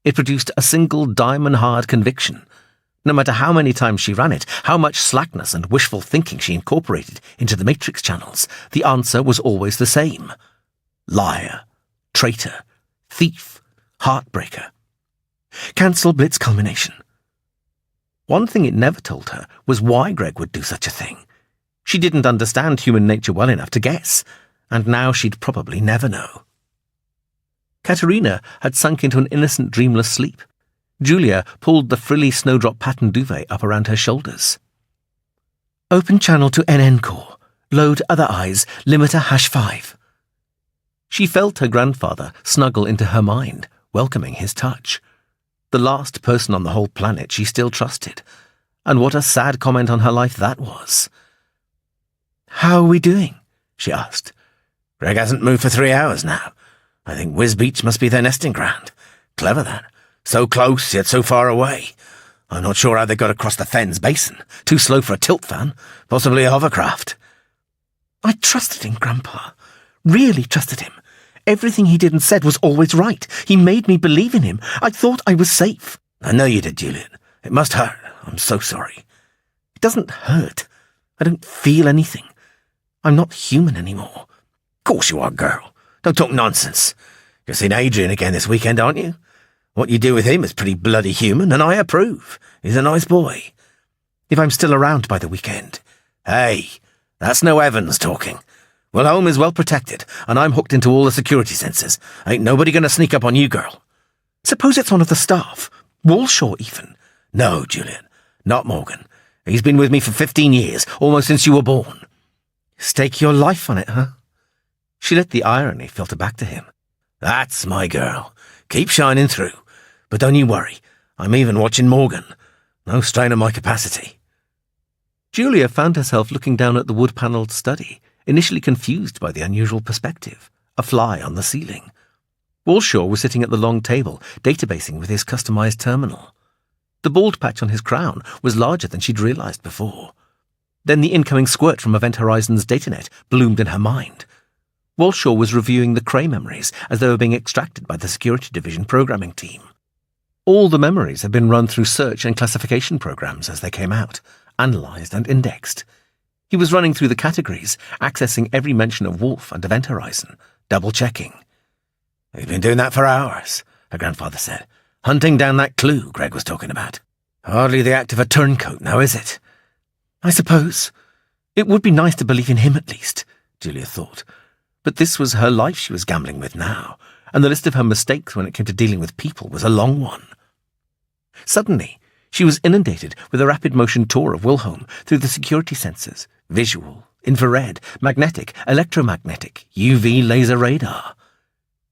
It produced a single diamond-hard conviction. No matter how many times she ran it, how much slackness and wishful thinking she incorporated into the matrix channels, the answer was always the same. Liar, traitor, thief, heartbreaker. Cancel Blitz Culmination. One thing it never told her was why Greg would do such a thing. She didn't understand human nature well enough to guess, and now she'd probably never know. Katerina had sunk into an innocent, dreamless sleep. Julia pulled the frilly snowdrop pattern duvet up around her shoulders. Open channel to NN core. Load other eyes. Limiter #5. She felt her grandfather snuggle into her mind, welcoming his touch. The last person on the whole planet she still trusted. And what a sad comment on her life that was. How are we doing? She asked. Greg hasn't moved for 3 hours now. I think Whiz Beach must be their nesting ground. Clever, that. So close, yet so far away. I'm not sure how they got across the Fens Basin. Too slow for a tilt fan. Possibly a hovercraft. I trusted him, Grandpa. Really trusted him. Everything he did and said was always right. He made me believe in him. I thought I was safe. I know you did, Julian. It must hurt. I'm so sorry. It doesn't hurt. I don't feel anything. I'm not human anymore. Of course you are, girl. Don't talk nonsense. You're seeing Adrian again this weekend, aren't you? What you do with him is pretty bloody human, and I approve. He's a nice boy. If I'm still around by the weekend. Hey, that's no Evans talking. Wilholm is well protected, and I'm hooked into all the security sensors. Ain't nobody gonna sneak up on you, girl. Suppose it's one of the staff. Walshaw, even. No, Julian. Not Morgan. He's been with me for 15 years, almost since you were born. Stake your life on it, huh? She let the irony filter back to him. That's my girl. Keep shining through. But don't you worry. I'm even watching Morgan. No strain on my capacity." Julia found herself looking down at the wood-panelled study, initially confused by the unusual perspective, a fly on the ceiling. Walshaw was sitting at the long table, databasing with his customised terminal. The bald patch on his crown was larger than she'd realised before. Then the incoming squirt from Event Horizon's datanet bloomed in her mind. Walshaw was reviewing the Cray memories as they were being extracted by the Security Division programming team. All the memories had been run through search and classification programs as they came out, analysed and indexed. He was running through the categories, accessing every mention of Wolf and Event Horizon, double-checking. "We've been doing that for hours," her grandfather said. "Hunting down that clue Greg was talking about. Hardly the act of a turncoat now, is it?" "I suppose. It would be nice to believe in him at least," Julia thought. But this was her life she was gambling with now, and the list of her mistakes when it came to dealing with people was a long one. Suddenly, she was inundated with a rapid motion tour of Wilhelm through the security sensors, visual, infrared, magnetic, electromagnetic, UV laser radar.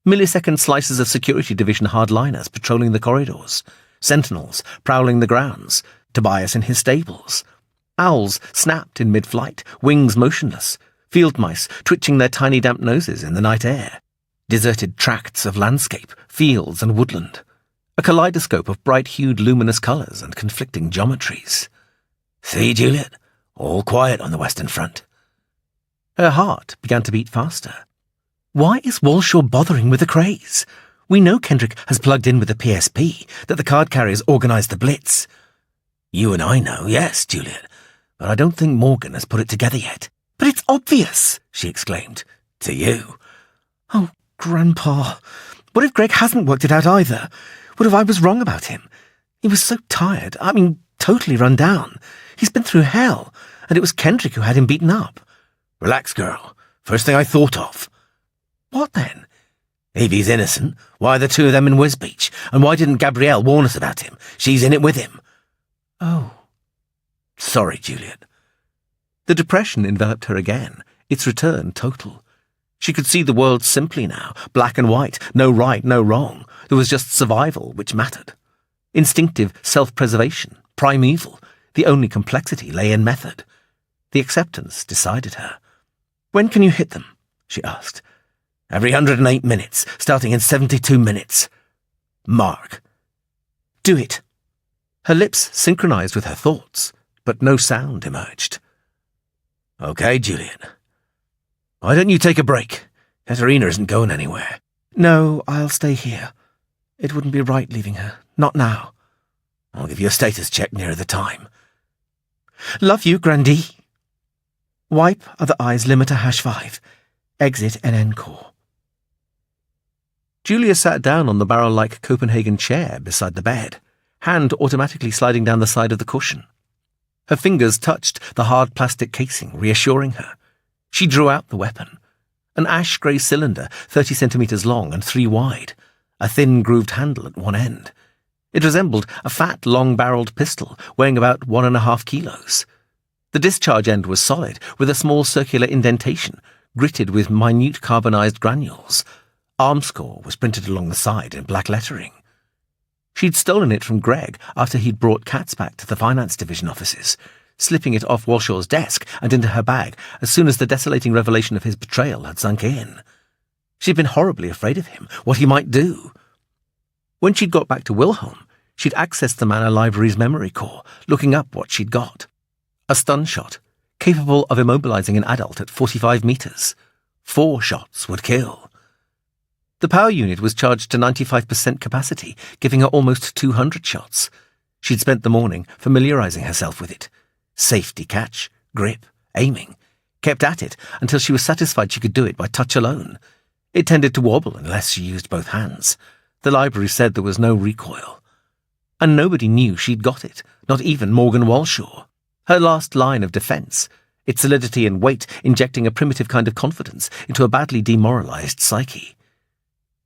Millisecond slices of Security Division hardliners patrolling the corridors, sentinels prowling the grounds, Tobias in his stables. Owls snapped in mid-flight, wings motionless, field mice twitching their tiny damp noses in the night air, deserted tracts of landscape, fields and woodland, a kaleidoscope of bright-hued luminous colours and conflicting geometries. "See, Juliet? All quiet on the Western Front." Her heart began to beat faster. Why is Walshaw bothering with the Crays? We know Kendrick has plugged in with the PSP, that the card carriers organised the blitz. "You and I know, yes, Juliet, but I don't think Morgan has put it together yet." "But it's obvious," she exclaimed. "To you." "Oh, Grandpa, what if Greg hasn't worked it out either? What if I was wrong about him? He was so tired, totally run down. He's been through hell, and it was Kendrick who had him beaten up." "Relax, girl. First thing I thought of." "What then?" "If he's innocent, why are the two of them in Wisbeach? And why didn't Gabrielle warn us about him? She's in it with him." "Oh." "Sorry, Juliet." The depression enveloped her again, its return total. She could see the world simply now, black and white, no right, no wrong. There was just survival which mattered. Instinctive self-preservation, primeval. The only complexity lay in method. The acceptance decided her. "When can you hit them?" she asked. "Every 108 minutes, starting in 72 minutes. Mark." "Do it." Her lips synchronized with her thoughts, but no sound emerged. "Okay, Juliet. Why don't you take a break? Katerina isn't going anywhere." "No, I'll stay here. It wouldn't be right leaving her. Not now." "I'll give you a status check nearer the time." "Love you, Grandee." Wipe other eyes limiter #5. Exit NN core. Julia sat down on the barrel-like Copenhagen chair beside the bed, hand automatically sliding down the side of the cushion. Her fingers touched the hard plastic casing, reassuring her. She drew out the weapon. An ash-grey cylinder, 30 centimetres long and 3 wide, a thin grooved handle at one end. It resembled a fat, long-barrelled pistol, weighing about 1.5 kilos. The discharge end was solid, with a small circular indentation, gritted with minute carbonised granules. Armscore was printed along the side in black lettering. She'd stolen it from Greg after he'd brought Katz back to the Finance Division offices, slipping it off Walshaw's desk and into her bag as soon as the desolating revelation of his betrayal had sunk in. She'd been horribly afraid of him, what he might do. When she'd got back to Wilhelm, she'd accessed the Manor Library's memory core, looking up what she'd got. A stun shot, capable of immobilizing an adult at 45 meters. 4 shots would kill. The power unit was charged to 95% capacity, giving her almost 200 shots. She'd spent the morning familiarizing herself with it. Safety catch, grip, aiming. Kept at it until she was satisfied she could do it by touch alone. It tended to wobble unless she used both hands. The library said there was no recoil. And nobody knew she'd got it, not even Morgan Walshaw. Her last line of defence, its solidity and weight injecting a primitive kind of confidence into a badly demoralised psyche.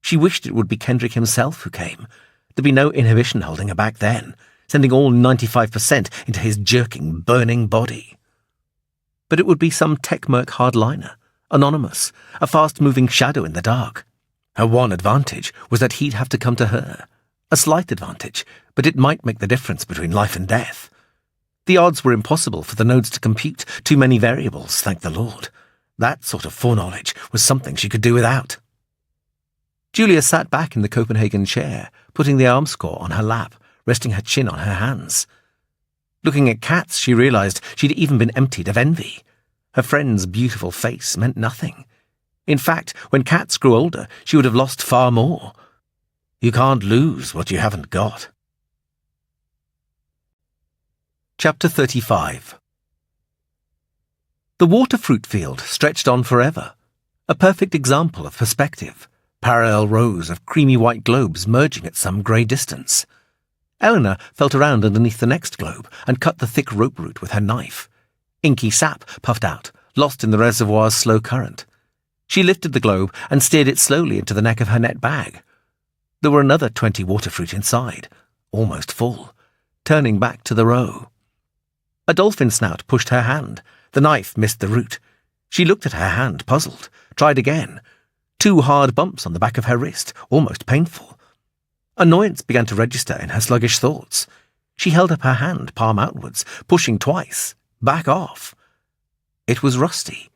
She wished it would be Kendrick himself who came. There'd be no inhibition holding her back then, sending all 95% into his jerking, burning body. But it would be some tech-merc hardliner, anonymous, a fast-moving shadow in the dark. Her one advantage was that he'd have to come to her, A slight advantage, but it might make the difference between life and death. The odds were impossible for the nodes to compute, too many variables, thank the Lord. That sort of foreknowledge was something she could do without. Julia sat back in the Copenhagen chair, putting the armscor on her lap, resting her chin on her hands. Looking at Kat's, she realised she'd even been emptied of envy. Her friend's beautiful face meant nothing. In fact, when Kat's grew older, she would have lost far more. You can't lose what you haven't got. Chapter 35. The water fruit field stretched on forever, a perfect example of perspective, parallel rows of creamy white globes merging at some grey distance. Eleanor felt around underneath the next globe and cut the thick rope root with her knife. Inky sap puffed out, lost in the reservoir's slow current. She lifted the globe and steered it slowly into the neck of her net bag. There were another 20 water fruit inside, almost full, turning back to the row. A dolphin snout pushed her hand. The knife missed the root. She looked at her hand, puzzled, tried again. 2 hard bumps on the back of her wrist, almost painful. Annoyance began to register in her sluggish thoughts. She held up her hand, palm outwards, pushing twice. Back off. It was Rusty.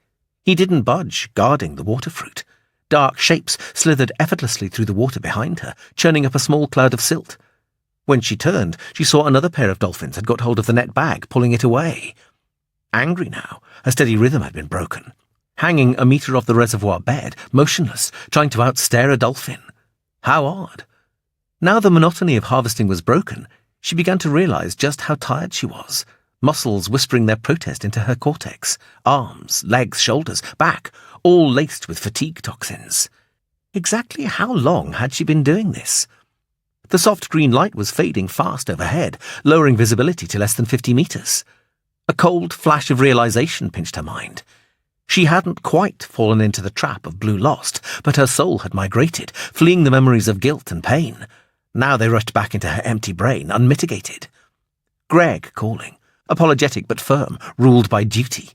He didn't budge, guarding the water fruit. Dark shapes slithered effortlessly through the water behind her, churning up a small cloud of silt. When she turned, she saw another pair of dolphins had got hold of the net bag, pulling it away. Angry now, her steady rhythm had been broken. Hanging a metre off the reservoir bed, motionless, trying to outstare a dolphin. How odd. Now the monotony of harvesting was broken, she began to realise just how tired she was. Muscles whispering their protest into her cortex. Arms, legs, shoulders, back, all laced with fatigue toxins. Exactly how long had she been doing this? The soft green light was fading fast overhead, lowering visibility to less than 50 metres. A cold flash of realisation pinched her mind. She hadn't quite fallen into the trap of blue lost, but her soul had migrated, fleeing the memories of guilt and pain. Now they rushed back into her empty brain, unmitigated. Greg calling, apologetic but firm, ruled by duty.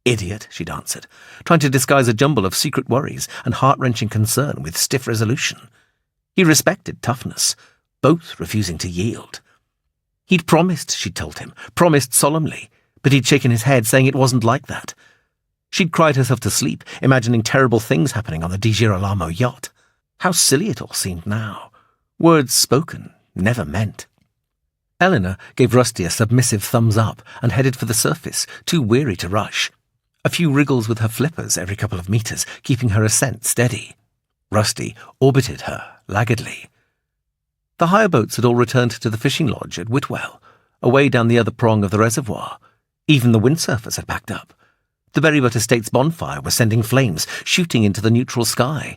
Idiot, she'd answered, trying to disguise a jumble of secret worries and heart-wrenching concern with stiff resolution. He respected toughness, both refusing to yield. He'd promised, she'd told him, promised solemnly, but he'd shaken his head, saying it wasn't like that. She'd cried herself to sleep, imagining terrible things happening on the Di Girolamo yacht. How silly it all seemed now. Words spoken, never meant. Eleanor gave Rusty a submissive thumbs up and headed for the surface, too weary to rush. A few wriggles with her flippers every couple of metres, keeping her ascent steady. Rusty orbited her, laggardly. The hire boats had all returned to the fishing lodge at Whitwell, away down the other prong of the reservoir. Even the windsurfers had packed up. The Berrybutt Estate's bonfire was sending flames shooting into the neutral sky,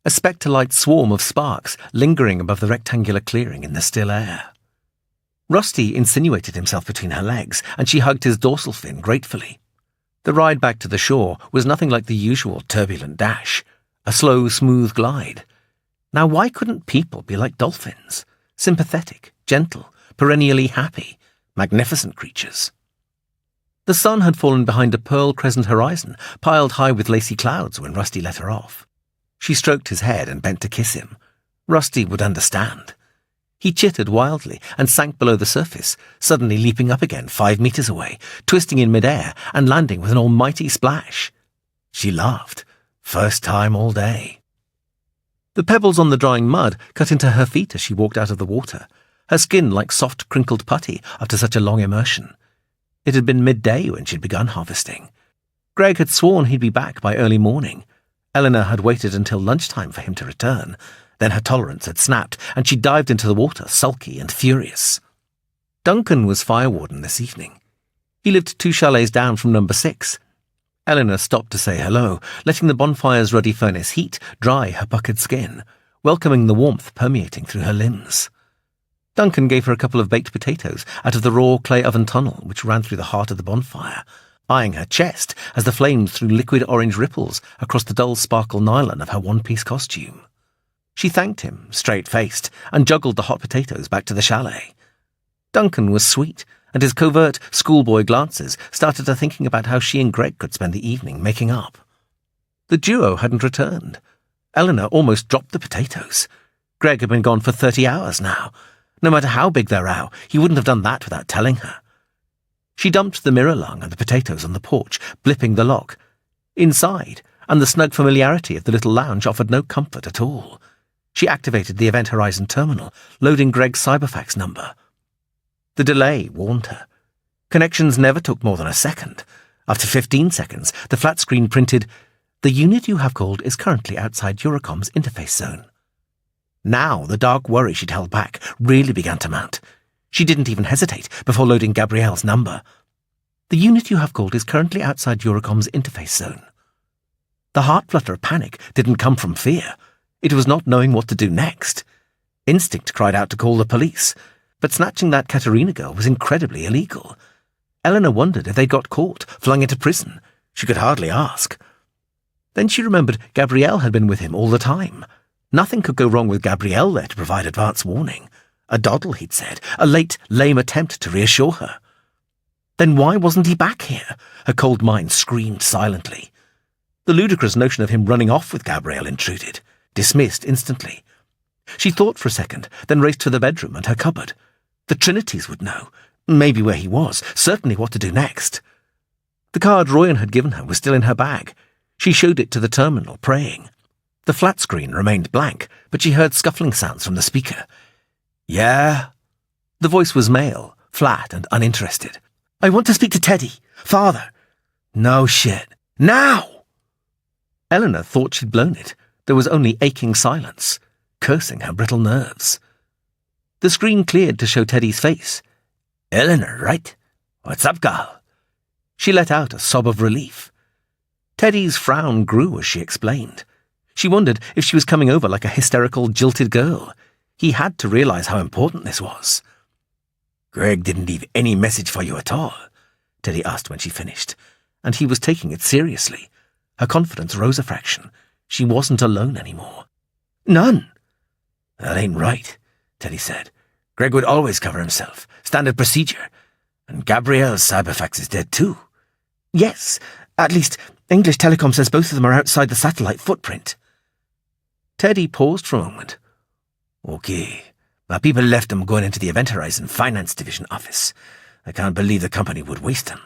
a spectre-like swarm of sparks lingering above the rectangular clearing in the still air. Rusty insinuated himself between her legs, and she hugged his dorsal fin gratefully. The ride back to the shore was nothing like the usual turbulent dash, a slow, smooth glide. Now why couldn't people be like dolphins? Sympathetic, gentle, perennially happy, magnificent creatures. The sun had fallen behind a pearl crescent horizon, piled high with lacy clouds when Rusty let her off. She stroked his head and bent to kiss him. Rusty would understand. He chittered wildly and sank below the surface, suddenly leaping up again 5 metres away, twisting in midair and landing with an almighty splash. She laughed. First time all day. The pebbles on the drying mud cut into her feet as she walked out of the water, her skin like soft crinkled putty after such a long immersion. It had been midday when she'd begun harvesting. Greg had sworn he'd be back by early morning. Eleanor had waited until lunchtime for him to return. Then her tolerance had snapped, and she dived into the water, sulky and furious. Duncan was fire warden this evening. He lived 2 chalets down from number 6. Eleanor stopped to say hello, letting the bonfire's ruddy furnace heat dry her puckered skin, welcoming the warmth permeating through her limbs. Duncan gave her a couple of baked potatoes out of the raw clay oven tunnel which ran through the heart of the bonfire, eyeing her chest as the flames threw liquid orange ripples across the dull sparkle nylon of her one-piece costume. She thanked him, straight-faced, and juggled the hot potatoes back to the chalet. Duncan was sweet, and his covert schoolboy glances started her thinking about how she and Greg could spend the evening making up. The duo hadn't returned. Eleanor almost dropped the potatoes. Greg had been gone for 30 hours now. No matter how big their row, he wouldn't have done that without telling her. She dumped the mirror lung and the potatoes on the porch, blipping the lock. Inside, and the snug familiarity of the little lounge offered no comfort at all. She activated the Event Horizon terminal, loading Greg's cyberfax number. The delay warned her. Connections never took more than a second. After 15 seconds, the flat screen printed, "The unit you have called is currently outside Eurocom's interface zone." Now the dark worry she'd held back really began to mount. She didn't even hesitate before loading Gabrielle's number. "The unit you have called is currently outside Eurocom's interface zone." The heart flutter of panic didn't come from fear. It was not knowing what to do next. Instinct cried out to call the police, but snatching that Katerina girl was incredibly illegal. Eleanor wondered if they'd got caught, flung into prison. She could hardly ask. Then she remembered Gabrielle had been with him all the time. Nothing could go wrong with Gabrielle there to provide advance warning. A doddle, he'd said, a late, lame attempt to reassure her. Then why wasn't he back here? Her cold mind screamed silently. The ludicrous notion of him running off with Gabrielle intruded, dismissed instantly. She thought for a second, then raced to the bedroom and her cupboard. The Trinities would know, maybe where he was, certainly what to do next. The card Royan had given her was still in her bag. She showed it to the terminal, praying. The flat screen remained blank, but she heard scuffling sounds from the speaker. "Yeah?" The voice was male, flat and uninterested. "I want to speak to Teddy. Father." "No shit. Now!" Eleanor thought she'd blown it. There was only aching silence, cursing her brittle nerves. The screen cleared to show Teddy's face. "Eleanor, right? What's up, gal?" She let out a sob of relief. Teddy's frown grew as she explained. She wondered if she was coming over like a hysterical, jilted girl. He had to realize how important this was. "Greg didn't leave any message for you at all?" Teddy asked when she finished, and he was taking it seriously. Her confidence rose a fraction. She wasn't alone anymore. "None." "That ain't right," Teddy said. "Greg would always cover himself. Standard procedure. And Gabrielle's cyberfax is dead too." "Yes. At least, English Telecom says both of them are outside the satellite footprint." Teddy paused for a moment. "Okay. My people left them going into the Event Horizon Finance Division office. I can't believe the company would waste them.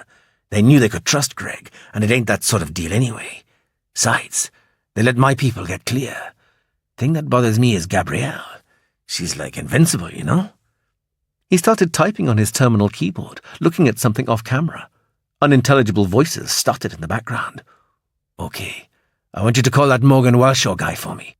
They knew they could trust Greg, and it ain't that sort of deal anyway. Besides, they let my people get clear. Thing that bothers me is Gabrielle. She's like invincible, you know?" He started typing on his terminal keyboard, looking at something off camera. Unintelligible voices stuttered in the background. "Okay, I want you to call that Morgan Walshaw guy for me.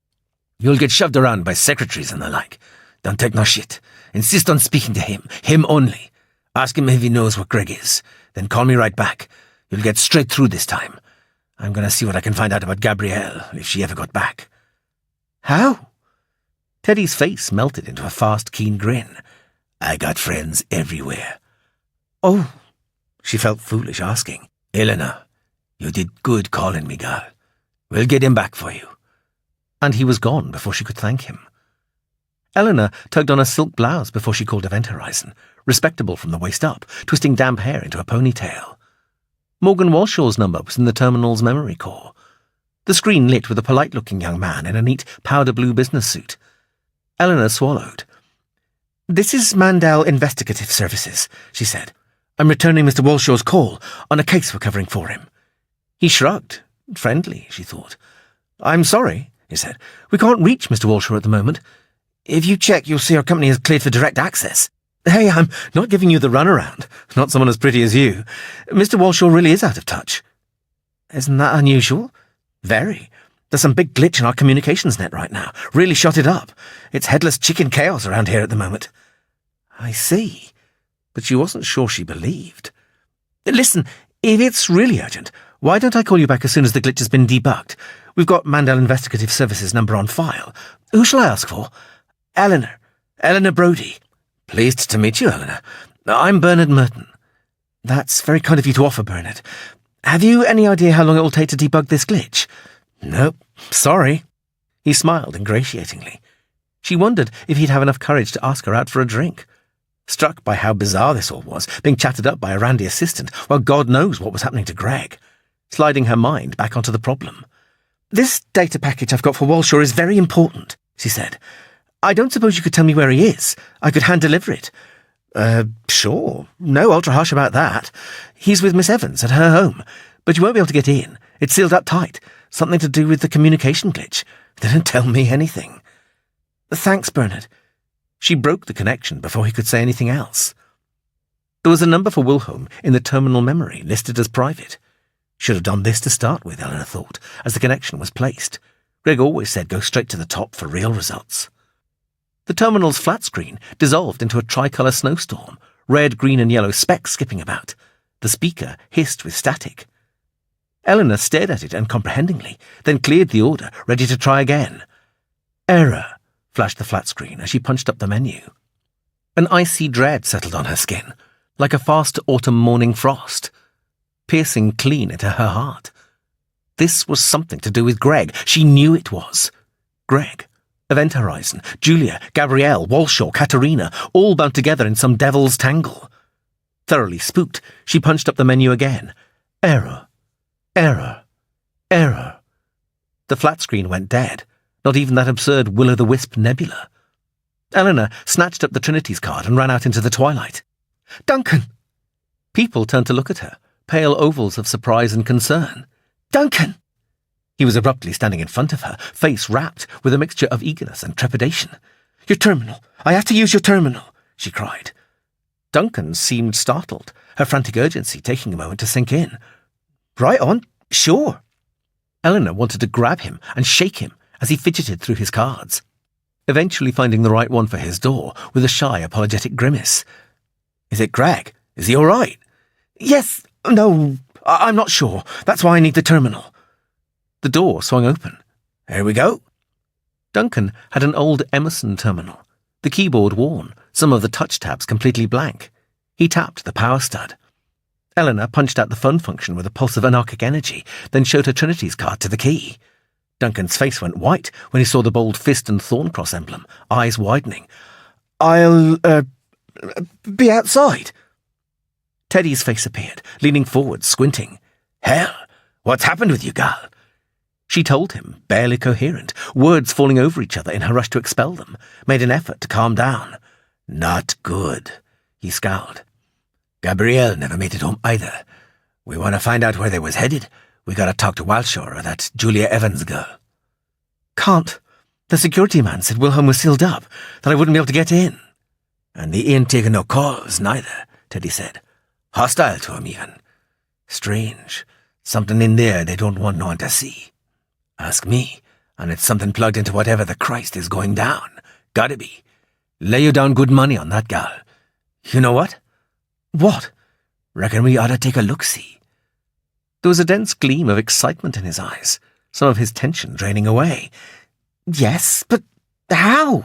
You'll get shoved around by secretaries and the like. Don't take no shit. Insist on speaking to him only. Ask him if he knows what Greg is. Then call me right back. You'll get straight through this time. I'm going to see what I can find out about Gabrielle, if she ever got back." "How?" Teddy's face melted into a fast, keen grin. "I got friends everywhere." "Oh." She felt foolish asking. "Eleanor, you did good calling me, gal. We'll get him back for you." And he was gone before she could thank him. Eleanor tugged on a silk blouse before she called Event Horizon, respectable from the waist up, twisting damp hair into a ponytail. Morgan Walshaw's number was in the terminal's memory core. The screen lit with a polite-looking young man in a neat powder-blue business suit. Eleanor swallowed. "This is Mandel Investigative Services," she said. "I'm returning Mr. Walshaw's call on a case we're covering for him." He shrugged. Friendly, she thought. "I'm sorry," he said. "We can't reach Mr. Walshaw at the moment. If you check, you'll see our company is cleared for direct access. Hey, I'm not giving you the runaround. Not someone as pretty as you. Mr. Walshaw really is out of touch." "Isn't that unusual?" "Very. There's some big glitch in our communications net right now. Really shot it up. It's headless chicken chaos around here at the moment." "I see." But she wasn't sure she believed. "Listen, if it's really urgent, why don't I call you back as soon as the glitch has been debugged? We've got Mandel Investigative Services number on file. Who shall I ask for?" "Eleanor. Eleanor Brodie." "Pleased to meet you, Eleanor. I'm Bernard Merton." "That's very kind of you to offer, Bernard. Have you any idea how long it will take to debug this glitch?" "Nope. Sorry." He smiled ingratiatingly. She wondered if he'd have enough courage to ask her out for a drink. Struck by how bizarre this all was, being chatted up by a randy assistant, while God knows what was happening to Greg. Sliding her mind back onto the problem. "This data package I've got for Walshaw is very important," she said. I don't suppose you could tell me where he is? I could hand-deliver it. Sure. No ultra-hush about that. He's with Miss Evans at her home, but you won't be able to get in. It's sealed up tight. Something to do with the communication glitch. They don't tell me anything. Thanks, Bernard. She broke the connection before he could say anything else. There was a number for Wilhelm in the terminal memory listed as private. Should have done this to start with, Eleanor thought, as the connection was placed. Greg always said go straight to the top for real results. The terminal's flat screen dissolved into a tricolour snowstorm, red, green and yellow specks skipping about. The speaker hissed with static. Eleanor stared at it uncomprehendingly, then cleared the order, ready to try again. Error, flashed the flat screen as she punched up the menu. An icy dread settled on her skin, like a fast autumn morning frost, piercing clean into her heart. This was something to do with Greg. She knew it was. Greg, Event Horizon, Julia, Gabrielle, Walshaw, Katerina, all bound together in some devil's tangle. Thoroughly spooked, she punched up the menu again. Error. Error. Error. The flat screen went dead. Not even that absurd will-o'-the-wisp nebula. Eleanor snatched up the Trinity's card and ran out into the twilight. Duncan! People turned to look at her, pale ovals of surprise and concern. Duncan! He was abruptly standing in front of her, face wrapped with a mixture of eagerness and trepidation. Your terminal! I have to use your terminal! She cried. Duncan seemed startled, her frantic urgency taking a moment to sink in. Right on, sure. Eleanor wanted to grab him and shake him as he fidgeted through his cards, eventually finding the right one for his door with a shy, apologetic grimace. Is it Greg? Is he all right? Yes. No, I'm not sure. That's why I need the terminal. The door swung open. Here we go. Duncan had an old Emerson terminal, the keyboard worn, some of the touch tabs completely blank. He tapped the power stud. Eleanor punched out the phone function with a pulse of anarchic energy, then showed her Trinity's card to the key. Duncan's face went white when he saw the bold fist and thorn cross emblem, eyes widening. I'll, be outside. Teddy's face appeared, leaning forward, squinting. Hell, what's happened with you, gal? She told him, barely coherent, words falling over each other in her rush to expel them, made an effort to calm down. Not good, he scowled. Gabrielle never made it home either. We want to find out where they was headed. We gotta talk to Walshaw or that Julia Evans girl. Can't. The security man said Wilhelm was sealed up, that I wouldn't be able to get in. And he ain't taking no calls, neither, Teddy said. Hostile to him, even. Strange. Something in there they don't want no one to see. Ask me, and it's something plugged into whatever the Christ is going down. Gotta be. Lay you down good money on that gal. You know what? What? Reckon we ought to take a look-see. There was a dense gleam of excitement in his eyes, some of his tension draining away. Yes, but how?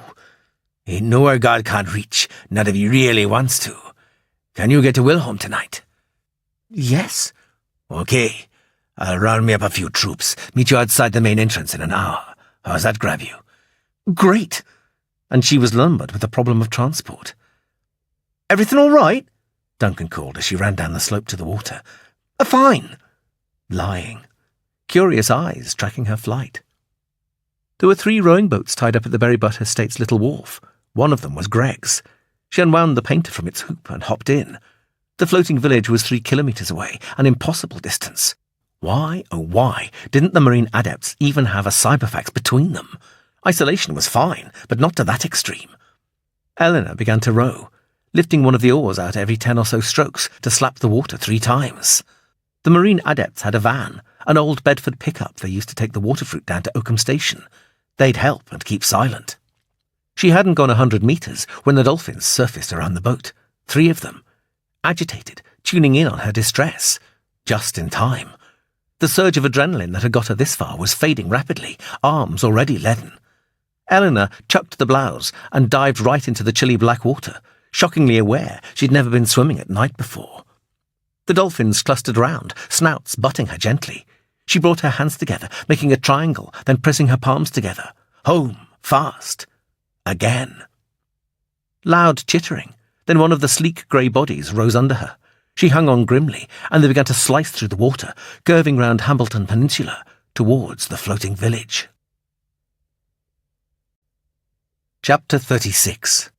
Ain't nowhere God can't reach, not if he really wants to. Can you get to Wilhelm tonight? Yes. Okay. I'll round me up a few troops, meet you outside the main entrance in an hour. How's that grab you? Great. And she was lumbered with the problem of transport. Everything all right? Duncan called as she ran down the slope to the water. Fine. Lying. Curious eyes tracking her flight. There were 3 rowing boats tied up at the Berrybutt Estate's little wharf. One of them was Greg's. She unwound the painter from its hoop and hopped in. The floating village was 3 kilometres away, an impossible distance. Why, oh why, didn't the Marine Adepts even have a cyberfax between them? Isolation was fine, but not to that extreme. Eleanor began to row, lifting one of the oars out every 10 or so strokes to slap the water 3 times. The Marine Adepts had a van, an old Bedford pickup they used to take the waterfruit down to Oakham Station. They'd help and keep silent. She hadn't gone 100 metres when the dolphins surfaced around the boat, 3 of them, agitated, tuning in on her distress, just in time. The surge of adrenaline that had got her this far was fading rapidly, arms already leaden. Eleanor chucked the blouse and dived right into the chilly black water, shockingly aware she'd never been swimming at night before. The dolphins clustered round, snouts butting her gently. She brought her hands together, making a triangle, then pressing her palms together. Home, fast. Again. Loud chittering, then one of the sleek grey bodies rose under her. She hung on grimly, and they began to slice through the water, curving round Hambleton Peninsula, towards the floating village. Chapter 36.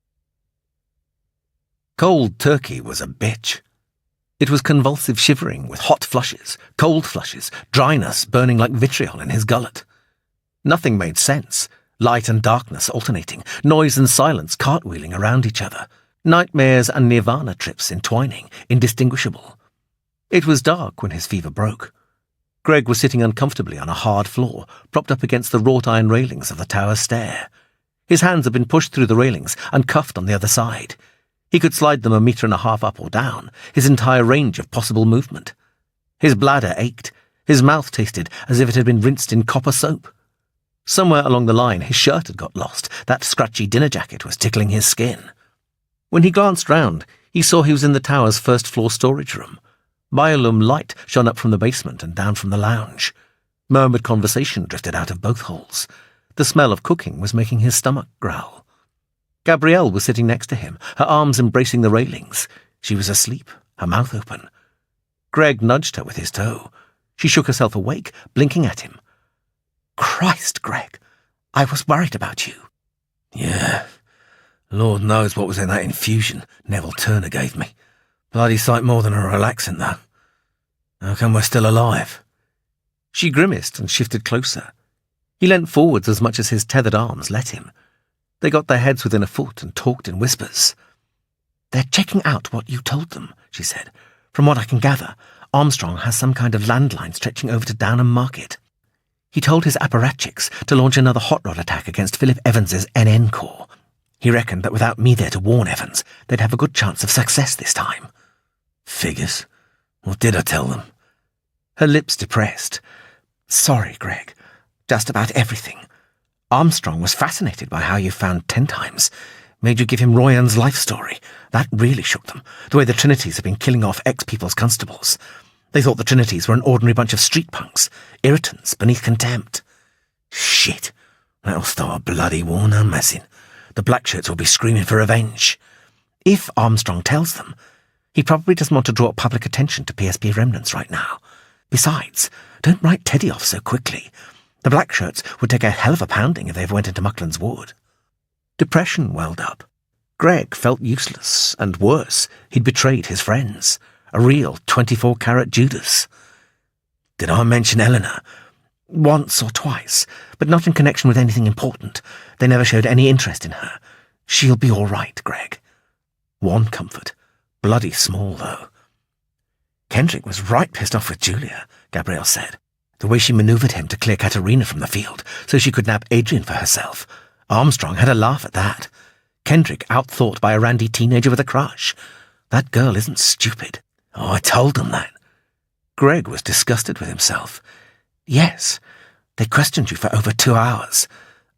Cold turkey was a bitch. It was convulsive shivering with hot flushes, cold flushes, dryness burning like vitriol in his gullet. Nothing made sense, light and darkness alternating, noise and silence cartwheeling around each other, nightmares and nirvana trips entwining, indistinguishable. It was dark when his fever broke. Greg was sitting uncomfortably on a hard floor, propped up against the wrought iron railings of the tower stair. His hands had been pushed through the railings and cuffed on the other side. He could slide them 1.5 meters up or down, his entire range of possible movement. His bladder ached. His mouth tasted as if it had been rinsed in copper soap. Somewhere along the line his shirt had got lost. That scratchy dinner jacket was tickling his skin. When he glanced round, he saw he was in the tower's first-floor storage room. Biolume light shone up from the basement and down from the lounge. Murmured conversation drifted out of both holes. The smell of cooking was making his stomach growl. Gabrielle was sitting next to him, her arms embracing the railings. She was asleep, her mouth open. Greg nudged her with his toe. She shook herself awake, blinking at him. "Christ, Greg, I was worried about you." "Yeah, Lord knows what was in that infusion Neville Turner gave me. Bloody sight more than a relaxant, though. How come we're still alive?" She grimaced and shifted closer. He leant forwards as much as his tethered arms let him. They got their heads within a foot and talked in whispers. "They're checking out what you told them," she said. "From what I can gather, Armstrong has some kind of landline stretching over to Downham Market. He told his apparatchiks to launch another hot rod attack against Philip Evans's NN Corps. He reckoned that without me there to warn Evans, they'd have a good chance of success this time." "Figures. What did I tell them?" Her lips depressed. "Sorry, Greg. Just about everything. Armstrong was fascinated by how you found 10 times. Made you give him Royan's life story. That really shook them, the way the Trinities have been killing off ex-People's Constables. They thought the Trinities were an ordinary bunch of street punks, irritants beneath contempt." "Shit. That'll start a bloody war, no messing. The Blackshirts will be screaming for revenge." "If Armstrong tells them. He probably doesn't want to draw public attention to PSP remnants right now. Besides, don't write Teddy off so quickly. The Blackshirts would take a hell of a pounding if they ever went into Mucklands Wood." Depression welled up. Greg felt useless, and worse, he'd betrayed his friends. A real 24-carat Judas. "Did I mention Eleanor?" "Once or twice, but not in connection with anything important. They never showed any interest in her. She'll be all right, Greg." One comfort. Bloody small, though. "Kendrick was right pissed off with Julia," Gabrielle said. "The way she manoeuvred him to clear Katerina from the field so she could nab Adrian for herself. Armstrong had a laugh at that. Kendrick outthought by a randy teenager with a crush. That girl isn't stupid." "Oh, I told them that." Greg was disgusted with himself. "Yes, they questioned you for over 2 hours.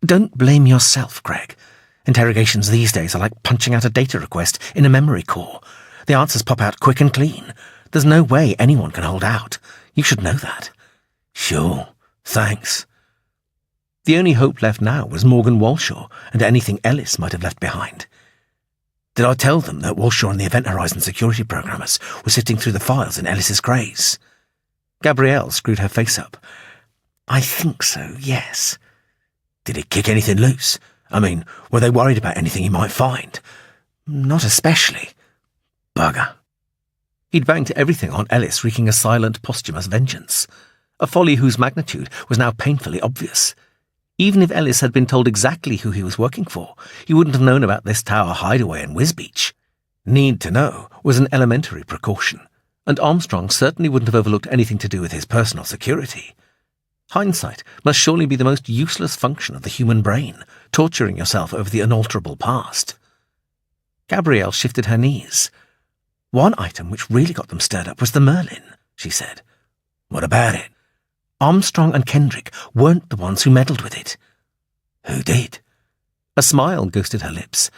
Don't blame yourself, Greg. Interrogations these days are like punching out a data request in a memory core. The answers pop out quick and clean. There's no way anyone can hold out. You should know that." "Sure, thanks." The only hope left now was Morgan Walshaw and anything Ellis might have left behind. "Did I tell them that Walshaw and the Event Horizon security programmers were sifting through the files in Ellis's craze?" Gabrielle screwed her face up. "I think so, yes." "Did it kick anything loose? I mean, were they worried about anything he might find?" "Not especially." "Bugger." He'd banked everything on Ellis wreaking a silent, posthumous vengeance, a folly whose magnitude was now painfully obvious. Even if Ellis had been told exactly who he was working for, he wouldn't have known about this tower hideaway in Wisbeach. Need to know was an elementary precaution, and Armstrong certainly wouldn't have overlooked anything to do with his personal security. Hindsight must surely be the most useless function of the human brain, torturing yourself over the unalterable past. Gabrielle shifted her knees. "One item which really got them stirred up was the Merlin," she said. "What about it?" "Armstrong and Kendrick weren't the ones who meddled with it." "Who did?" A smile ghosted her lips.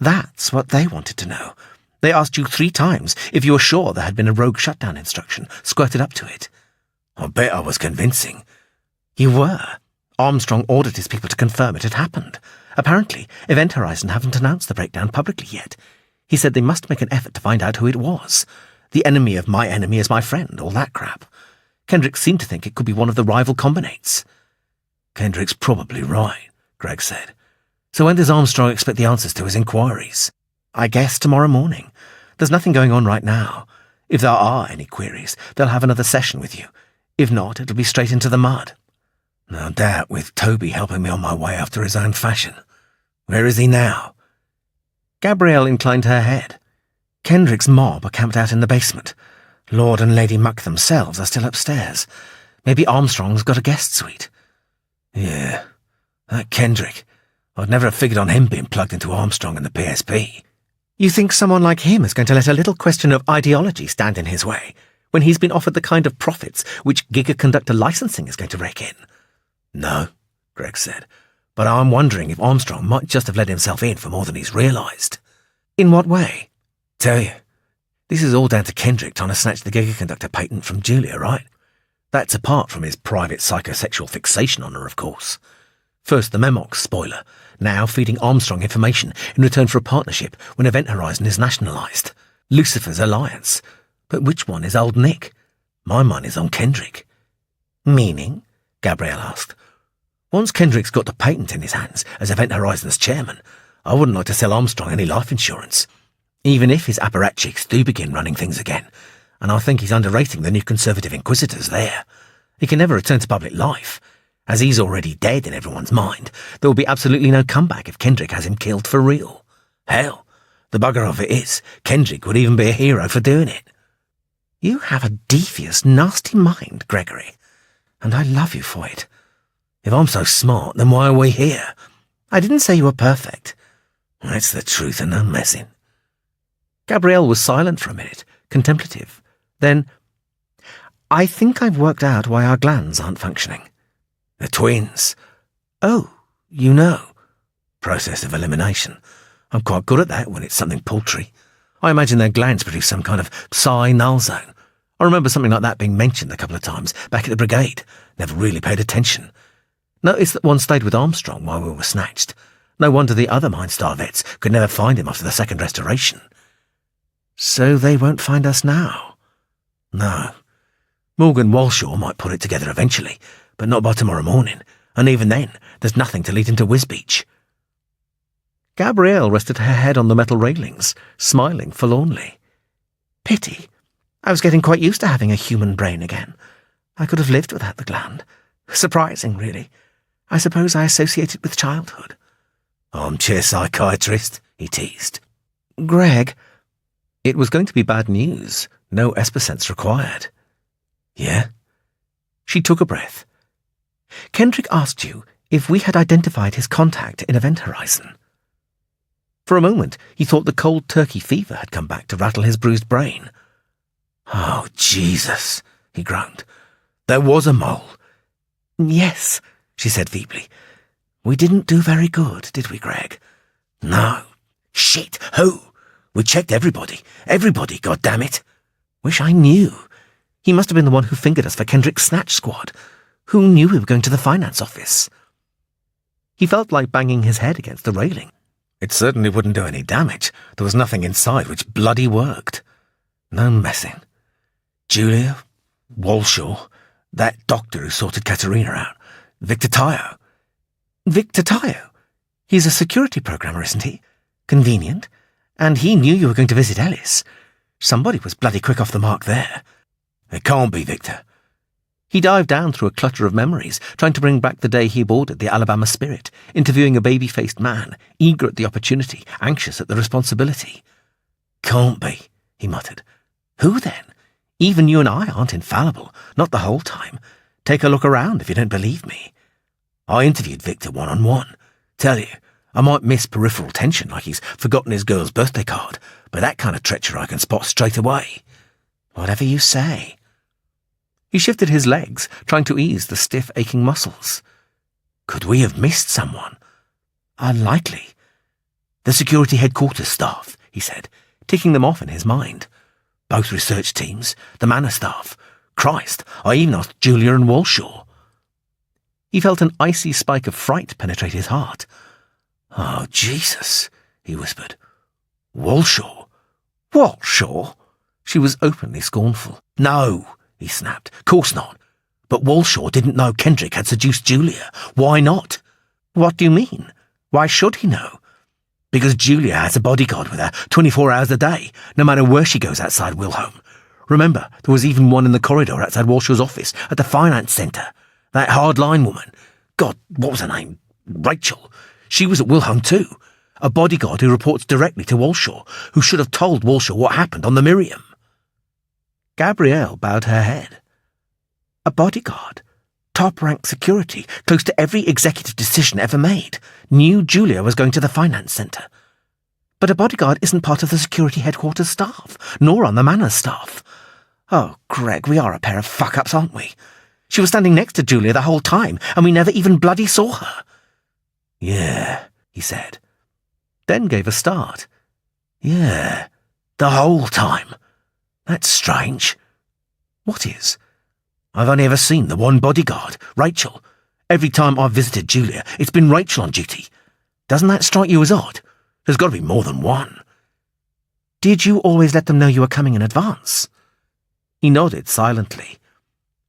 "That's what they wanted to know. They asked you 3 times if you were sure there had been a rogue shutdown instruction squirted up to it." "I bet I was convincing." "You were. Armstrong ordered his people to confirm it had happened. Apparently, Event Horizon haven't announced the breakdown publicly yet. He said they must make an effort to find out who it was. The enemy of my enemy is my friend, all that crap. Kendrick seemed to think it could be one of the rival combinates." "Kendrick's probably right," Greg said. So when does Armstrong expect the answers to his inquiries? I guess tomorrow morning. There's nothing going on right now. If there are any queries, they'll have another session with you. If not, it'll be straight into the mud. No doubt, with Toby helping me on my way after his own fashion. Where is he now? Gabrielle inclined her head. Kendrick's mob are camped out in the basement. Lord and Lady Muck themselves are still upstairs. Maybe Armstrong's got a guest suite. Yeah, that Kendrick. I'd never have figured on him being plugged into Armstrong and the PSP. You think someone like him is going to let a little question of ideology stand in his way, when he's been offered the kind of profits which gigaconductor licensing is going to rake in? No, Greg said, but I'm wondering if Armstrong might just have let himself in for more than he's realised. In what way? Tell you, this is all down to Kendrick trying to snatch the gigaconductor patent from Julia, right? That's apart from his private psychosexual fixation on her, of course. First the Memox spoiler, now feeding Armstrong information in return for a partnership when Event Horizon is nationalised. Lucifer's alliance. But which one is old Nick? My mind is on Kendrick. Meaning? Gabrielle asked. Once Kendrick's got the patent in his hands as Event Horizon's chairman, I wouldn't like to sell Armstrong any life insurance. Even if his apparatchiks do begin running things again, and I think he's underrating the new Conservative Inquisitors there. He can never return to public life. As he's already dead in everyone's mind, there will be absolutely no comeback if Kendrick has him killed for real. Hell, the bugger of it is, Kendrick would even be a hero for doing it. You have a devious, nasty mind, Gregory, and I love you for it. If I'm so smart, then why are we here? I didn't say you were perfect. That's the truth and no messing. Gabrielle was silent for a minute, contemplative. Then, I think I've worked out why our glands aren't functioning. The twins. Oh, you know. Process of elimination. I'm quite good at that when it's something paltry. I imagine their glands produce some kind of psi-null zone. I remember something like that being mentioned a couple of times back at the brigade. Never really paid attention. Noticed that one stayed with Armstrong while we were snatched. No wonder the other Mindstar vets could never find him after the second restoration. So they won't find us now? No. Morgan Walshaw might put it together eventually, but not by tomorrow morning, and even then, there's nothing to lead him to Wisbeach. Gabrielle rested her head on the metal railings, smiling forlornly. Pity. I was getting quite used to having a human brain again. I could have lived without the gland. Surprising, really. I suppose I associate it with childhood. Armchair psychiatrist, he teased. Greg. It was going to be bad news. No Espersense required. Yeah? She took a breath. Kendrick asked you if we had identified his contact in Event Horizon. For a moment, he thought the cold turkey fever had come back to rattle his bruised brain. Oh, Jesus, he groaned. There was a mole. Yes, she said feebly. We didn't do very good, did we, Greg? No. Shit, who? We checked everybody. Everybody, goddammit. Wish I knew. He must have been the one who fingered us for Kendrick's snatch squad. Who knew we were going to the finance office? He felt like banging his head against the railing. It certainly wouldn't do any damage. There was nothing inside which bloody worked. No messing. Julia, Walshaw, that doctor who sorted Katerina out, Victor Tayo. Victor Tayo? He's a security programmer, isn't he? Convenient. And he knew you were going to visit Ellis. Somebody was bloody quick off the mark there. It can't be Victor. He dived down through a clutter of memories, trying to bring back the day he boarded the Alabama Spirit, interviewing a baby-faced man, eager at the opportunity, anxious at the responsibility. Can't be, he muttered. Who then? Even you and I aren't infallible, not the whole time. Take a look around if you don't believe me. I interviewed Victor one-on-one. Tell you, I might miss peripheral tension like he's forgotten his girl's birthday card, but that kind of treachery I can spot straight away. Whatever you say. He shifted his legs, trying to ease the stiff, aching muscles. Could we have missed someone? Unlikely. The security headquarters staff, he said, ticking them off in his mind. Both research teams, the manor staff. Christ, I even asked Julia and Walshaw. He felt an icy spike of fright penetrate his heart. Oh, Jesus, he whispered. Walshaw? Walshaw? She was openly scornful. No, he snapped. Course not. But Walshaw didn't know Kendrick had seduced Julia. Why not? What do you mean? Why should he know? Because Julia has a bodyguard with her 24 hours a day, no matter where she goes outside Wilholm. Remember, there was even one in the corridor outside Walshaw's office at the finance centre. That hard-line woman. God, what was her name? Rachel. She was at Wilholm too. A bodyguard who reports directly to Walshaw, who should have told Walshaw what happened on the Miriam. Gabrielle bowed her head. A bodyguard? Top-rank security, close to every executive decision ever made, knew Julia was going to the finance centre. But a bodyguard isn't part of the security headquarters staff, nor on the manor staff. Oh, Greg, we are a pair of fuck-ups, aren't we? She was standing next to Julia the whole time, and we never even bloody saw her. Yeah, he said. Then gave a start. Yeah, the whole time. That's strange. What is? I've only ever seen the one bodyguard, Rachel. Every time I've visited Julia, it's been Rachel on duty. Doesn't that strike you as odd? There's got to be more than one. Did you always let them know you were coming in advance? He nodded silently.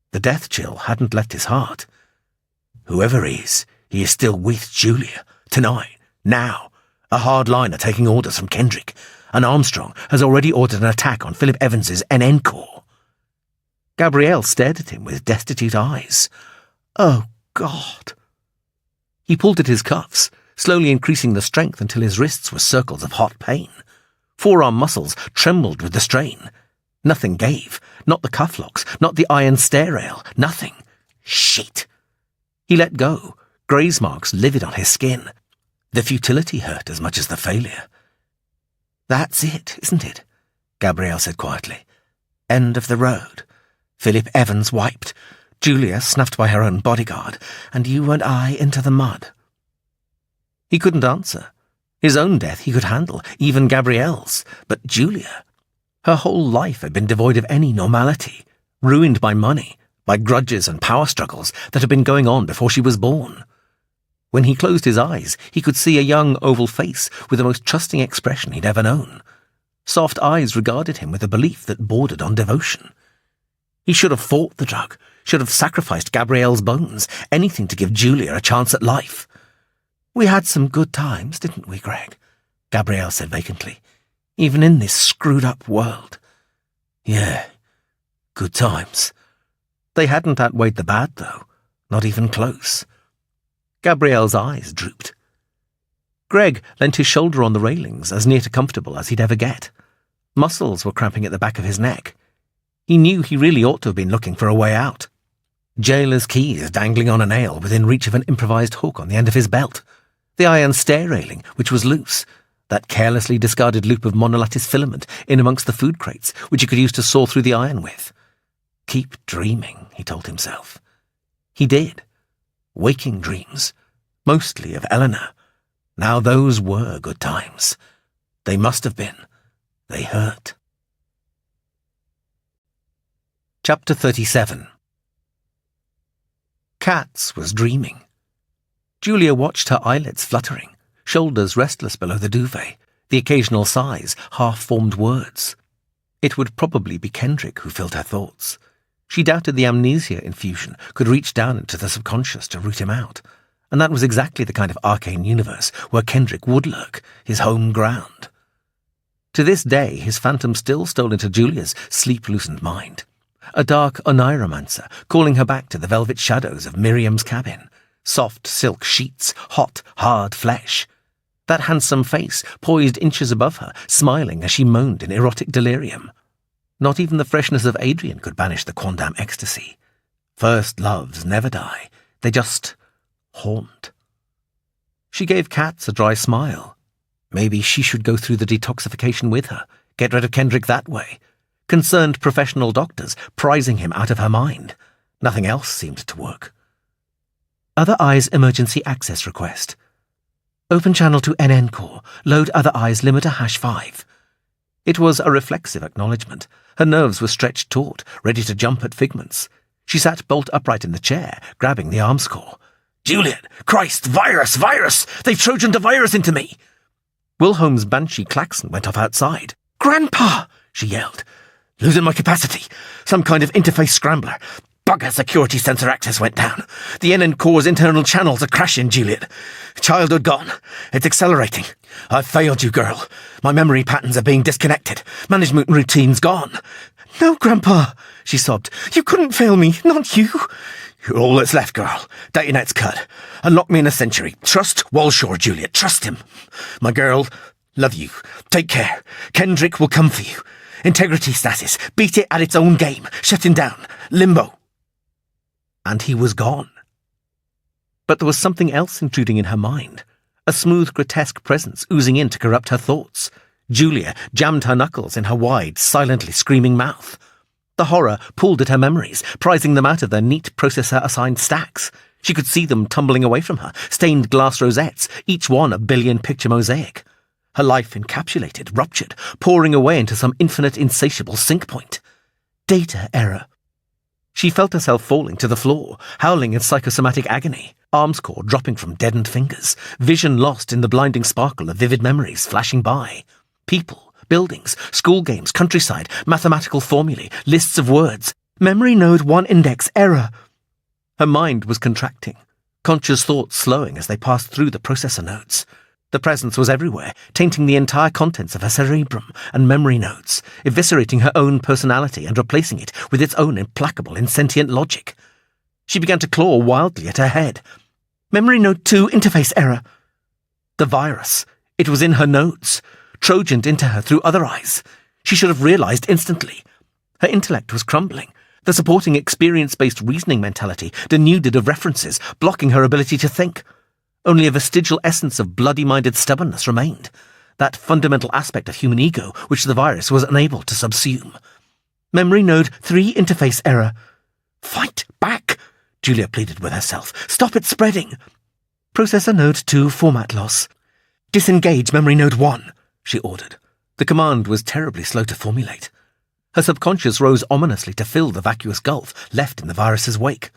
The death chill hadn't left his heart. Whoever he is still with Julia. Tonight. Now. A hardliner taking orders from Kendrick. And Armstrong has already ordered an attack on Philip Evans's NN Corps. Gabrielle stared at him with destitute eyes. Oh, God. He pulled at his cuffs, slowly increasing the strength until his wrists were circles of hot pain. Forearm muscles trembled with the strain. Nothing gave. Not the cuff locks, not the iron stair rail. Nothing. Shit. He let go, graze marks livid on his skin. The futility hurt as much as the failure. That's it, isn't it? Gabrielle said quietly. End of the road. Philip Evans wiped, Julia snuffed by her own bodyguard, and you and I into the mud. He couldn't answer. His own death he could handle, even Gabrielle's, but Julia. Her whole life had been devoid of any normality, ruined by money, by grudges and power struggles that had been going on before she was born. When he closed his eyes, he could see a young oval face with the most trusting expression he'd ever known. Soft eyes regarded him with a belief that bordered on devotion. He should have fought the drug, should have sacrificed Gabrielle's bones, anything to give Julia a chance at life. We had some good times, didn't we, Greg? Gabrielle said vacantly. Even in this screwed-up world. Yeah, good times. They hadn't outweighed the bad, though. Not even close. Gabrielle's eyes drooped. Greg leant his shoulder on the railings, as near to comfortable as he'd ever get. Muscles were cramping at the back of his neck. He knew he really ought to have been looking for a way out. Jailer's keys dangling on a nail within reach of an improvised hook on the end of his belt. The iron stair railing, which was loose. That carelessly discarded loop of monolattice filament in amongst the food crates, which he could use to saw through the iron with. Keep dreaming, he told himself. He did. Waking dreams. Mostly of Eleanor. Now those were good times. They must have been. They hurt. Chapter 37. Katz was dreaming. Julia watched her eyelids fluttering, shoulders restless below the duvet, the occasional sighs, half-formed words. It would probably be Kendrick who filled her thoughts. She doubted the amnesia infusion could reach down into the subconscious to root him out, and that was exactly the kind of arcane universe where Kendrick would lurk, his home ground. To this day, his phantom still stole into Julia's sleep-loosened mind. A dark oniromancer calling her back to the velvet shadows of Miriam's cabin. Soft silk sheets, hot, hard flesh. That handsome face poised inches above her, smiling as she moaned in erotic delirium. Not even the freshness of Adrian could banish the quondam ecstasy. First loves never die. They just haunt. She gave Katz a dry smile. Maybe she should go through the detoxification with her, get rid of Kendrick that way. Concerned professional doctors prizing him out of her mind. Nothing else seemed to work. Other Eyes emergency access request. Open channel to NN Corps. Load Other Eyes limiter #5. It was a reflexive acknowledgement. Her nerves were stretched taut, ready to jump at figments. She sat bolt upright in the chair, grabbing the arms core. Juliet! Christ! Virus! Virus! They've trojaned a virus into me! Wilholm's banshee klaxon went off outside. Grandpa! She yelled. Losing my capacity. Some kind of interface scrambler. Bugger security sensor access went down. The NN core's internal channels are crashing, Juliet. Childhood gone. It's accelerating. I've failed you, girl. My memory patterns are being disconnected. Management routines gone. No, Grandpa, she sobbed. You couldn't fail me, not you. You're all that's left, girl. Datanet's cut. Unlock me in a century. Trust Walshaw, Juliet. Trust him. My girl, love you. Take care. Kendrick will come for you. Integrity stasis. Beat it at its own game. Shut him down. Limbo. And he was gone. But there was something else intruding in her mind. A smooth, grotesque presence oozing in to corrupt her thoughts. Julia jammed her knuckles in her wide, silently screaming mouth. The horror pulled at her memories, prizing them out of their neat processor-assigned stacks. She could see them tumbling away from her, stained glass rosettes, each one a billion-picture mosaic. Her life encapsulated, ruptured, pouring away into some infinite, insatiable sink point. Data error. She felt herself falling to the floor, howling in psychosomatic agony, arms core dropping from deadened fingers, vision lost in the blinding sparkle of vivid memories flashing by. People, buildings, school games, countryside, mathematical formulae, lists of words. Memory node 1 index error. Her mind was contracting, conscious thoughts slowing as they passed through the processor nodes. The presence was everywhere, tainting the entire contents of her cerebrum and memory nodes, eviscerating her own personality and replacing it with its own implacable, insentient logic. She began to claw wildly at her head. Memory node 2 interface error. The virus. It was in her nodes, trojaned into her through other eyes. She should have realized instantly. Her intellect was crumbling. The supporting experience-based reasoning mentality denuded of references, blocking her ability to think. Only a vestigial essence of bloody-minded stubbornness remained, that fundamental aspect of human ego which the virus was unable to subsume. Memory node 3 interface error. Fight back, Julia pleaded with herself. Stop it spreading. Processor node 2 format loss. Disengage memory node 1, she ordered. The command was terribly slow to formulate. Her subconscious rose ominously to fill the vacuous gulf left in the virus's wake.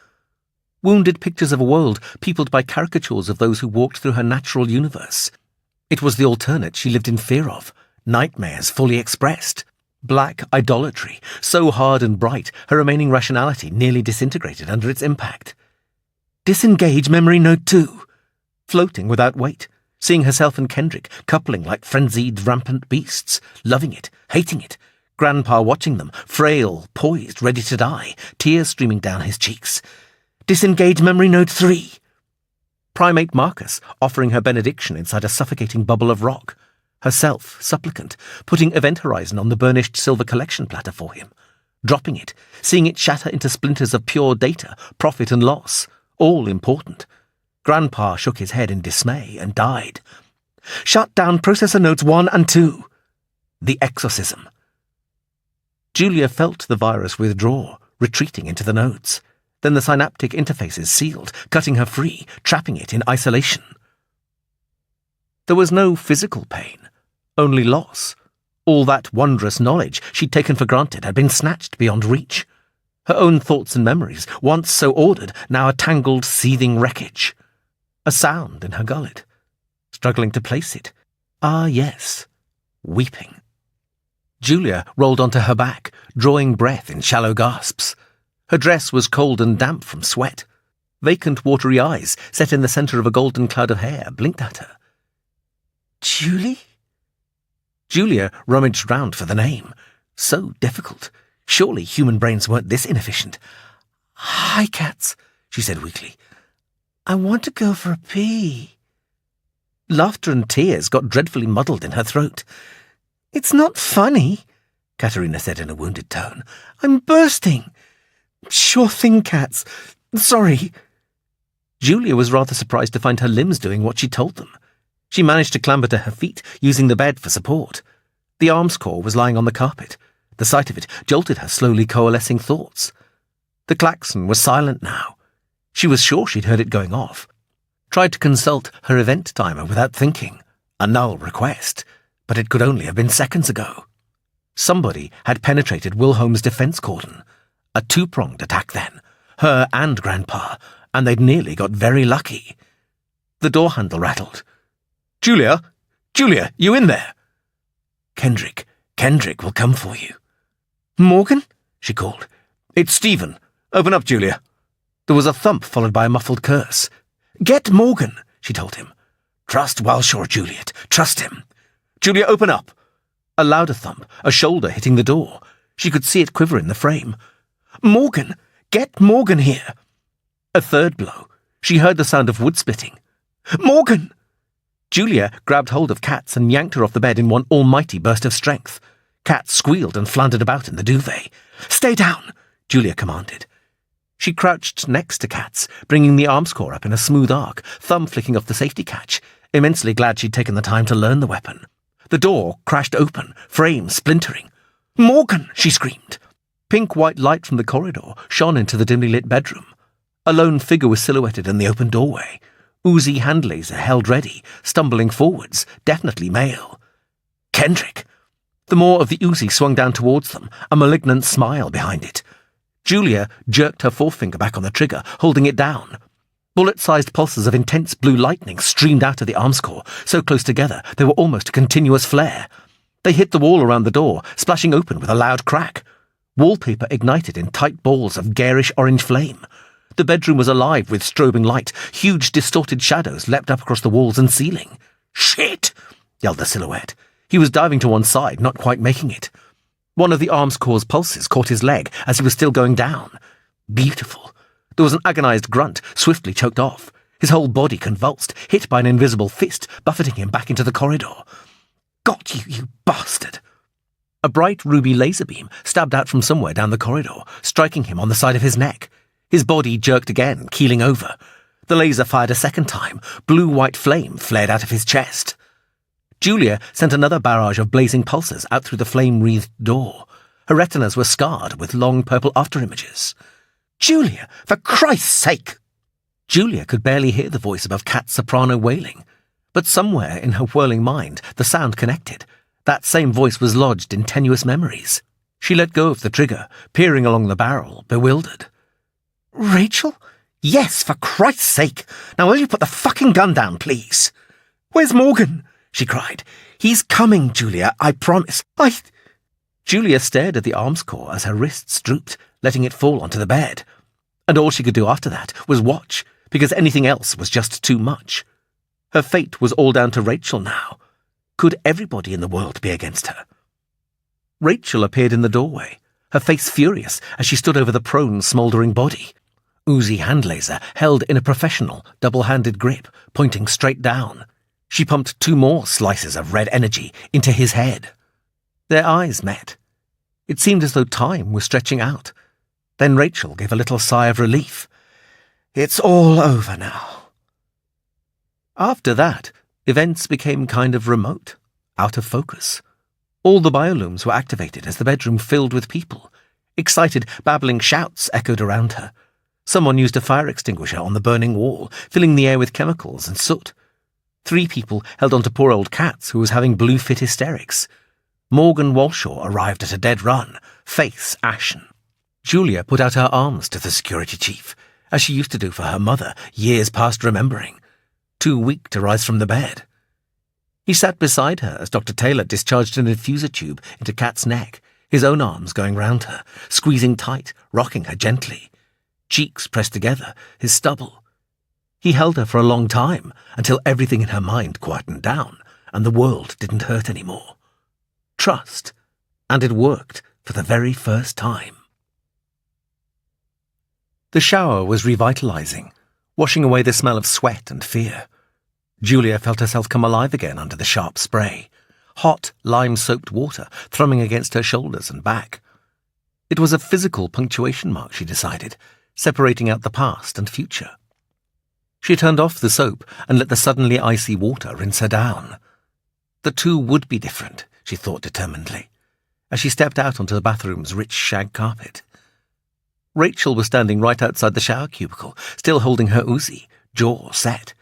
Wounded pictures of a world peopled by caricatures of those who walked through her natural universe. It was the alternate she lived in fear of, nightmares fully expressed. Black idolatry, so hard and bright, her remaining rationality nearly disintegrated under its impact. Disengage memory node 2. Floating without weight, seeing herself and Kendrick coupling like frenzied, rampant beasts, loving it, hating it, Grandpa watching them, frail, poised, ready to die, tears streaming down his cheeks. Disengage memory node 3. Primate Marcus offering her benediction inside a suffocating bubble of rock. Herself, supplicant, putting Event Horizon on the burnished silver collection platter for him. Dropping it, seeing it shatter into splinters of pure data, profit and loss, all important. Grandpa shook his head in dismay and died. Shut down processor nodes 1 and 2. The exorcism. Julia felt the virus withdraw, retreating into the nodes. Then the synaptic interfaces sealed, cutting her free, trapping it in isolation. There was no physical pain, only loss. All that wondrous knowledge she'd taken for granted had been snatched beyond reach. Her own thoughts and memories, once so ordered, now a tangled, seething wreckage. A sound in her gullet, struggling to place it. Ah, yes, weeping. Julia rolled onto her back, drawing breath in shallow gasps. Her dress was cold and damp from sweat. Vacant, watery eyes, set in the centre of a golden cloud of hair, blinked at her. Julie? Julia rummaged round for the name. So difficult. Surely human brains weren't this inefficient. Hi, cats, she said weakly. I want to go for a pee. Laughter and tears got dreadfully muddled in her throat. It's not funny, Katerina said in a wounded tone. I'm bursting. Sure thing, cats. Sorry. Julia was rather surprised to find her limbs doing what she told them. She managed to clamber to her feet, using the bed for support. The arms core was lying on the carpet. The sight of it jolted her slowly coalescing thoughts. The klaxon was silent now. She was sure she'd heard it going off. Tried to consult her event timer without thinking. A null request. But it could only have been seconds ago. Somebody had penetrated Wilhelm's defense cordon. A two-pronged attack then. Her and Grandpa. And they'd nearly got very lucky. The door handle rattled. Julia? Julia, you in there? Kendrick will come for you. Morgan? She called. It's Stephen. Open up, Julia. There was a thump followed by a muffled curse. Get Morgan, she told him. Trust Wellshore, Juliet. Trust him. Julia, open up. A louder thump, a shoulder hitting the door. She could see it quiver in the frame. Morgan! Get Morgan here! A third blow. She heard the sound of wood splitting. Morgan! Julia grabbed hold of Katz and yanked her off the bed in one almighty burst of strength. Katz squealed and floundered about in the duvet. Stay down, Julia commanded. She crouched next to Katz, bringing the armscor up in a smooth arc, thumb flicking off the safety catch, immensely glad she'd taken the time to learn the weapon. The door crashed open, frame splintering. Morgan, she screamed. Pink-white light from the corridor shone into the dimly lit bedroom. A lone figure was silhouetted in the open doorway. Uzi hand laser held ready, stumbling forwards, definitely male. Kendrick. The more of the Uzi swung down towards them, a malignant smile behind it. Julia jerked her forefinger back on the trigger, holding it down. Bullet-sized pulses of intense blue lightning streamed out of the armscor, so close together they were almost a continuous flare. They hit the wall around the door, splashing open with a loud crack. Wallpaper ignited in tight balls of garish orange flame. The bedroom was alive with strobing light. Huge distorted shadows leapt up across the walls and ceiling. "Shit!" yelled the silhouette. He was diving to one side, not quite making it. One of the armscor's pulses caught his leg as he was still going down. Beautiful. There was an agonized grunt, swiftly choked off. His whole body convulsed, hit by an invisible fist, buffeting him back into the corridor. "Got you, you bastard!" A bright ruby laser beam stabbed out from somewhere down the corridor, striking him on the side of his neck. His body jerked again, keeling over. The laser fired a second time. Blue-white flame flared out of his chest. Julia sent another barrage of blazing pulses out through the flame-wreathed door. Her retinas were scarred with long purple afterimages. "Julia, for Christ's sake!" Julia could barely hear the voice above Kat's soprano wailing. But somewhere in her whirling mind, the sound connected. That same voice was lodged in tenuous memories. She let go of the trigger, peering along the barrel, bewildered. "Rachel? Yes, for Christ's sake! Now will you put the fucking gun down, please?" "Where's Morgan?" she cried. "He's coming, Julia, I promise. Julia stared at the armscor as her wrists drooped, letting it fall onto the bed. And all she could do after that was watch, because anything else was just too much. Her fate was all down to Rachel now. Could everybody in the world be against her? Rachel appeared in the doorway, her face furious as she stood over the prone, smouldering body. Uzi hand laser held in a professional, double-handed grip, pointing straight down. She pumped 2 more slices of red energy into his head. Their eyes met. It seemed as though time was stretching out. Then Rachel gave a little sigh of relief. "It's all over now." After that, events became kind of remote, out of focus. All the biolooms were activated as the bedroom filled with people. Excited, babbling shouts echoed around her. Someone used a fire extinguisher on the burning wall, filling the air with chemicals and soot. 3 people held on to poor old Katz, who was having blue fit hysterics. Morgan Walshaw arrived at a dead run, face ashen. Julia put out her arms to the security chief, as she used to do for her mother years past remembering, too weak to rise from the bed. He sat beside her as Dr. Taylor discharged an infuser tube into Kat's neck, his own arms going round her, squeezing tight, rocking her gently. Cheeks pressed together, his stubble. He held her for a long time, until everything in her mind quietened down, and the world didn't hurt anymore. Trust, and it worked for the very first time. The shower was revitalizing, washing away the smell of sweat and fear. Julia felt herself come alive again under the sharp spray, hot, lime-soaked water thrumming against her shoulders and back. It was a physical punctuation mark, she decided, separating out the past and future. She turned off the soap and let the suddenly icy water rinse her down. The two would be different, she thought determinedly, as she stepped out onto the bathroom's rich shag carpet. Rachel was standing right outside the shower cubicle, still holding her Uzi, jaw set.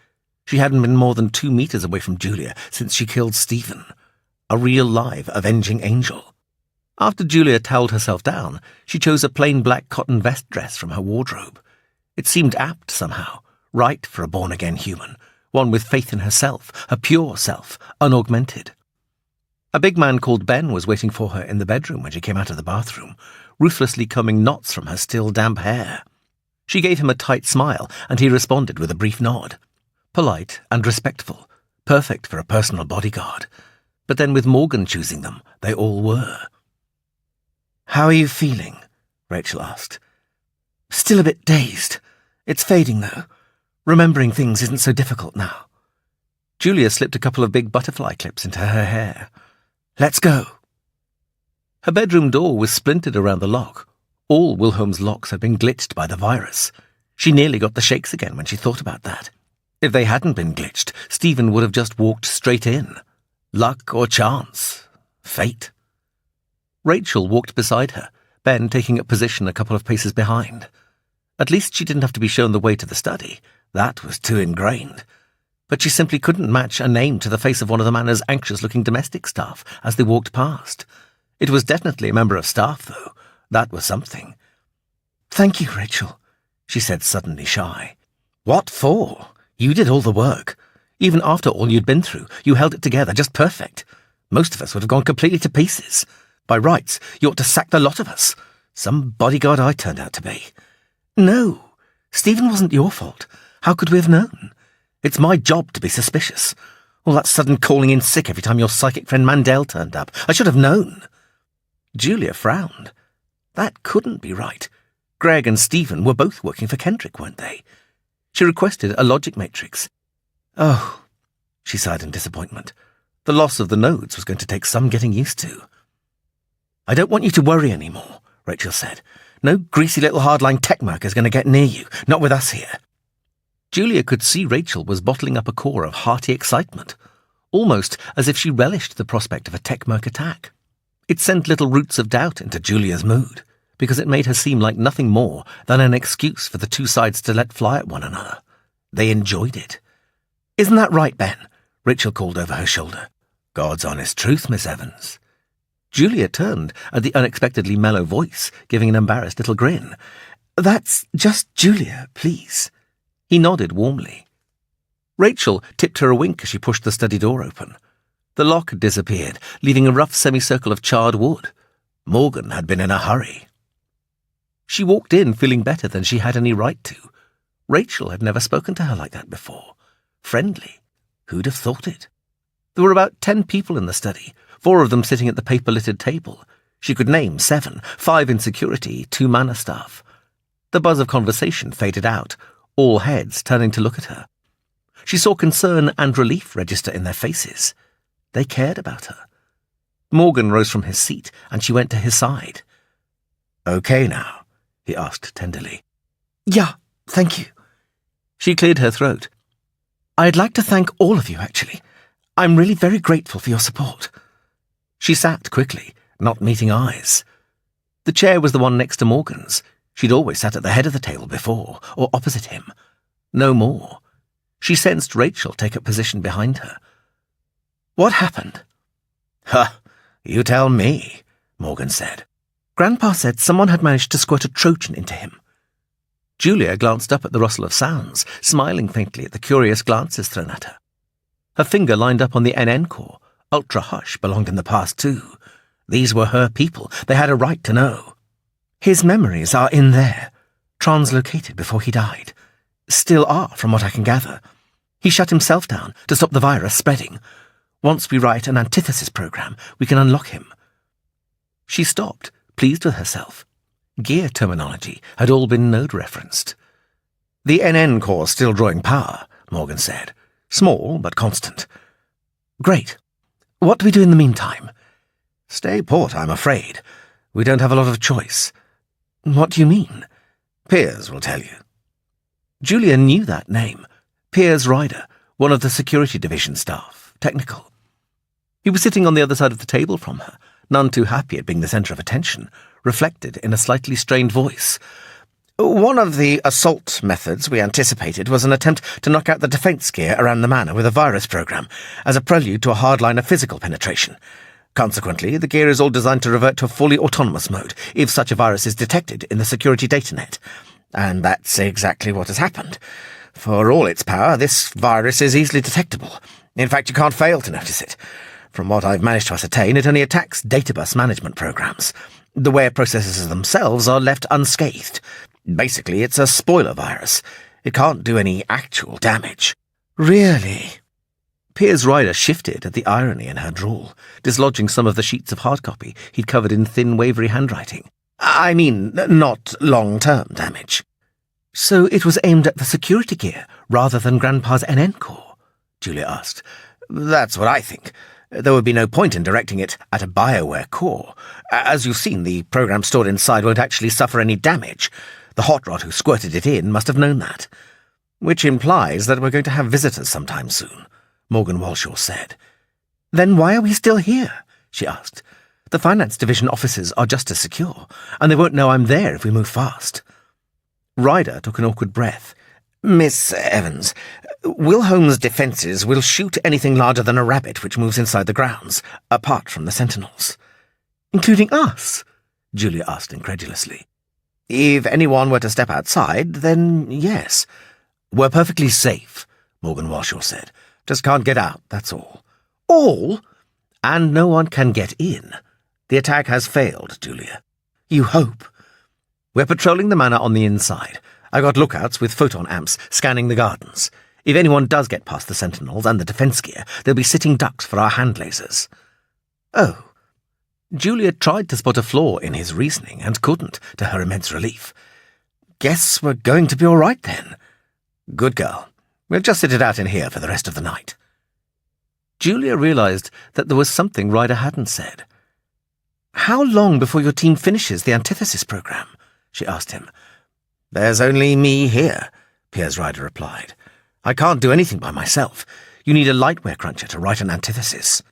She hadn't been more than 2 meters away from Julia since she killed Stephen, a real live avenging angel. After Julia toweled herself down, she chose a plain black cotton vest dress from her wardrobe. It seemed apt somehow, right for a born-again human, one with faith in herself, her pure self, unaugmented. A big man called Ben was waiting for her in the bedroom when she came out of the bathroom, ruthlessly combing knots from her still damp hair. She gave him a tight smile, and he responded with a brief nod. Polite and respectful, perfect for a personal bodyguard. But then with Morgan choosing them, they all were. "How are you feeling?" Rachel asked. "Still a bit dazed. It's fading, though. Remembering things isn't so difficult now." Julia slipped a couple of big butterfly clips into her hair. "Let's go." Her bedroom door was splintered around the lock. All Wilhelm's locks had been glitched by the virus. She nearly got the shakes again when she thought about that. If they hadn't been glitched, Stephen would have just walked straight in. Luck or chance. Fate. Rachel walked beside her, Ben taking up position a couple of paces behind. At least she didn't have to be shown the way to the study. That was too ingrained. But she simply couldn't match a name to the face of one of the manor's anxious-looking domestic staff as they walked past. It was definitely a member of staff, though. That was something. "Thank you, Rachel," she said, suddenly shy. "What for? You did all the work. Even after all you'd been through, you held it together just perfect. Most of us would have gone completely to pieces. By rights, you ought to sack the lot of us. Some bodyguard I turned out to be." "No, Stephen wasn't your fault. How could we have known?" "It's my job to be suspicious. All that sudden calling in sick every time your psychic friend Mandel turned up. I should have known." Julia frowned. That couldn't be right. Greg and Stephen were both working for Kendrick, weren't they? She requested a logic matrix. "Oh," she sighed in disappointment. The loss of the nodes was going to take some getting used to. "I don't want you to worry any more," Rachel said. "No greasy little hardline tech merc is going to get near you, not with us here." Julia could see Rachel was bottling up a core of hearty excitement, almost as if she relished the prospect of a tech merc attack. It sent little roots of doubt into Julia's mood, because it made her seem like nothing more than an excuse for the two sides to let fly at one another. They enjoyed it. "Isn't that right, Ben?" Rachel called over her shoulder. "God's honest truth, Miss Evans." Julia turned at the unexpectedly mellow voice, giving an embarrassed little grin. "That's just Julia, please." He nodded warmly. Rachel tipped her a wink as she pushed the study door open. The lock had disappeared, leaving a rough semicircle of charred wood. Morgan had been in a hurry. She walked in feeling better than she had any right to. Rachel had never spoken to her like that before. Friendly. Who'd have thought it? There were about 10 people in the study, 4 of them sitting at the paper-littered table. She could name 7, 5 in security, 2 manor staff. The buzz of conversation faded out, all heads turning to look at her. She saw concern and relief register in their faces. They cared about her. Morgan rose from his seat, and she went to his side. "Okay now?" he asked tenderly. "Yeah, thank you." She cleared her throat. "I'd like to thank all of you, actually. I'm really very grateful for your support." She sat quickly, not meeting eyes. The chair was the one next to Morgan's. She'd always sat at the head of the table before, or opposite him. No more. She sensed Rachel take up position behind her. "What happened?" "Huh, you tell me," Morgan said. "Grandpa said someone had managed to squirt a Trojan into him." Julia glanced up at the rustle of sounds, smiling faintly at the curious glances thrown at her. Her finger lined up on the NN core. Ultra Hush belonged in the past too. These were her people. They had a right to know. "His memories are in there, translocated before he died. Still are, from what I can gather. He shut himself down to stop the virus spreading. Once we write an antithesis program, we can unlock him." She stopped, pleased with herself. Gear terminology had all been node-referenced. "The NN core's still drawing power," Morgan said. "Small, but constant." "Great. What do we do in the meantime?" "Stay put, I'm afraid. We don't have a lot of choice." "What do you mean?" "Piers will tell you." Julia knew that name. Piers Ryder, one of the security division staff, technical. He was sitting on the other side of the table from her, none too happy at being the centre of attention, reflected in a slightly strained voice. "One of the assault methods we anticipated was an attempt to knock out the defence gear around the manor with a virus program, as a prelude to a hardline of physical penetration. Consequently, the gear is all designed to revert to a fully autonomous mode if such a virus is detected in the security data net. And that's exactly what has happened. For all its power, this virus is easily detectable. In fact, you can't fail to notice it. From what I've managed to ascertain, it only attacks databus management programs. The wear processes themselves are left unscathed. Basically, it's a spoiler virus. It can't do any actual damage. Really? Piers Ryder shifted at the irony in her drawl, dislodging some of the sheets of hard copy he'd covered in thin, wavery handwriting. I mean, not long-term damage. So it was aimed at the security gear rather than Grandpa's NN core? Julia asked. That's what I think. There would be no point in directing it at a BioWare core. As you've seen, the program stored inside won't actually suffer any damage. The hot rod who squirted it in must have known that. Which implies that we're going to have visitors sometime soon, Morgan Walshaw said. Then why are we still here? She asked. The finance division offices are just as secure, and they won't know I'm there if we move fast. Ryder took an awkward breath. Miss Evans, Wilholm's defences will shoot anything larger than a rabbit which moves inside the grounds, apart from the sentinels. Including us? Julia asked incredulously. If anyone were to step outside, then yes. We're perfectly safe, Morgan Walshaw said. Just can't get out, that's all. All? And no one can get in. The attack has failed, Julia. You hope. We're patrolling the manor on the inside. I got lookouts with photon amps scanning the gardens. If anyone does get past the sentinels and the defence gear, they'll be sitting ducks for our hand lasers. Oh. Julia tried to spot a flaw in his reasoning and couldn't, to her immense relief. Guess we're going to be all right then. Good girl. We'll just sit it out in here for the rest of the night. Julia realised that there was something Ryder hadn't said. How long before your team finishes the antithesis program? She asked him. There's only me here, Piers Ryder replied. I can't do anything by myself. You need a lightware cruncher to write an antithesis.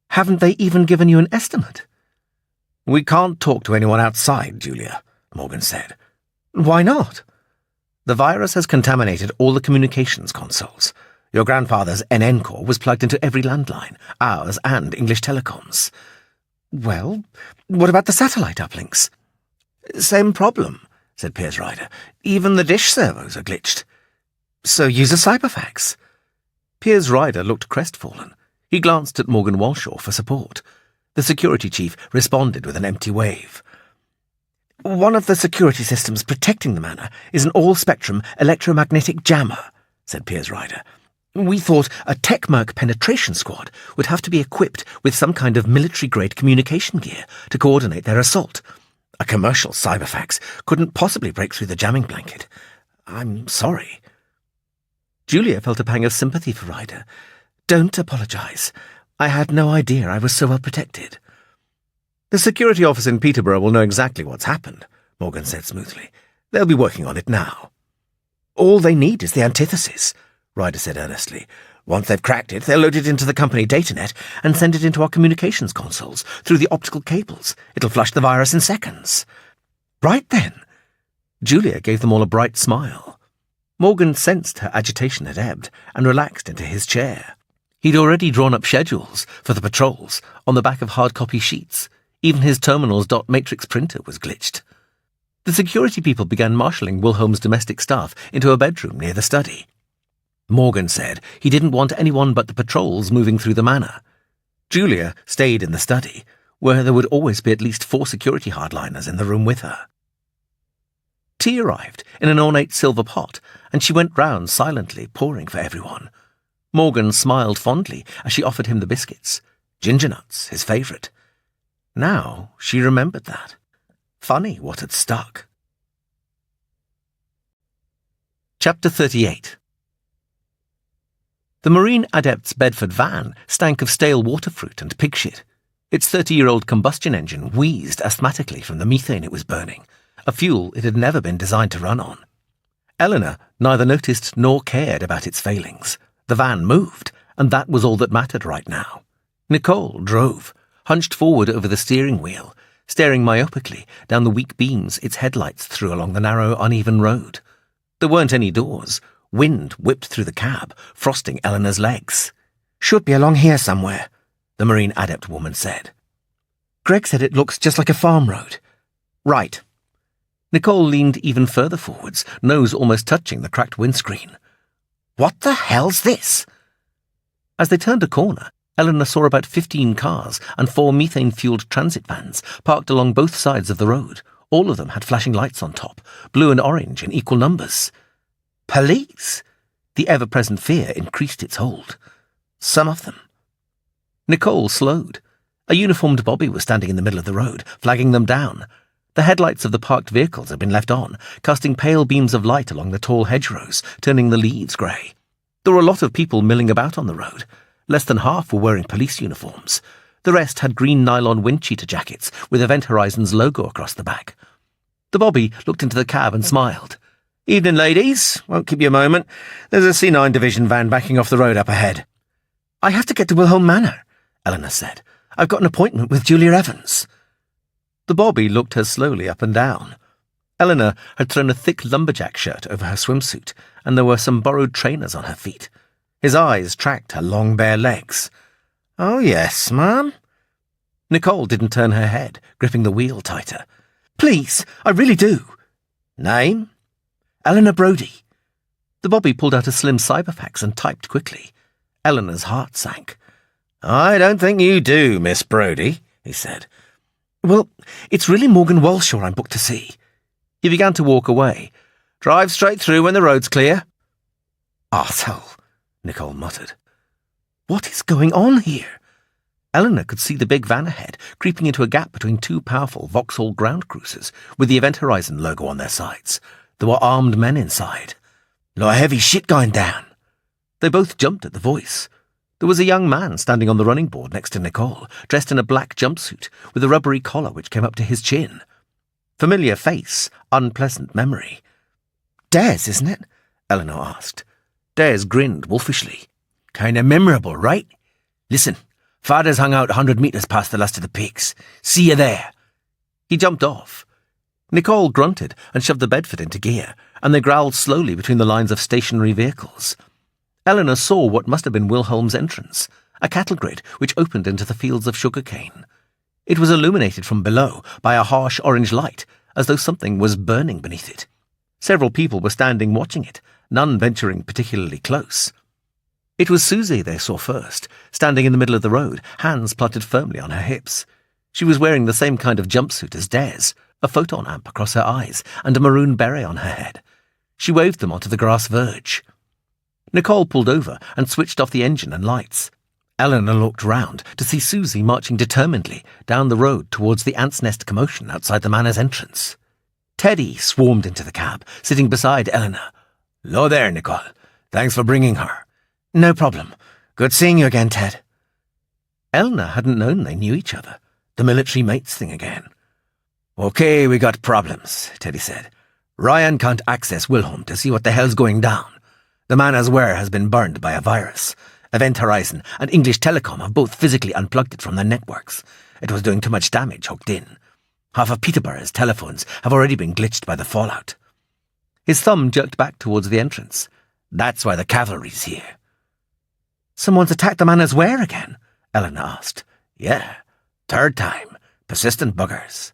Haven't they even given you an estimate? We can't talk to anyone outside, Julia, Morgan said. Why not? The virus has contaminated all the communications consoles. Your grandfather's NN core was plugged into every landline, ours and English Telecom's. Well, what about the satellite uplinks? Same problem, said Piers Ryder. Even the dish servos are glitched. So use a cyberfax. Piers Ryder looked crestfallen. He glanced at Morgan Walshaw for support. The security chief responded with an empty wave. One of the security systems protecting the manor is an all-spectrum electromagnetic jammer, said Piers Ryder. We thought a Techmerc penetration squad would have to be equipped with some kind of military-grade communication gear to coordinate their assault. A commercial cyberfax couldn't possibly break through the jamming blanket. I'm sorry. Julia felt a pang of sympathy for Ryder. Don't apologise. I had no idea I was so well protected. The security office in Peterborough will know exactly what's happened, Morgan said smoothly. They'll be working on it now. All they need is the antithesis, Ryder said earnestly. Once they've cracked it, they'll load it into the company datanet and send it into our communications consoles through the optical cables. It'll flush the virus in seconds. Right then. Julia gave them all a bright smile. Morgan sensed her agitation had ebbed and relaxed into his chair. He'd already drawn up schedules for the patrols on the back of hard copy sheets. Even his terminal's dot matrix printer was glitched. The security people began marshalling Wilholm's domestic staff into a bedroom near the study. Morgan said he didn't want anyone but the patrols moving through the manor. Julia stayed in the study, where there would always be at least 4 security hardliners in the room with her. Tea arrived in an ornate silver pot, and she went round silently, pouring for everyone. Morgan smiled fondly as she offered him the biscuits. Ginger nuts, his favourite. Now she remembered that. Funny what had stuck. Chapter 38. The Marine Adept's Bedford van stank of stale waterfruit and pig shit. Its 30-year-old combustion engine wheezed asthmatically from the methane it was burning, a fuel it had never been designed to run on. Eleanor neither noticed nor cared about its failings. The van moved, and that was all that mattered right now. Nicole drove, hunched forward over the steering wheel, staring myopically down the weak beams its headlights threw along the narrow, uneven road. There weren't any doors. Wind whipped through the cab, frosting Eleanor's legs. Should be along here somewhere, the Marine Adept woman said. Greg said it looks just like a farm road. Right. Nicole leaned even further forwards, nose almost touching the cracked windscreen. What the hell's this? As they turned a corner, Eleanor saw about 15 cars and 4 methane-fueled transit vans parked along both sides of the road. All of them had flashing lights on top, blue and orange in equal numbers. Police! The ever-present fear increased its hold. Some of them. Nicole slowed. A uniformed bobby was standing in the middle of the road, flagging them down. The headlights of the parked vehicles had been left on, casting pale beams of light along the tall hedgerows, turning the leaves grey. There were a lot of people milling about on the road. Less than half were wearing police uniforms. The rest had green nylon wind cheater jackets with Event Horizon's logo across the back. The bobby looked into the cab and smiled. "Evening, ladies. Won't keep you a moment. There's a C9 Division van backing off the road up ahead." "I have to get to Wilholm Manor," Eleanor said. "I've got an appointment with Julia Evans." The bobby looked her slowly up and down. Eleanor had thrown a thick lumberjack shirt over her swimsuit, and there were some borrowed trainers on her feet. His eyes tracked her long bare legs. "Oh, yes, ma'am?" Nicole didn't turn her head, gripping the wheel tighter. "Please, I really do." "Name?" "Eleanor Brodie." The bobby pulled out a slim cyberfax and typed quickly. Eleanor's heart sank. "I don't think you do, Miss Brodie," he said. "Well, it's really Morgan Walshaw I'm booked to see." He began to walk away. "Drive straight through when the road's clear." "Arsehole," Nicole muttered. "What is going on here?" Eleanor could see the big van ahead, creeping into a gap between 2 powerful Vauxhall ground cruisers with the Event Horizon logo on their sides. There were armed men inside. "Lot of heavy shit going down." They both jumped at the voice. There was a young man standing on the running board next to Nicole, dressed in a black jumpsuit with a rubbery collar which came up to his chin. Familiar face, unpleasant memory. "Des, isn't it?" Eleanor asked. Des grinned wolfishly. "Kinda memorable, right? Listen, Father's hung out 100 metres past the last of the pigs. See you there." He jumped off. Nicole grunted and shoved the Bedford into gear, and they growled slowly between the lines of stationary vehicles. Eleanor saw what must have been Wilholm's entrance, a cattle grid which opened into the fields of sugarcane. It was illuminated from below by a harsh orange light, as though something was burning beneath it. Several people were standing watching it, none venturing particularly close. It was Susie they saw first, standing in the middle of the road, hands planted firmly on her hips. She was wearing the same kind of jumpsuit as Des, a photon amp across her eyes and a maroon beret on her head. She waved them onto the grass verge. Nicole pulled over and switched off the engine and lights. Eleanor looked round to see Susie marching determinedly down the road towards the ants' nest commotion outside the manor's entrance. Teddy swarmed into the cab, sitting beside Eleanor. "'Lo there, Nicole. Thanks for bringing her." "No problem. Good seeing you again, Ted." Eleanor hadn't known they knew each other. The military mates thing again. "Okay, we got problems," Teddy said. "Ryan can't access Wilholm to see what the hell's going down. The manor's wire has been burned by a virus. Event Horizon and English Telecom have both physically unplugged it from their networks. It was doing too much damage hooked in. Half of Peterborough's telephones have already been glitched by the fallout." His thumb jerked back towards the entrance. "That's why the cavalry's here." "Someone's attacked the manor's wire again?" Eleanor asked. "Yeah, 3rd time. Persistent buggers."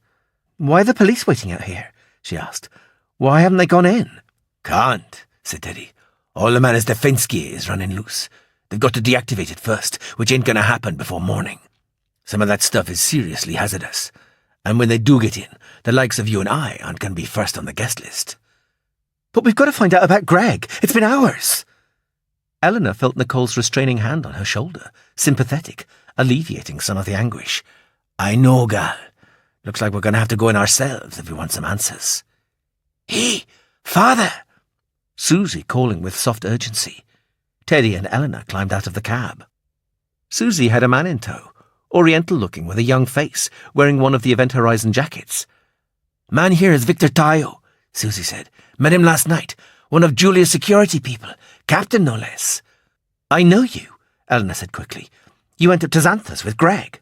"Why are the police waiting out here?" she asked. "Why haven't they gone in?" "Can't," said Teddy. "All the manor's defence gear is running loose. They've got to deactivate it first, which ain't gonna happen before morning. Some of that stuff is seriously hazardous. And when they do get in, the likes of you and I aren't gonna be first on the guest list." "But we've got to find out about Greg. It's been hours." Eleanor felt Nicole's restraining hand on her shoulder, sympathetic, alleviating some of the anguish. "I know, gal. Looks like we're gonna have to go in ourselves if we want some answers." "Hey, Father!" Susie calling with soft urgency. Teddy and Eleanor climbed out of the cab. Susie had a man in tow, oriental-looking with a young face, wearing one of the Event Horizon jackets. "Man here is Victor Tayo," Susie said. "Met him last night. One of Julia's security people. Captain, no less." "I know you," Eleanor said quickly. "You went up to Xanthus with Greg."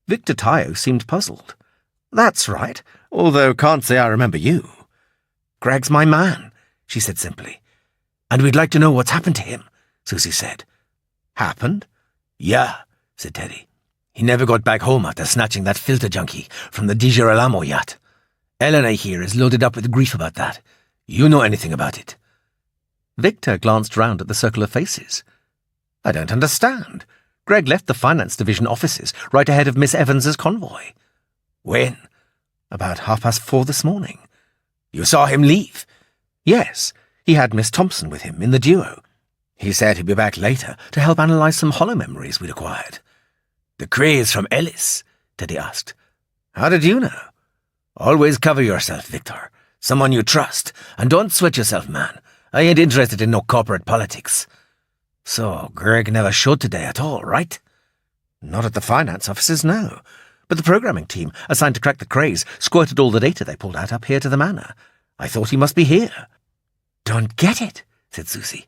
Victor Tayo seemed puzzled. "That's right, although can't say I remember you." "Greg's my man," she said simply. "And we'd like to know what's happened to him," Susie said. "Happened?" "Yeah," said Teddy. "He never got back home after snatching that filter junkie from the Di Girolamo yacht. Eleanor here is loaded up with grief about that. You know anything about it?" Victor glanced round at the circle of faces. "I don't understand. Greg left the Finance Division offices right ahead of Miss Evans's convoy. When? About 4:30 this morning. You saw him leave? Yes, he had Miss Thompson with him in the duo. He said he'd be back later to help analyse some hollow memories we'd acquired. The craze from Ellis? Teddy asked. How did you know? Always cover yourself, Victor. Someone you trust. And don't sweat yourself, man. I ain't interested in no corporate politics. So, Greg never showed today at all, right? Not at the finance offices, no. But the programming team, assigned to crack the craze, squirted all the data they pulled out up here to the manor. I thought he must be here. Don't get it, said Susie.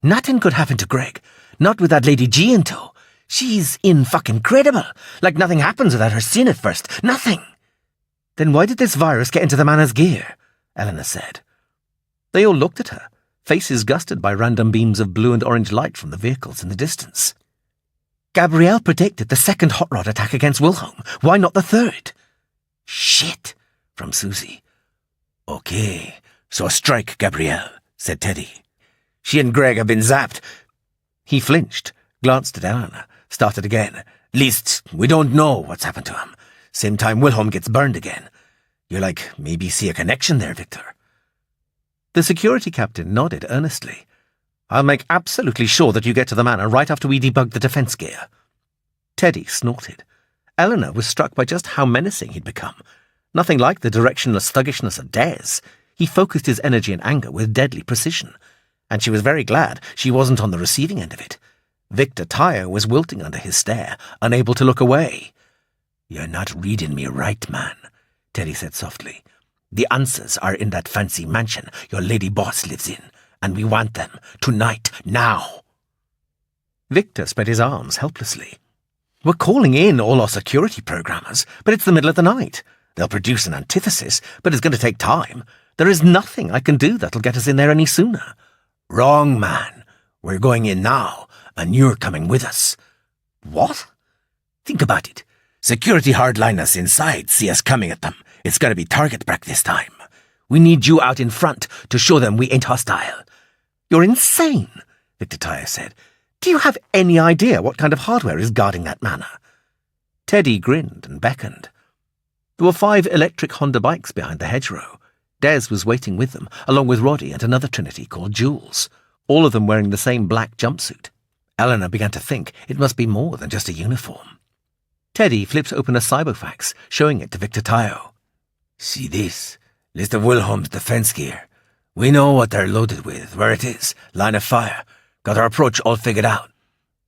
Nothing could happen to Greg. Not with that Lady G in tow. She's in-fucking-credible. Like nothing happens without her seeing it first. Nothing. Then why did this virus get into the manor's gear? Eleanor said. They all looked at her, faces gusted by random beams of blue and orange light from the vehicles in the distance. Gabrielle predicted the second hot rod attack against Wilhelm. Why not the third? Shit, from Susie. Okay, so strike Gabrielle, said Teddy. She and Greg have been zapped. He flinched, glanced at Eleanor, started again. Least, we don't know what's happened to him. Same time Wilhelm gets burned again. You maybe see a connection there, Victor. The security captain nodded earnestly. I'll make absolutely sure that you get to the manor right after we debug the defence gear. Teddy snorted. Eleanor was struck by just how menacing he'd become. Nothing like the directionless thuggishness of Des. He focused his energy and anger with deadly precision, and she was very glad she wasn't on the receiving end of it. Victor Tyre was wilting under his stare, unable to look away. You're not reading me right, man, Teddy said softly. The answers are in that fancy mansion your lady boss lives in, and we want them tonight, now. Victor spread his arms helplessly. We're calling in all our security programmers, but it's the middle of the night. They'll produce an antithesis, but it's going to take time. There is nothing I can do that'll get us in there any sooner. Wrong, man. We're going in now, and you're coming with us. What? Think about it. Security hardliners inside see us coming at them. It's got to be target practice time. We need you out in front to show them we ain't hostile. You're insane, Victor Tyre said. Do you have any idea what kind of hardware is guarding that manor? Teddy grinned and beckoned. There were 5 electric Honda bikes behind the hedgerow. Des was waiting with them, along with Roddy and another Trinity called Jules, all of them wearing the same black jumpsuit. Eleanor began to think it must be more than just a uniform. Teddy flipped open a cyberfax, showing it to Victor Tayo. See this? List of Wilhelm's defense gear. We know what they're loaded with, where it is, line of fire. Got our approach all figured out.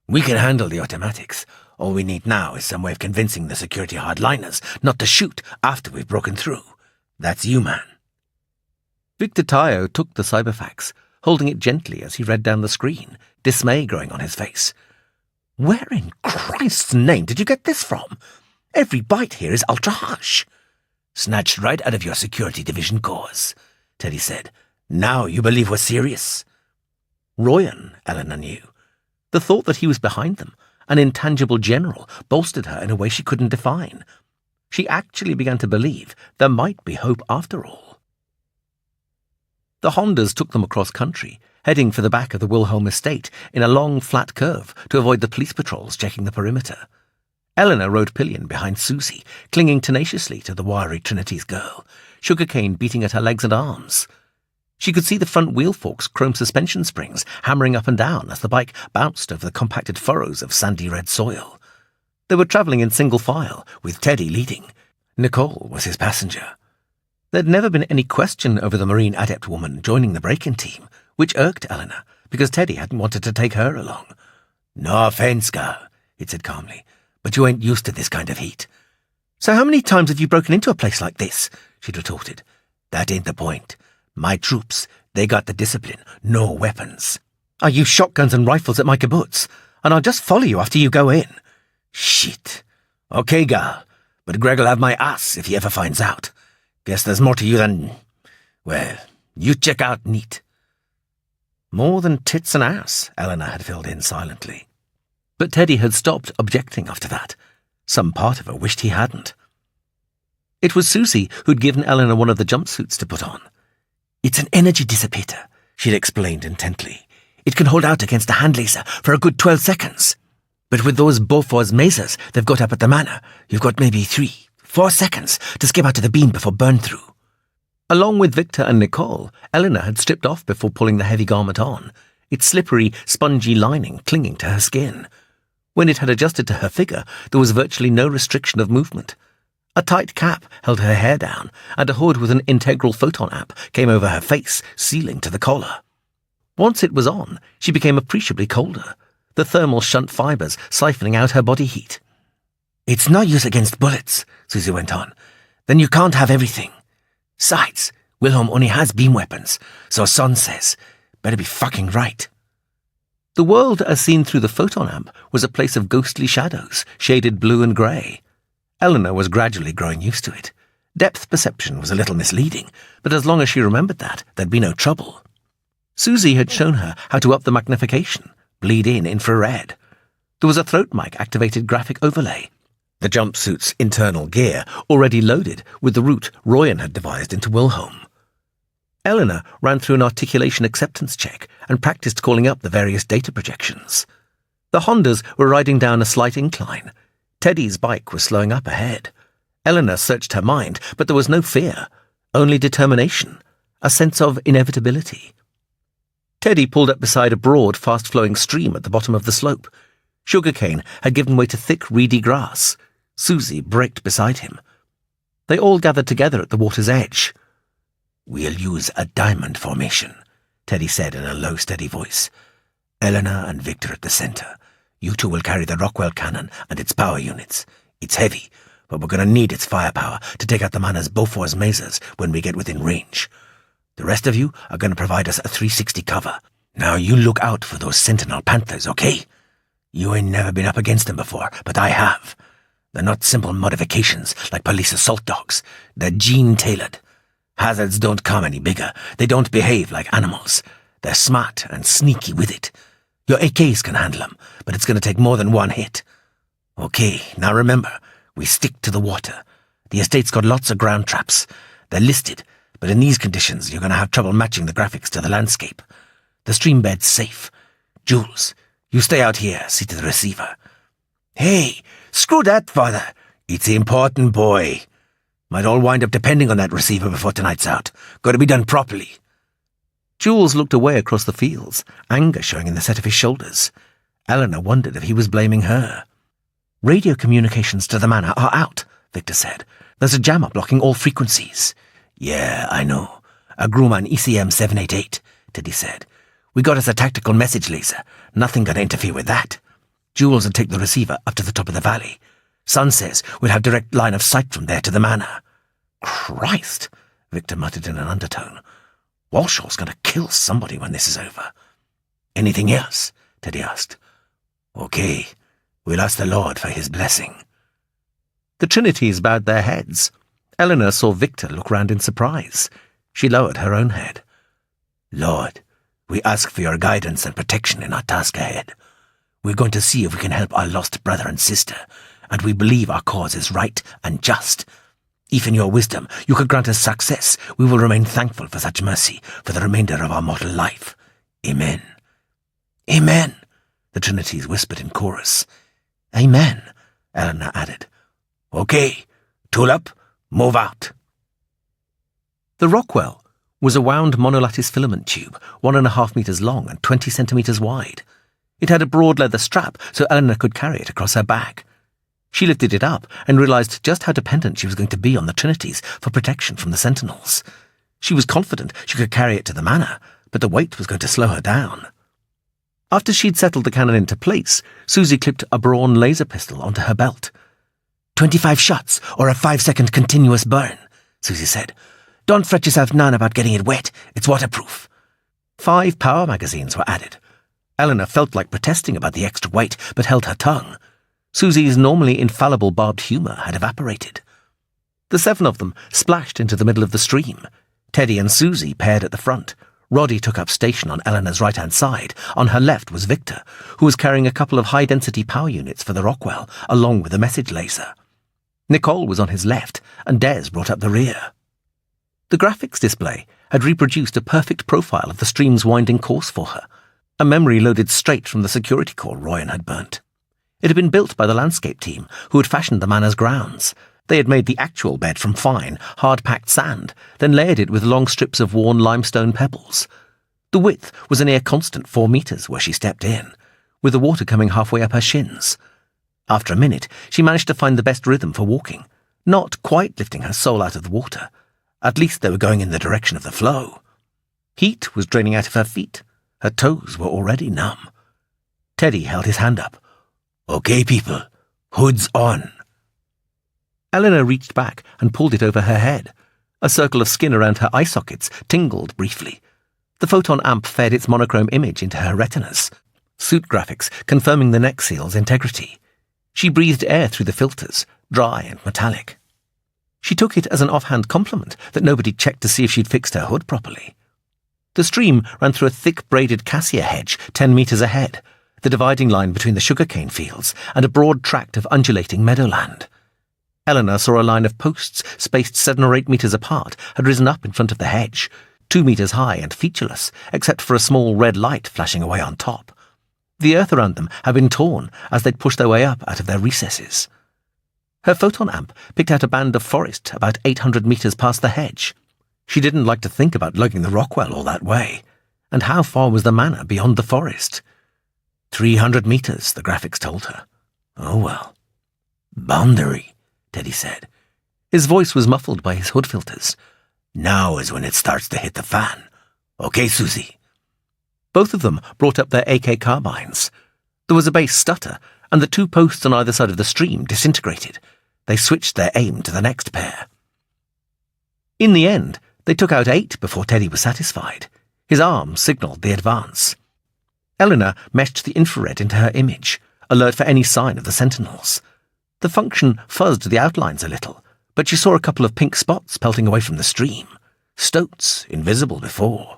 We can handle the automatics. All we need now is some way of convincing the security hardliners not to shoot after we've broken through. That's you, man. Victor Tayo took the cyberfax, holding it gently as he read down the screen, dismay growing on his face. Where in Christ's name did you get this from? Every byte here is ultra-hush. Snatched right out of your security division cause, Teddy said. Now you believe we're serious? Royan, Eleanor knew. The thought that he was behind them, an intangible general, bolstered her in a way she couldn't define. She actually began to believe there might be hope after all. The Hondas took them across country, heading for the back of the Wilhelm estate in a long, flat curve to avoid the police patrols checking the perimeter. Eleanor rode pillion behind Susie, clinging tenaciously to the wiry Trinity's girl, sugarcane beating at her legs and arms. She could see the front wheel fork's chrome suspension springs hammering up and down as the bike bounced over the compacted furrows of sandy red soil. They were travelling in single file, with Teddy leading. Nicole was his passenger. There'd never been any question over the Marine adept woman joining the break-in team, which irked Eleanor, because Teddy hadn't wanted to take her along. No offence, girl, it said calmly, but you ain't used to this kind of heat. So how many times have you broken into a place like this? She'd retorted. That ain't the point. My troops, they got the discipline, no weapons. I use shotguns and rifles at my kibbutz, and I'll just follow you after you go in. Shit. Okay, gal, but Greg'll have my ass if he ever finds out. Guess there's more to you than... Well, you check out neat. More than tits and ass, Eleanor had filled in silently. But Teddy had stopped objecting after that. Some part of her wished he hadn't. It was Susie who'd given Eleanor one of the jumpsuits to put on. It's an energy dissipator, she'd explained intently. It can hold out against a hand laser for a good 12 seconds. But with those Beaufort's mazers they've got up at the manor, you've got maybe 3-4 seconds to skip out to the beam before burn-through. Along with Victor and Nicole, Eleanor had stripped off before pulling the heavy garment on, its slippery, spongy lining clinging to her skin. When it had adjusted to her figure, there was virtually no restriction of movement. A tight cap held her hair down, and a hood with an integral photon app came over her face, sealing to the collar. Once it was on, she became appreciably colder, the thermal shunt fibres siphoning out her body heat. It's no use against bullets, Susie went on. Then you can't have everything. Sides, Wilhelm only has beam weapons, so Son says. Better be fucking right. The world, as seen through the photon amp, was a place of ghostly shadows, shaded blue and grey. Eleanor was gradually growing used to it. Depth perception was a little misleading, but as long as she remembered that, there'd be no trouble. Susie had shown her how to up the magnification, bleed in infrared. There was a throat mic-activated graphic overlay. The jumpsuit's internal gear already loaded with the route Royan had devised into Wilhelm. Eleanor ran through an articulation acceptance check and practiced calling up the various data projections. The Hondas were riding down a slight incline. Teddy's bike was slowing up ahead. Eleanor searched her mind, but there was no fear, only determination, a sense of inevitability. Teddy pulled up beside a broad, fast-flowing stream at the bottom of the slope. Sugarcane had given way to thick, reedy grass. Susie braked beside him. They all gathered together at the water's edge. We'll use a diamond formation, Teddy said in a low, steady voice. Eleanor and Victor at the centre. You two will carry the Rockwell cannon and its power units. It's heavy, but we're going to need its firepower to take out the manor's Beaufort's mazers when we get within range. The rest of you are going to provide us a 360 cover. Now you look out for those Sentinel Panthers, okay? You ain't never been up against them before, but I have. They're not simple modifications like police assault dogs. They're gene-tailored. Hazards don't come any bigger. They don't behave like animals. They're smart and sneaky with it. Your AKs can handle them, but it's going to take more than one hit. Okay, now remember, we stick to the water. The estate's got lots of ground traps. They're listed, but in these conditions you're going to have trouble matching the graphics to the landscape. The stream bed's safe. Jules, you stay out here, see to the receiver. Hey, screw that, father. It's important, boy. Might all wind up depending on that receiver before tonight's out. Got to be done properly. Jules looked away across the fields, anger showing in the set of his shoulders. Eleanor wondered if he was blaming her. Radio communications to the manor are out, Victor said. There's a jammer blocking all frequencies. Yeah, I know. A Grumman ECM 788, Teddy said. We got us a tactical message laser. Nothing gonna interfere with that. Jules will take the receiver up to the top of the valley. Son says we'll have direct line of sight from there to the manor. Christ, Victor muttered in an undertone. Walshaw's going to kill somebody when this is over. Anything else? Teddy asked. Okay, we'll ask the Lord for his blessing. The Trinities bowed their heads. Eleanor saw Victor look round in surprise. She lowered her own head. Lord, we ask for your guidance and protection in our task ahead. We're going to see if we can help our lost brother and sister, and we believe our cause is right and just. If in your wisdom you could grant us success, we will remain thankful for such mercy for the remainder of our mortal life. Amen. Amen, the Trinities whispered in chorus. Amen, Eleanor added. Okay, tool up, move out. The Rockwell was a wound monolattice filament tube, 1.5 meters long and 20 centimeters wide. It had a broad leather strap so Eleanor could carry it across her back. She lifted it up and realized just how dependent she was going to be on the Trinities for protection from the Sentinels. She was confident she could carry it to the manor, but the weight was going to slow her down. After she'd settled the cannon into place, Susie clipped a Braun laser pistol onto her belt. 25 shots, or a 5-second continuous burn, Susie said. Don't fret yourself none about getting it wet. It's waterproof. 5 power magazines were added. Eleanor felt like protesting about the extra weight, but held her tongue. Susie's normally infallible barbed humour had evaporated. The 7 of them splashed into the middle of the stream. Teddy and Susie paired at the front. Roddy took up station on Eleanor's right-hand side. On her left was Victor, who was carrying a couple of high-density power units for the Rockwell, along with a message laser. Nicole was on his left, and Des brought up the rear. The graphics display had reproduced a perfect profile of the stream's winding course for her, a memory loaded straight from the security core Royan had burnt. It had been built by the landscape team who had fashioned the manor's grounds. They had made the actual bed from fine, hard-packed sand, then layered it with long strips of worn limestone pebbles. The width was a near constant 4 meters where she stepped in, with the water coming halfway up her shins. After a minute, she managed to find the best rhythm for walking, not quite lifting her soul out of the water. At least they were going in the direction of the flow. Heat was draining out of her feet. Her toes were already numb. Teddy held his hand up. Okay, people, hoods on. Eleanor reached back and pulled it over her head. A circle of skin around her eye sockets tingled briefly. The photon amp fed its monochrome image into her retinas, suit graphics confirming the neck seal's integrity. She breathed air through the filters, dry and metallic. She took it as an offhand compliment that nobody checked to see if she'd fixed her hood properly. The stream ran through a thick braided cassia hedge 10 meters ahead, the dividing line between the sugarcane fields and a broad tract of undulating meadowland. Eleanor saw a line of posts spaced 7 or 8 meters apart had risen up in front of the hedge, 2 meters high and featureless, except for a small red light flashing away on top. The earth around them had been torn as they'd pushed their way up out of their recesses. Her photon amp picked out a band of forest about 800 meters past the hedge. She didn't like to think about lugging the Rockwell all that way. And how far was the manor beyond the forest? 300 meters, the graphics told her. Oh well. Boundary, Teddy said. His voice was muffled by his hood filters. Now is when it starts to hit the fan. Okay, Susie. Both of them brought up their AK carbines. There was a bass stutter, and the 2 posts on either side of the stream disintegrated. They switched their aim to the next pair. In the end, they took out 8 before Teddy was satisfied. His arm signalled the advance. Eleanor meshed the infrared into her image, alert for any sign of the sentinels. The function fuzzed the outlines a little, but she saw a couple of pink spots pelting away from the stream. Stoats, invisible before.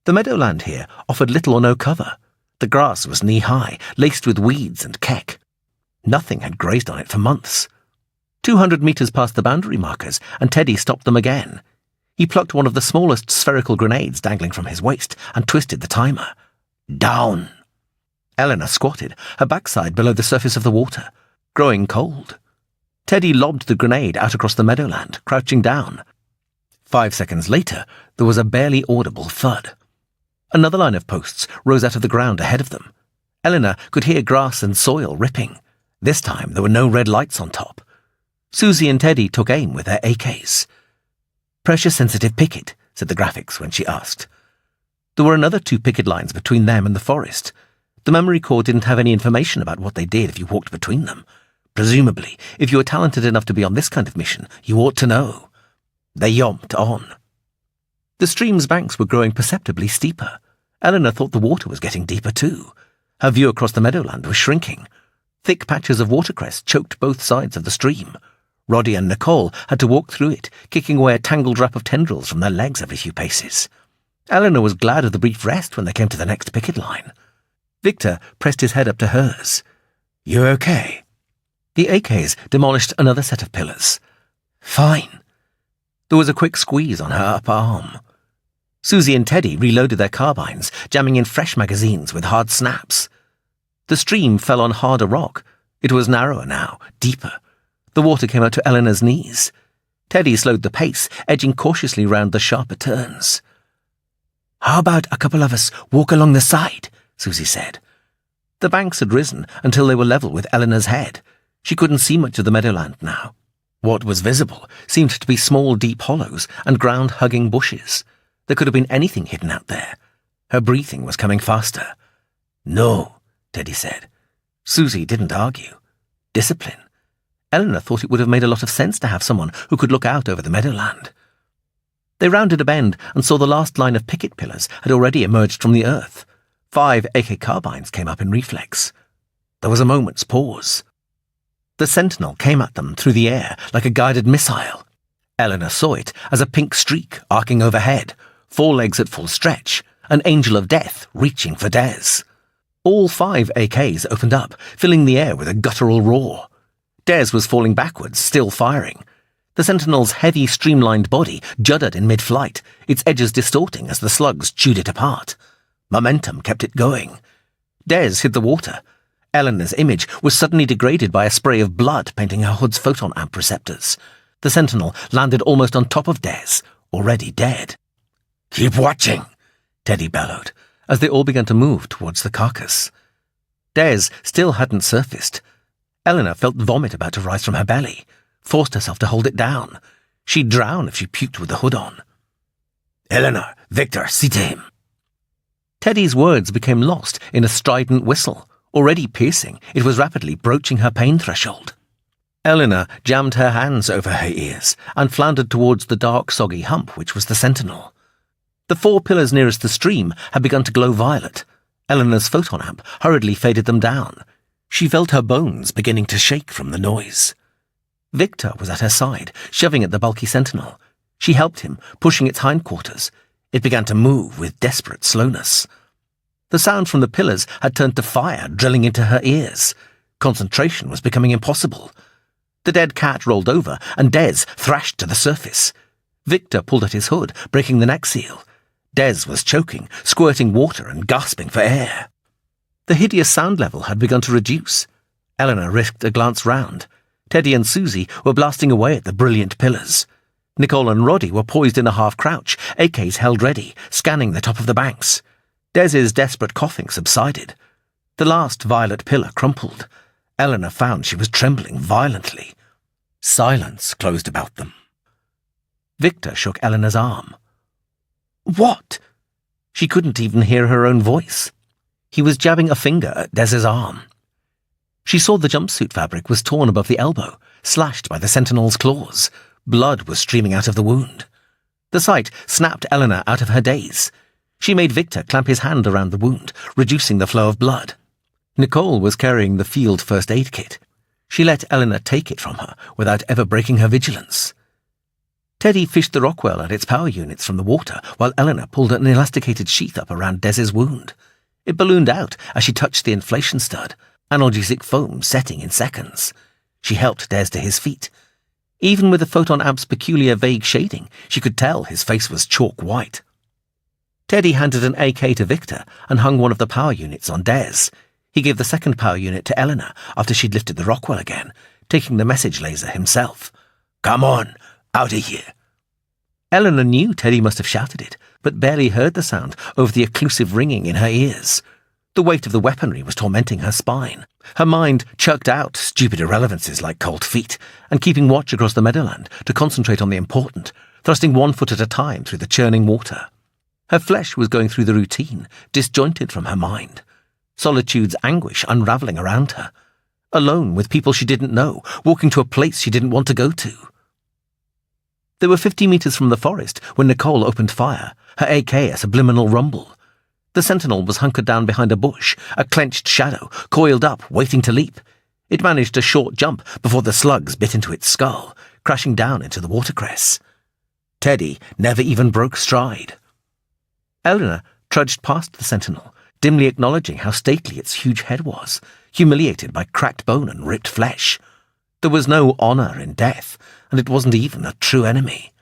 The meadowland here offered little or no cover. The grass was knee-high, laced with weeds and keck. Nothing had grazed on it for months. 200 meters past the boundary markers, and Teddy stopped them again. He plucked one of the smallest spherical grenades dangling from his waist and twisted the timer. Down! Eleanor squatted, her backside below the surface of the water, growing cold. Teddy lobbed the grenade out across the meadowland, crouching down. 5 seconds later, there was a barely audible thud. Another line of posts rose out of the ground ahead of them. Eleanor could hear grass and soil ripping. This time there were no red lights on top. Susie and Teddy took aim with their AKs. "Pressure-sensitive picket," said the graphics when she asked. There were another 2 picket lines between them and the forest. The memory core didn't have any information about what they did if you walked between them. Presumably, if you were talented enough to be on this kind of mission, you ought to know. They yomped on. The stream's banks were growing perceptibly steeper. Eleanor thought the water was getting deeper too. Her view across the meadowland was shrinking. Thick patches of watercress choked both sides of the stream. Roddy and Nicole had to walk through it, kicking away a tangled wrap of tendrils from their legs every few paces. Eleanor was glad of the brief rest when they came to the next picket line. Victor pressed his head up to hers. "You okay?" The AKs demolished another set of pillars. "Fine." There was a quick squeeze on her upper arm. Susie and Teddy reloaded their carbines, jamming in fresh magazines with hard snaps. The stream fell on harder rock. It was narrower now, deeper. The water came out to Eleanor's knees. Teddy slowed the pace, edging cautiously round the sharper turns. "How about a couple of us walk along the side?" Susie said. The banks had risen until they were level with Eleanor's head. She couldn't see much of the meadowland now. What was visible seemed to be small, deep hollows and ground-hugging bushes. There could have been anything hidden out there. Her breathing was coming faster. "No," Teddy said. Susie didn't argue. Discipline. Eleanor thought it would have made a lot of sense to have someone who could look out over the meadowland. They rounded a bend and saw the last line of picket pillars had already emerged from the earth. 5 AK carbines came up in reflex. There was a moment's pause. The sentinel came at them through the air like a guided missile. Eleanor saw it as a pink streak arcing overhead, 4 legs at full stretch, an angel of death reaching for Des. All 5 AKs opened up, filling the air with a guttural roar. Des was falling backwards, still firing. The sentinel's heavy, streamlined body juddered in mid-flight, its edges distorting as the slugs chewed it apart. Momentum kept it going. Des hit the water. Eleanor's image was suddenly degraded by a spray of blood painting her hood's photon amp receptors. The sentinel landed almost on top of Des, already dead. "Keep watching," Teddy bellowed, as they all began to move towards the carcass. Des still hadn't surfaced. Eleanor felt vomit about to rise from her belly, forced herself to hold it down. She'd drown if she puked with the hood on. "Eleanor, Victor, see to him." Teddy's words became lost in a strident whistle. Already piercing, it was rapidly broaching her pain threshold. Eleanor jammed her hands over her ears and floundered towards the dark, soggy hump which was the sentinel. The 4 pillars nearest the stream had begun to glow violet. Eleanor's photon amp hurriedly faded them down. She felt her bones beginning to shake from the noise. Victor was at her side, shoving at the bulky sentinel. She helped him, pushing its hindquarters. It began to move with desperate slowness. The sound from the pillars had turned to fire drilling into her ears. Concentration was becoming impossible. The dead cat rolled over, and Des thrashed to the surface. Victor pulled at his hood, breaking the neck seal. Des was choking, squirting water and gasping for air. The hideous sound level had begun to reduce. Eleanor risked a glance round. Teddy and Susie were blasting away at the brilliant pillars. Nicole and Roddy were poised in a half-crouch, AKs held ready, scanning the top of the banks. Des's desperate coughing subsided. The last violet pillar crumpled. Eleanor found she was trembling violently. Silence closed about them. Victor shook Eleanor's arm. "What?" She couldn't even hear her own voice. He was jabbing a finger at Des's arm. She saw the jumpsuit fabric was torn above the elbow, slashed by the sentinel's claws. Blood was streaming out of the wound. The sight snapped Eleanor out of her daze. She made Victor clamp his hand around the wound, reducing the flow of blood. Nicole was carrying the field first aid kit. She let Eleanor take it from her without ever breaking her vigilance. Teddy fished the Rockwell and its power units from the water while Eleanor pulled an elasticated sheath up around Des's wound. It ballooned out as she touched the inflation stud, analgesic foam setting in seconds. She helped Des to his feet. Even with the photon amp's peculiar vague shading, she could tell his face was chalk white. Teddy handed an AK to Victor and hung one of the power units on Des. He gave the second power unit to Eleanor after she'd lifted the Rockwell again, taking the message laser himself. "Come on, out of here." Eleanor knew Teddy must have shouted it, but barely heard the sound over the occlusive ringing in her ears. The weight of the weaponry was tormenting her spine. Her mind chucked out stupid irrelevances like cold feet and keeping watch across the meadowland to concentrate on the important, thrusting 1 foot at a time through the churning water. Her flesh was going through the routine, disjointed from her mind. Solitude's anguish unravelling around her. Alone with people she didn't know, walking to a place she didn't want to go to. They were 50 metres from the forest when Nicole opened fire, her AK a subliminal rumble. The sentinel was hunkered down behind a bush, a clenched shadow, coiled up, waiting to leap. It managed a short jump before the slugs bit into its skull, crashing down into the watercress. Teddy never even broke stride. Eleanor trudged past the sentinel, dimly acknowledging how stately its huge head was, humiliated by cracked bone and ripped flesh. There was no honour in death, and it wasn't even a true enemy.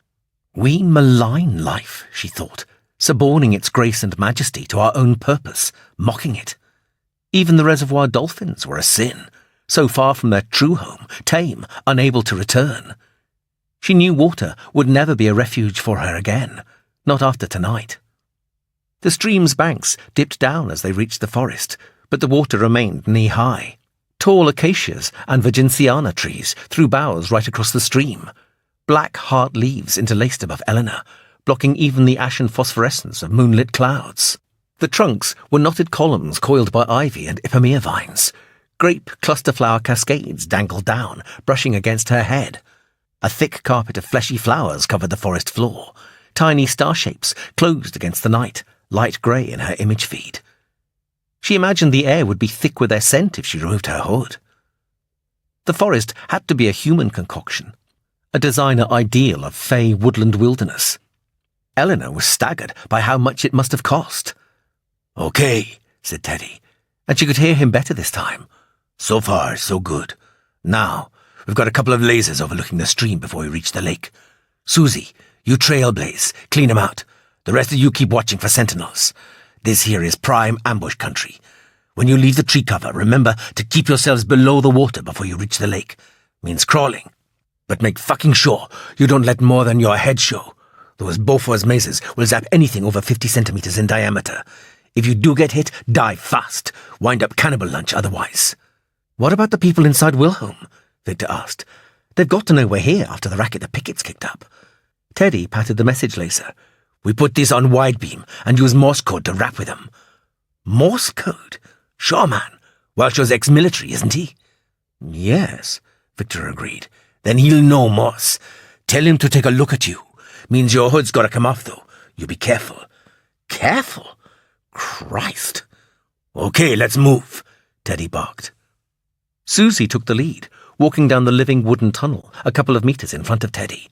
We malign life, she thought, suborning its grace and majesty to our own purpose, mocking it. Even the reservoir dolphins were a sin, so far from their true home, tame, unable to return. She knew water would never be a refuge for her again, not after tonight. The stream's banks dipped down as they reached the forest, but the water remained knee-high. Tall acacias and virginciana trees threw boughs right across the stream. Black heart leaves interlaced above Eleanor, blocking even the ashen phosphorescence of moonlit clouds. The trunks were knotted columns coiled by ivy and ipomoea vines. Grape clusterflower cascades dangled down, brushing against her head. A thick carpet of fleshy flowers covered the forest floor. Tiny star shapes closed against the night, light grey in her image feed. She imagined the air would be thick with their scent if she removed her hood. The forest had to be a human concoction, a designer ideal of fey woodland wilderness. Eleanor was staggered by how much it must have cost. "Okay," said Teddy, and she could hear him better this time. "So far, so good. Now, we've got a couple of lasers overlooking the stream before we reach the lake. Susie, you trailblaze, clean 'em out. The rest of you keep watching for sentinels. This here is prime ambush country. When you leave the tree cover, remember to keep yourselves below the water before you reach the lake. Means crawling. But make fucking sure you don't let more than your head show. Those Beaufort's mazes will zap anything over 50 centimeters in diameter. If you do get hit, die fast. Wind up cannibal lunch otherwise. What about the people inside Wilhelm? Victor asked. They've got to know we're here after the racket the pickets kicked up. Teddy patted the message laser. We put this on wide beam and use Morse code to rap with them. Morse code? Sure, man. Welsh's ex-military, isn't he? Yes, Victor agreed. Then he'll know Morse. Tell him to take a look at you. Means your hood's gotta come off, though. You be careful. Careful? Christ. Okay, let's move, Teddy barked. Susie took the lead, walking down the living wooden tunnel a couple of meters in front of Teddy.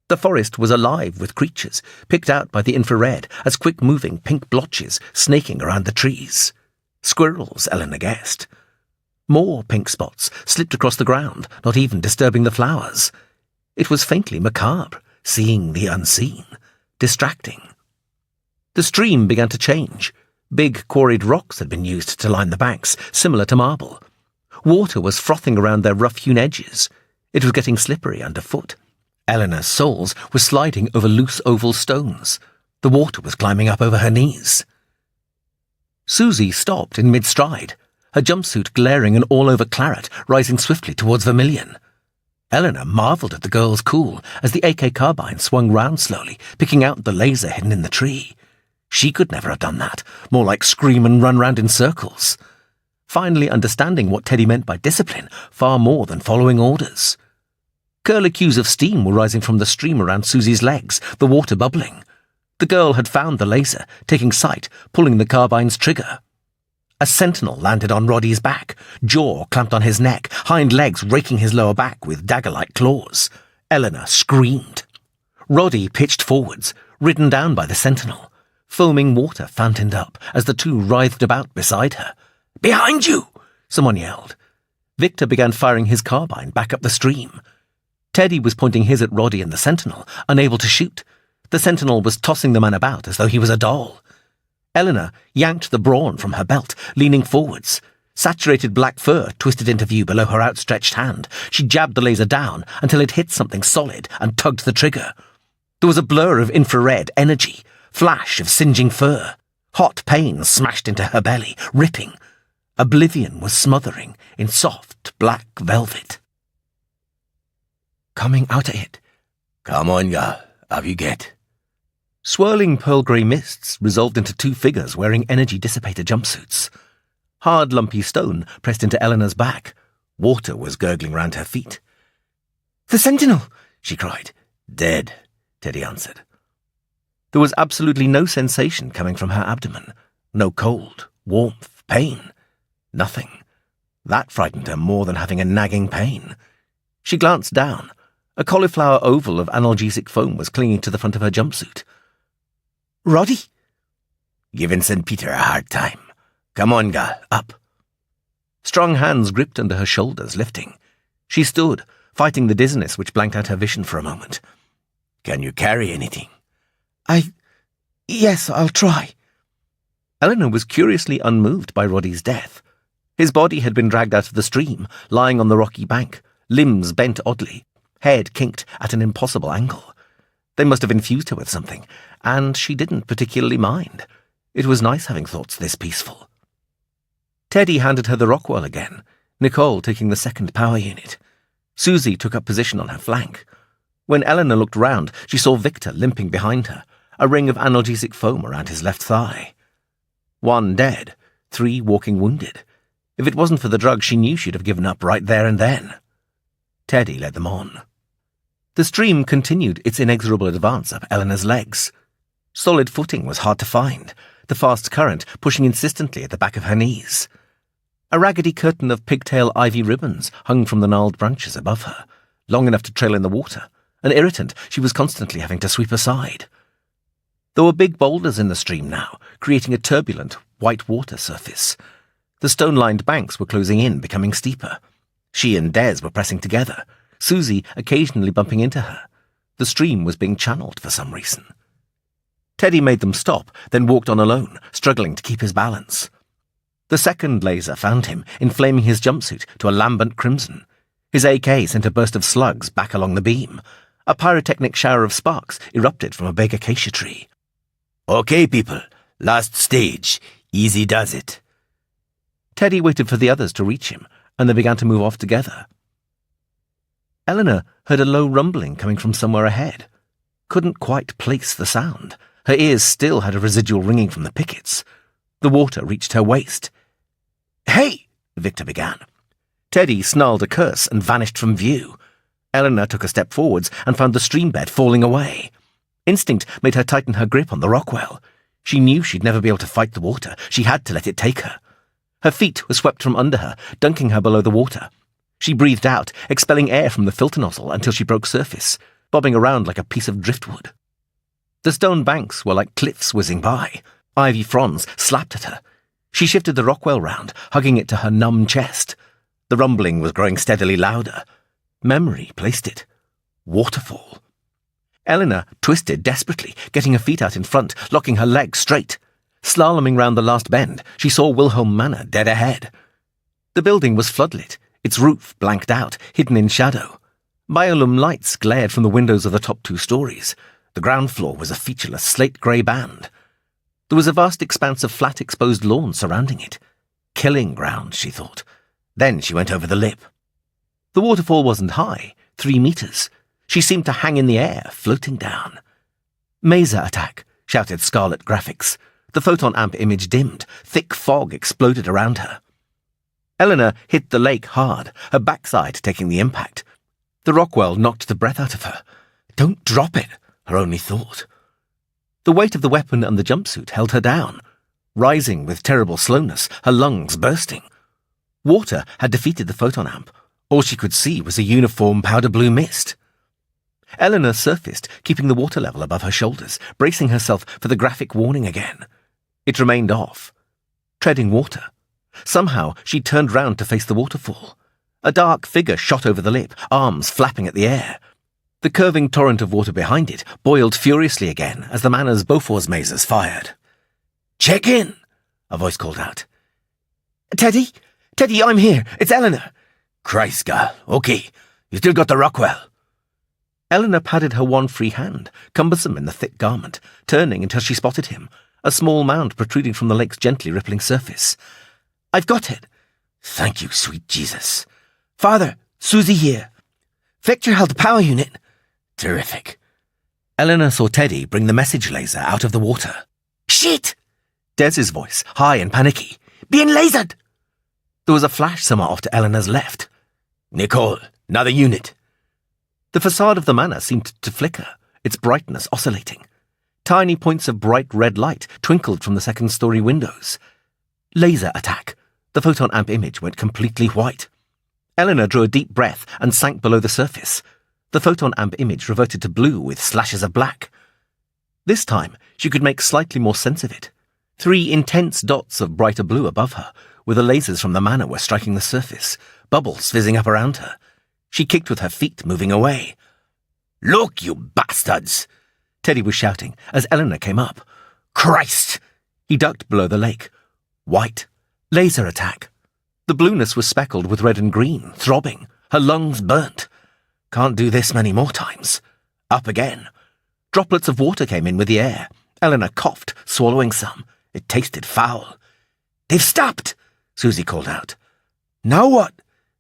The forest was alive with creatures, picked out by the infrared as quick-moving pink blotches snaking around the trees. Squirrels, Eleanor guessed. More pink spots slipped across the ground, not even disturbing the flowers. It was faintly macabre, seeing the unseen, distracting. The stream began to change. Big quarried rocks had been used to line the banks, similar to marble. Water was frothing around their rough-hewn edges. It was getting slippery underfoot. Eleanor's soles were sliding over loose oval stones. The water was climbing up over her knees. Susie stopped in mid-stride, her jumpsuit glaring an all-over claret rising swiftly towards vermilion. Eleanor marvelled at the girl's cool as the AK carbine swung round slowly, picking out the laser hidden in the tree. She could never have done that, more like scream and run round in circles. Finally understanding what Teddy meant by discipline, far more than following orders. Curlicues of steam were rising from the stream around Susie's legs, the water bubbling. The girl had found the laser, taking sight, pulling the carbine's trigger. A sentinel landed on Roddy's back, jaw clamped on his neck, hind legs raking his lower back with dagger-like claws. Eleanor screamed. Roddy pitched forwards, ridden down by the sentinel. Foaming water fountained up as the two writhed about beside her. "Behind you!" someone yelled. Victor began firing his carbine back up the stream. Teddy was pointing his at Roddy and the sentinel, unable to shoot. The sentinel was tossing the man about as though he was a doll. Eleanor yanked the brawn from her belt, leaning forwards. Saturated black fur twisted into view below her outstretched hand. She jabbed the laser down until it hit something solid and tugged the trigger. There was a blur of infrared energy, flash of singeing fur. Hot pain smashed into her belly, ripping. Oblivion was smothering in soft black velvet. Coming out of it. Come on, girl. Up you get. Swirling pearl-grey mists resolved into two figures wearing energy-dissipator jumpsuits. Hard, lumpy stone pressed into Eleanor's back. Water was gurgling round her feet. "The sentinel!" she cried. "Dead," Teddy answered. There was absolutely no sensation coming from her abdomen. No cold, warmth, pain. Nothing. That frightened her more than having a nagging pain. She glanced down. A cauliflower oval of analgesic foam was clinging to the front of her jumpsuit. "Roddy?" "Giving St. Peter a hard time. Come on, gal, up." Strong hands gripped under her shoulders, lifting. She stood, fighting the dizziness which blanked out her vision for a moment. "Can you carry anything?" Yes, I'll try." Eleanor was curiously unmoved by Roddy's death. His body had been dragged out of the stream, lying on the rocky bank, limbs bent oddly, head kinked at an impossible angle. They must have infused her with something, and she didn't particularly mind. It was nice having thoughts this peaceful. Teddy handed her the Rockwell again, Nicole taking the second power unit. Susie took up position on her flank. When Eleanor looked round, she saw Victor limping behind her, a ring of analgesic foam around his left thigh. 1 dead, 3 walking wounded. If it wasn't for the drug, she knew she'd have given up right there and then. Teddy led them on. The stream continued its inexorable advance up Eleanor's legs. Solid footing was hard to find, the fast current pushing insistently at the back of her knees. A raggedy curtain of pigtail ivy ribbons hung from the gnarled branches above her, long enough to trail in the water, an irritant she was constantly having to sweep aside. There were big boulders in the stream now, creating a turbulent, white water surface. The stone-lined banks were closing in, becoming steeper. She and Des were pressing together, Susie occasionally bumping into her. The stream was being channeled for some reason. Teddy made them stop, then walked on alone, struggling to keep his balance. The second laser found him, inflaming his jumpsuit to a lambent crimson. His AK sent a burst of slugs back along the beam. A pyrotechnic shower of sparks erupted from a big acacia tree. Okay, people, last stage. Easy does it. Teddy waited for the others to reach him, and they began to move off together. Eleanor heard a low rumbling coming from somewhere ahead. Couldn't quite place the sound. Her ears still had a residual ringing from the pickets. The water reached her waist. "Hey!" Victor began. Teddy snarled a curse and vanished from view. Eleanor took a step forwards and found the stream bed falling away. Instinct made her tighten her grip on the rockwell. She knew she'd never be able to fight the water. She had to let it take her. Her feet were swept from under her, dunking her below the water. She breathed out, expelling air from the filter nozzle until she broke surface, bobbing around like a piece of driftwood. The stone banks were like cliffs whizzing by. Ivy fronds slapped at her. She shifted the rockwell round, hugging it to her numb chest. The rumbling was growing steadily louder. Memory placed it. Waterfall. Eleanor twisted desperately, getting her feet out in front, locking her legs straight. Slaloming round the last bend, she saw Wilhelm Manor dead ahead. The building was floodlit, its roof blanked out, hidden in shadow. Biolume lights glared from the windows of the top 2 stories. The ground floor was a featureless slate-grey band. There was a vast expanse of flat exposed lawn surrounding it. Killing ground, she thought. Then she went over the lip. The waterfall wasn't high, 3 meters. She seemed to hang in the air, floating down. "Maser attack," shouted Scarlet Graphics. The photon amp image dimmed. Thick fog exploded around her. Eleanor hit the lake hard, her backside taking the impact. The rockwell knocked the breath out of her. Don't drop it, her only thought. The weight of the weapon and the jumpsuit held her down, rising with terrible slowness, her lungs bursting. Water had defeated the photon amp. All she could see was a uniform powder-blue mist. Eleanor surfaced, keeping the water level above her shoulders, bracing herself for the graphic warning again. It remained off. Treading water. Somehow she turned round to face the waterfall. A dark figure shot over the lip, arms flapping at the air. The curving torrent of water behind it boiled furiously again as the Manor's Bofors masers fired. "Check in!" a voice called out. "Teddy? Teddy, I'm here. It's Eleanor." "Christ, girl. Okay, you still got the rockwell." Eleanor patted her one free hand, cumbersome in the thick garment, turning until she spotted him, a small mound protruding from the lake's gently rippling surface. "I've got it." "Thank you, sweet Jesus." "Father, Susie here. Victor held the power unit." "Terrific." Eleanor saw Teddy bring the message laser out of the water. "Shit!" Des's voice, high and panicky. "Being lasered!" There was a flash somewhere off to Eleanor's left. "Nicole, another unit." The facade of the manor seemed to flicker, its brightness oscillating. Tiny points of bright red light twinkled from the second-story windows. Laser attack. The photon amp image went completely white. Eleanor drew a deep breath and sank below the surface. The photon amp image reverted to blue with slashes of black. This time, she could make slightly more sense of it. 3 intense dots of brighter blue above her, where the lasers from the manor were striking the surface, bubbles fizzing up around her. She kicked with her feet, moving away. "Look, you bastards!" Teddy was shouting as Eleanor came up. "Christ!" He ducked below the lake. White. Laser attack. The blueness was speckled with red and green, throbbing. Her lungs burnt. Can't do this many more times. Up again. Droplets of water came in with the air. Eleanor coughed, swallowing some. It tasted foul. "They've stopped!" Susie called out. "Now what?"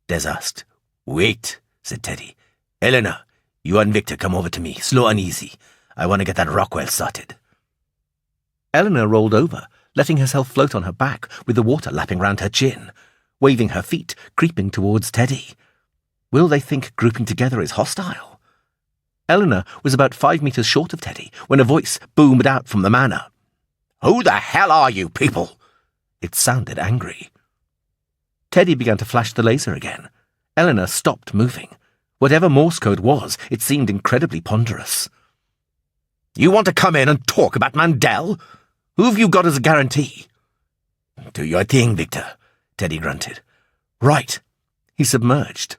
Des asked. "Wait," said Teddy. "Eleanor, you and Victor come over to me, slow and easy. I want to get that rockwell started." Eleanor rolled over, letting herself float on her back with the water lapping round her chin, waving her feet, creeping towards Teddy. Will they think grouping together is hostile? Eleanor was about 5 meters short of Teddy when a voice boomed out from the manor. "Who the hell are you people?" It sounded angry. Teddy began to flash the laser again. Eleanor stopped moving. Whatever Morse code was, it seemed incredibly ponderous. "You want to come in and talk about Mandel? Who have you got as a guarantee?" "Do your thing, Victor," Teddy grunted. "Right." He submerged.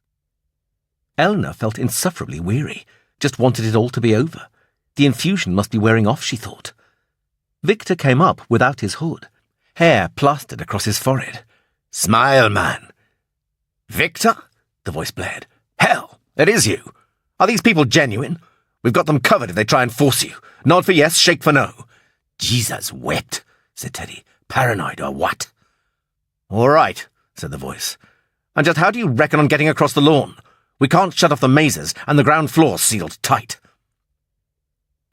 Eleanor felt insufferably weary, just wanted it all to be over. The infusion must be wearing off, she thought. Victor came up without his hood. hair plastered across his forehead. Smile, man. Victor? The voice blared. Hell, it is you. Are these people genuine? We've got them covered if they try and force you. Nod for yes, shake for no. Jesus wept, said Teddy. Paranoid or what? All right, said the voice. And just how do you reckon on getting across the lawn? We can't shut off the mazes, and the ground floor's sealed tight.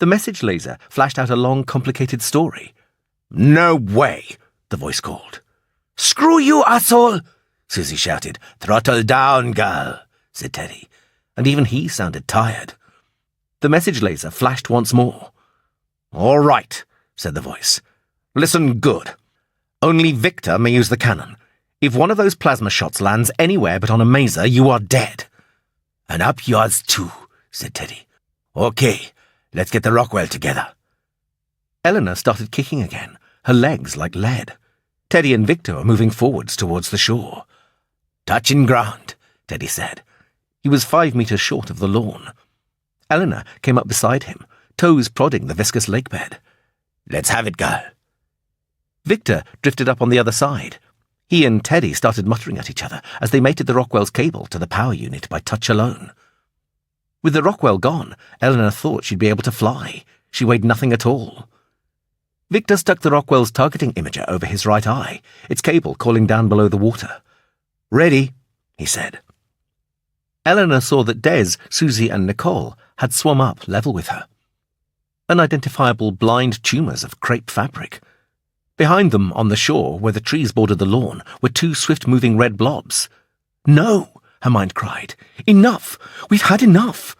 The message laser flashed out a long, complicated story. No way, the voice called. Screw you, asshole, Susie shouted. Throttle down, girl, said Teddy, and even he sounded tired. The message laser flashed once more. All right, said the voice. Listen good. Only Victor may use the cannon. If one of those plasma shots lands anywhere but on a mazer, you are dead. And up yours too, said Teddy. Okay, let's get the Rockwell together. Eleanor started kicking again, her legs like lead. Teddy and Victor were moving forwards towards the shore. Touching ground, Teddy said. He was 5 meters short of the lawn. Eleanor came up beside him, toes prodding the viscous lake bed. Let's have it, girl. Victor drifted up on the other side. He and Teddy started muttering at each other as they mated the Rockwell's cable to the power unit by touch alone. With the Rockwell gone, Eleanor thought she'd be able to fly. She weighed nothing at all. Victor stuck the Rockwell's targeting imager over his right eye, its cable calling down below the water. Ready, he said. Eleanor saw that Des, Susie and Nicole had swum up level with her. Unidentifiable blind tumours of crepe fabric. Behind them, on the shore, where the trees bordered the lawn, were 2 swift-moving red blobs. No, her mind cried. Enough! We've had enough!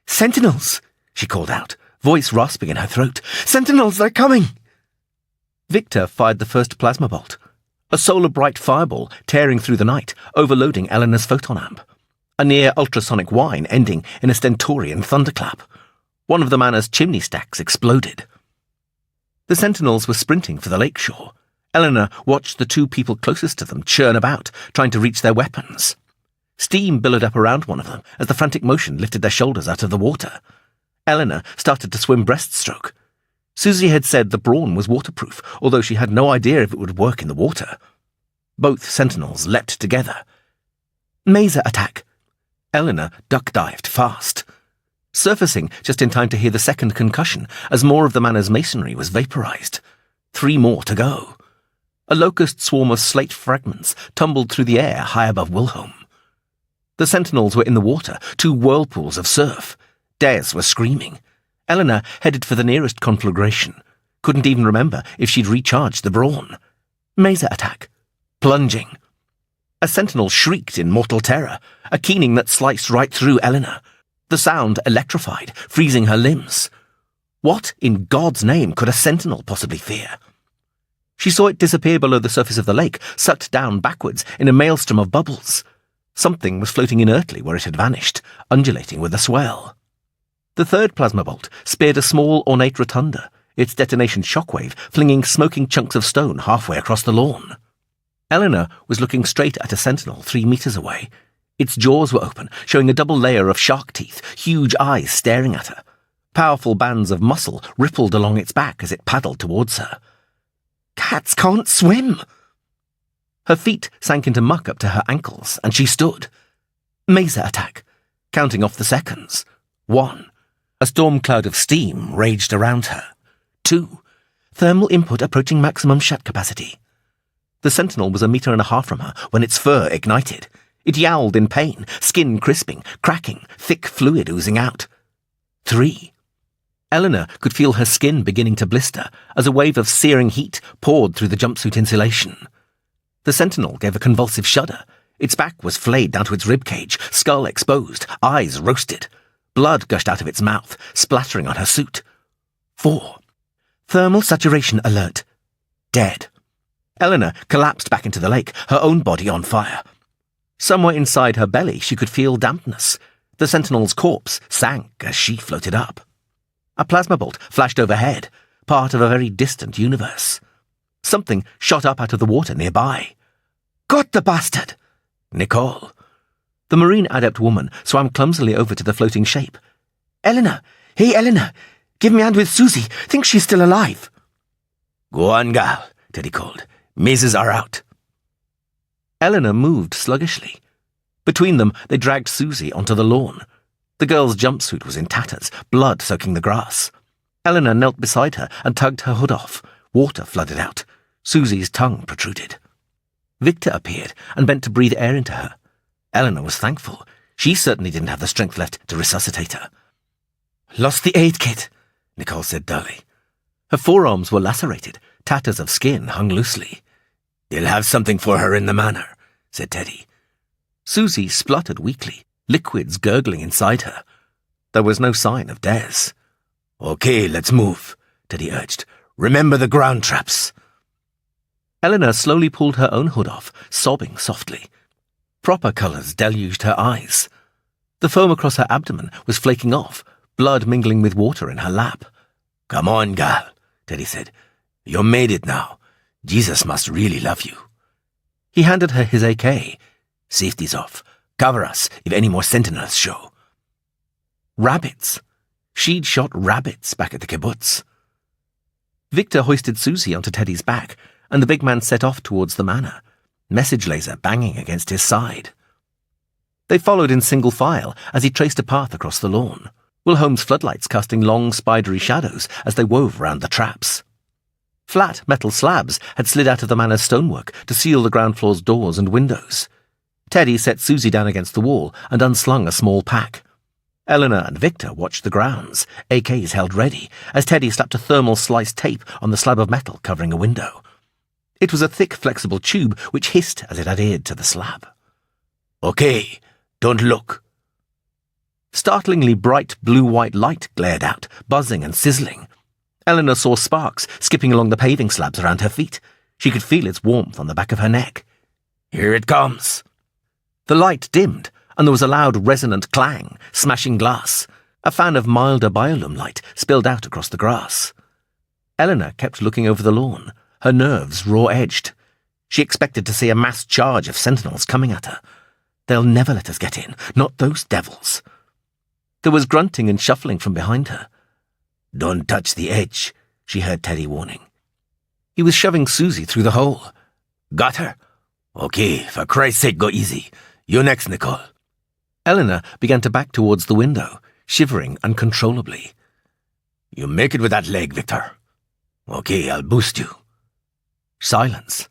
Sentinels! She called out, voice rasping in her throat. Sentinels, they're coming! Victor fired the first plasma bolt. A solar-bright fireball tearing through the night, overloading Eleanor's photon amp. A near-ultrasonic whine ending in a stentorian thunderclap. One of the manor's chimney stacks exploded. The sentinels were sprinting for the lakeshore. Eleanor watched the 2 people closest to them churn about, trying to reach their weapons. Steam billowed up around one of them as the frantic motion lifted their shoulders out of the water. Eleanor started to swim breaststroke. Susie had said the brawn was waterproof, although she had no idea if it would work in the water. Both sentinels leapt together. Mazer attack. Eleanor duck-dived fast, surfacing just in time to hear the second concussion as more of the manor's masonry was vaporized. 3 more to go. A locust swarm of slate fragments tumbled through the air high above Wilholm. The sentinels were in the water, 2 whirlpools of surf. Des was screaming. Eleanor headed for the nearest conflagration. Couldn't even remember if she'd recharged the brawn. Mazer attack. Plunging. A sentinel shrieked in mortal terror, a keening that sliced right through Eleanor. The sound electrified, freezing her limbs. What, in God's name, could a sentinel possibly fear? She saw it disappear below the surface of the lake, sucked down backwards in a maelstrom of bubbles. Something was floating inertly where it had vanished, undulating with the swell. The third plasma bolt speared a small, ornate rotunda, its detonation shockwave flinging smoking chunks of stone halfway across the lawn. Eleanor was looking straight at a sentinel 3 meters away. Its jaws were open, showing a double layer of shark teeth, huge eyes staring at her. Powerful bands of muscle rippled along its back as it paddled towards her. Cats can't swim! Her feet sank into muck up to her ankles, and she stood. Mazer attack. Counting off the seconds. 1. A storm cloud of steam raged around her. 2. Thermal input approaching maximum shut capacity. The sentinel was 1.5 meters from her when its fur ignited. It yowled in pain, skin crisping, cracking, thick fluid oozing out. 3. Eleanor could feel her skin beginning to blister as a wave of searing heat poured through the jumpsuit insulation. The sentinel gave a convulsive shudder. Its back was flayed down to its ribcage, skull exposed, eyes roasted. Blood gushed out of its mouth, splattering on her suit. 4. Thermal saturation alert. Dead. Eleanor collapsed back into the lake, her own body on fire. Somewhere inside her belly she could feel dampness. The sentinel's corpse sank as she floated up. A plasma bolt flashed overhead, part of a very distant universe. Something shot up out of the water nearby. Got the bastard! Nicole. The marine adept woman swam clumsily over to the floating shape. Eleanor! Hey, Eleanor! Give me a hand with Susie. Think she's still alive. Go on, gal, Teddy called. Mazes are out. Eleanor moved sluggishly. Between them, they dragged Susie onto the lawn. The girl's jumpsuit was in tatters, blood soaking the grass. Eleanor knelt beside her and tugged her hood off. Water flooded out. Susie's tongue protruded. Victor appeared and bent to breathe air into her. Eleanor was thankful. She certainly didn't have the strength left to resuscitate her. Lost the aid kit, Nicole said dully. Her forearms were lacerated. Tatters of skin hung loosely. You'll have something for her in the manor, said Teddy. Susie spluttered weakly, liquids gurgling inside her. There was no sign of Des. Okay, let's move, Teddy urged. Remember the ground traps. Eleanor slowly pulled her own hood off, sobbing softly. Proper colours deluged her eyes. The foam across her abdomen was flaking off, blood mingling with water in her lap. Come on, gal, Teddy said. You made it now. Jesus must really love you. He handed her his AK. Safety's off. Cover us if any more sentinels show. Rabbits. She'd shot rabbits back at the kibbutz. Victor hoisted Susie onto Teddy's back, and the big man set off towards the manor, message laser banging against his side. They followed in single file as he traced a path across the lawn, Wilholm's floodlights casting long, spidery shadows as they wove round the traps. Flat metal slabs had slid out of the manor's stonework to seal the ground floor's doors and windows. Teddy set Susie down against the wall and unslung a small pack. Eleanor and Victor watched the grounds, AKs held ready, as Teddy slapped a thermal sliced tape on the slab of metal covering a window. It was a thick, flexible tube which hissed as it adhered to the slab. Okay, don't look. Startlingly bright blue-white light glared out, buzzing and sizzling. Eleanor saw sparks skipping along the paving slabs around her feet. She could feel its warmth on the back of her neck. Here it comes. The light dimmed, and there was a loud resonant clang, smashing glass. A fan of milder biolume light spilled out across the grass. Eleanor kept looking over the lawn, her nerves raw-edged. She expected to see a mass charge of sentinels coming at her. They'll never let us get in, not those devils. There was grunting and shuffling from behind her. Don't touch the edge, she heard Teddy warning. He was shoving Susie through the hole. Got her? Okay, for Christ's sake, go easy. You next, Nicole. Eleanor began to back towards the window, shivering uncontrollably. You make it with that leg, Victor. Okay, I'll boost you. Silence.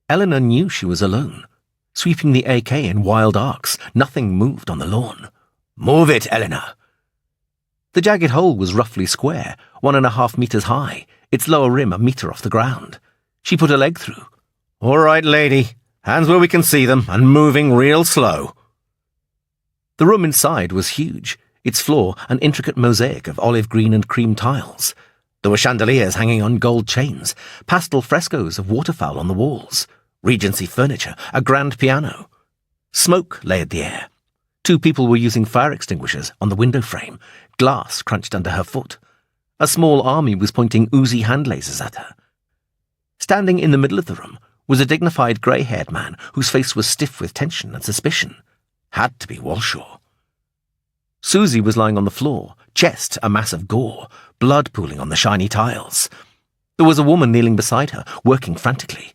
Eleanor knew she was alone. Sweeping the AK in wild arcs, nothing moved on the lawn. Move it, Eleanor. The jagged hole was roughly square, 1.5 meters high, its lower rim a meter off the ground. She put her leg through. All right, lady. Hands where we can see them, and moving real slow. The room inside was huge, its floor an intricate mosaic of olive green and cream tiles. There were chandeliers hanging on gold chains, pastel frescoes of waterfowl on the walls, Regency furniture, a grand piano. Smoke layered the air. 2 people were using fire extinguishers on the window frame. Glass crunched under her foot. A small army was pointing Uzi hand lasers at her. Standing in the middle of the room was a dignified grey-haired man whose face was stiff with tension and suspicion. Had to be Walshaw. Susie was lying on the floor, chest a mass of gore, blood pooling on the shiny tiles. There was a woman kneeling beside her, working frantically.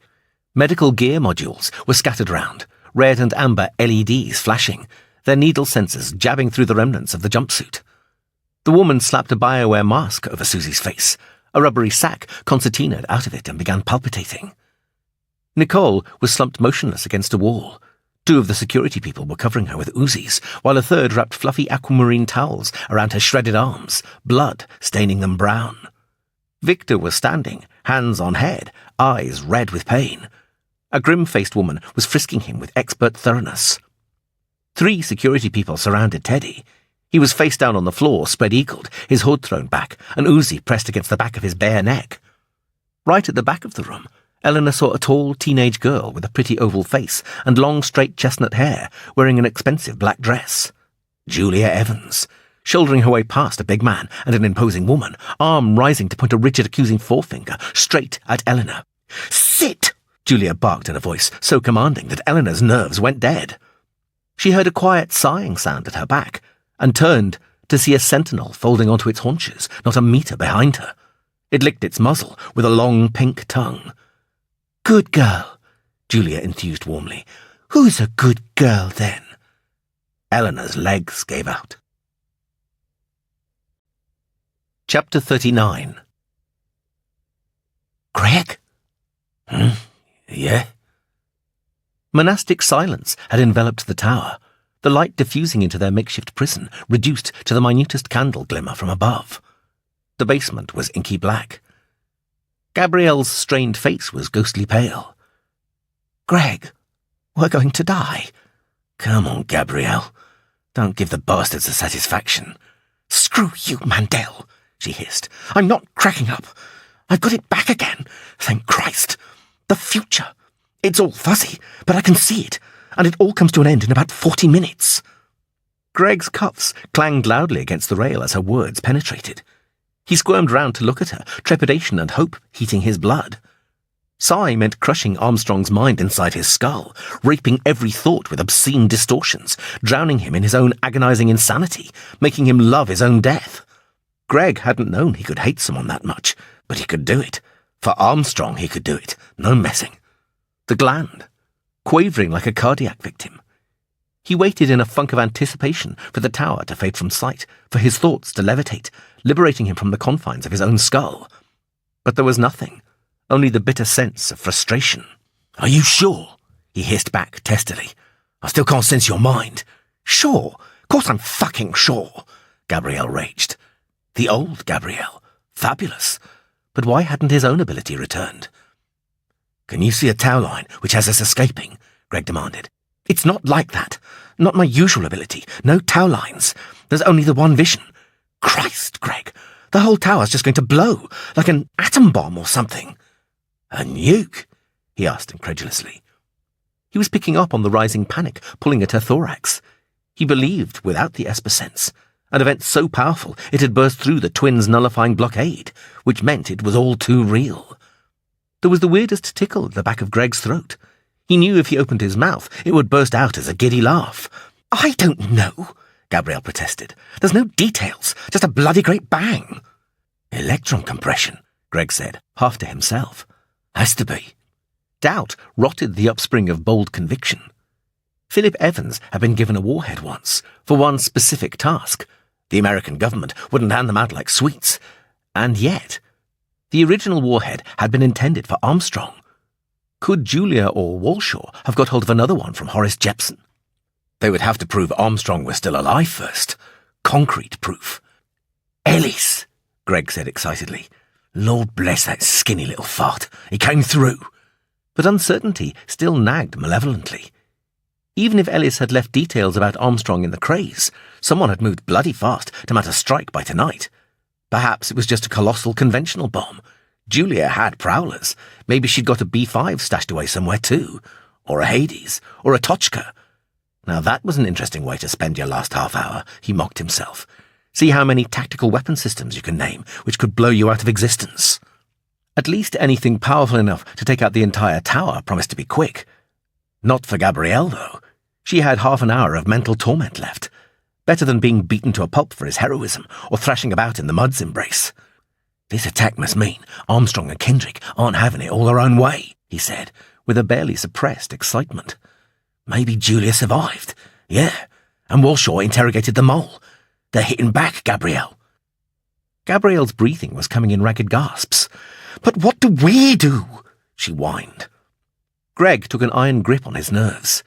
Medical gear modules were scattered round, red and amber LEDs flashing, their needle sensors jabbing through the remnants of the jumpsuit. The woman slapped a BioWare mask over Susie's face. A rubbery sack concertinaed out of it and began palpitating. Nicole was slumped motionless against a wall. 2 of the security people were covering her with Uzis, while a third wrapped fluffy aquamarine towels around her shredded arms, blood staining them brown. Victor was standing, hands on head, eyes red with pain. A grim-faced woman was frisking him with expert thoroughness. 3 security people surrounded Teddy. He was face down on the floor, spread-eagled, his hood thrown back, an Uzi pressed against the back of his bare neck. Right at the back of the room, Eleanor saw a tall teenage girl with a pretty oval face and long straight chestnut hair, wearing an expensive black dress. Julia Evans, shouldering her way past a big man and an imposing woman, arm rising to point a rigid accusing forefinger straight at Eleanor. "Sit!" Julia barked in a voice so commanding that Eleanor's nerves went dead. She heard a quiet sighing sound at her back and turned to see a sentinel folding onto its haunches not a meter behind her. It licked its muzzle with a long pink tongue. good girl, Julia enthused warmly. Who's a good girl, then? Eleanor's legs gave out. Chapter 39. Greg? Yeah? Monastic silence had enveloped the tower, the light diffusing into their makeshift prison, reduced to the minutest candle glimmer from above. The basement was inky black. Gabrielle's strained face was ghostly pale. Greg, we're going to die. Come on, Gabrielle. Don't give the bastards a satisfaction. Screw you, Mandel, she hissed. I'm not cracking up. I've got it back again, thank Christ. The future. It's all fuzzy, but I can see it, and it all comes to an end in about 40 minutes. Greg's cuffs clanged loudly against the rail as her words penetrated. He squirmed round to look at her, trepidation and hope heating his blood. Sigh meant crushing Armstrong's mind inside his skull, raping every thought with obscene distortions, drowning him in his own agonizing insanity, making him love his own death. Greg hadn't known he could hate someone that much, but he could do it. For Armstrong he could do it, no messing. The gland, quavering like a cardiac victim. He waited in a funk of anticipation for the tower to fade from sight, for his thoughts to levitate, liberating him from the confines of his own skull. But there was nothing, only the bitter sense of frustration. Are you sure? He hissed back testily. I still can't sense your mind. Sure, of course I'm fucking sure, Gabrielle raged. The old Gabrielle. Fabulous. But why hadn't his own ability returned? Can you see a tow line which has us escaping? Greg demanded. It's not like that. Not my usual ability. No tow lines. There's only the one vision. Christ, Greg. The whole tower's just going to blow, like an atom bomb or something. A nuke? He asked incredulously. He was picking up on the rising panic pulling at her thorax. He believed, without the Esper sense, an event so powerful it had burst through the twins' nullifying blockade, which meant it was all too real. There was the weirdest tickle at the back of Greg's throat. He knew if he opened his mouth, it would burst out as a giddy laugh. I don't know, Gabrielle protested. There's no details, just a bloody great bang. Electron compression, Greg said, half to himself. Has to be. Doubt rotted the upspring of bold conviction. Philip Evans had been given a warhead once, for one specific task. The American government wouldn't hand them out like sweets. And yet, the original warhead had been intended for Armstrong. Could Julia or Walshaw have got hold of another one from Horace Jepson? They would have to prove Armstrong was still alive first. Concrete proof. Ellis, Greg said excitedly. Lord bless that skinny little fart. He came through. But uncertainty still nagged malevolently. Even if Ellis had left details about Armstrong in the craze, someone had moved bloody fast to mount a strike by tonight. Perhaps it was just a colossal conventional bomb. Julia had prowlers. Maybe she'd got a B5 stashed away somewhere too. Or a Hades. Or a Tochka. Now that was an interesting way to spend your last half hour, he mocked himself. See how many tactical weapon systems you can name which could blow you out of existence. At least anything powerful enough to take out the entire tower promised to be quick. Not for Gabrielle, though. She had half an hour of mental torment left. Better than being beaten to a pulp for his heroism, or thrashing about in the mud's embrace. This attack must mean Armstrong and Kendrick aren't having it all their own way, he said, with a barely suppressed excitement. Maybe Julia survived. Yeah, and Walshaw interrogated the mole. They're hitting back, Gabrielle. Gabrielle's breathing was coming in ragged gasps. But what do we do? She whined. Greg took an iron grip on his nerves.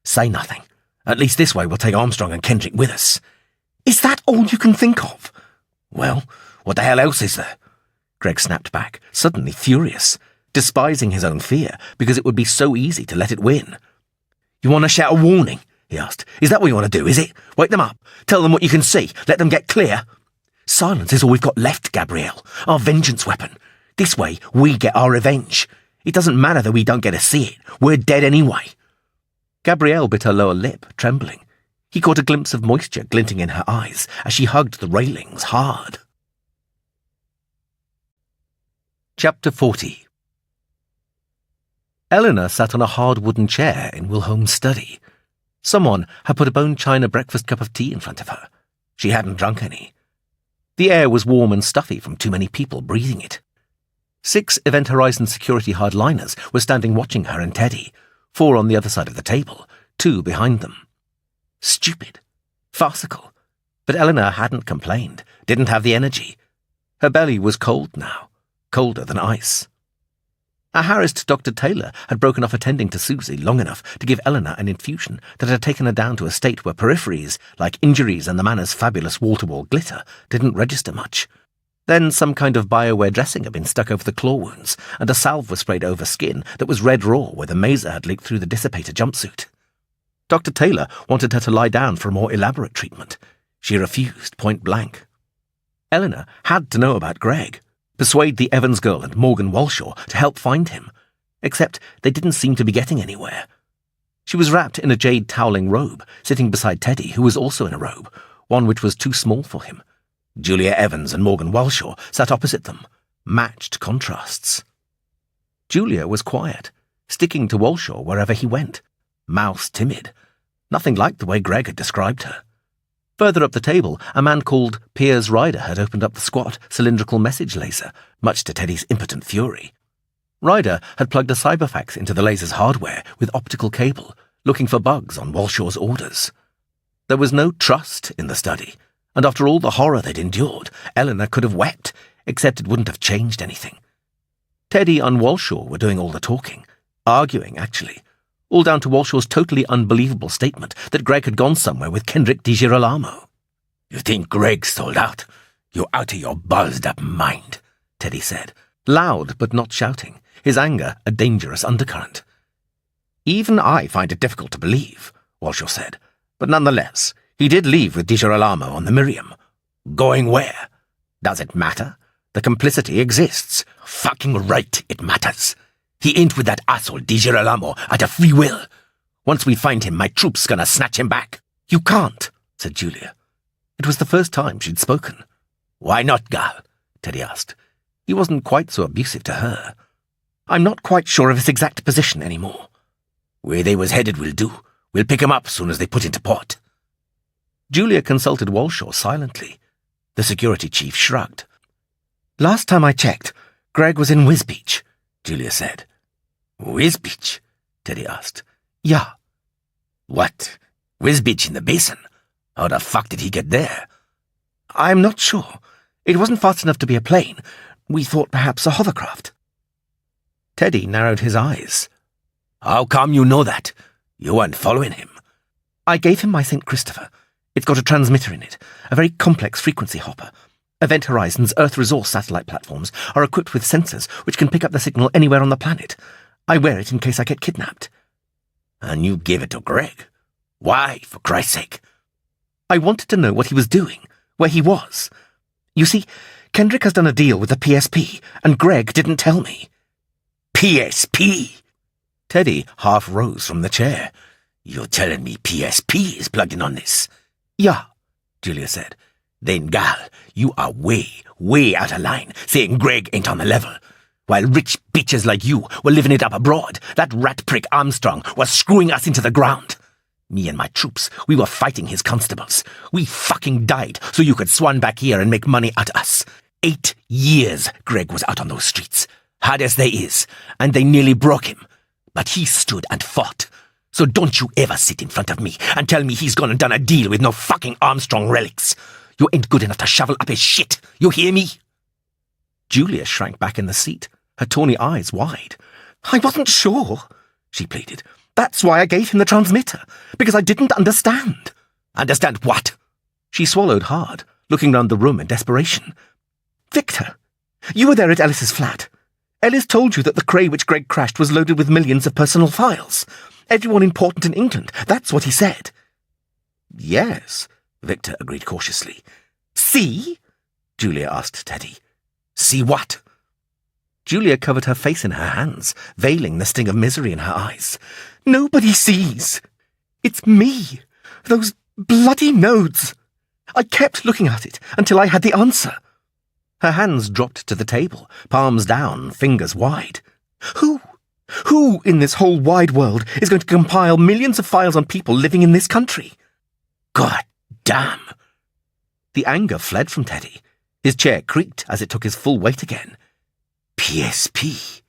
Say nothing. At least this way we'll take Armstrong and Kendrick with us. Is that all you can think of? Well, what the hell else is there? Greg snapped back, suddenly furious, despising his own fear because it would be so easy to let it win. You want to shout a warning? He asked. Is that what you want to do, is it? Wake them up. Tell them what you can see. Let them get clear. Silence is all we've got left, Gabrielle. Our vengeance weapon. This way, we get our revenge. It doesn't matter that we don't get to see it. We're dead anyway. Gabrielle bit her lower lip, trembling. He caught a glimpse of moisture glinting in her eyes as she hugged the railings hard. Chapter 40. Eleanor sat on a hard wooden chair in Wilhelm's study. Someone had put a bone china breakfast cup of tea in front of her. She hadn't drunk any. The air was warm and stuffy from too many people breathing it. 6 Event Horizon security hardliners were standing watching her and Teddy, 4 on the other side of the table, 2 behind them. Stupid. Farcical. But Eleanor hadn't complained, didn't have the energy. Her belly was cold now, colder than ice. A harassed Dr. Taylor had broken off attending to Susie long enough to give Eleanor an infusion that had taken her down to a state where peripheries, like injuries and the manor's fabulous wall-to-wall glitter, didn't register much. Then some kind of BioWare dressing had been stuck over the claw wounds, and a salve was sprayed over skin that was red raw where the maser had leaked through the dissipator jumpsuit. Dr. Taylor wanted her to lie down for a more elaborate treatment. She refused point blank. Eleanor had to know about Greg, persuade the Evans girl and Morgan Walshaw to help find him, except they didn't seem to be getting anywhere. She was wrapped in a jade toweling robe, sitting beside Teddy, who was also in a robe, one which was too small for him. Julia Evans and Morgan Walshaw sat opposite them, matched contrasts. Julia was quiet, sticking to Walshaw wherever he went, mouse timid, nothing like the way Greg had described her. Further up the table, a man called Piers Ryder had opened up the squat, cylindrical message laser, much to Teddy's impotent fury. Ryder had plugged a cyberfax into the laser's hardware with optical cable, looking for bugs on Walshaw's orders. There was no trust in the study, and after all the horror they'd endured, Eleanor could have wept, except it wouldn't have changed anything. Teddy and Walshaw were doing all the talking, arguing, actually, all down to Walshaw's totally unbelievable statement that Greg had gone somewhere with Kendrick DiGirolamo. "You think Greg sold out? You're out of your ballsed-up mind," Teddy said, loud but not shouting, his anger a dangerous undercurrent. "Even I find it difficult to believe," Walshaw said, "but nonetheless, he did leave with DiGirolamo on the Miriam. "Going where?" Does it matter? The complicity exists." "Fucking right it matters. He ain't with that asshole DiGirolamo out of free will. Once we find him, my troops gonna snatch him back." "You can't," said Julia. It was the first time she'd spoken. "Why not, gal?" Teddy asked. He wasn't quite so abusive to her. "I'm not quite sure of his exact position anymore." "Where they was headed will do. We'll pick him up soon as they put into port." Julia consulted Walshaw silently. The security chief shrugged. "Last time I checked, Greg was in Wisbeach," Julia said. "Wisbeach?" Teddy asked. "Yeah." "What? Wisbeach in the basin? How the fuck did he get there?" "I'm not sure. It wasn't fast enough to be a plane. We thought perhaps a hovercraft." Teddy narrowed his eyes. "How come you know that? You weren't following him." "I gave him my St. Christopher. It's got a transmitter in it, a very complex frequency hopper. Event Horizon's Earth resource satellite platforms are equipped with sensors which can pick up the signal anywhere on the planet. I wear it in case I get kidnapped." "And you gave it to Greg? Why, for Christ's sake?" "I wanted to know what he was doing, where he was. You see, Kendrick has done a deal with the PSP, and Greg didn't tell me." "PSP?" Teddy half rose from the chair. "You're telling me PSP is plugged in on this?" "Yeah," Julia said. "Then, gal, you are way, way out of line, saying Greg ain't on the level. While rich bitches like you were living it up abroad, that rat prick Armstrong was screwing us into the ground. Me and my troops, we were fighting his constables. We fucking died so you could swan back here and make money out of us. 8 years Greg was out on those streets, hard as they is, and they nearly broke him. But he stood and fought. So don't you ever sit in front of me and tell me he's gone and done a deal with no fucking Armstrong relics. You ain't good enough to shovel up his shit, you hear me?" Julia shrank back in the seat, her tawny eyes wide. "I wasn't sure," she pleaded. "That's why I gave him the transmitter, because I didn't understand." "Understand what?" She swallowed hard, looking round the room in desperation. "Victor, you were there at Ellis's flat. Ellis told you that the cray which Greg crashed was loaded with millions of personal files. Everyone important in England, that's what he said." "Yes," Victor agreed cautiously. "See?" Julia asked Teddy. "See what?" Julia covered her face in her hands, veiling the sting of misery in her eyes. "Nobody sees. It's me. Those bloody nodes. I kept looking at it until I had the answer." Her hands dropped to the table, palms down, fingers wide. Who in this whole wide world is going to compile millions of files on people living in this country?" "God damn." The anger fled from Teddy. His chair creaked as it took his full weight again. PSP.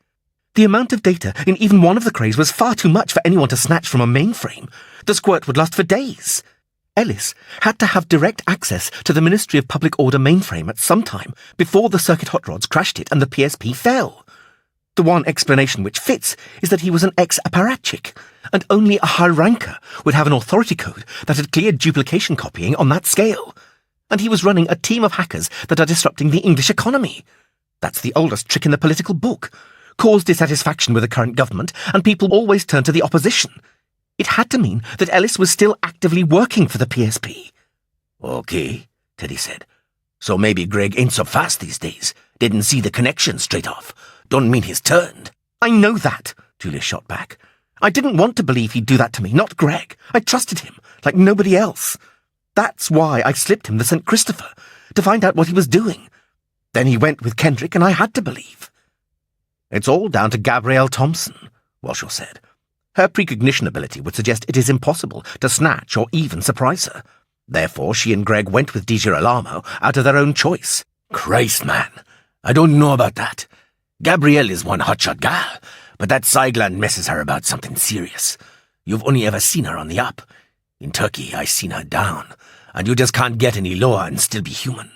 The amount of data in even one of the crays was far too much for anyone to snatch from a mainframe. The squirt would last for days. Ellis had to have direct access to the Ministry of Public Order mainframe at some time before the circuit hot rods crashed it and the PSP fell. The one explanation which fits is that he was an ex-apparatchik, and only a high ranker would have an authority code that had cleared duplication copying on that scale. And he was running a team of hackers that are disrupting the English economy. That's the oldest trick in the political book. Cause dissatisfaction with the current government, and people always turn to the opposition. It had to mean that Ellis was still actively working for the PSP. Okay, Teddy said. So maybe Greg ain't so fast these days. Didn't see the connection straight off. Don't mean he's turned. I know that, Julia shot back. I didn't want to believe he'd do that to me, not Greg. I trusted him, like nobody else. That's why I slipped him the St. Christopher, to find out what he was doing. Then he went with Kendrick, and I had to believe. It's all down to Gabrielle Thompson, Walshaw said. Her precognition ability would suggest it is impossible to snatch or even surprise her. Therefore, she and Greg went with Di Girolamo out of their own choice. Christ, man. I don't know about that. Gabrielle is one hotshot gal, but that Sigland messes her about something serious. You've only ever seen her on the up. In Turkey, I seen her down, and you just can't get any lower and still be human.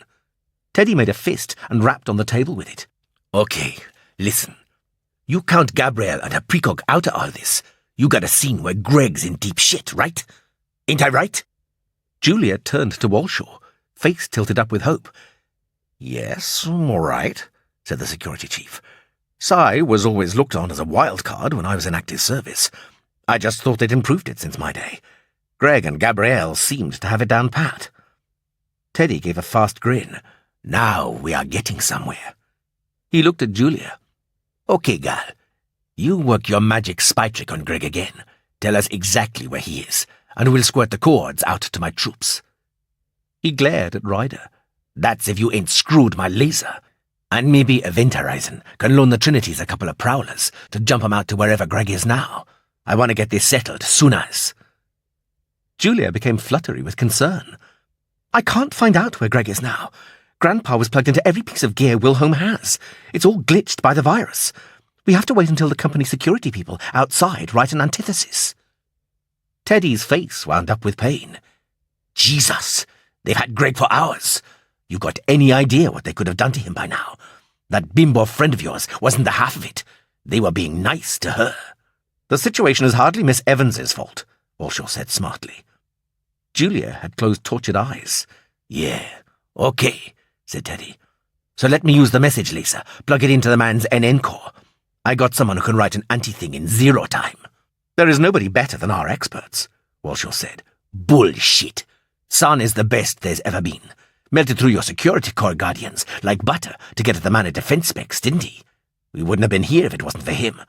Teddy made a fist and rapped on the table with it. Okay, listen. You count Gabrielle and her precog out of all this. You got a scene where Greg's in deep shit, right? Ain't I right? Julia turned to Walshaw, face tilted up with hope. Yes, I'm all right, said the security chief. Cy was always looked on as a wild card when I was in active service. I just thought they'd improved it since my day. Greg and Gabrielle seemed to have it down pat. Teddy gave a fast grin. Now we are getting somewhere. He looked at Julia. Okay, gal. You work your magic spy trick on Greg again. Tell us exactly where he is, and we'll squirt the cords out to my troops. He glared at Ryder. That's if you ain't screwed my laser. And maybe Mindstar Rising can loan the Trinities a couple of prowlers to jump 'em out to wherever Greg is now. I want to get this settled soon as. Julia became fluttery with concern. I can't find out where Greg is now. Grandpa was plugged into every piece of gear Wilhelm has. It's all glitched by the virus. We have to wait until the company security people outside write an antithesis. Teddy's face wound up with pain. Jesus, they've had Greg for hours. You got any idea what they could have done to him by now? That bimbo friend of yours wasn't the half of it. They were being nice to her. The situation is hardly Miss Evans's fault, Walshaw said smartly. Julia had closed tortured eyes. Yeah, okay, said Teddy. So let me use the message laser, plug it into the man's NN core. I got someone who can write an anti-thing in 0 time. There is nobody better than our experts, Walshaw said. Bullshit. Son is the best there's ever been. Melted through your security core guardians like butter to get at the man at defense specs, didn't he? We wouldn't have been here if it wasn't for him.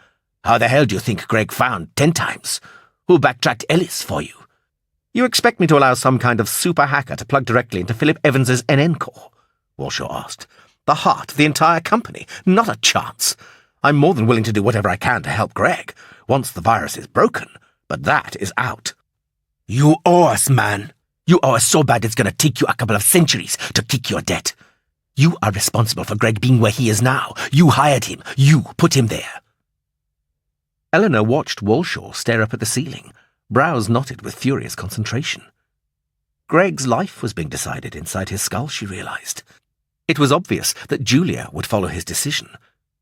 How the hell do you think Greg found 10 times? Who backtracked Ellis for you? You expect me to allow some kind of super hacker to plug directly into Philip Evans's NN core? Walshaw asked. The heart of the entire company? Not a chance. I'm more than willing to do whatever I can to help Greg, once the virus is broken, but that is out. You owe us, man. You owe us so bad it's going to take you a couple of centuries to kick your debt. You are responsible for Greg being where he is now. You hired him. You put him there. Eleanor watched Walshaw stare up at the ceiling, brows knotted with furious concentration. Greg's life was being decided inside his skull, she realized. It was obvious that Julia would follow his decision.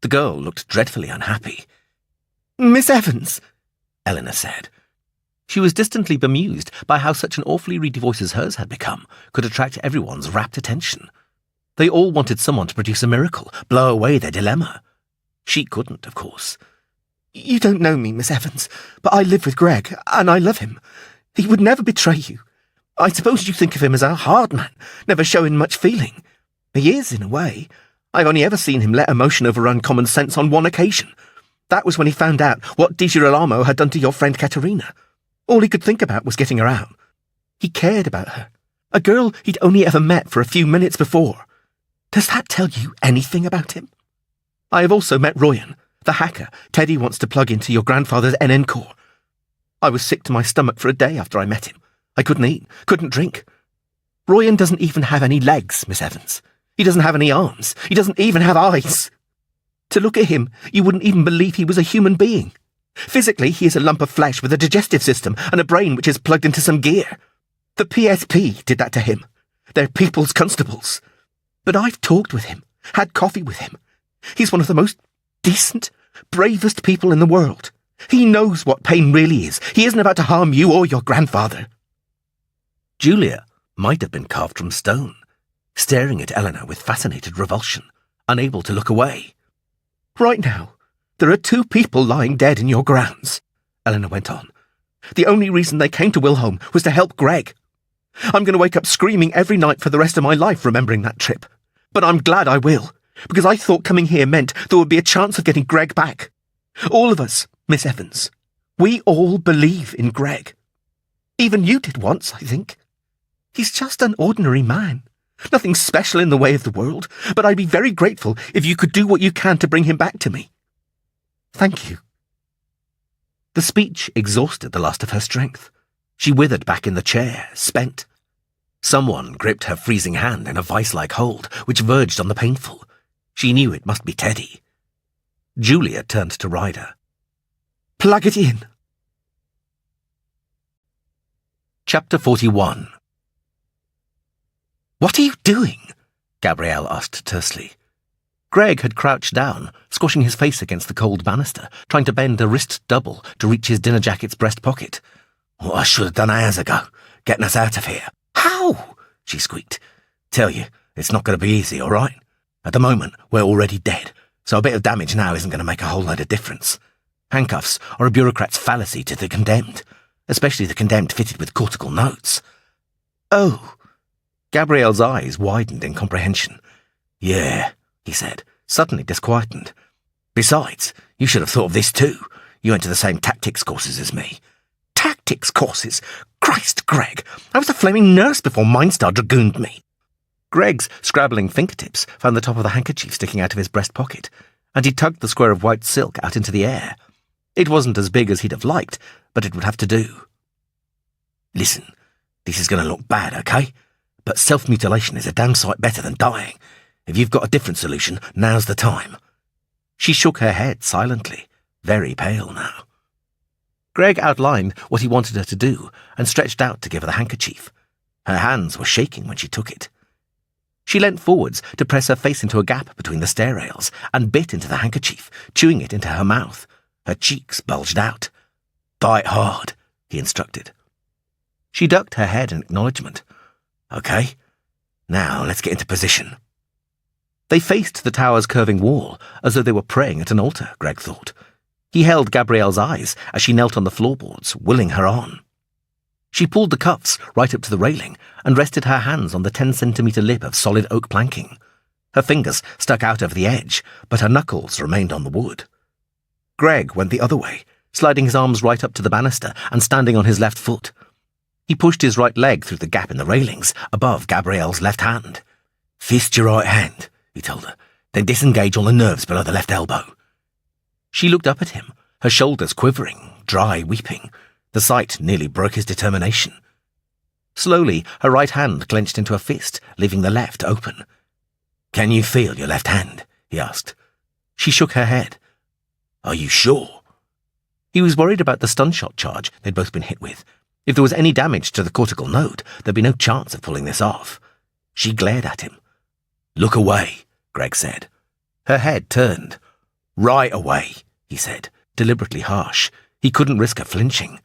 The girl looked dreadfully unhappy. Miss Evans, Eleanor said. She was distantly bemused by how such an awfully reedy voice as hers had become could attract everyone's rapt attention. They all wanted someone to produce a miracle, blow away their dilemma. She couldn't, of course. You don't know me, Miss Evans, but I live with Greg, and I love him. He would never betray you. I suppose you think of him as a hard man, never showing much feeling. He is, in a way. I've only ever seen him let emotion overrun common sense on one occasion. That was when he found out what Di Girolamo had done to your friend Katerina. All he could think about was getting her out. He cared about her. A girl he'd only ever met for a few minutes before. Does that tell you anything about him? I have also met Royan, the hacker Teddy wants to plug into your grandfather's NN core. I was sick to my stomach for a day after I met him. I couldn't eat, couldn't drink. Royan doesn't even have any legs, Miss Evans. He doesn't have any arms. He doesn't even have eyes. To look at him, you wouldn't even believe he was a human being. Physically, he is a lump of flesh with a digestive system and a brain which is plugged into some gear. The PSP did that to him. They're people's constables. But I've talked with him, had coffee with him. He's one of the most decent, bravest people in the world. He knows what pain really is. He isn't about to harm you or your grandfather. Julia might have been carved from stone, staring at Eleanor with fascinated revulsion, unable to look away. Right now, there are 2 people lying dead in your grounds, Eleanor went on. The only reason they came to Wilholm was to help Greg. I'm going to wake up screaming every night for the rest of my life remembering that trip. But I'm glad I will, because I thought coming here meant there would be a chance of getting Greg back. All of us, Miss Evans. We all believe in Greg. Even you did once, I think. He's just an ordinary man. Nothing special in the way of the world, but I'd be very grateful if you could do what you can to bring him back to me. Thank you. The speech exhausted the last of her strength. She withered back in the chair, spent. Someone gripped her freezing hand in a vice-like hold, which verged on the painful. She knew it must be Teddy. Julia turned to Ryder. Plug it in. Chapter 41. What are you doing? Gabrielle asked tersely. Greg had crouched down, squashing his face against the cold banister, trying to bend a wrist double to reach his dinner jacket's breast pocket. What I should have done hours ago, getting us out of here. How? She squeaked. Tell you, it's not going to be easy, all right? At the moment, we're already dead, so a bit of damage now isn't going to make a whole load of difference. Handcuffs are a bureaucrat's fallacy to the condemned, especially the condemned fitted with cortical notes. Oh. Gabrielle's eyes widened in comprehension. Yeah, he said, suddenly disquieted. Besides, you should have thought of this too. You went to the same tactics courses as me. Tactics courses? Christ, Greg, I was a flaming nurse before Mindstar dragooned me. Greg's scrabbling fingertips found the top of the handkerchief sticking out of his breast pocket, and he tugged the square of white silk out into the air. It wasn't as big as he'd have liked, but it would have to do. Listen, this is going to look bad, okay? But self-mutilation is a damn sight better than dying. If you've got a different solution, now's the time. She shook her head silently, very pale now. Greg outlined what he wanted her to do and stretched out to give her the handkerchief. Her hands were shaking when she took it. She leant forwards to press her face into a gap between the stair rails and bit into the handkerchief, chewing it into her mouth. Her cheeks bulged out. Bite hard, he instructed. She ducked her head in acknowledgement. Okay, now let's get into position. They faced the tower's curving wall as though they were praying at an altar, Greg thought. He held Gabrielle's eyes as she knelt on the floorboards, willing her on. She pulled the cuffs right up to the railing and rested her hands on the 10-centimetre lip of solid oak planking. Her fingers stuck out over the edge, but her knuckles remained on the wood. Greg went the other way, sliding his arms right up to the banister and standing on his left foot. He pushed his right leg through the gap in the railings, above Gabrielle's left hand. Fist your right hand, he told her, then disengage all the nerves below the left elbow. She looked up at him, her shoulders quivering, dry weeping. The sight nearly broke his determination. Slowly, her right hand clenched into a fist, leaving the left open. Can you feel your left hand? He asked. She shook her head. Are you sure? He was worried about the stun shot charge they'd both been hit with. If there was any damage to the cortical node, there'd be no chance of pulling this off. She glared at him. Look away, Greg said. Her head turned. Right away, he said, deliberately harsh. He couldn't risk her flinching.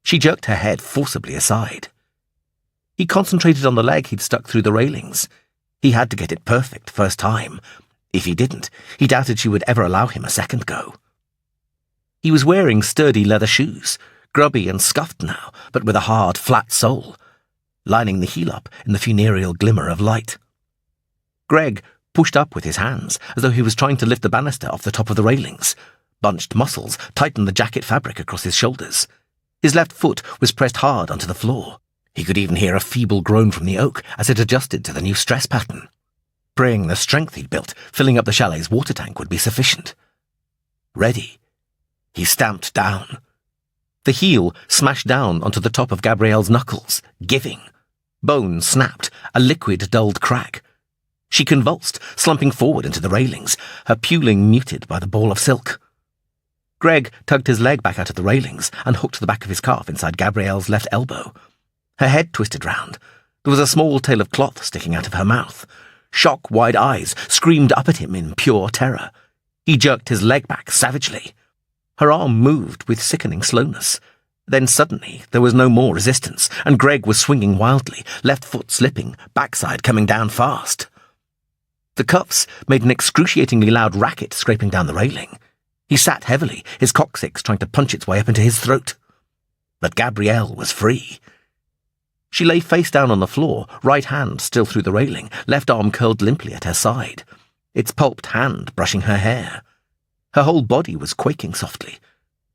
She jerked her head forcibly aside. He concentrated on the leg he'd stuck through the railings. He had to get it perfect first time. If he didn't, he doubted she would ever allow him a second go. He was wearing sturdy leather shoes, grubby and scuffed now, but with a hard, flat sole, lining the heel up in the funereal glimmer of light. Greg pushed up with his hands, as though he was trying to lift the banister off the top of the railings. Bunched muscles tightened the jacket fabric across his shoulders. His left foot was pressed hard onto the floor. He could even hear a feeble groan from the oak as it adjusted to the new stress pattern. Praying the strength he'd built, filling up the chalet's water tank would be sufficient. Ready. He stamped down. The heel smashed down onto the top of Gabrielle's knuckles, giving. Bone snapped, a liquid dulled crack. She convulsed, slumping forward into the railings, her puling muted by the ball of silk. Greg tugged his leg back out of the railings and hooked the back of his calf inside Gabrielle's left elbow. Her head twisted round. There was a small tail of cloth sticking out of her mouth. Shock-wide eyes screamed up at him in pure terror. He jerked his leg back savagely. Her arm moved with sickening slowness. Then suddenly there was no more resistance, and Greg was swinging wildly, left foot slipping, backside coming down fast. The cuffs made an excruciatingly loud racket scraping down the railing. He sat heavily, his coccyx trying to punch its way up into his throat. But Gabrielle was free. She lay face down on the floor, right hand still through the railing, left arm curled limply at her side, its pulped hand brushing her hair. Her whole body was quaking softly.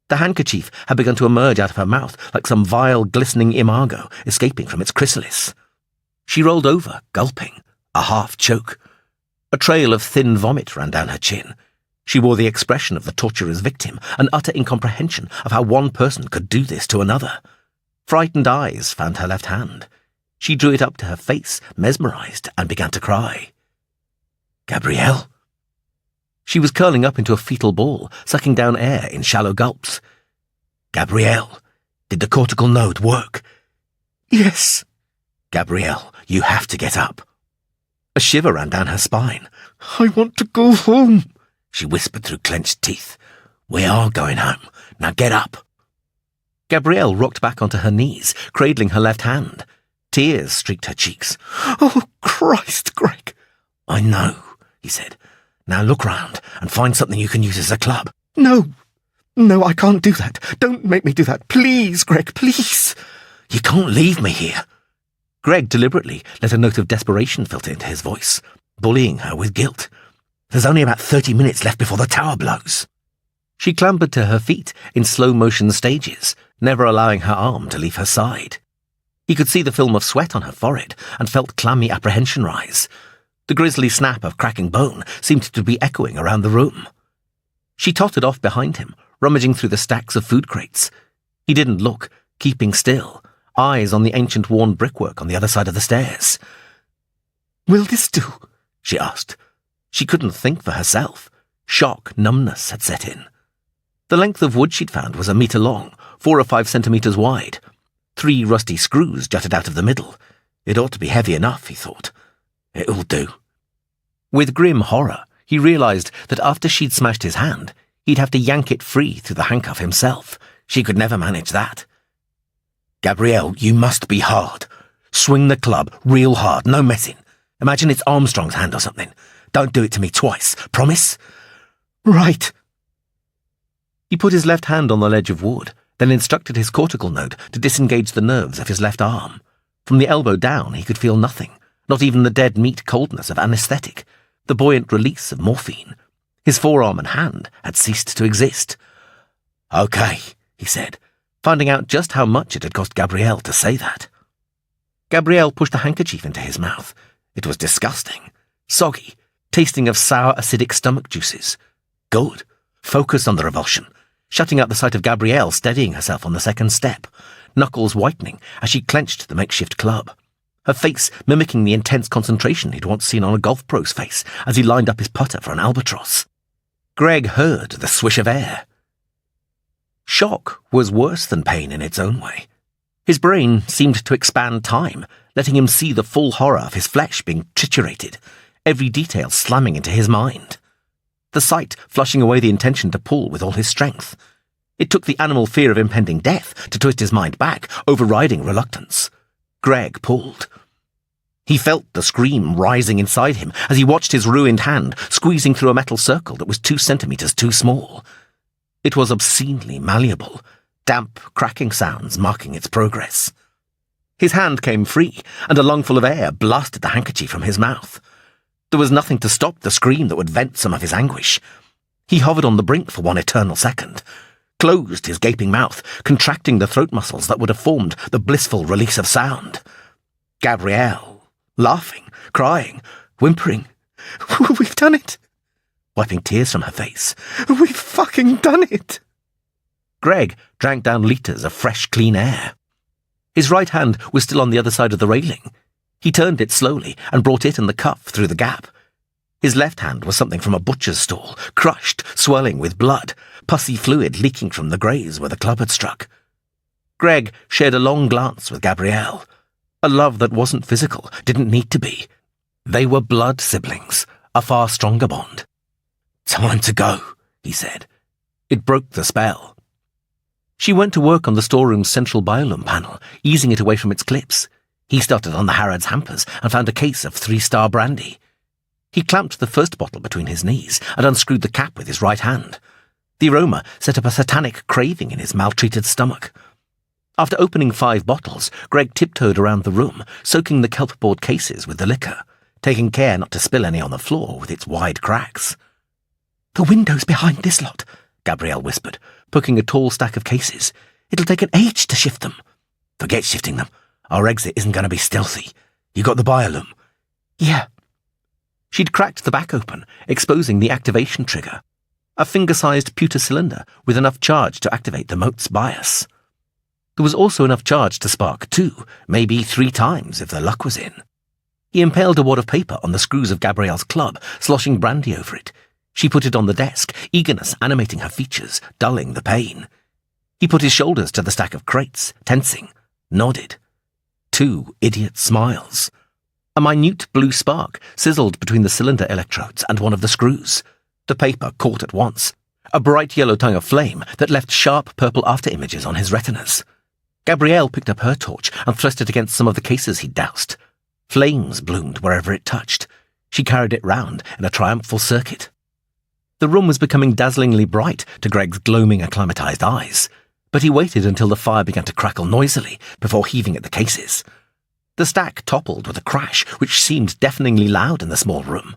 The handkerchief had begun to emerge out of her mouth like some vile, glistening imago escaping from its chrysalis. She rolled over, gulping, a half choke. A trail of thin vomit ran down her chin. She wore the expression of the torturer's victim, an utter incomprehension of how one person could do this to another. Frightened eyes found her left hand. She drew it up to her face, mesmerized, and began to cry. "Gabrielle?" She was curling up into a fetal ball, sucking down air in shallow gulps. "Gabrielle, did the cortical node work?" "Yes." "Gabrielle, you have to get up." A shiver ran down her spine. "I want to go home," she whispered through clenched teeth. "We are going home. Now get up." Gabrielle rocked back onto her knees, cradling her left hand. Tears streaked her cheeks. "Oh, Christ, Greg." "I know," he said. "Now look round and find something you can use as a club." No, I can't do that. Don't make me do that. Please, Greg, please." "You can't leave me here." Greg deliberately let a note of desperation filter into his voice, bullying her with guilt. "There's only about 30 minutes left before the tower blows." She clambered to her feet in slow-motion stages, never allowing her arm to leave her side. He could see the film of sweat on her forehead and felt clammy apprehension rise. The grisly snap of cracking bone seemed to be echoing around the room. She tottered off behind him, rummaging through the stacks of food crates. He didn't look, keeping still, eyes on the ancient worn brickwork on the other side of the stairs. "Will this do?" she asked. She couldn't think for herself. Shock, numbness had set in. The length of wood she'd found was 1 metre long, 4 or 5 centimetres wide. 3 rusty screws jutted out of the middle. It ought to be heavy enough, he thought. It'll do. With grim horror, he realised that after she'd smashed his hand, he'd have to yank it free through the handcuff himself. She could never manage that. "Gabrielle, you must be hard. Swing the club real hard, no messing. Imagine it's Armstrong's hand or something. Don't do it to me twice. Promise?" "Right." He put his left hand on the ledge of wood, then instructed his cortical node to disengage the nerves of his left arm. From the elbow down, he could feel nothing, not even the dead meat coldness of anaesthetic, the buoyant release of morphine. His forearm and hand had ceased to exist. "Okay," he said, finding out just how much it had cost Gabrielle to say that. Gabrielle pushed the handkerchief into his mouth. It was disgusting, soggy, tasting of sour acidic stomach juices. Good. Focus on the revulsion, shutting out the sight of Gabrielle steadying herself on the second step, knuckles whitening as she clenched the makeshift club, her face mimicking the intense concentration he'd once seen on a golf pro's face as he lined up his putter for an albatross. Greg heard the swish of air. Shock was worse than pain in its own way. His brain seemed to expand time, letting him see the full horror of his flesh being triturated, every detail slamming into his mind. The sight flushing away the intention to pull with all his strength. It took the animal fear of impending death to twist his mind back, overriding reluctance. Greg pulled. He felt the scream rising inside him as he watched his ruined hand squeezing through a metal circle that was 2 centimetres too small. It was obscenely malleable, damp, cracking sounds marking its progress. His hand came free, and a lungful of air blasted the handkerchief from his mouth. There was nothing to stop the scream that would vent some of his anguish. He hovered on the brink for one eternal second, closed his gaping mouth, contracting the throat muscles that would have formed the blissful release of sound. Gabrielle, laughing, crying, whimpering. "We've done it," wiping tears from her face. "We've fucking done it." Greg drank down litres of fresh, clean air. His right hand was still on the other side of the railing. He turned it slowly and brought it and the cuff through the gap. His left hand was something from a butcher's stall, crushed, swelling with blood, pussy fluid leaking from the graze where the club had struck. Greg shared a long glance with Gabrielle. A love that wasn't physical, didn't need to be. They were blood siblings, a far stronger bond. "Time to go," he said. It broke the spell. She went to work on the storeroom's central biolume panel, easing it away from its clips. He started on the Harrods hampers and found a case of 3-star brandy. He clamped the first bottle between his knees and unscrewed the cap with his right hand. The aroma set up a satanic craving in his maltreated stomach. After opening 5 bottles, Greg tiptoed around the room, soaking the kelp-board cases with the liquor, taking care not to spill any on the floor with its wide cracks. "The window's behind this lot," Gabrielle whispered, poking a tall stack of cases. "It'll take an age to shift them." "Forget shifting them. Our exit isn't going to be stealthy. You got the biolume?" "Yeah." She'd cracked the back open, exposing the activation trigger. A finger-sized pewter cylinder with enough charge to activate the mote's bias. There was also enough charge to spark 2, maybe 3 times if the luck was in. He impaled a wad of paper on the screws of Gabrielle's club, sloshing brandy over it. She put it on the desk, eagerness animating her features, dulling the pain. He put his shoulders to the stack of crates, tensing, nodded. 2 idiot smiles. A minute blue spark sizzled between the cylinder electrodes and one of the screws. The paper caught at once. A bright yellow tongue of flame that left sharp purple after-images on his retinas. Gabrielle picked up her torch and thrust it against some of the cases he'd doused. Flames bloomed wherever it touched. She carried it round in a triumphal circuit. The room was becoming dazzlingly bright to Greg's gloaming acclimatized eyes, but he waited until the fire began to crackle noisily before heaving at the cases. The stack toppled with a crash which seemed deafeningly loud in the small room.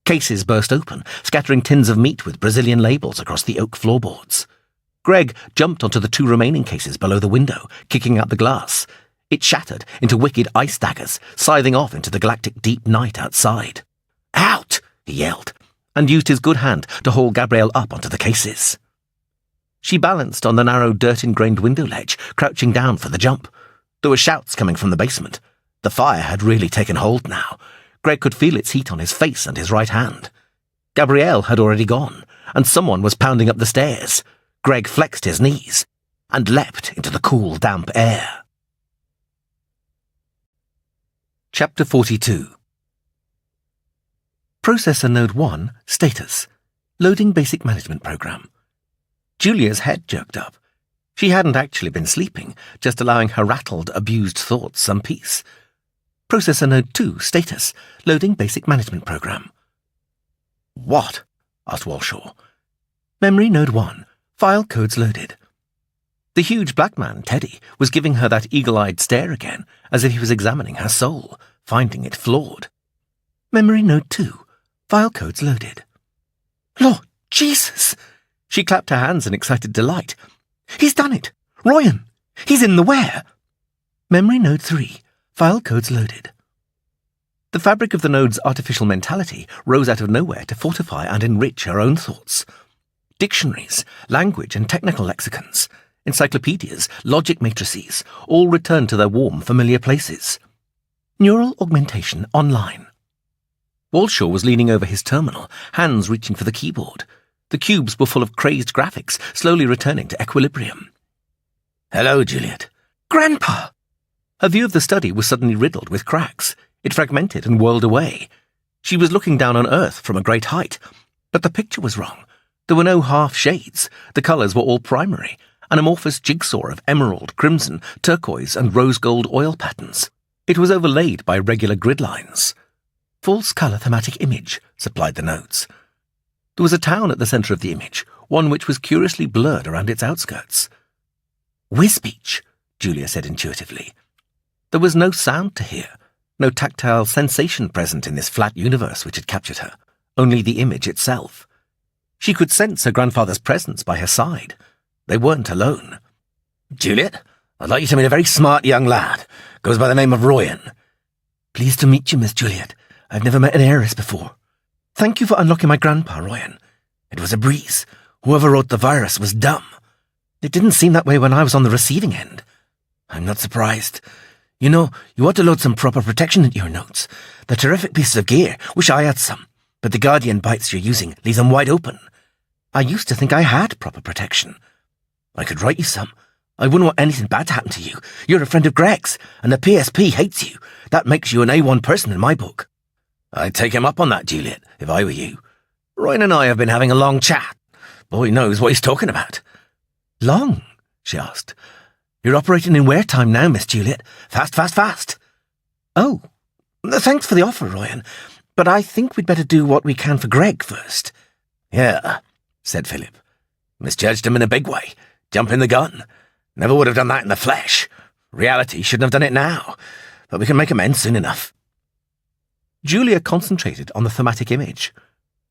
Cases burst open, scattering tins of meat with Brazilian labels across the oak floorboards. Greg jumped onto the 2 remaining cases below the window, kicking out the glass. It shattered into wicked ice daggers, scything off into the galactic deep night outside. "Out!" he yelled, and used his good hand to haul Gabrielle up onto the cases. She balanced on the narrow dirt-ingrained window ledge, crouching down for the jump. There were shouts coming from the basement. The fire had really taken hold now. Greg could feel its heat on his face and his right hand. Gabrielle had already gone, and someone was pounding up the stairs. Greg flexed his knees and leapt into the cool, damp air. Chapter 42. Processor Node 1, Status. Loading Basic Management Program. Julia's head jerked up. She hadn't actually been sleeping, just allowing her rattled, abused thoughts some peace. Processor Node 2, Status. Loading Basic Management Program. "What?" asked Walshaw. Memory Node 1. File codes loaded. The huge black man, Teddy, was giving her that eagle-eyed stare again, as if he was examining her soul, finding it flawed. Memory Node 2. File codes loaded. "Lord Jesus!" She clapped her hands in excited delight. "He's done it! Royan! He's in the where?" Memory Node 3. File codes loaded. The fabric of the node's artificial mentality rose out of nowhere to fortify and enrich her own thoughts. Dictionaries, language and technical lexicons, encyclopedias, logic matrices, all returned to their warm, familiar places. Neural augmentation online. Walshaw was leaning over his terminal, hands reaching for the keyboard. The cubes were full of crazed graphics, slowly returning to equilibrium. "Hello, Juliet." "Grandpa!" Her view of the study was suddenly riddled with cracks. It fragmented and whirled away. She was looking down on Earth from a great height, but the picture was wrong. There were no half shades. The colours were all primary, an amorphous jigsaw of emerald, crimson, turquoise and rose gold oil patterns. It was overlaid by regular grid lines. "False colour thematic image," supplied the notes. There was a town at the centre of the image, one which was curiously blurred around its outskirts. "Wisbeach," Julia said intuitively. There was no sound to hear, no tactile sensation present in this flat universe which had captured her, only the image itself. She could sense her grandfather's presence by her side. They weren't alone. "Juliet, I'd like you to meet a very smart young lad. Goes by the name of Royan." "Pleased to meet you, Miss Juliet. I've never met an heiress before. Thank you for unlocking my grandpa, Royan. It was a breeze. Whoever wrote the virus was dumb. It didn't seem that way when I was on the receiving end." "I'm not surprised. You know, you ought to load some proper protection into your notes. They're terrific pieces of gear. Wish I had some. But the Guardian bites you're using leave them wide open. I used to think I had proper protection. I could write you some. I wouldn't want anything bad to happen to you. You're a friend of Greg's, and the PSP hates you. That makes you an A1 person in my book. I'd take him up on that, Juliet, if I were you. Ryan and I have been having a long chat. Boy knows what he's talking about. Long? She asked. You're operating in wear time now, Miss Juliet. Fast, fast, fast. Oh, thanks for the offer, Ryan. But I think we'd better do what we can for Greg first. Yeah, said Philip. Misjudged him in a big way. Jumping the gun. Never would have done that in the flesh. Reality shouldn't have done it now. But we can make amends soon enough. Julia concentrated on the thematic image.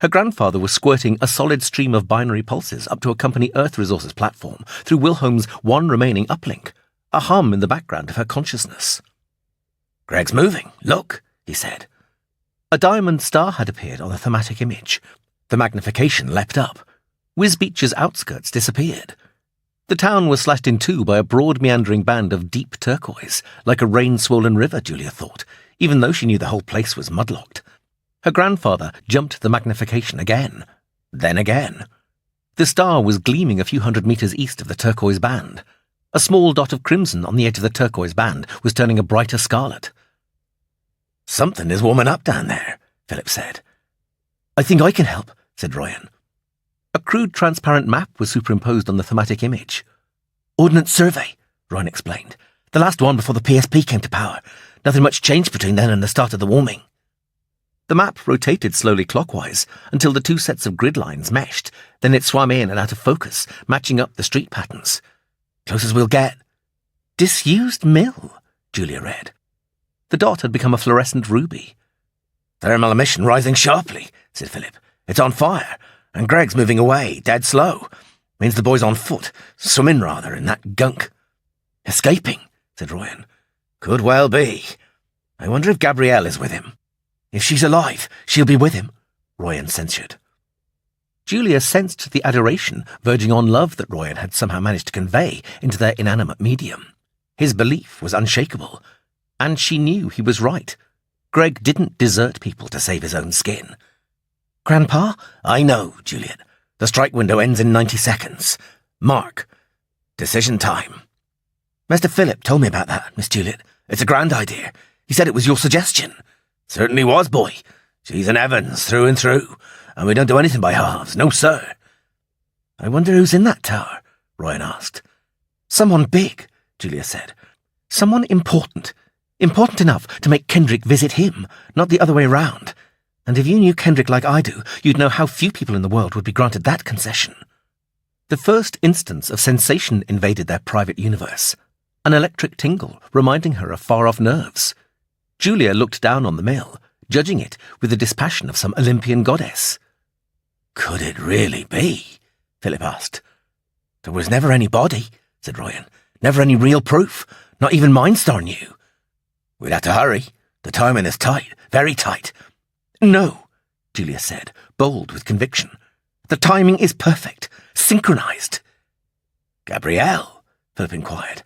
Her grandfather was squirting a solid stream of binary pulses up to a company Earth Resources platform through Wilhelm's one remaining uplink, a hum in the background of her consciousness. Greg's moving. Look, he said. A diamond star had appeared on the thematic image. The magnification leapt up. Wisbeach's outskirts disappeared. The town was slashed in two by a broad meandering band of deep turquoise, like a rain-swollen river, Julia thought, even though she knew the whole place was mudlocked. Her grandfather jumped the magnification again, then again. The star was gleaming a few hundred metres east of the turquoise band. A small dot of crimson on the edge of the turquoise band was turning a brighter scarlet. Something is warming up down there, Philip said. I think I can help, said Ryan. A crude transparent map was superimposed on the thematic image. Ordnance Survey, Ryan explained. The last one before the PSP came to power. Nothing much changed between then and the start of the warming. The map rotated slowly clockwise until the two sets of grid lines meshed. Then it swam in and out of focus, matching up the street patterns. Close as we'll get. Disused mill, Julia read. The dot had become a fluorescent ruby. Thermal emission rising sharply, said Philip. It's on fire, and Greg's moving away, dead slow. Means the boy's on foot, swimming rather, in that gunk. Escaping, said Ryan. Could well be. I wonder if Gabrielle is with him. If she's alive, she'll be with him, Ryan censured. Julia sensed the adoration verging on love that Ryan had somehow managed to convey into their inanimate medium. His belief was unshakable, and she knew he was right. Greg didn't desert people to save his own skin. Grandpa? I know, Juliet. The strike window ends in 90 seconds. Mark. Decision time. Mr. Philip told me about that, Miss Juliet. It's a grand idea. He said it was your suggestion. Certainly was, boy. She's an Evans through and through, and we don't do anything by halves, no sir. I wonder who's in that tower, Ryan asked. Someone big, Julia said. Someone important. Important enough to make Kendrick visit him, not the other way round. And if you knew Kendrick like I do, you'd know how few people in the world would be granted that concession. The first instance of sensation invaded their private universe, an electric tingle reminding her of far-off nerves. Julia looked down on the mill, judging it with the dispassion of some Olympian goddess. Could it really be? Philip asked. There was never any body, said Ryan. Never any real proof. Not even Mindstar knew. We'd have to hurry. The timing is tight, very tight. No, Julia said, bold with conviction. The timing is perfect, synchronized. Gabrielle? Philip inquired.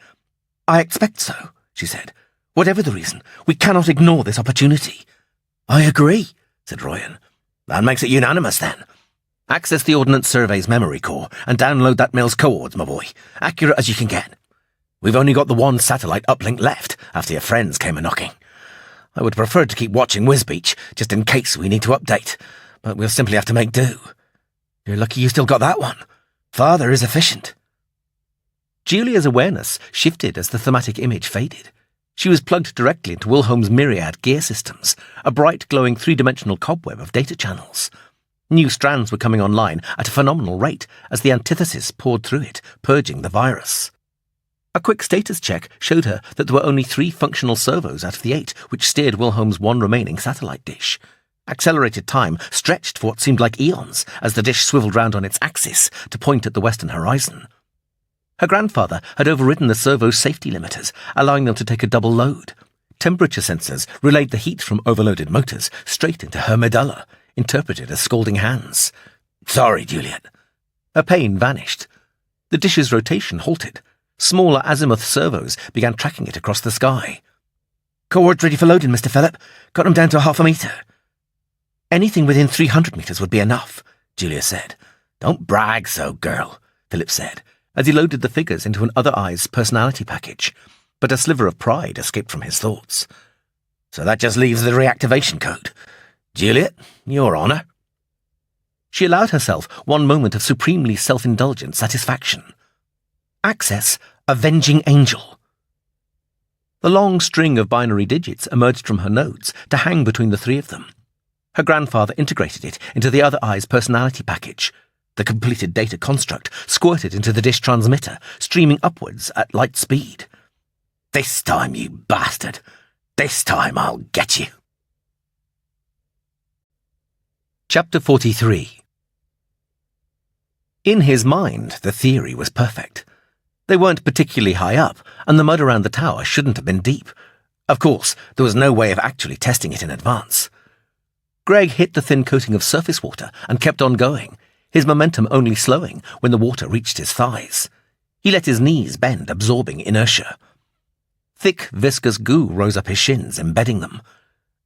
I expect so, she said. Whatever the reason, we cannot ignore this opportunity. I agree, said Ryan. That makes it unanimous, then. Access the Ordnance Survey's memory core and download that mill's coords, my boy. Accurate as you can get. We've only got the one satellite uplink left after your friends came a-knocking. I would prefer to keep watching Wisbeach, just in case we need to update, but we'll simply have to make do. You're lucky you still got that one. Father is efficient. Julia's awareness shifted as the thematic image faded. She was plugged directly into Wilhelm's myriad gear systems, a bright, glowing three-dimensional cobweb of data channels. New strands were coming online at a phenomenal rate as the antithesis poured through it, purging the virus. A quick status check showed her that there were only 3 functional servos out of the 8 which steered Wilhelm's one remaining satellite dish. Accelerated time stretched for what seemed like eons as the dish swiveled round on its axis to point at the western horizon. Her grandfather had overridden the servo's safety limiters, allowing them to take a double load. Temperature sensors relayed the heat from overloaded motors straight into her medulla, interpreted as scalding hands. Sorry, Juliet. Her pain vanished. The dish's rotation halted. Smaller azimuth servos began tracking it across the sky. Coord's ready for loading, Mr. Phillip. Got them down to 1/2 metre. Anything within 300 metres would be enough, Julia said. Don't brag so, girl, Phillip said, as he loaded the figures into an Other Eyes personality package, but a sliver of pride escaped from his thoughts. So that just leaves the reactivation code. Juliet, your honour. She allowed herself one moment of supremely self-indulgent satisfaction. Access Avenging Angel. The long string of binary digits emerged from her nodes to hang between the three of them. Her grandfather integrated it into the Other Eyes personality package. The completed data construct squirted into the dish transmitter, streaming upwards at light speed. This time, you bastard. This time I'll get you. Chapter 43. In his mind, the theory was perfect. They weren't particularly high up, and the mud around the tower shouldn't have been deep. Of course, there was no way of actually testing it in advance. Greg hit the thin coating of surface water and kept on going, his momentum only slowing when the water reached his thighs. He let his knees bend, absorbing inertia. Thick, viscous goo rose up his shins, embedding them.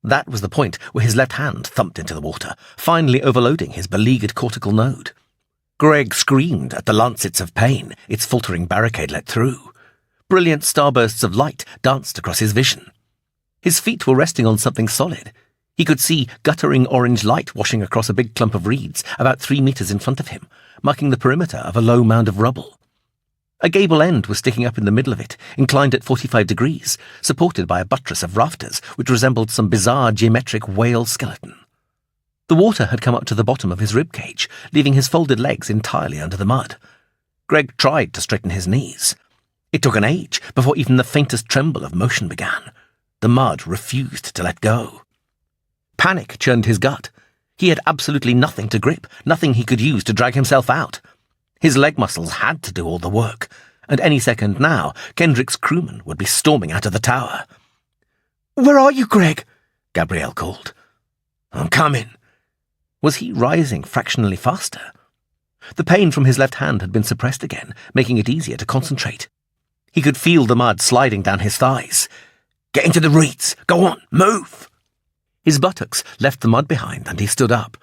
That was the point where his left hand thumped into the water, finally overloading his beleaguered cortical node. Greg screamed at the lancets of pain its faltering barricade let through. Brilliant starbursts of light danced across his vision. His feet were resting on something solid. He could see guttering orange light washing across a big clump of reeds about 3 metres in front of him, marking the perimeter of a low mound of rubble. A gable end was sticking up in the middle of it, inclined at 45 degrees, supported by a buttress of rafters which resembled some bizarre geometric whale skeleton. The water had come up to the bottom of his ribcage, leaving his folded legs entirely under the mud. Greg tried to straighten his knees. It took an age before even the faintest tremble of motion began. The mud refused to let go. Panic churned his gut. He had absolutely nothing to grip, nothing he could use to drag himself out. His leg muscles had to do all the work, and any second now, Kendrick's crewmen would be storming out of the tower. "Where are you, Greg?" Gabrielle called. "I'm coming." Was he rising fractionally faster? The pain from his left hand had been suppressed again, making it easier to concentrate. He could feel the mud sliding down his thighs. "Get into the reeds. Go on, move." His buttocks left the mud behind, and he stood up.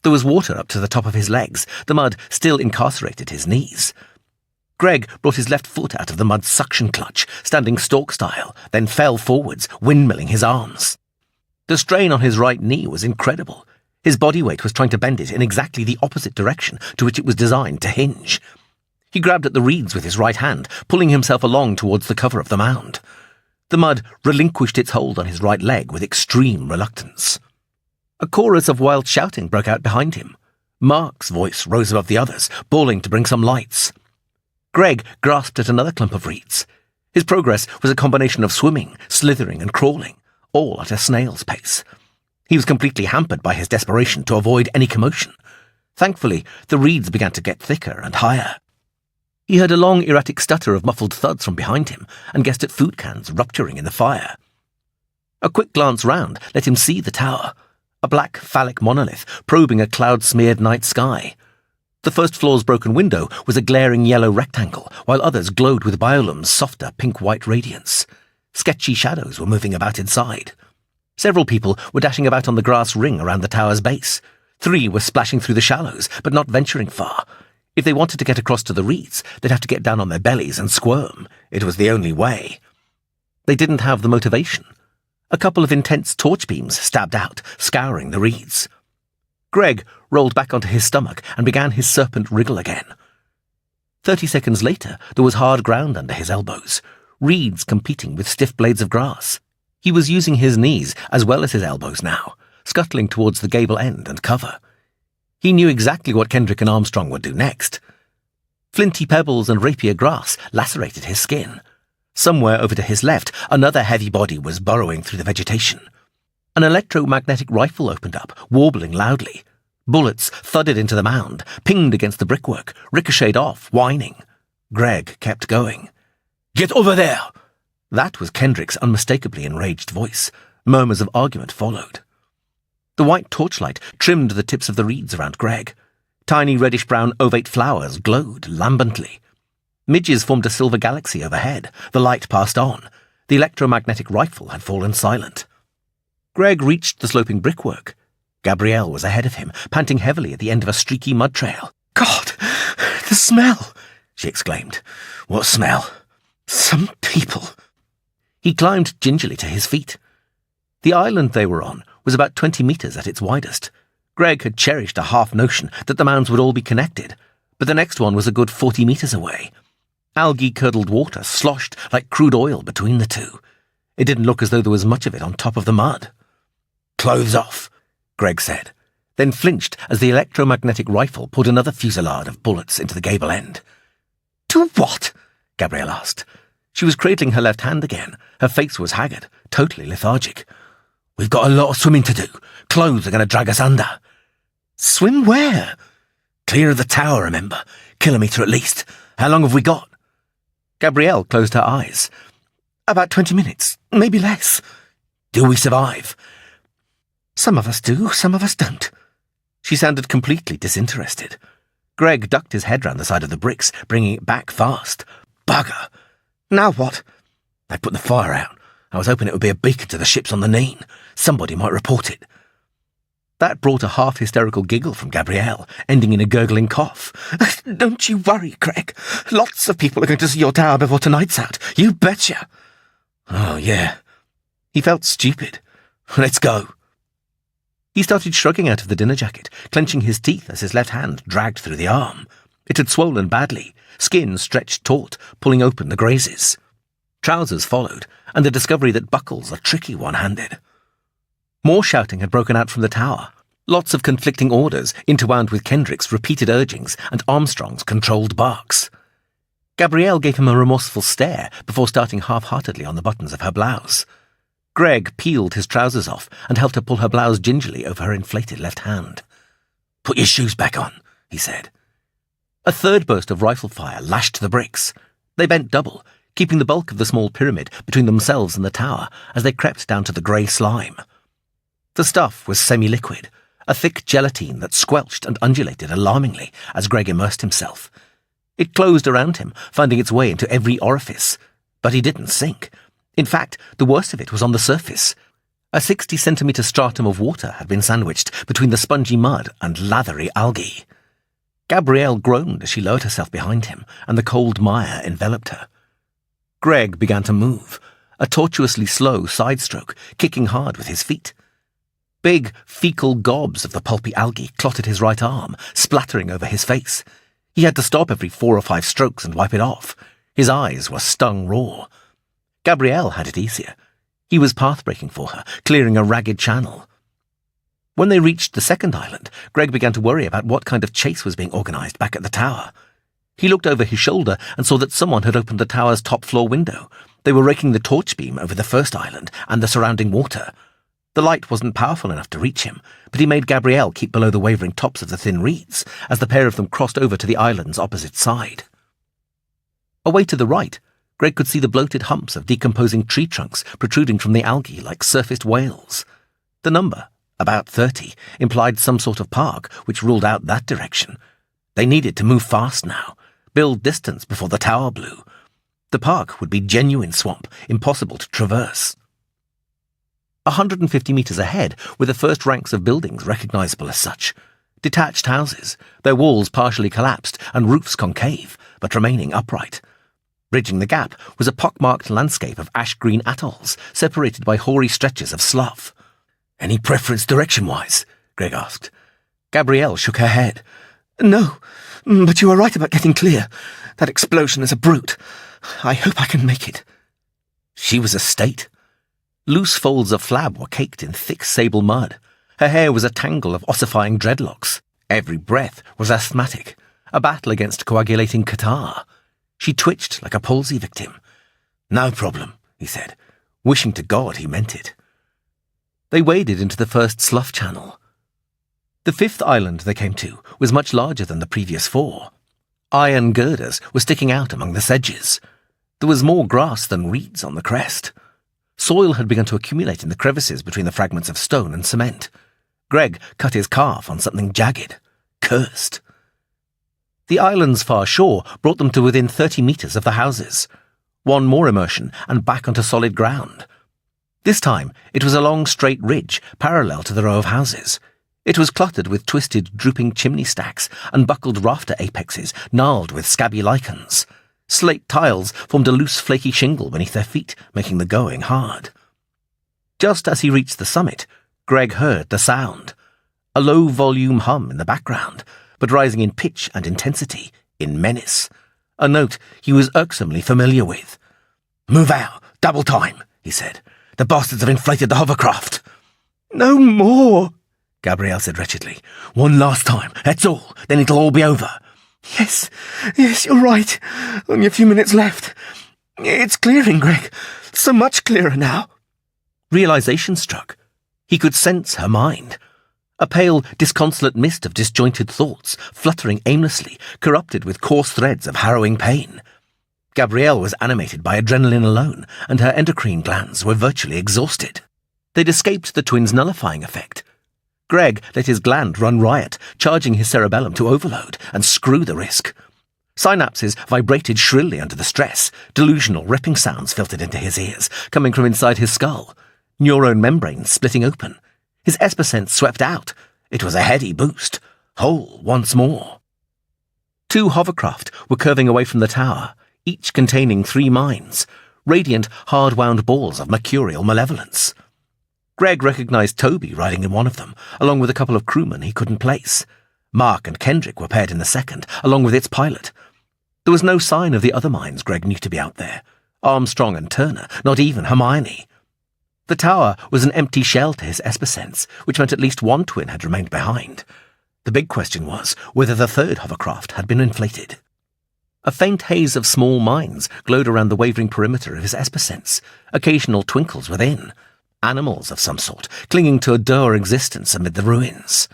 There was water up to the top of his legs. The mud still incarcerated his knees. Greg brought his left foot out of the mud's suction clutch, standing stalk-style, then fell forwards, windmilling his arms. The strain on his right knee was incredible. His body weight was trying to bend it in exactly the opposite direction to which it was designed to hinge. He grabbed at the reeds with his right hand, pulling himself along towards the cover of the mound. The mud relinquished its hold on his right leg with extreme reluctance. A chorus of wild shouting broke out behind him. Mark's voice rose above the others, bawling to bring some lights. Greg grasped at another clump of reeds. His progress was a combination of swimming, slithering, and crawling, all at a snail's pace. He was completely hampered by his desperation to avoid any commotion. Thankfully, the reeds began to get thicker and higher. He heard a long, erratic stutter of muffled thuds from behind him and guessed at food cans rupturing in the fire. A quick glance round let him see the tower, a black phallic monolith probing a cloud-smeared night sky. The first floor's broken window was a glaring yellow rectangle, while others glowed with Biolum's softer pink-white radiance. Sketchy shadows were moving about inside. Several people were dashing about on the grass ring around the tower's base. 3 were splashing through the shallows, but not venturing far. If they wanted to get across to the reeds, they'd have to get down on their bellies and squirm. It was the only way. They didn't have the motivation. A couple of intense torch beams stabbed out, scouring the reeds. Greg rolled back onto his stomach and began his serpent wriggle again. 30 seconds later, there was hard ground under his elbows, reeds competing with stiff blades of grass. He was using his knees as well as his elbows now, scuttling towards the gable end and cover. He knew exactly what Kendrick and Armstrong would do next. Flinty pebbles and rapier grass lacerated his skin. Somewhere over to his left, another heavy body was burrowing through the vegetation. An electromagnetic rifle opened up, warbling loudly. Bullets thudded into the mound, pinged against the brickwork, ricocheted off, whining. Greg kept going. "Get over there!" That was Kendrick's unmistakably enraged voice. Murmurs of argument followed. The white torchlight trimmed the tips of the reeds around Greg. Tiny reddish-brown ovate flowers glowed lambently. Midges formed a silver galaxy overhead. The light passed on. The electromagnetic rifle had fallen silent. Greg reached the sloping brickwork. Gabrielle was ahead of him, panting heavily at the end of a streaky mud trail. God, the smell! She exclaimed. What smell? Some people. He climbed gingerly to his feet. The island they were on was about 20 metres at its widest. Greg had cherished a half notion that the mounds would all be connected, but the next one was a good 40 metres away. Algae-curdled water sloshed like crude oil between the two. It didn't look as though there was much of it on top of the mud. Clothes off, Greg said, then flinched as the electromagnetic rifle poured another fusillade of bullets into the gable end. Do what? Gabrielle asked. She was cradling her left hand again. Her face was haggard, totally lethargic. We've got a lot of swimming to do. Clothes are going to drag us under. Swim where? Clear of the tower, remember? Kilometre at least. How long have we got? Gabrielle closed her eyes. About 20 minutes, maybe less. Do we survive? Some of us do, some of us don't. She sounded completely disinterested. Greg ducked his head round the side of the bricks, bringing it back fast. Bugger! Now what? They put the fire out. I was hoping it would be a beacon to the ships on the Nene. Somebody might report it. That brought a half-hysterical giggle from Gabrielle, ending in a gurgling cough. Don't you worry, Greg. Lots of people are going to see your tower before tonight's out. You betcha. Oh, yeah. He felt stupid. Let's go. He started shrugging out of the dinner jacket, clenching his teeth as his left hand dragged through the arm. It had swollen badly, skin stretched taut, pulling open the grazes. Trousers followed, and the discovery that buckles are tricky one-handed. More shouting had broken out from the tower. Lots of conflicting orders, interwound with Kendrick's repeated urgings and Armstrong's controlled barks. Gabrielle gave him a remorseful stare before starting half-heartedly on the buttons of her blouse. Greg peeled his trousers off and helped her pull her blouse gingerly over her inflated left hand. Put your shoes back on, he said. A third burst of rifle fire lashed the bricks. They bent double, keeping the bulk of the small pyramid between themselves and the tower as they crept down to the grey slime. The stuff was semi-liquid, a thick gelatine that squelched and undulated alarmingly as Greg immersed himself. It closed around him, finding its way into every orifice. But he didn't sink. In fact, the worst of it was on the surface. A 60-centimetre stratum of water had been sandwiched between the spongy mud and lathery algae. Gabrielle groaned as she lowered herself behind him, and the cold mire enveloped her. Greg began to move, a tortuously slow side stroke, kicking hard with his feet. Big, fecal gobs of the pulpy algae clotted his right arm, splattering over his face. He had to stop every 4 or 5 strokes and wipe it off. His eyes were stung raw. Gabrielle had it easier. He was path-breaking for her, clearing a ragged channel. When they reached the second island, Greg began to worry about what kind of chase was being organised back at the tower. He looked over his shoulder and saw that someone had opened the tower's top-floor window. They were raking the torch beam over the first island and the surrounding water. The light wasn't powerful enough to reach him, but he made Gabrielle keep below the wavering tops of the thin reeds as the pair of them crossed over to the island's opposite side. Away to the right, Greg could see the bloated humps of decomposing tree trunks protruding from the algae like surfaced whales. The number, about 30, implied some sort of park, which ruled out that direction. They needed to move fast now, build distance before the tower blew. The park would be genuine swamp, impossible to traverse. 150 metres ahead were the first ranks of buildings recognisable as such. Detached houses, their walls partially collapsed and roofs concave, but remaining upright. Bridging the gap was a pockmarked landscape of ash-green atolls, separated by hoary stretches of slough. Any preference direction-wise? Greg asked. Gabrielle shook her head. No, but you were right about getting clear. That explosion is a brute. I hope I can make it. She was a state. Loose folds of flab were caked in thick sable mud. Her hair was a tangle of ossifying dreadlocks. Every breath was asthmatic, a battle against coagulating catarrh. She twitched like a palsy victim. No problem, he said, wishing to God he meant it. They waded into the first slough channel. The fifth island they came to was much larger than the previous 4. Iron girders were sticking out among the sedges. There was more grass than reeds on the crest. Soil had begun to accumulate in the crevices between the fragments of stone and cement. Greg cut his calf on something jagged, cursed. The island's far shore brought them to within 30 metres of the houses. One more immersion and back onto solid ground. This time, it was a long straight ridge parallel to the row of houses. It was cluttered with twisted, drooping chimney stacks and buckled rafter apexes gnarled with scabby lichens. Slate tiles formed a loose, flaky shingle beneath their feet, making the going hard. Just as he reached the summit, Greg heard the sound. A low-volume hum in the background, but rising in pitch and intensity, in menace. A note he was irksomely familiar with. "Move out! Double time!" he said. "The bastards have inflated the hovercraft." "No more," Gabrielle said wretchedly. "One last time, that's all, then it'll all be over." Yes, you're right. Only a few minutes left. It's clearing, Greg. So much clearer now. Realization struck. He could sense her mind. A pale, disconsolate mist of disjointed thoughts, fluttering aimlessly, corrupted with coarse threads of harrowing pain. Gabrielle was animated by adrenaline alone, and her endocrine glands were virtually exhausted. They'd escaped the twins' nullifying effect. Greg let his gland run riot, charging his cerebellum to overload, and screw the risk. Synapses vibrated shrilly under the stress. Delusional, ripping sounds filtered into his ears, coming from inside his skull. Neurone membranes splitting open. His espersense swept out. It was a heady boost. Whole once more. 2 hovercraft were curving away from the tower, each containing 3 mines, radiant, hard-wound balls of mercurial malevolence. Greg recognized Toby riding in one of them, along with a couple of crewmen he couldn't place. Mark and Kendrick were paired in the second, along with its pilot. There was no sign of the other mines Greg knew to be out there. Armstrong and Turner, not even Hermione. The tower was an empty shell to his espersense, which meant at least one twin had remained behind. The big question was whether the third hovercraft had been inflated. A faint haze of small mines glowed around the wavering perimeter of his espersense, occasional twinkles within. Animals of some sort, clinging to a dour existence amid the ruins.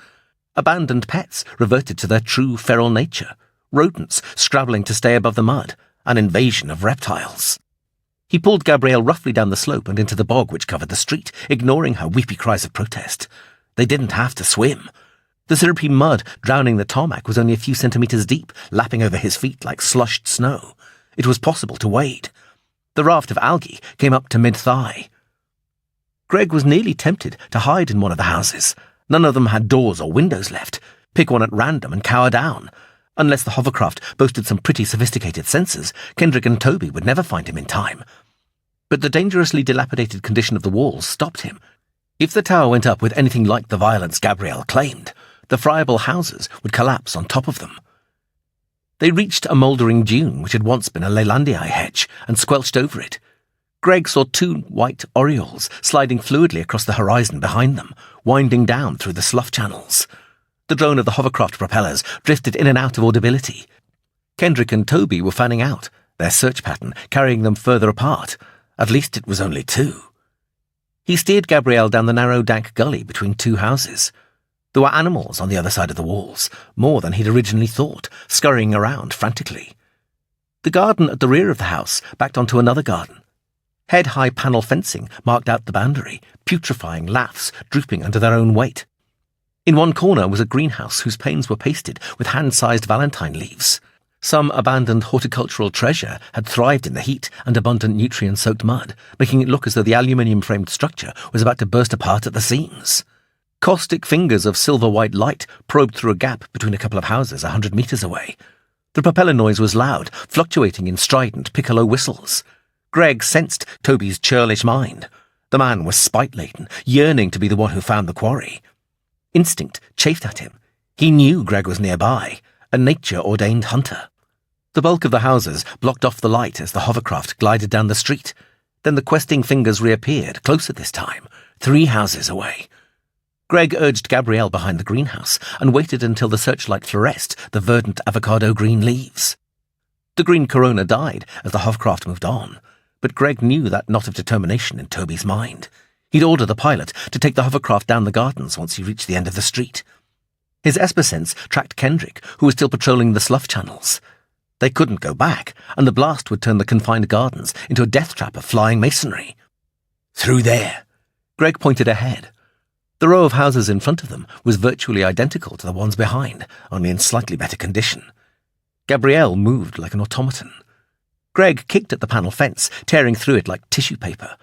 Abandoned pets reverted to their true feral nature, rodents scrabbling to stay above the mud, an invasion of reptiles. He pulled Gabrielle roughly down the slope and into the bog which covered the street, ignoring her weepy cries of protest. They didn't have to swim. The syrupy mud drowning the tarmac was only a few centimetres deep, lapping over his feet like slushed snow. It was possible to wade. The raft of algae came up to mid-thigh. Greg was nearly tempted to hide in one of the houses. None of them had doors or windows left. Pick one at random and cower down. Unless the hovercraft boasted some pretty sophisticated sensors, Kendrick and Toby would never find him in time. But the dangerously dilapidated condition of the walls stopped him. If the tower went up with anything like the violence Gabrielle claimed, the friable houses would collapse on top of them. They reached a mouldering dune which had once been a Leylandii hedge and squelched over it. Greg saw 2 white orioles sliding fluidly across the horizon behind them, winding down through the slough channels. The drone of the hovercraft propellers drifted in and out of audibility. Kendrick and Toby were fanning out, their search pattern carrying them further apart. At least it was only 2. He steered Gabrielle down the narrow, dank gully between 2 houses. There were animals on the other side of the walls, more than he'd originally thought, scurrying around frantically. The garden at the rear of the house backed onto another garden. Head-high panel fencing marked out the boundary, putrefying laths drooping under their own weight. In one corner was a greenhouse whose panes were pasted with hand-sized valentine leaves. Some abandoned horticultural treasure had thrived in the heat and abundant nutrient-soaked mud, making it look as though the aluminium-framed structure was about to burst apart at the seams. Caustic fingers of silver-white light probed through a gap between a couple of houses 100 metres away. The propeller noise was loud, fluctuating in strident piccolo whistles. Greg sensed Toby's churlish mind. The man was spite-laden, yearning to be the one who found the quarry. Instinct chafed at him. He knew Greg was nearby, a nature-ordained hunter. The bulk of the houses blocked off the light as the hovercraft glided down the street. Then the questing fingers reappeared, closer this time, 3 houses away. Greg urged Gabrielle behind the greenhouse and waited until the searchlight fluoresced the verdant avocado-green leaves. The green corona died as the hovercraft moved on, but Greg knew that knot of determination in Toby's mind. He'd order the pilot to take the hovercraft down the gardens once he reached the end of the street. His espersense tracked Kendrick, who was still patrolling the slough channels. They couldn't go back, and the blast would turn the confined gardens into a death trap of flying masonry. Through there. Greg pointed ahead. The row of houses in front of them was virtually identical to the ones behind, only in slightly better condition. Gabrielle moved like an automaton. Greg kicked at the panel fence, tearing through it like tissue paper.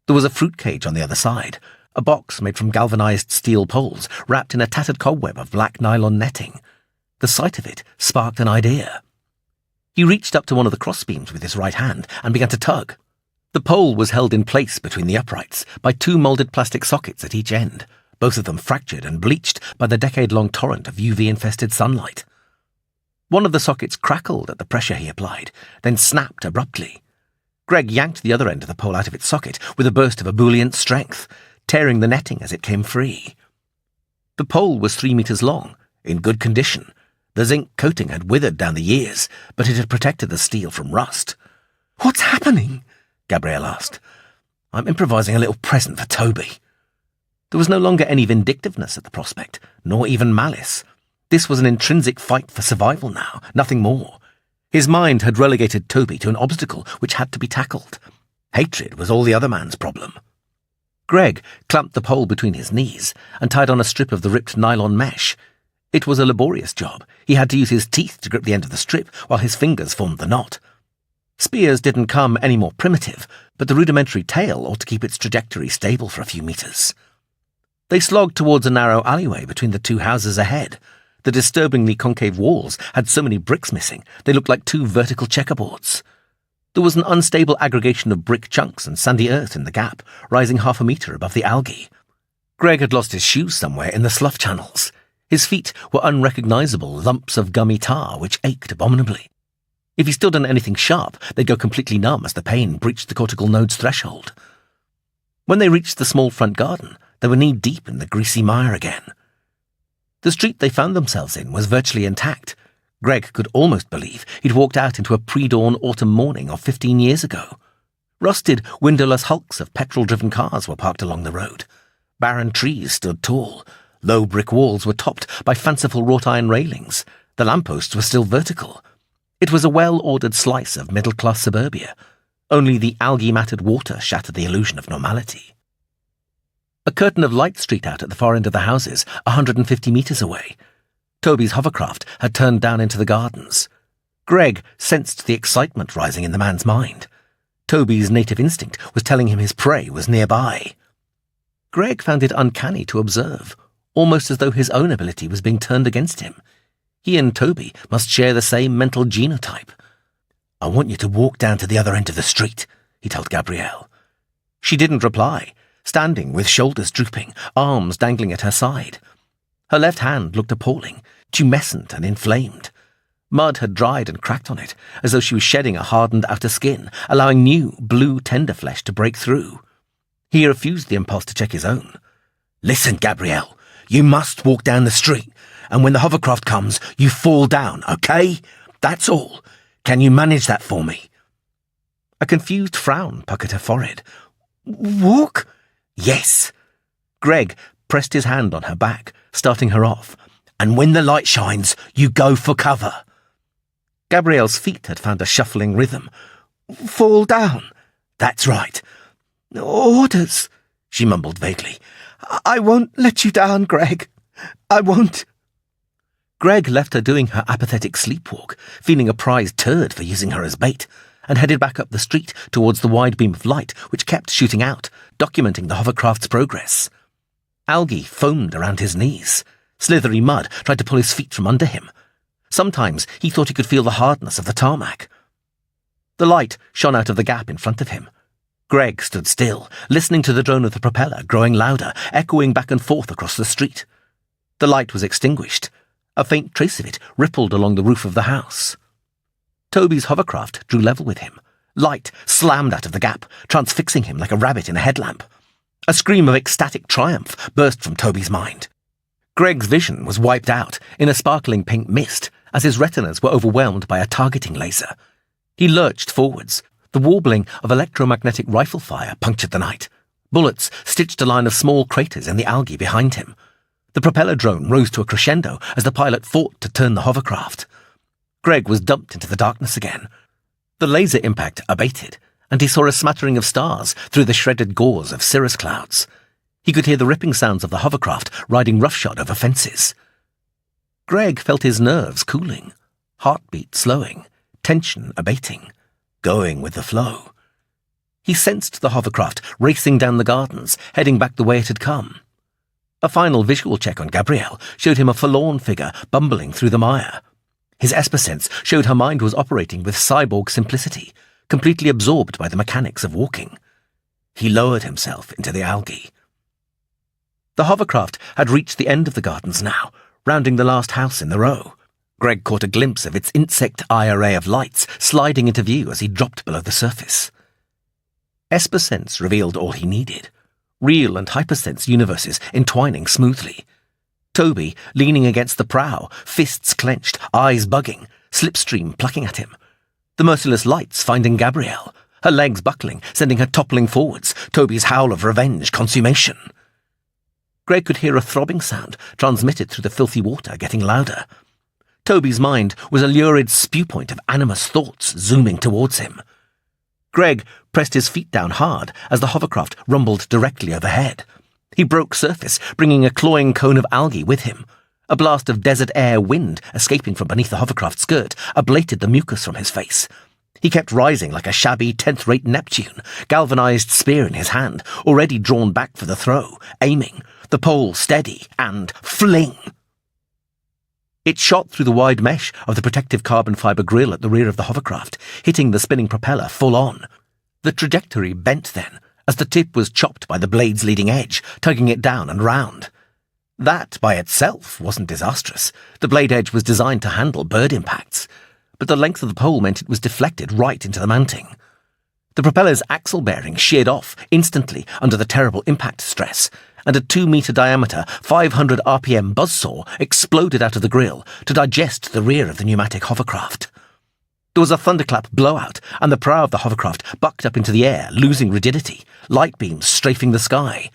There was a fruit cage on the other side, a box made from galvanized steel poles wrapped in a tattered cobweb of black nylon netting. The sight of it sparked an idea. He reached up to one of the crossbeams with his right hand and began to tug. The pole was held in place between the uprights by two moulded plastic sockets at each end, both of them fractured and bleached by the decade-long torrent of UV-infested sunlight. One of the sockets crackled at the pressure he applied, then snapped abruptly. Greg yanked the other end of the pole out of its socket with a burst of ebullient strength, tearing the netting as it came free. The pole was 3 meters long, in good condition. The zinc coating had withered down the years, but it had protected the steel from rust. "What's happening?" Gabrielle asked. "I'm improvising a little present for Toby." There was no longer any vindictiveness at the prospect, nor even malice. This was an intrinsic fight for survival now, nothing more. His mind had relegated Toby to an obstacle which had to be tackled. Hatred was all the other man's problem. Greg clamped the pole between his knees and tied on a strip of the ripped nylon mesh. It was a laborious job. He had to use his teeth to grip the end of the strip while his fingers formed the knot. Spears didn't come any more primitive, but the rudimentary tail ought to keep its trajectory stable for a few meters. They slogged towards a narrow alleyway between the two houses ahead. The disturbingly concave walls had so many bricks missing, they looked like two vertical checkerboards. There was an unstable aggregation of brick chunks and sandy earth in the gap, rising 1/2 meter above the algae. Greg had lost his shoes somewhere in the slough channels. His feet were unrecognizable lumps of gummy tar which ached abominably. If he stood on anything sharp, they'd go completely numb as the pain breached the cortical node's threshold. When they reached the small front garden, they were knee-deep in the greasy mire again. The street they found themselves in was virtually intact. Greg could almost believe he'd walked out into a pre-dawn autumn morning of 15 years ago. Rusted, windowless hulks of petrol-driven cars were parked along the road. Barren trees stood tall. Low brick walls were topped by fanciful wrought-iron railings. The lampposts were still vertical. It was a well-ordered slice of middle-class suburbia. Only the algae-matted water shattered the illusion of normality. A curtain of light streaked out at the far end of the houses, 150 metres away. Toby's hovercraft had turned down into the gardens. Greg sensed the excitement rising in the man's mind. Toby's native instinct was telling him his prey was nearby. Greg found it uncanny to observe, almost as though his own ability was being turned against him. He and Toby must share the same mental genotype. "I want you to walk down to the other end of the street," he told Gabrielle. She didn't reply, standing with shoulders drooping, arms dangling at her side. Her left hand looked appalling, tumescent and inflamed. Mud had dried and cracked on it, as though she was shedding a hardened outer skin, allowing new, blue, tender flesh to break through. He refused the impulse to check his own. "Listen, Gabrielle, you must walk down the street, and when the hovercraft comes, you fall down, okay? That's all. Can you manage that for me?" A confused frown puckered her forehead. "Walk?" "Yes." Greg pressed his hand on her back, starting her off. "And when the light shines, you go for cover." Gabrielle's feet had found a shuffling rhythm. "Fall down?" "That's right." "Orders," she mumbled vaguely. "I won't let you down, Greg. I won't." Greg left her doing her apathetic sleepwalk, feeling a prized turd for using her as bait, and headed back up the street towards the wide beam of light which kept shooting out, documenting the hovercraft's progress. Algae foamed around his knees. Slithery mud tried to pull his feet from under him. Sometimes he thought he could feel the hardness of the tarmac. The light shone out of the gap in front of him. Greg stood still, listening to the drone of the propeller growing louder, echoing back and forth across the street. The light was extinguished. A faint trace of it rippled along the roof of the house. Toby's hovercraft drew level with him. Light slammed out of the gap, transfixing him like a rabbit in a headlamp. A scream of ecstatic triumph burst from Toby's mind. Greg's vision was wiped out in a sparkling pink mist as his retinas were overwhelmed by a targeting laser. He lurched forwards. The warbling of electromagnetic rifle fire punctured the night. Bullets stitched a line of small craters in the algae behind him. The propeller drone rose to a crescendo as the pilot fought to turn the hovercraft. Greg was dumped into the darkness again. The laser impact abated, and he saw a smattering of stars through the shredded gauze of cirrus clouds. He could hear the ripping sounds of the hovercraft riding roughshod over fences. Greg felt his nerves cooling, heartbeat slowing, tension abating. going with the flow. He sensed the hovercraft racing down the gardens, heading back the way it had come. A final visual check on Gabrielle showed him a forlorn figure bumbling through the mire. His esper sense showed her mind was operating with cyborg simplicity, completely absorbed by the mechanics of walking. He lowered himself into the algae. The hovercraft had reached the end of the gardens now, rounding the last house in the row. Greg caught a glimpse of its insect-eye array of lights sliding into view as he dropped below the surface. Esper sense revealed all he needed. Real and hypersense universes entwining smoothly. Toby leaning against the prow, fists clenched, eyes bugging, slipstream plucking at him. The merciless lights finding Gabrielle, her legs buckling, sending her toppling forwards, Toby's howl of revenge consummation. Greg could hear a throbbing sound transmitted through the filthy water getting louder. Toby's mind was a lurid spew-point of animus thoughts zooming towards him. Greg pressed his feet down hard as the hovercraft rumbled directly overhead. He broke surface, bringing a clawing cone of algae with him. A blast of desert air wind escaping from beneath the hovercraft's skirt ablated the mucus from his face. He kept rising like a shabby 10th-rate Neptune, galvanized spear in his hand, already drawn back for the throw, aiming, the pole steady, and fling! It shot through the wide mesh of the protective carbon fibre grille at the rear of the hovercraft, hitting the spinning propeller full on. The trajectory bent then, as the tip was chopped by the blade's leading edge, tugging it down and round. That, by itself, wasn't disastrous. The blade edge was designed to handle bird impacts, but the length of the pole meant it was deflected right into the mounting. The propeller's axle bearing sheared off instantly under the terrible impact stress, and a 2-metre diameter, 500 RPM buzzsaw exploded out of the grille to digest the rear of the pneumatic hovercraft. There was a thunderclap blowout, and the prow of the hovercraft bucked up into the air, losing rigidity, light beams strafing the sky.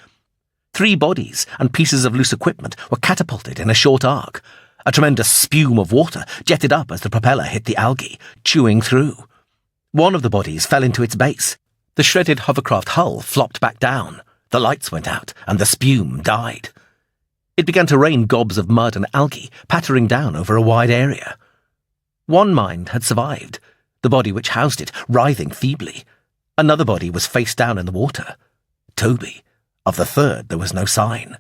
3 bodies and pieces of loose equipment were catapulted in a short arc. A tremendous spume of water jetted up as the propeller hit the algae, chewing through. One of the bodies fell into its base. The shredded hovercraft hull flopped back down. The lights went out, and the spume died. It began to rain gobs of mud and algae, pattering down over a wide area. One mind had survived, the body which housed it writhing feebly. Another body was face down in the water. Toby. Of the third, there was no sign.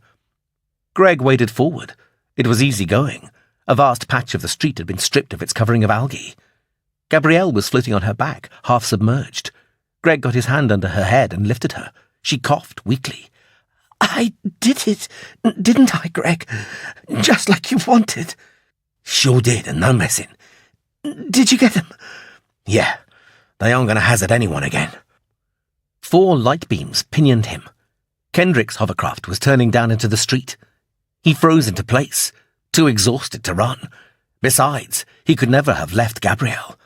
Greg waded forward. It was easy going. A vast patch of the street had been stripped of its covering of algae. Gabrielle was floating on her back, half submerged. Greg got his hand under her head and lifted her. She coughed weakly. I did it, didn't I, Greg? Just like you wanted. Sure did, and no messing. Did you get them? Yeah, they aren't going to hazard anyone again. 4 light beams pinioned him. Kendrick's hovercraft was turning down into the street. He froze into place, too exhausted to run. Besides, he could never have left Gabrielle.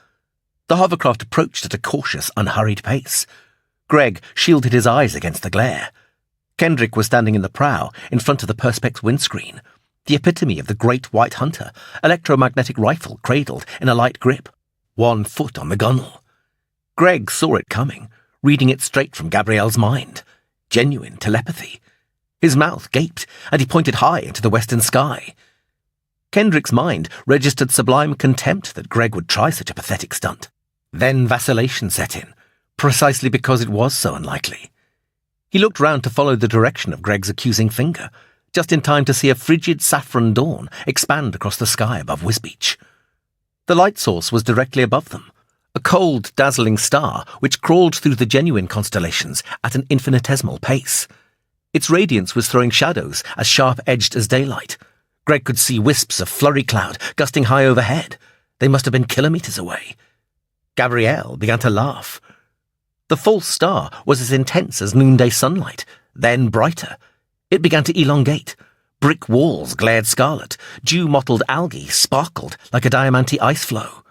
The hovercraft approached at a cautious, unhurried pace. Greg shielded his eyes against the glare. Kendrick was standing in the prow, in front of the Perspex windscreen, the epitome of the great white hunter, electromagnetic rifle cradled in a light grip, 1 foot on the gunwale. Greg saw it coming, reading it straight from Gabrielle's mind. Genuine telepathy. His mouth gaped, and he pointed high into the western sky. Kendrick's mind registered sublime contempt that Greg would try such a pathetic stunt. Then vacillation set in, precisely because it was so unlikely. He looked round to follow the direction of Greg's accusing finger, just in time to see a frigid saffron dawn expand across the sky above Wisbeach. The light source was directly above them, a cold, dazzling star which crawled through the genuine constellations at an infinitesimal pace. Its radiance was throwing shadows as sharp-edged as daylight. Greg could see wisps of flurry cloud gusting high overhead. They must have been kilometres away. Gabrielle began to laugh. The false star was as intense as noonday sunlight, then brighter. It began to elongate. Brick walls glared scarlet. Dew-mottled algae sparkled like a diamante ice flow.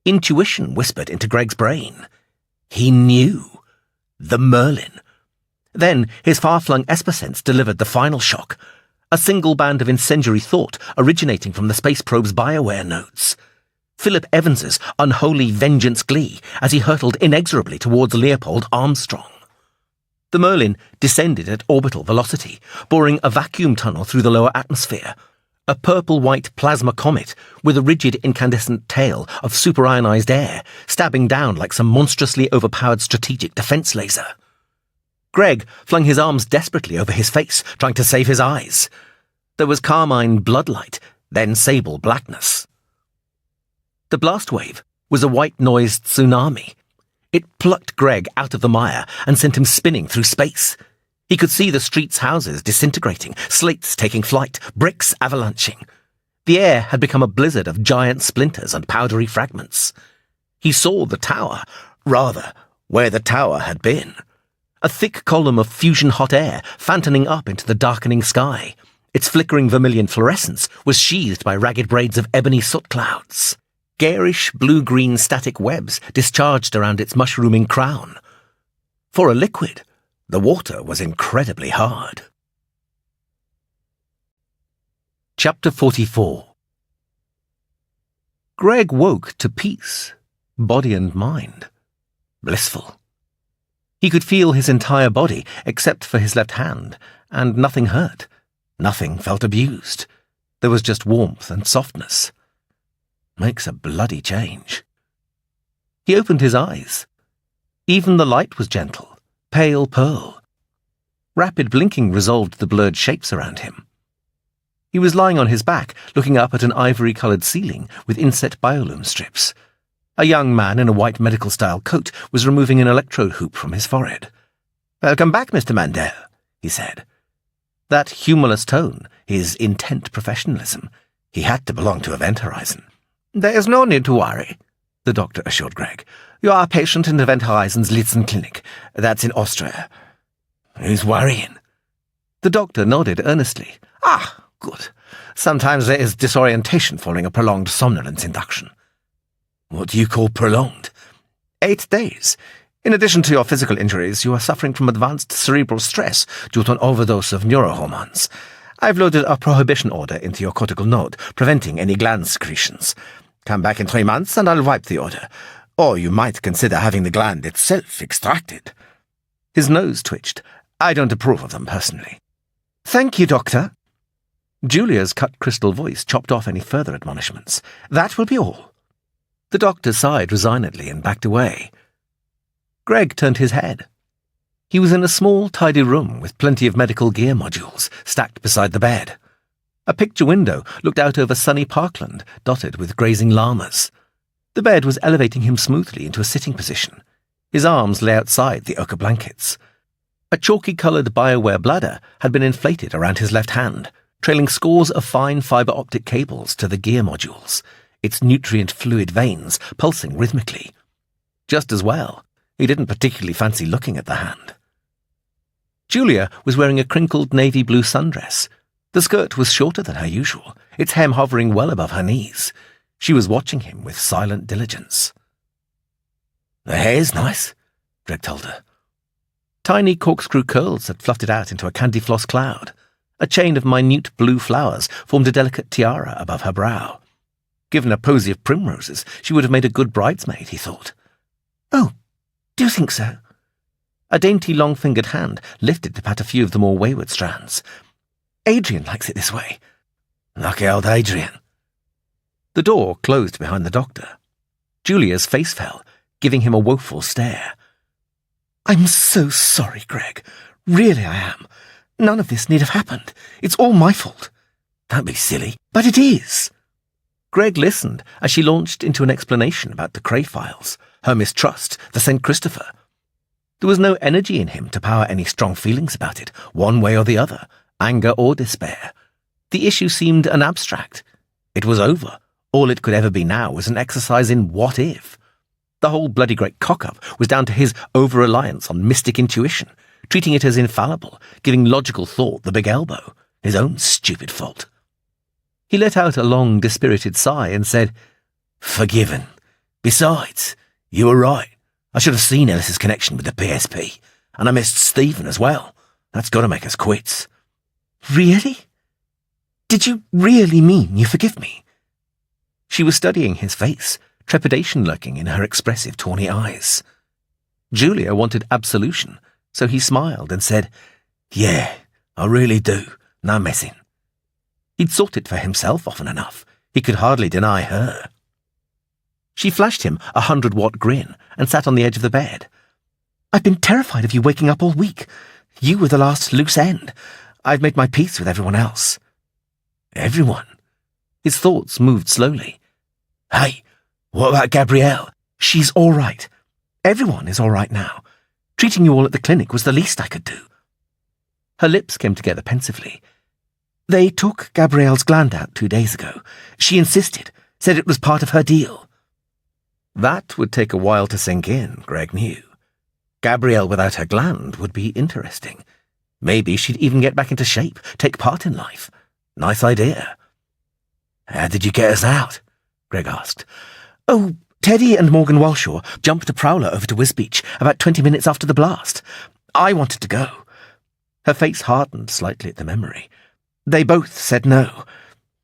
Intuition whispered into Greg's brain. He knew. The Merlin. Then his far-flung esper sense delivered the final shock. A single band of incendiary thought originating from the space probe's BioWare nodes. Philip Evans's unholy vengeance glee as he hurtled inexorably towards Leopold Armstrong. The Merlin descended at orbital velocity, boring a vacuum tunnel through the lower atmosphere. a purple-white plasma comet with a rigid incandescent tail of superionized air, stabbing down like some monstrously overpowered strategic defense laser. Greg flung his arms desperately over his face, trying to save his eyes. There was carmine bloodlight, then sable blackness. The blast wave was a white-noised tsunami. It plucked Greg out of the mire and sent him spinning through space. He could see the street's houses disintegrating, slates taking flight, bricks avalanching. The air had become a blizzard of giant splinters and powdery fragments. He saw the tower, rather, where the tower had been. A thick column of fusion hot air fantoning up into the darkening sky. Its flickering vermilion fluorescence was sheathed by ragged braids of ebony soot clouds. Garish blue-green static webs discharged around its mushrooming crown. For a liquid, the water was incredibly hard. Chapter 44. Greg woke to peace, body and mind. Blissful. He could feel his entire body except for his left hand, and nothing hurt. Nothing felt abused. There was just warmth and softness. Makes a bloody change. He opened his eyes. Even the light was gentle, pale pearl. Rapid blinking resolved the blurred shapes around him. He was lying on his back, looking up at an ivory-coloured ceiling with inset biolume strips. A young man in a white medical-style coat was removing an electrode hoop from his forehead. "Welcome back, Mr. Mandel," he said. That humourless tone, his intent professionalism, he had to belong to Event Horizon. "There is no need to worry," the doctor assured Greg. "You are a patient in Event Horizon's Litzen Clinic. That's in Austria." "Who's worrying?" The doctor nodded earnestly. "Ah, good. Sometimes there is disorientation following a prolonged somnolence induction." "What do you call prolonged?" 8 days. In addition to your physical injuries, you are suffering from advanced cerebral stress due to an overdose of neurohormones. I've loaded a prohibition order into your cortical node, preventing any gland secretions. Come back in 3 months and I'll wipe the order. Or you might consider having the gland itself extracted. His nose twitched. I don't approve of them personally. "Thank you, Doctor." Julia's cut crystal voice chopped off any further admonishments. "That will be all." The doctor sighed resignedly and backed away. Greg turned his head. He was in a small, tidy room with plenty of medical gear modules stacked beside the bed. A picture window looked out over sunny parkland dotted with grazing llamas. The bed was elevating him smoothly into a sitting position. His arms lay outside the ochre blankets. A chalky-coloured BioWare bladder had been inflated around his left hand, trailing scores of fine fibre optic cables to the gear modules, its nutrient-fluid veins pulsing rhythmically. Just as well, he didn't particularly fancy looking at the hand. Julia was wearing a crinkled navy blue sundress. The skirt was shorter than her usual, its hem hovering well above her knees. She was watching him with silent diligence. "The hair's nice," Greg told her. Tiny corkscrew curls had fluffed it out into a candy floss cloud. A chain of minute blue flowers formed a delicate tiara above her brow. Given a posy of primroses, she would have made a good bridesmaid, he thought. "Oh, do you think so?" A dainty long-fingered hand lifted to pat a few of the more wayward strands. "Adrian likes it this way." "Lucky old Adrian." The door closed behind the doctor. Julia's face fell, giving him a woeful stare. "I'm so sorry, Greg. Really I am. None of this need have happened. It's all my fault." "Don't be silly." "But it is." Greg listened as she launched into an explanation about the Cray files, her mistrust, the St. Christopher. There was no energy in him to power any strong feelings about it, one way or the other, anger or despair. The issue seemed an abstract. It was over. All it could ever be now was an exercise in what if. The whole bloody great cock-up was down to his over-reliance on mystic intuition, treating it as infallible, giving logical thought the big elbow, his own stupid fault. He let out a long, dispirited sigh and said, "Forgiven. Besides, you were right. I should have seen Ellis's connection with the PSP, and I missed Stephen as well. That's got to make us quits." "Really? Did you really mean you forgive me?" She was studying his face, trepidation lurking in her expressive tawny eyes. Julia wanted absolution, so he smiled and said, "Yeah, I really do. No messing." He'd sought it for himself often enough. He could hardly deny her. She flashed him a 100-watt grin and sat on the edge of the bed. "I've been terrified of you waking up all week. You were the last loose end. I've made my peace with everyone else." Everyone? His thoughts moved slowly. Hey, what about Gabrielle? "She's all right. Everyone is all right now. Treating you all at the clinic was the least I could do." Her lips came together pensively. "They took Gabrielle's gland out 2 days ago. She insisted, said it was part of her deal." That would take a while to sink in, Greg knew. Gabrielle without her gland would be interesting. Maybe she'd even get back into shape, take part in life. Nice idea. "How did you get us out?" Greg asked. "Oh, Teddy and Morgan Walshaw jumped a prowler over to Wisbeach about 20 minutes after the blast. I wanted to go." Her face hardened slightly at the memory. "They both said no.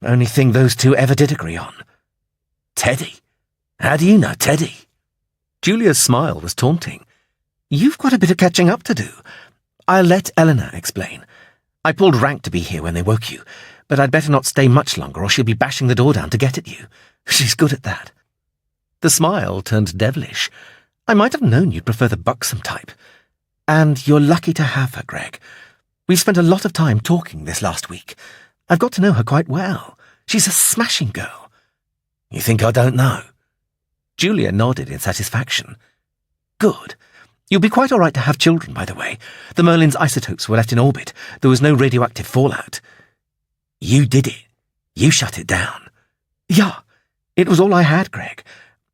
Only thing those two ever did agree on." "Teddy? How do you know Teddy?" Julia's smile was taunting. "You've got a bit of catching up to do. I'll let Eleanor explain. I pulled rank to be here when they woke you, but I'd better not stay much longer or she'll be bashing the door down to get at you. She's good at that." The smile turned devilish. "I might have known you'd prefer the buxom type. And you're lucky to have her, Greg. We've spent a lot of time talking this last week. I've got to know her quite well. She's a smashing girl." "You think I don't know?" Julia nodded in satisfaction. "Good. You'll be quite all right to have children, by the way. The Merlin's isotopes were left in orbit. There was no radioactive fallout." "You did it. You shut it down." "Yeah. It was all I had, Greg.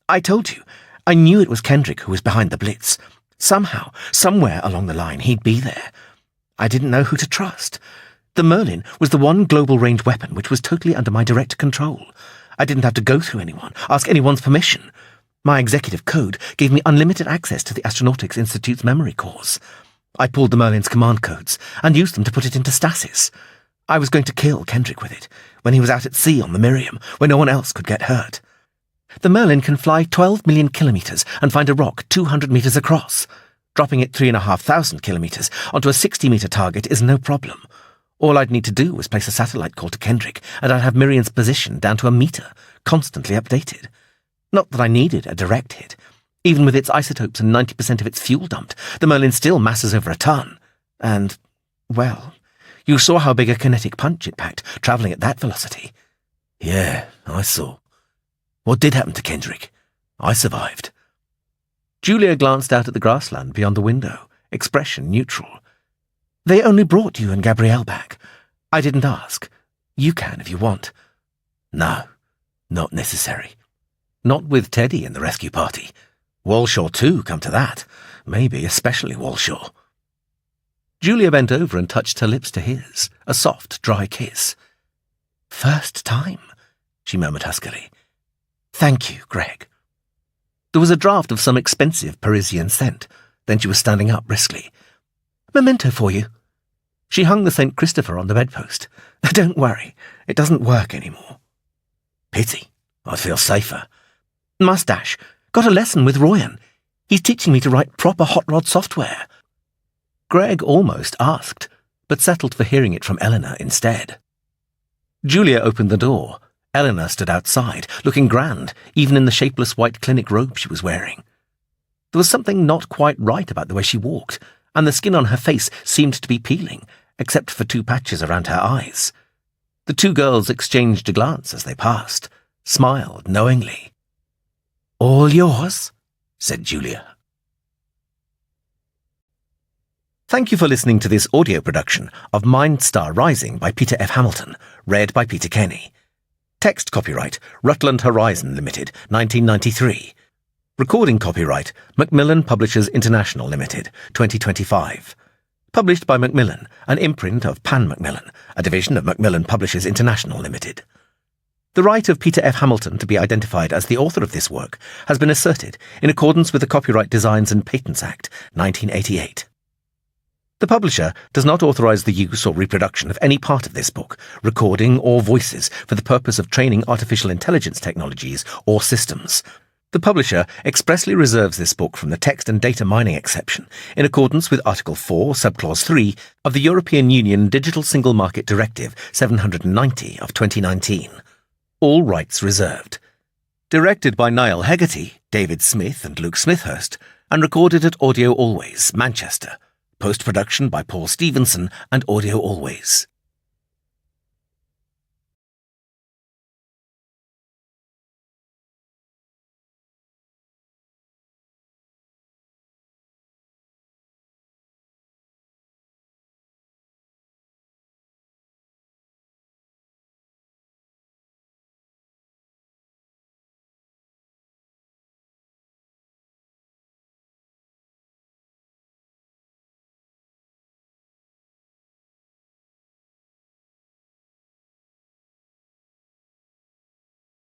I told you. I knew it was Kendrick who was behind the blitz. Somehow, somewhere along the line, he'd be there. I didn't know who to trust. The Merlin was the one global-range weapon which was totally under my direct control. I didn't have to go through anyone, ask anyone's permission. My executive code gave me unlimited access to the Astronautics Institute's memory cores. I pulled the Merlin's command codes and used them to put it into stasis. I was going to kill Kendrick with it, when he was out at sea on the Miriam, where no one else could get hurt. The Merlin can fly 12 million kilometres and find a rock 200 metres across. Dropping it 3,500 kilometres onto a 60-metre target is no problem. All I'd need to do was place a satellite call to Kendrick, and I'd have Miriam's position down to a metre, constantly updated. Not that I needed a direct hit. Even with its isotopes and 90% of its fuel dumped, the Merlin still masses over a ton. And, well, you saw how big a kinetic punch it packed, travelling at that velocity. "Yeah, I saw. What did happen to Kendrick? I survived." Julia glanced out at the grassland beyond the window, expression neutral. "They only brought you and Gabrielle back. I didn't ask. You can if you want." "No, not necessary." "Not with Teddy in the rescue party. Walshaw too, come to that. Maybe especially Walshaw." Julia bent over and touched her lips to his, a soft, dry kiss. "First time," she murmured huskily. "Thank you, Greg." There was a draught of some expensive Parisian scent. Then she was standing up briskly. "Memento for you." She hung the St. Christopher on the bedpost. "Don't worry, it doesn't work anymore." "Pity. I'd feel safer." "Mustache. Got a lesson with Royan. He's teaching me to write proper hot rod software." Greg almost asked, but settled for hearing it from Eleanor instead. Julia opened the door. Eleanor stood outside, looking grand, even in the shapeless white clinic robe she was wearing. There was something not quite right about the way she walked, and the skin on her face seemed to be peeling, except for 2 patches around her eyes. The 2 girls exchanged a glance as they passed, smiled knowingly. "All yours," said Julia. Thank you for listening to this audio production of Mindstar Rising by Peter F. Hamilton, read by Peter Kenny. Text copyright, Rutland Horizon Limited, 1993. Recording copyright, Macmillan Publishers International Limited, 2025. Published by Macmillan, an imprint of Pan Macmillan, a division of Macmillan Publishers International Limited. The right of Peter F. Hamilton to be identified as the author of this work has been asserted in accordance with the Copyright Designs and Patents Act, 1988. The publisher does not authorize the use or reproduction of any part of this book, recording, or voices for the purpose of training artificial intelligence technologies or systems. The publisher expressly reserves this book from the text and data mining exception in accordance with Article 4, Subclause 3 of the European Union Digital Single Market Directive 790 of 2019. All rights reserved. Directed by Niall Hegarty, David Smith and Luke Smithhurst, and recorded at Audio Always, Manchester. Post-production by Paul Stevenson and Audio Always.